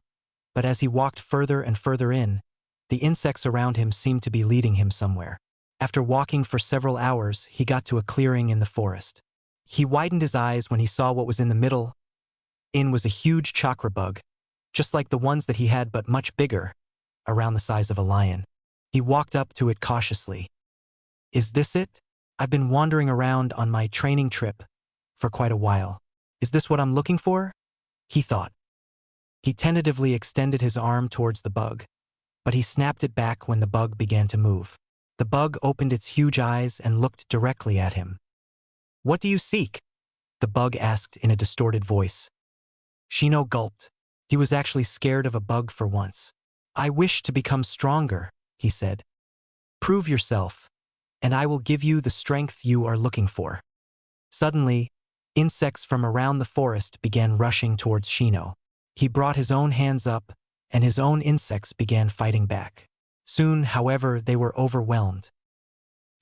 but as he walked further and further in, the insects around him seemed to be leading him somewhere. After walking for several hours, he got to a clearing in the forest. He widened his eyes when he saw what was in the middle. In was a huge chakra bug, just like the ones that he had but much bigger, around the size of a lion. He walked up to it cautiously. Is this it? I've been wandering around on my training trip for quite a while. Is this what I'm looking for? He thought. He tentatively extended his arm towards the bug, but he snapped it back when the bug began to move. The bug opened its huge eyes and looked directly at him. What do you seek? The bug asked in a distorted voice. Shino gulped. He was actually scared of a bug for once. I wish to become stronger, he said. Prove yourself, and I will give you the strength you are looking for. Suddenly, insects from around the forest began rushing towards Shino. He brought his own hands up, and his own insects began fighting back. Soon, however, they were overwhelmed.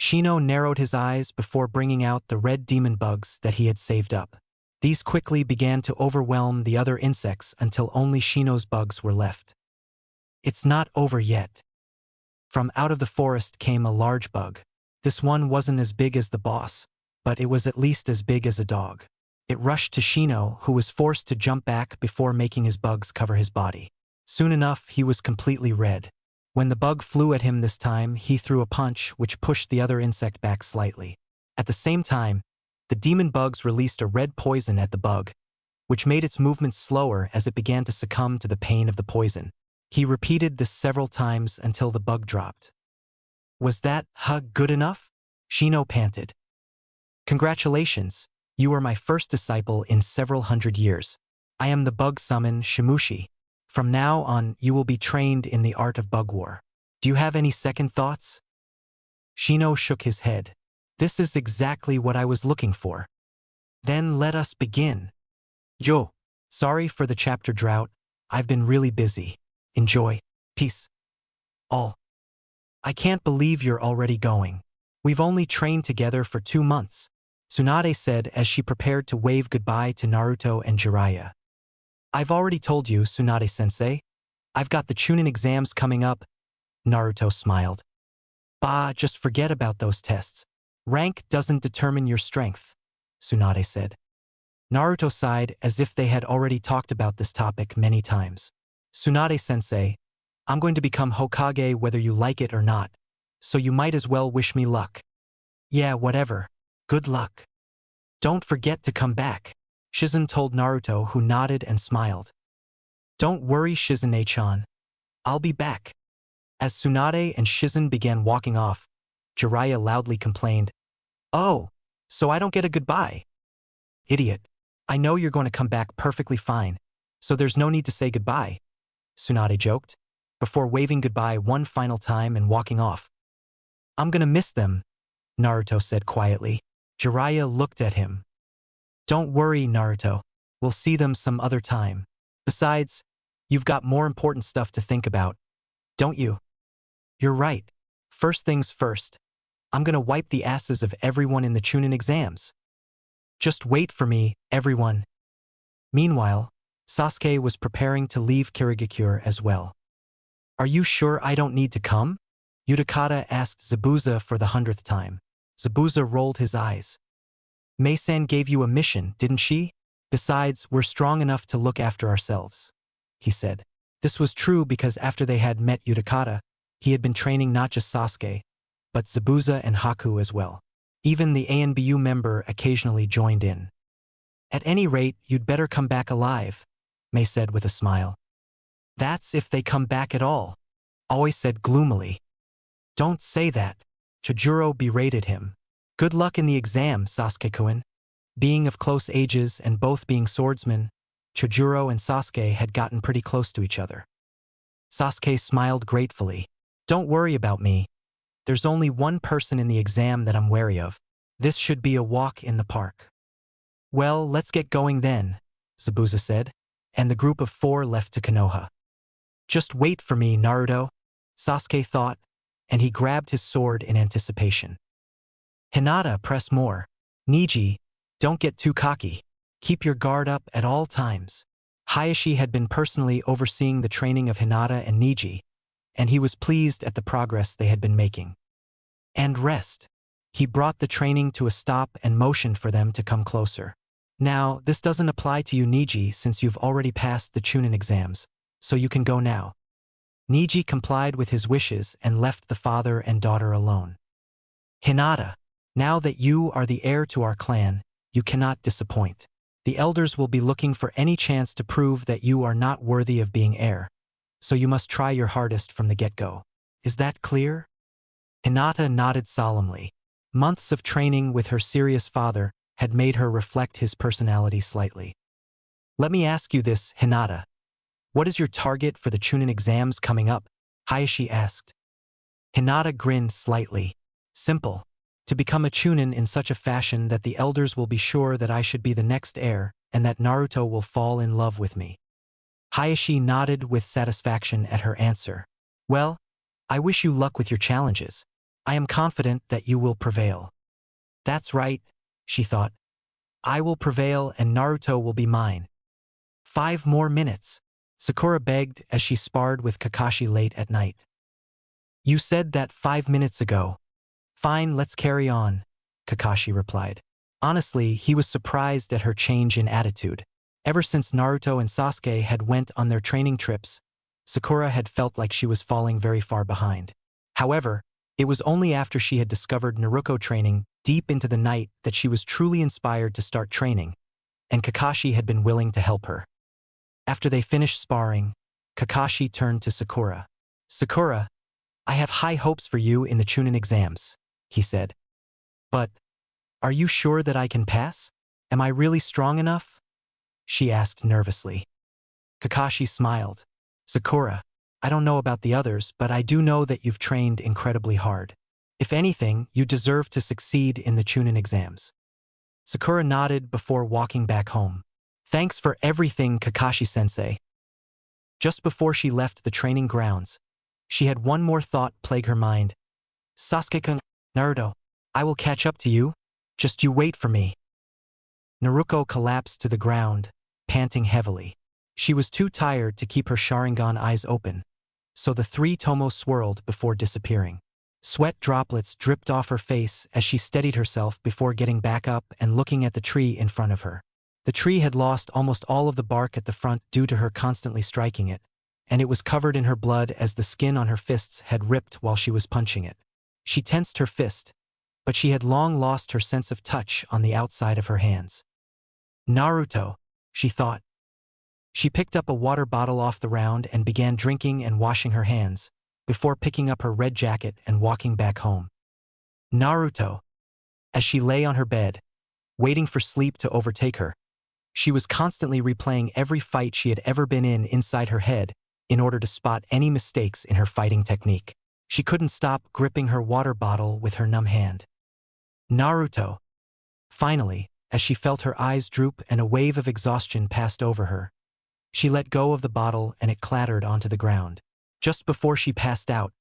Shino narrowed his eyes before bringing out the red demon bugs that he had saved up. These quickly began to overwhelm the other insects until only Shino's bugs were left. It's not over yet. From out of the forest came a large bug. This one wasn't as big as the boss, but it was at least as big as a dog. It rushed to Shino, who was forced to jump back before making his bugs cover his body. Soon enough, he was completely red. When the bug flew at him this time, he threw a punch which pushed the other insect back slightly. At the same time, the demon bugs released a red poison at the bug, which made its movements slower as it began to succumb to the pain of the poison. He repeated this several times until the bug dropped. Was that hug good enough? Shino panted. Congratulations, you are my first disciple in several hundred years. I am the bug summon Shimushi. From now on, you will be trained in the art of bug war. Do you have any second thoughts? Shino shook his head. This is exactly what I was looking for. Then let us begin. Yo. Sorry for the chapter drought. I've been really busy. Enjoy. Peace. All. I can't believe you're already going. We've only trained together for 2 months, Tsunade said as she prepared to wave goodbye to Naruto and Jiraiya. I've already told you, Tsunade-sensei. I've got the Chunin exams coming up. Naruto smiled. Bah, just forget about those tests. Rank doesn't determine your strength, Tsunade said. Naruto sighed as if they had already talked about this topic many times. Tsunade-sensei, I'm going to become Hokage whether you like it or not, so you might as well wish me luck. Yeah, whatever. Good luck. Don't forget to come back, Shizen told Naruto, who nodded and smiled. Don't worry, Shizune-chan. I'll be back. As Tsunade and Shizen began walking off, Jiraiya loudly complained, Oh, so I don't get a goodbye. Idiot. I know you're going to come back perfectly fine, so there's no need to say goodbye, Tsunade joked, before waving goodbye one final time and walking off. I'm gonna miss them, Naruto said quietly. Jiraiya looked at him. Don't worry, Naruto. We'll see them some other time. Besides, you've got more important stuff to think about, don't you? You're right. First things first. I'm gonna wipe the asses of everyone in the Chunin exams. Just wait for me, everyone. Meanwhile, Sasuke was preparing to leave Kirigakure as well. Are you sure I don't need to come? Utakata asked Zabuza for the 100th time. Zabuza rolled his eyes. Mei-san gave you a mission, didn't she? Besides, we're strong enough to look after ourselves, he said. This was true because after they had met Utakata, he had been training not just Sasuke, but Zabuza and Haku as well. Even the ANBU member occasionally joined in. At any rate, you'd better come back alive, Mei said with a smile. That's if they come back at all, Aoi said gloomily. Don't say that, Chojuro berated him. Good luck in the exam, Sasuke-kun. Being of close ages and both being swordsmen, Chojuro and Sasuke had gotten pretty close to each other. Sasuke smiled gratefully. Don't worry about me. There's only one person in the exam that I'm wary of. This should be a walk in the park. Well, let's get going then, Zabuza said, and the group of 4 left to Konoha. Just wait for me, Naruto, Sasuke thought, and he grabbed his sword in anticipation. Hinata, press more. Niji, don't get too cocky. Keep your guard up at all times. Hayashi had been personally overseeing the training of Hinata and Niji, and he was pleased at the progress they had been making. And rest. He brought the training to a stop and motioned for them to come closer. Now, this doesn't apply to you, Niji, since you've already passed the Chunin exams, so you can go now. Niji complied with his wishes and left the father and daughter alone. Hinata, now that you are the heir to our clan, you cannot disappoint. The elders will be looking for any chance to prove that you are not worthy of being heir, so you must try your hardest from the get-go. Is that clear? Hinata nodded solemnly. Months of training with her serious father had made her reflect his personality slightly. Let me ask you this, Hinata. What is your target for the Chunin exams coming up? Hayashi asked. Hinata grinned slightly. Simple. To become a Chunin in such a fashion that the elders will be sure that I should be the next heir and that Naruto will fall in love with me. Hayashi nodded with satisfaction at her answer. Well, I wish you luck with your challenges. I am confident that you will prevail. That's right, she thought. I will prevail and Naruto will be mine. 5 more minutes, Sakura begged as she sparred with Kakashi late at night. You said that 5 minutes ago. Fine, let's carry on, Kakashi replied. Honestly, he was surprised at her change in attitude. Ever since Naruto and Sasuke had went on their training trips, Sakura had felt like she was falling very far behind. However, it was only after she had discovered Naruto training deep into the night that she was truly inspired to start training, and Kakashi had been willing to help her. After they finished sparring, Kakashi turned to Sakura. Sakura, I have high hopes for you in the Chunin exams, he said. But Are you sure that I can pass? Am I really strong enough? She asked nervously. Kakashi smiled. Sakura, I don't know about the others, but I do know that you've trained incredibly hard. If anything, you deserve to succeed in the Chunin exams. Sakura nodded before walking back home. Thanks for everything, Kakashi-sensei. Just before she left the training grounds, she had one more thought plague her mind. Sasuke-kun, Naruto, I will catch up to you. Just you wait for me. Naruto collapsed to the ground, panting heavily. She was too tired to keep her Sharingan eyes open, so the three Tomo swirled before disappearing. Sweat droplets dripped off her face as she steadied herself before getting back up and looking at the tree in front of her. The tree had lost almost all of the bark at the front due to her constantly striking it, and it was covered in her blood as the skin on her fists had ripped while she was punching it. She tensed her fist, but she had long lost her sense of touch on the outside of her hands. Naruto, she thought. She picked up a water bottle off the ground and began drinking and washing her hands, before picking up her red jacket and walking back home. Naruto. As she lay on her bed, waiting for sleep to overtake her, she was constantly replaying every fight she had ever been in inside her head in order to spot any mistakes in her fighting technique. She couldn't stop gripping her water bottle with her numb hand. Naruto. Finally, as she felt her eyes droop and a wave of exhaustion passed over her, she let go of the bottle and it clattered onto the ground. Just before she passed out,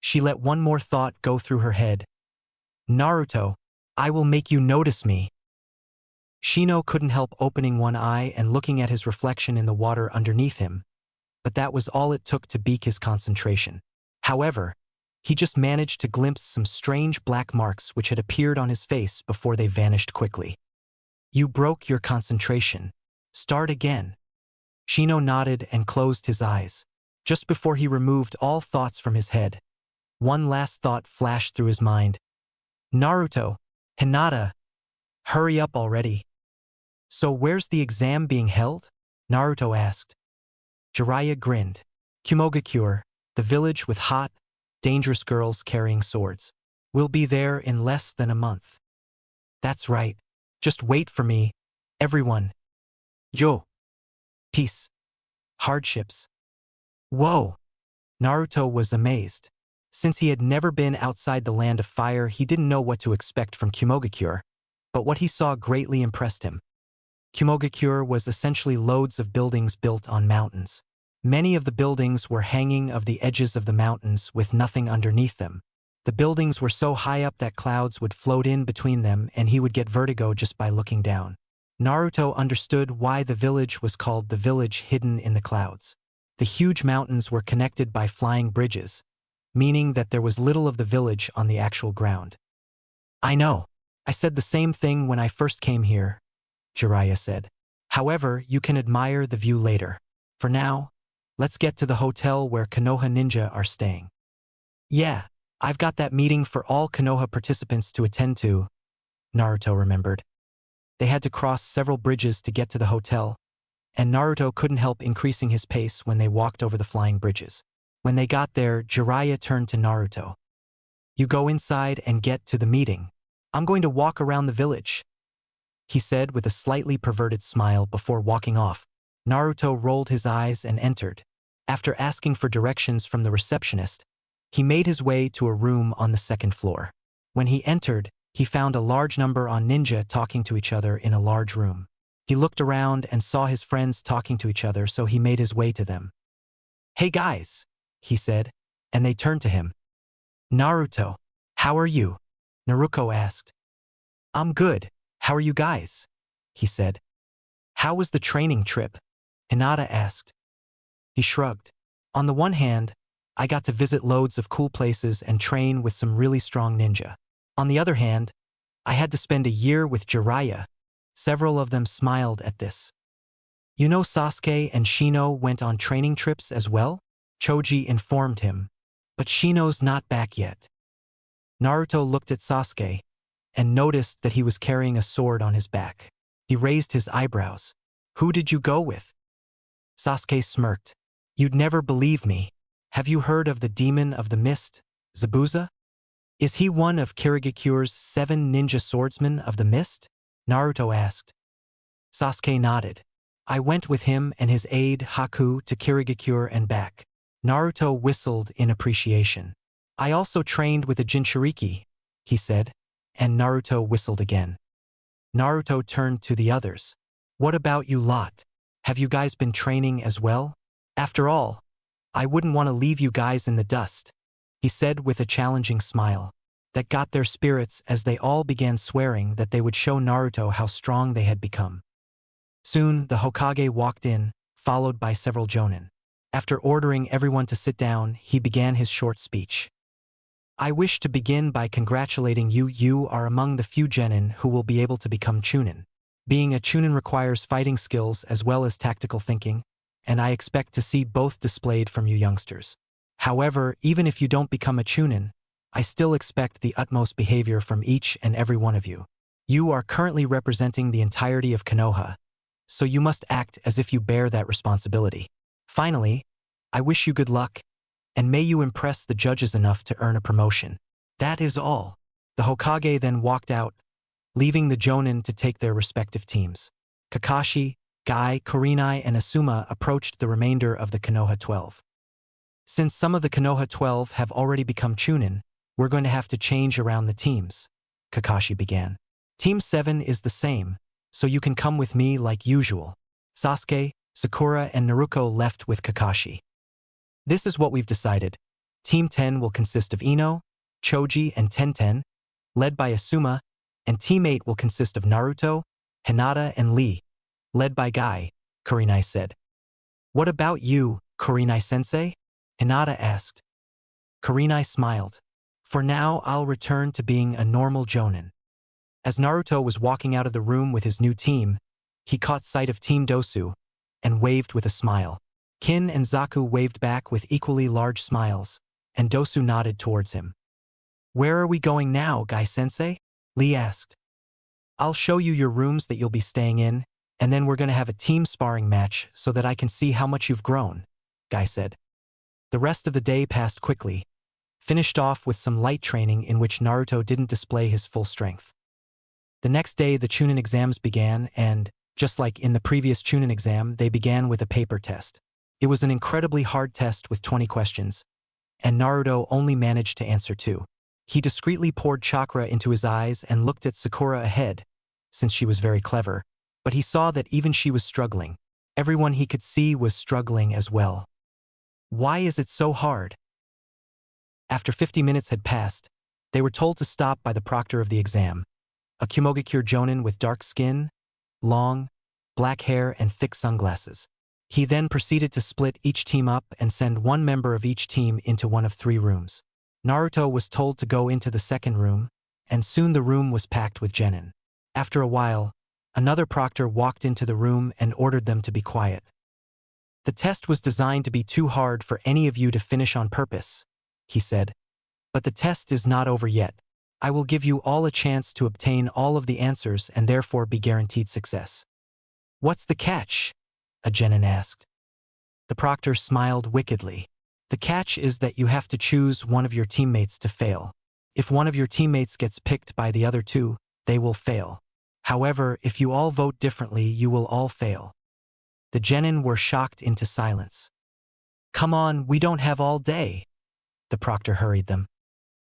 she let one more thought go through her head. Naruto, I will make you notice me. Shino couldn't help opening one eye and looking at his reflection in the water underneath him, but that was all it took to beak his concentration. However, he just managed to glimpse some strange black marks which had appeared on his face before they vanished quickly. You broke your concentration. Start again. Shino nodded and closed his eyes. Just before he removed all thoughts from his head, one last thought flashed through his mind. Naruto, Hinata, hurry up already. So where's the exam being held? Naruto asked. Jiraiya grinned. Kumogakure, the village with hot, dangerous girls carrying swords. We'll be there in less than a month. That's right. Just wait for me, everyone. Yo. Peace. Hardships. Whoa! Naruto was amazed. Since he had never been outside the land of fire, he didn't know what to expect from Kumogakure, but what he saw greatly impressed him. Kumogakure was essentially loads of buildings built on mountains. Many of the buildings were hanging of the edges of the mountains with nothing underneath them. The buildings were so high up that clouds would float in between them and he would get vertigo just by looking down. Naruto understood why the village was called the village hidden in the clouds. The huge mountains were connected by flying bridges, meaning that there was little of the village on the actual ground. I know. I said the same thing when I first came here, Jiraiya said. However, you can admire the view later. For now, let's get to the hotel where Konoha ninja are staying. Yeah, I've got that meeting for all Konoha participants to attend to, Naruto remembered. They had to cross several bridges to get to the hotel, and Naruto couldn't help increasing his pace when they walked over the flying bridges. When they got there, Jiraiya turned to Naruto. You go inside and get to the meeting. I'm going to walk around the village, he said with a slightly perverted smile before walking off. Naruto rolled his eyes and entered. After asking for directions from the receptionist, he made his way to a room on the second floor. When he entered, he found a large number on ninja talking to each other in a large room. He looked around and saw his friends talking to each other, so he made his way to them. Hey guys, he said, and they turned to him. Naruto, how are you? Naruto asked. I'm good, how are you guys? He said. How was the training trip? Hinata asked. He shrugged. On the one hand, I got to visit loads of cool places and train with some really strong ninja. On the other hand, I had to spend a year with Jiraiya. Several of them smiled at this. You know Sasuke and Shino went on training trips as well? Choji informed him. But Shino's not back yet. Naruto looked at Sasuke and noticed that he was carrying a sword on his back. He raised his eyebrows. Who did you go with? Sasuke smirked. You'd never believe me. Have you heard of the demon of the mist, Zabuza? Is he one of Kirigakure's 7 ninja swordsmen of the mist? Naruto asked. Sasuke nodded. I went with him and his aide Haku to Kirigakure and back. Naruto whistled in appreciation. I also trained with a Jinchuriki, he said, and Naruto whistled again. Naruto turned to the others. What about you lot? Have you guys been training as well? After all, I wouldn't want to leave you guys in the dust, he said with a challenging smile. That got their spirits as they all began swearing that they would show Naruto how strong they had become. Soon, the Hokage walked in, followed by several jonin. After ordering everyone to sit down, he began his short speech. I wish to begin by congratulating you. You are among the few genin who will be able to become chunin. Being a chunin requires fighting skills as well as tactical thinking, and I expect to see both displayed from you youngsters. However, even if you don't become a chunin, I still expect the utmost behavior from each and every one of you. You are currently representing the entirety of Konoha, so you must act as if you bear that responsibility. Finally, I wish you good luck, and may you impress the judges enough to earn a promotion. That is all. The Hokage then walked out, leaving the jonin to take their respective teams. Kakashi, Guy, Kurenai, and Asuma approached the remainder of the Konoha 12. Since some of the Konoha 12 have already become chunin, we're going to have to change around the teams, Kakashi began. Team 7 is the same, so you can come with me like usual. Sasuke, Sakura, and Naruto left with Kakashi. This is what we've decided. Team 10 will consist of Ino, Choji, and Tenten, led by Asuma, and Team 8 will consist of Naruto, Hinata, and Lee, led by Guy, Kurenai said. What about you, Kurenai-sensei? Hinata asked. Kurenai smiled. For now, I'll return to being a normal jonin. As Naruto was walking out of the room with his new team, he caught sight of Team Dosu and waved with a smile. Kin and Zaku waved back with equally large smiles, and Dosu nodded towards him. Where are we going now, Guy-sensei? Lee asked. I'll show you your rooms that you'll be staying in, and then we're going to have a team sparring match so that I can see how much you've grown, Guy said. The rest of the day passed quickly, finished off with some light training in which Naruto didn't display his full strength. The next day the Chunin exams began and, just like in the previous Chunin exam, they began with a paper test. It was an incredibly hard test with 20 questions, and Naruto only managed to answer 2. He discreetly poured chakra into his eyes and looked at Sakura ahead, since she was very clever, but he saw that even she was struggling. Everyone he could see was struggling as well. Why is it so hard? After 50 minutes had passed, they were told to stop by the proctor of the exam, a Kumogakure jonin with dark skin, long, black hair, and thick sunglasses. He then proceeded to split each team up and send one member of each team into one of 3 rooms. Naruto was told to go into the second room, and soon the room was packed with genin. After a while, another proctor walked into the room and ordered them to be quiet. The test was designed to be too hard for any of you to finish on purpose, he said. But the test is not over yet. I will give you all a chance to obtain all of the answers and therefore be guaranteed success. What's the catch? A genin asked. The proctor smiled wickedly. The catch is that you have to choose one of your teammates to fail. If one of your teammates gets picked by the other 2, they will fail. However, if you all vote differently, you will all fail. The genin were shocked into silence. Come on, we don't have all day. The proctor hurried them.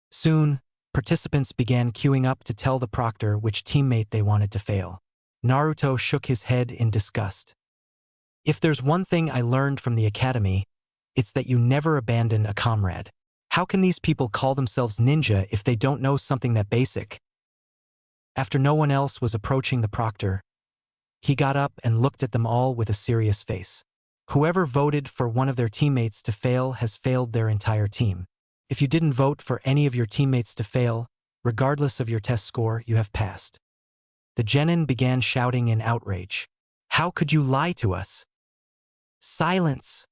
Soon, participants began queuing up to tell the proctor which teammate they wanted to fail. Naruto shook his head in disgust. If there's one thing I learned from the academy, it's that you never abandon a comrade. How can these people call themselves ninja if they don't know something that basic? After no one else was approaching the proctor, he got up and looked at them all with a serious face. Whoever voted for one of their teammates to fail has failed their entire team. If you didn't vote for any of your teammates to fail, regardless of your test score, you have passed. The genin began shouting in outrage. How could you lie to us? Silence!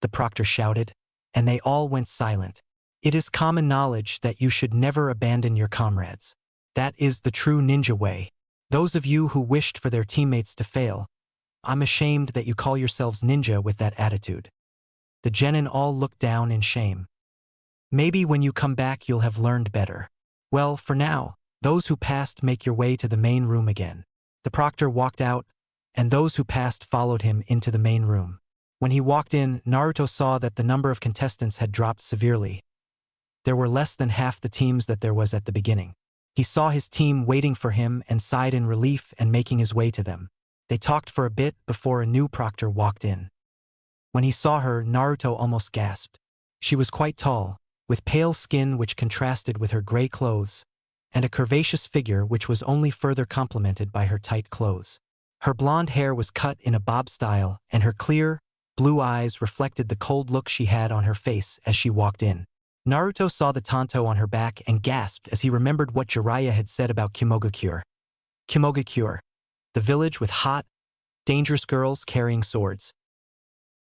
The proctor shouted, and they all went silent. It is common knowledge that you should never abandon your comrades. That is the true ninja way. Those of you who wished for their teammates to fail, I'm ashamed that you call yourselves ninja with that attitude. The genin all looked down in shame. Maybe when you come back you'll have learned better. Well, for now, those who passed make your way to the main room again. The proctor walked out, and those who passed followed him into the main room. When he walked in, Naruto saw that the number of contestants had dropped severely. There were less than half the teams that there was at the beginning. He saw his team waiting for him and sighed in relief and making his way to them. They talked for a bit before a new proctor walked in. When he saw her, Naruto almost gasped. She was quite tall, with pale skin which contrasted with her gray clothes, and a curvaceous figure which was only further complemented by her tight clothes. Her blonde hair was cut in a bob style, and her clear, blue eyes reflected the cold look she had on her face as she walked in. Naruto saw the tanto on her back and gasped as he remembered what Jiraiya had said about Kyūbi. Kyūbi, the village with hot, dangerous girls carrying swords.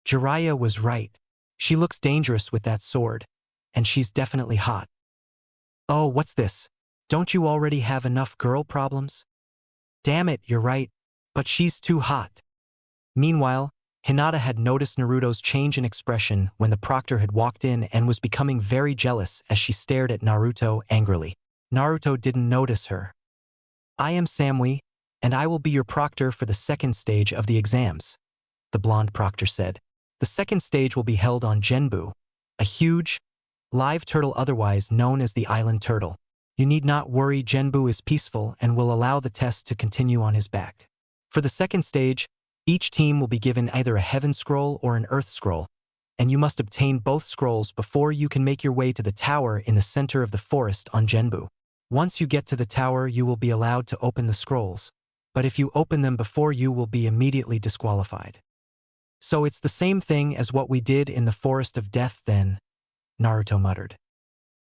Jiraiya was right. She looks dangerous with that sword, and she's definitely hot. Oh, what's this? Don't you already have enough girl problems? Damn it, you're right, but she's too hot. Meanwhile, Hinata had noticed Naruto's change in expression when the proctor had walked in and was becoming very jealous as she stared at Naruto angrily. Naruto didn't notice her. I am Samui, and I will be your proctor for the second stage of the exams, the blonde proctor said. The second stage will be held on Genbu, a huge, live turtle otherwise known as the island turtle. You need not worry, Genbu is peaceful and will allow the test to continue on his back. For the second stage, each team will be given either a heaven scroll or an earth scroll, and you must obtain both scrolls before you can make your way to the tower in the center of the forest on Genbu. Once you get to the tower, you will be allowed to open the scrolls, but if you open them before you will be immediately disqualified. So it's the same thing as what we did in the Forest of Death then, Naruto muttered.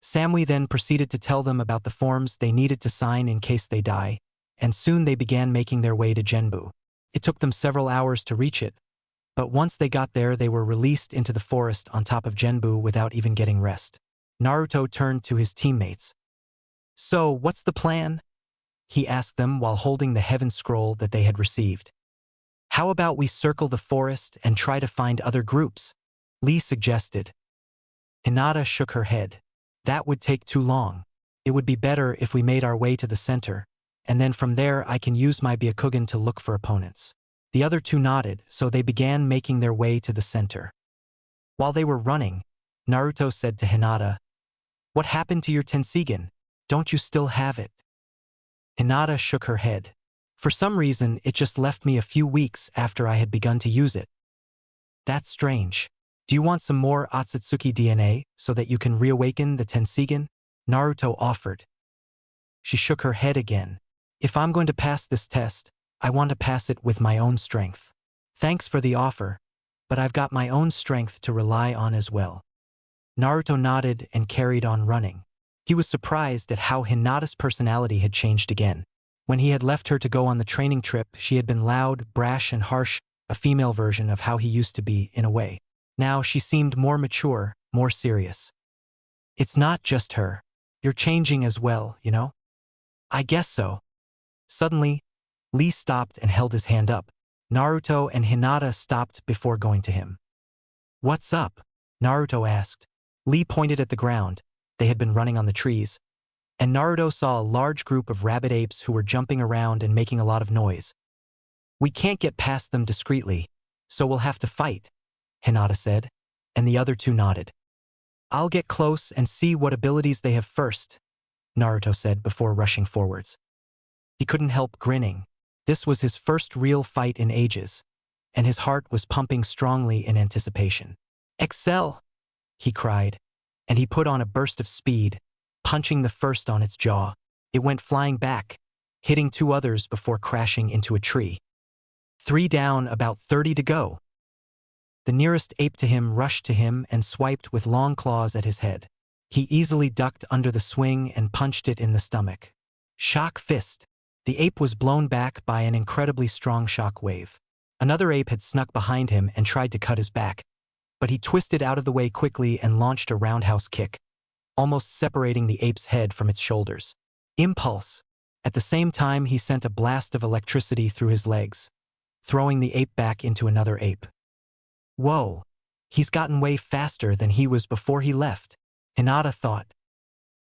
Samui then proceeded to tell them about the forms they needed to sign in case they die, and soon they began making their way to Genbu. It took them several hours to reach it, but once they got there they were released into the forest on top of Genbu without even getting rest. Naruto turned to his teammates. So, what's the plan? He asked them while holding the heaven scroll that they had received. How about we circle the forest and try to find other groups? Lee suggested. Hinata shook her head. That would take too long. It would be better if we made our way to the center, and then from there I can use my Byakugan to look for opponents. The other two nodded, so they began making their way to the center. While they were running, Naruto said to Hinata, "What happened to your Tenseigan? Don't you still have it?" Hinata shook her head. For some reason, it just left me a few weeks after I had begun to use it. That's strange. Do you want some more Otsutsuki DNA so that you can reawaken the Tenseigan? Naruto offered. She shook her head again. If I'm going to pass this test, I want to pass it with my own strength. Thanks for the offer, but I've got my own strength to rely on as well. Naruto nodded and carried on running. He was surprised at how Hinata's personality had changed again. When he had left her to go on the training trip, she had been loud, brash, and harsh, a female version of how he used to be, in a way. Now she seemed more mature, more serious. It's not just her. You're changing as well, you know? I guess so. Suddenly, Lee stopped and held his hand up. Naruto and Hinata stopped before going to him. What's up? Naruto asked. Lee pointed at the ground. They had been running on the trees, and Naruto saw a large group of rabbit apes who were jumping around and making a lot of noise. We can't get past them discreetly, so we'll have to fight, Hinata said, and the other two nodded. I'll get close and see what abilities they have first, Naruto said before rushing forwards. He couldn't help grinning. This was his first real fight in ages, and his heart was pumping strongly in anticipation. Excel! He cried, and he put on a burst of speed, punching the first on its jaw. It went flying back, hitting two others before crashing into a tree. 3 down, about 30 to go. The nearest ape to him rushed to him and swiped with long claws at his head. He easily ducked under the swing and punched it in the stomach. Shock fist. The ape was blown back by an incredibly strong shock wave. Another ape had snuck behind him and tried to cut his back, but he twisted out of the way quickly and launched a roundhouse kick, almost separating the ape's head from its shoulders. Impulse. At the same time, he sent a blast of electricity through his legs, throwing the ape back into another ape. Whoa, he's gotten way faster than he was before he left, Hinata thought.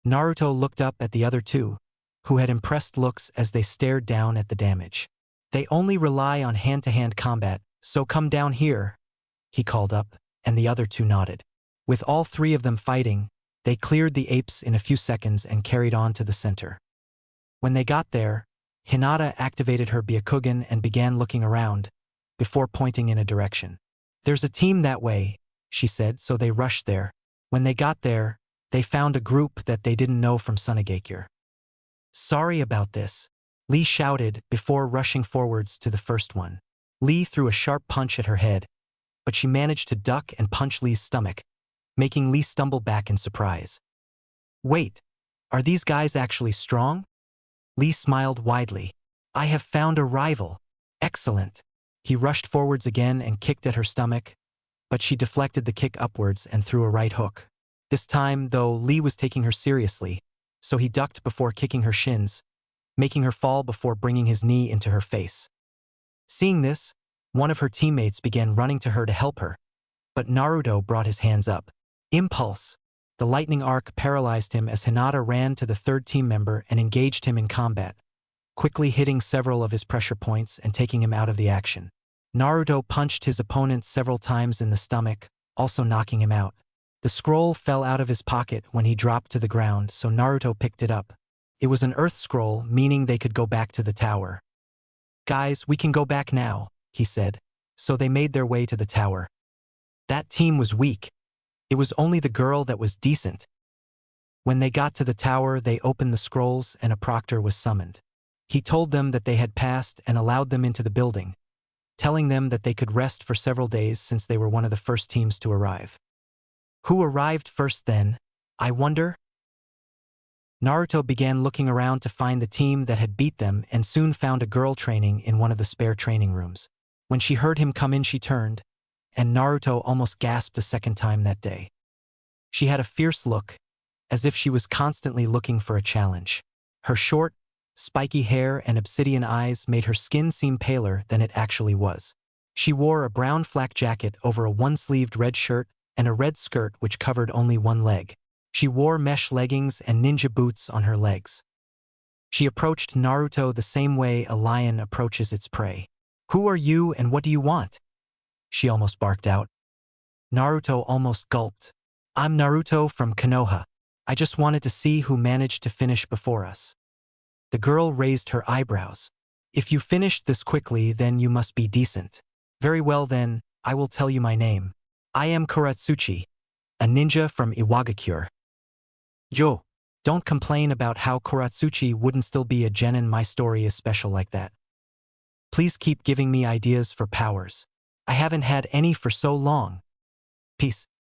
Naruto looked up at the other two, who had impressed looks as they stared down at the damage. They only rely on hand-to-hand combat, so come down here, he called up, and the other two nodded. With all three of them fighting, they cleared the apes in a few seconds and carried on to the center. When they got there, Hinata activated her Byakugan and began looking around, before pointing in a direction. There's a team that way, she said, so they rushed there. When they got there, they found a group that they didn't know from Sunagakure. Sorry about this, Lee shouted before rushing forwards to the first one. Lee threw a sharp punch at her head, but she managed to duck and punch Lee's stomach, making Lee stumble back in surprise. Wait, are these guys actually strong? Lee smiled widely. I have found a rival. Excellent. He rushed forwards again and kicked at her stomach, but she deflected the kick upwards and threw a right hook. This time, though, Lee was taking her seriously, so he ducked before kicking her shins, making her fall before bringing his knee into her face. Seeing this, one of her teammates began running to her to help her, but Naruto brought his hands up. Impulse. The lightning arc paralyzed him as Hinata ran to the third team member and engaged him in combat, quickly hitting several of his pressure points and taking him out of the action. Naruto punched his opponent several times in the stomach, also knocking him out. The scroll fell out of his pocket when he dropped to the ground, so Naruto picked it up. It was an earth scroll, meaning they could go back to the tower. Guys, we can go back now, he said, so they made their way to the tower. That team was weak. It was only the girl that was decent. When they got to the tower, they opened the scrolls and a proctor was summoned. He told them that they had passed and allowed them into the building, telling them that they could rest for several days since they were one of the first teams to arrive. Who arrived first then, I wonder? Naruto began looking around to find the team that had beat them and soon found a girl training in one of the spare training rooms. When she heard him come in, she turned, and Naruto almost gasped a second time that day. She had a fierce look, as if she was constantly looking for a challenge. Her short, spiky hair and obsidian eyes made her skin seem paler than it actually was. She wore a brown flak jacket over a one-sleeved red shirt and a red skirt which covered only one leg. She wore mesh leggings and ninja boots on her legs. She approached Naruto the same way a lion approaches its prey. Who are you and what do you want? She almost barked out. Naruto almost gulped. I'm Naruto from Konoha. I just wanted to see who managed to finish before us. The girl raised her eyebrows. If you finished this quickly, then you must be decent. Very well then, I will tell you my name. I am Kuratsuchi, a ninja from Iwagakure. Yo, don't complain about how Kuratsuchi wouldn't still be a genin. My story is special like that. Please keep giving me ideas for powers. I haven't had any for so long. Peace.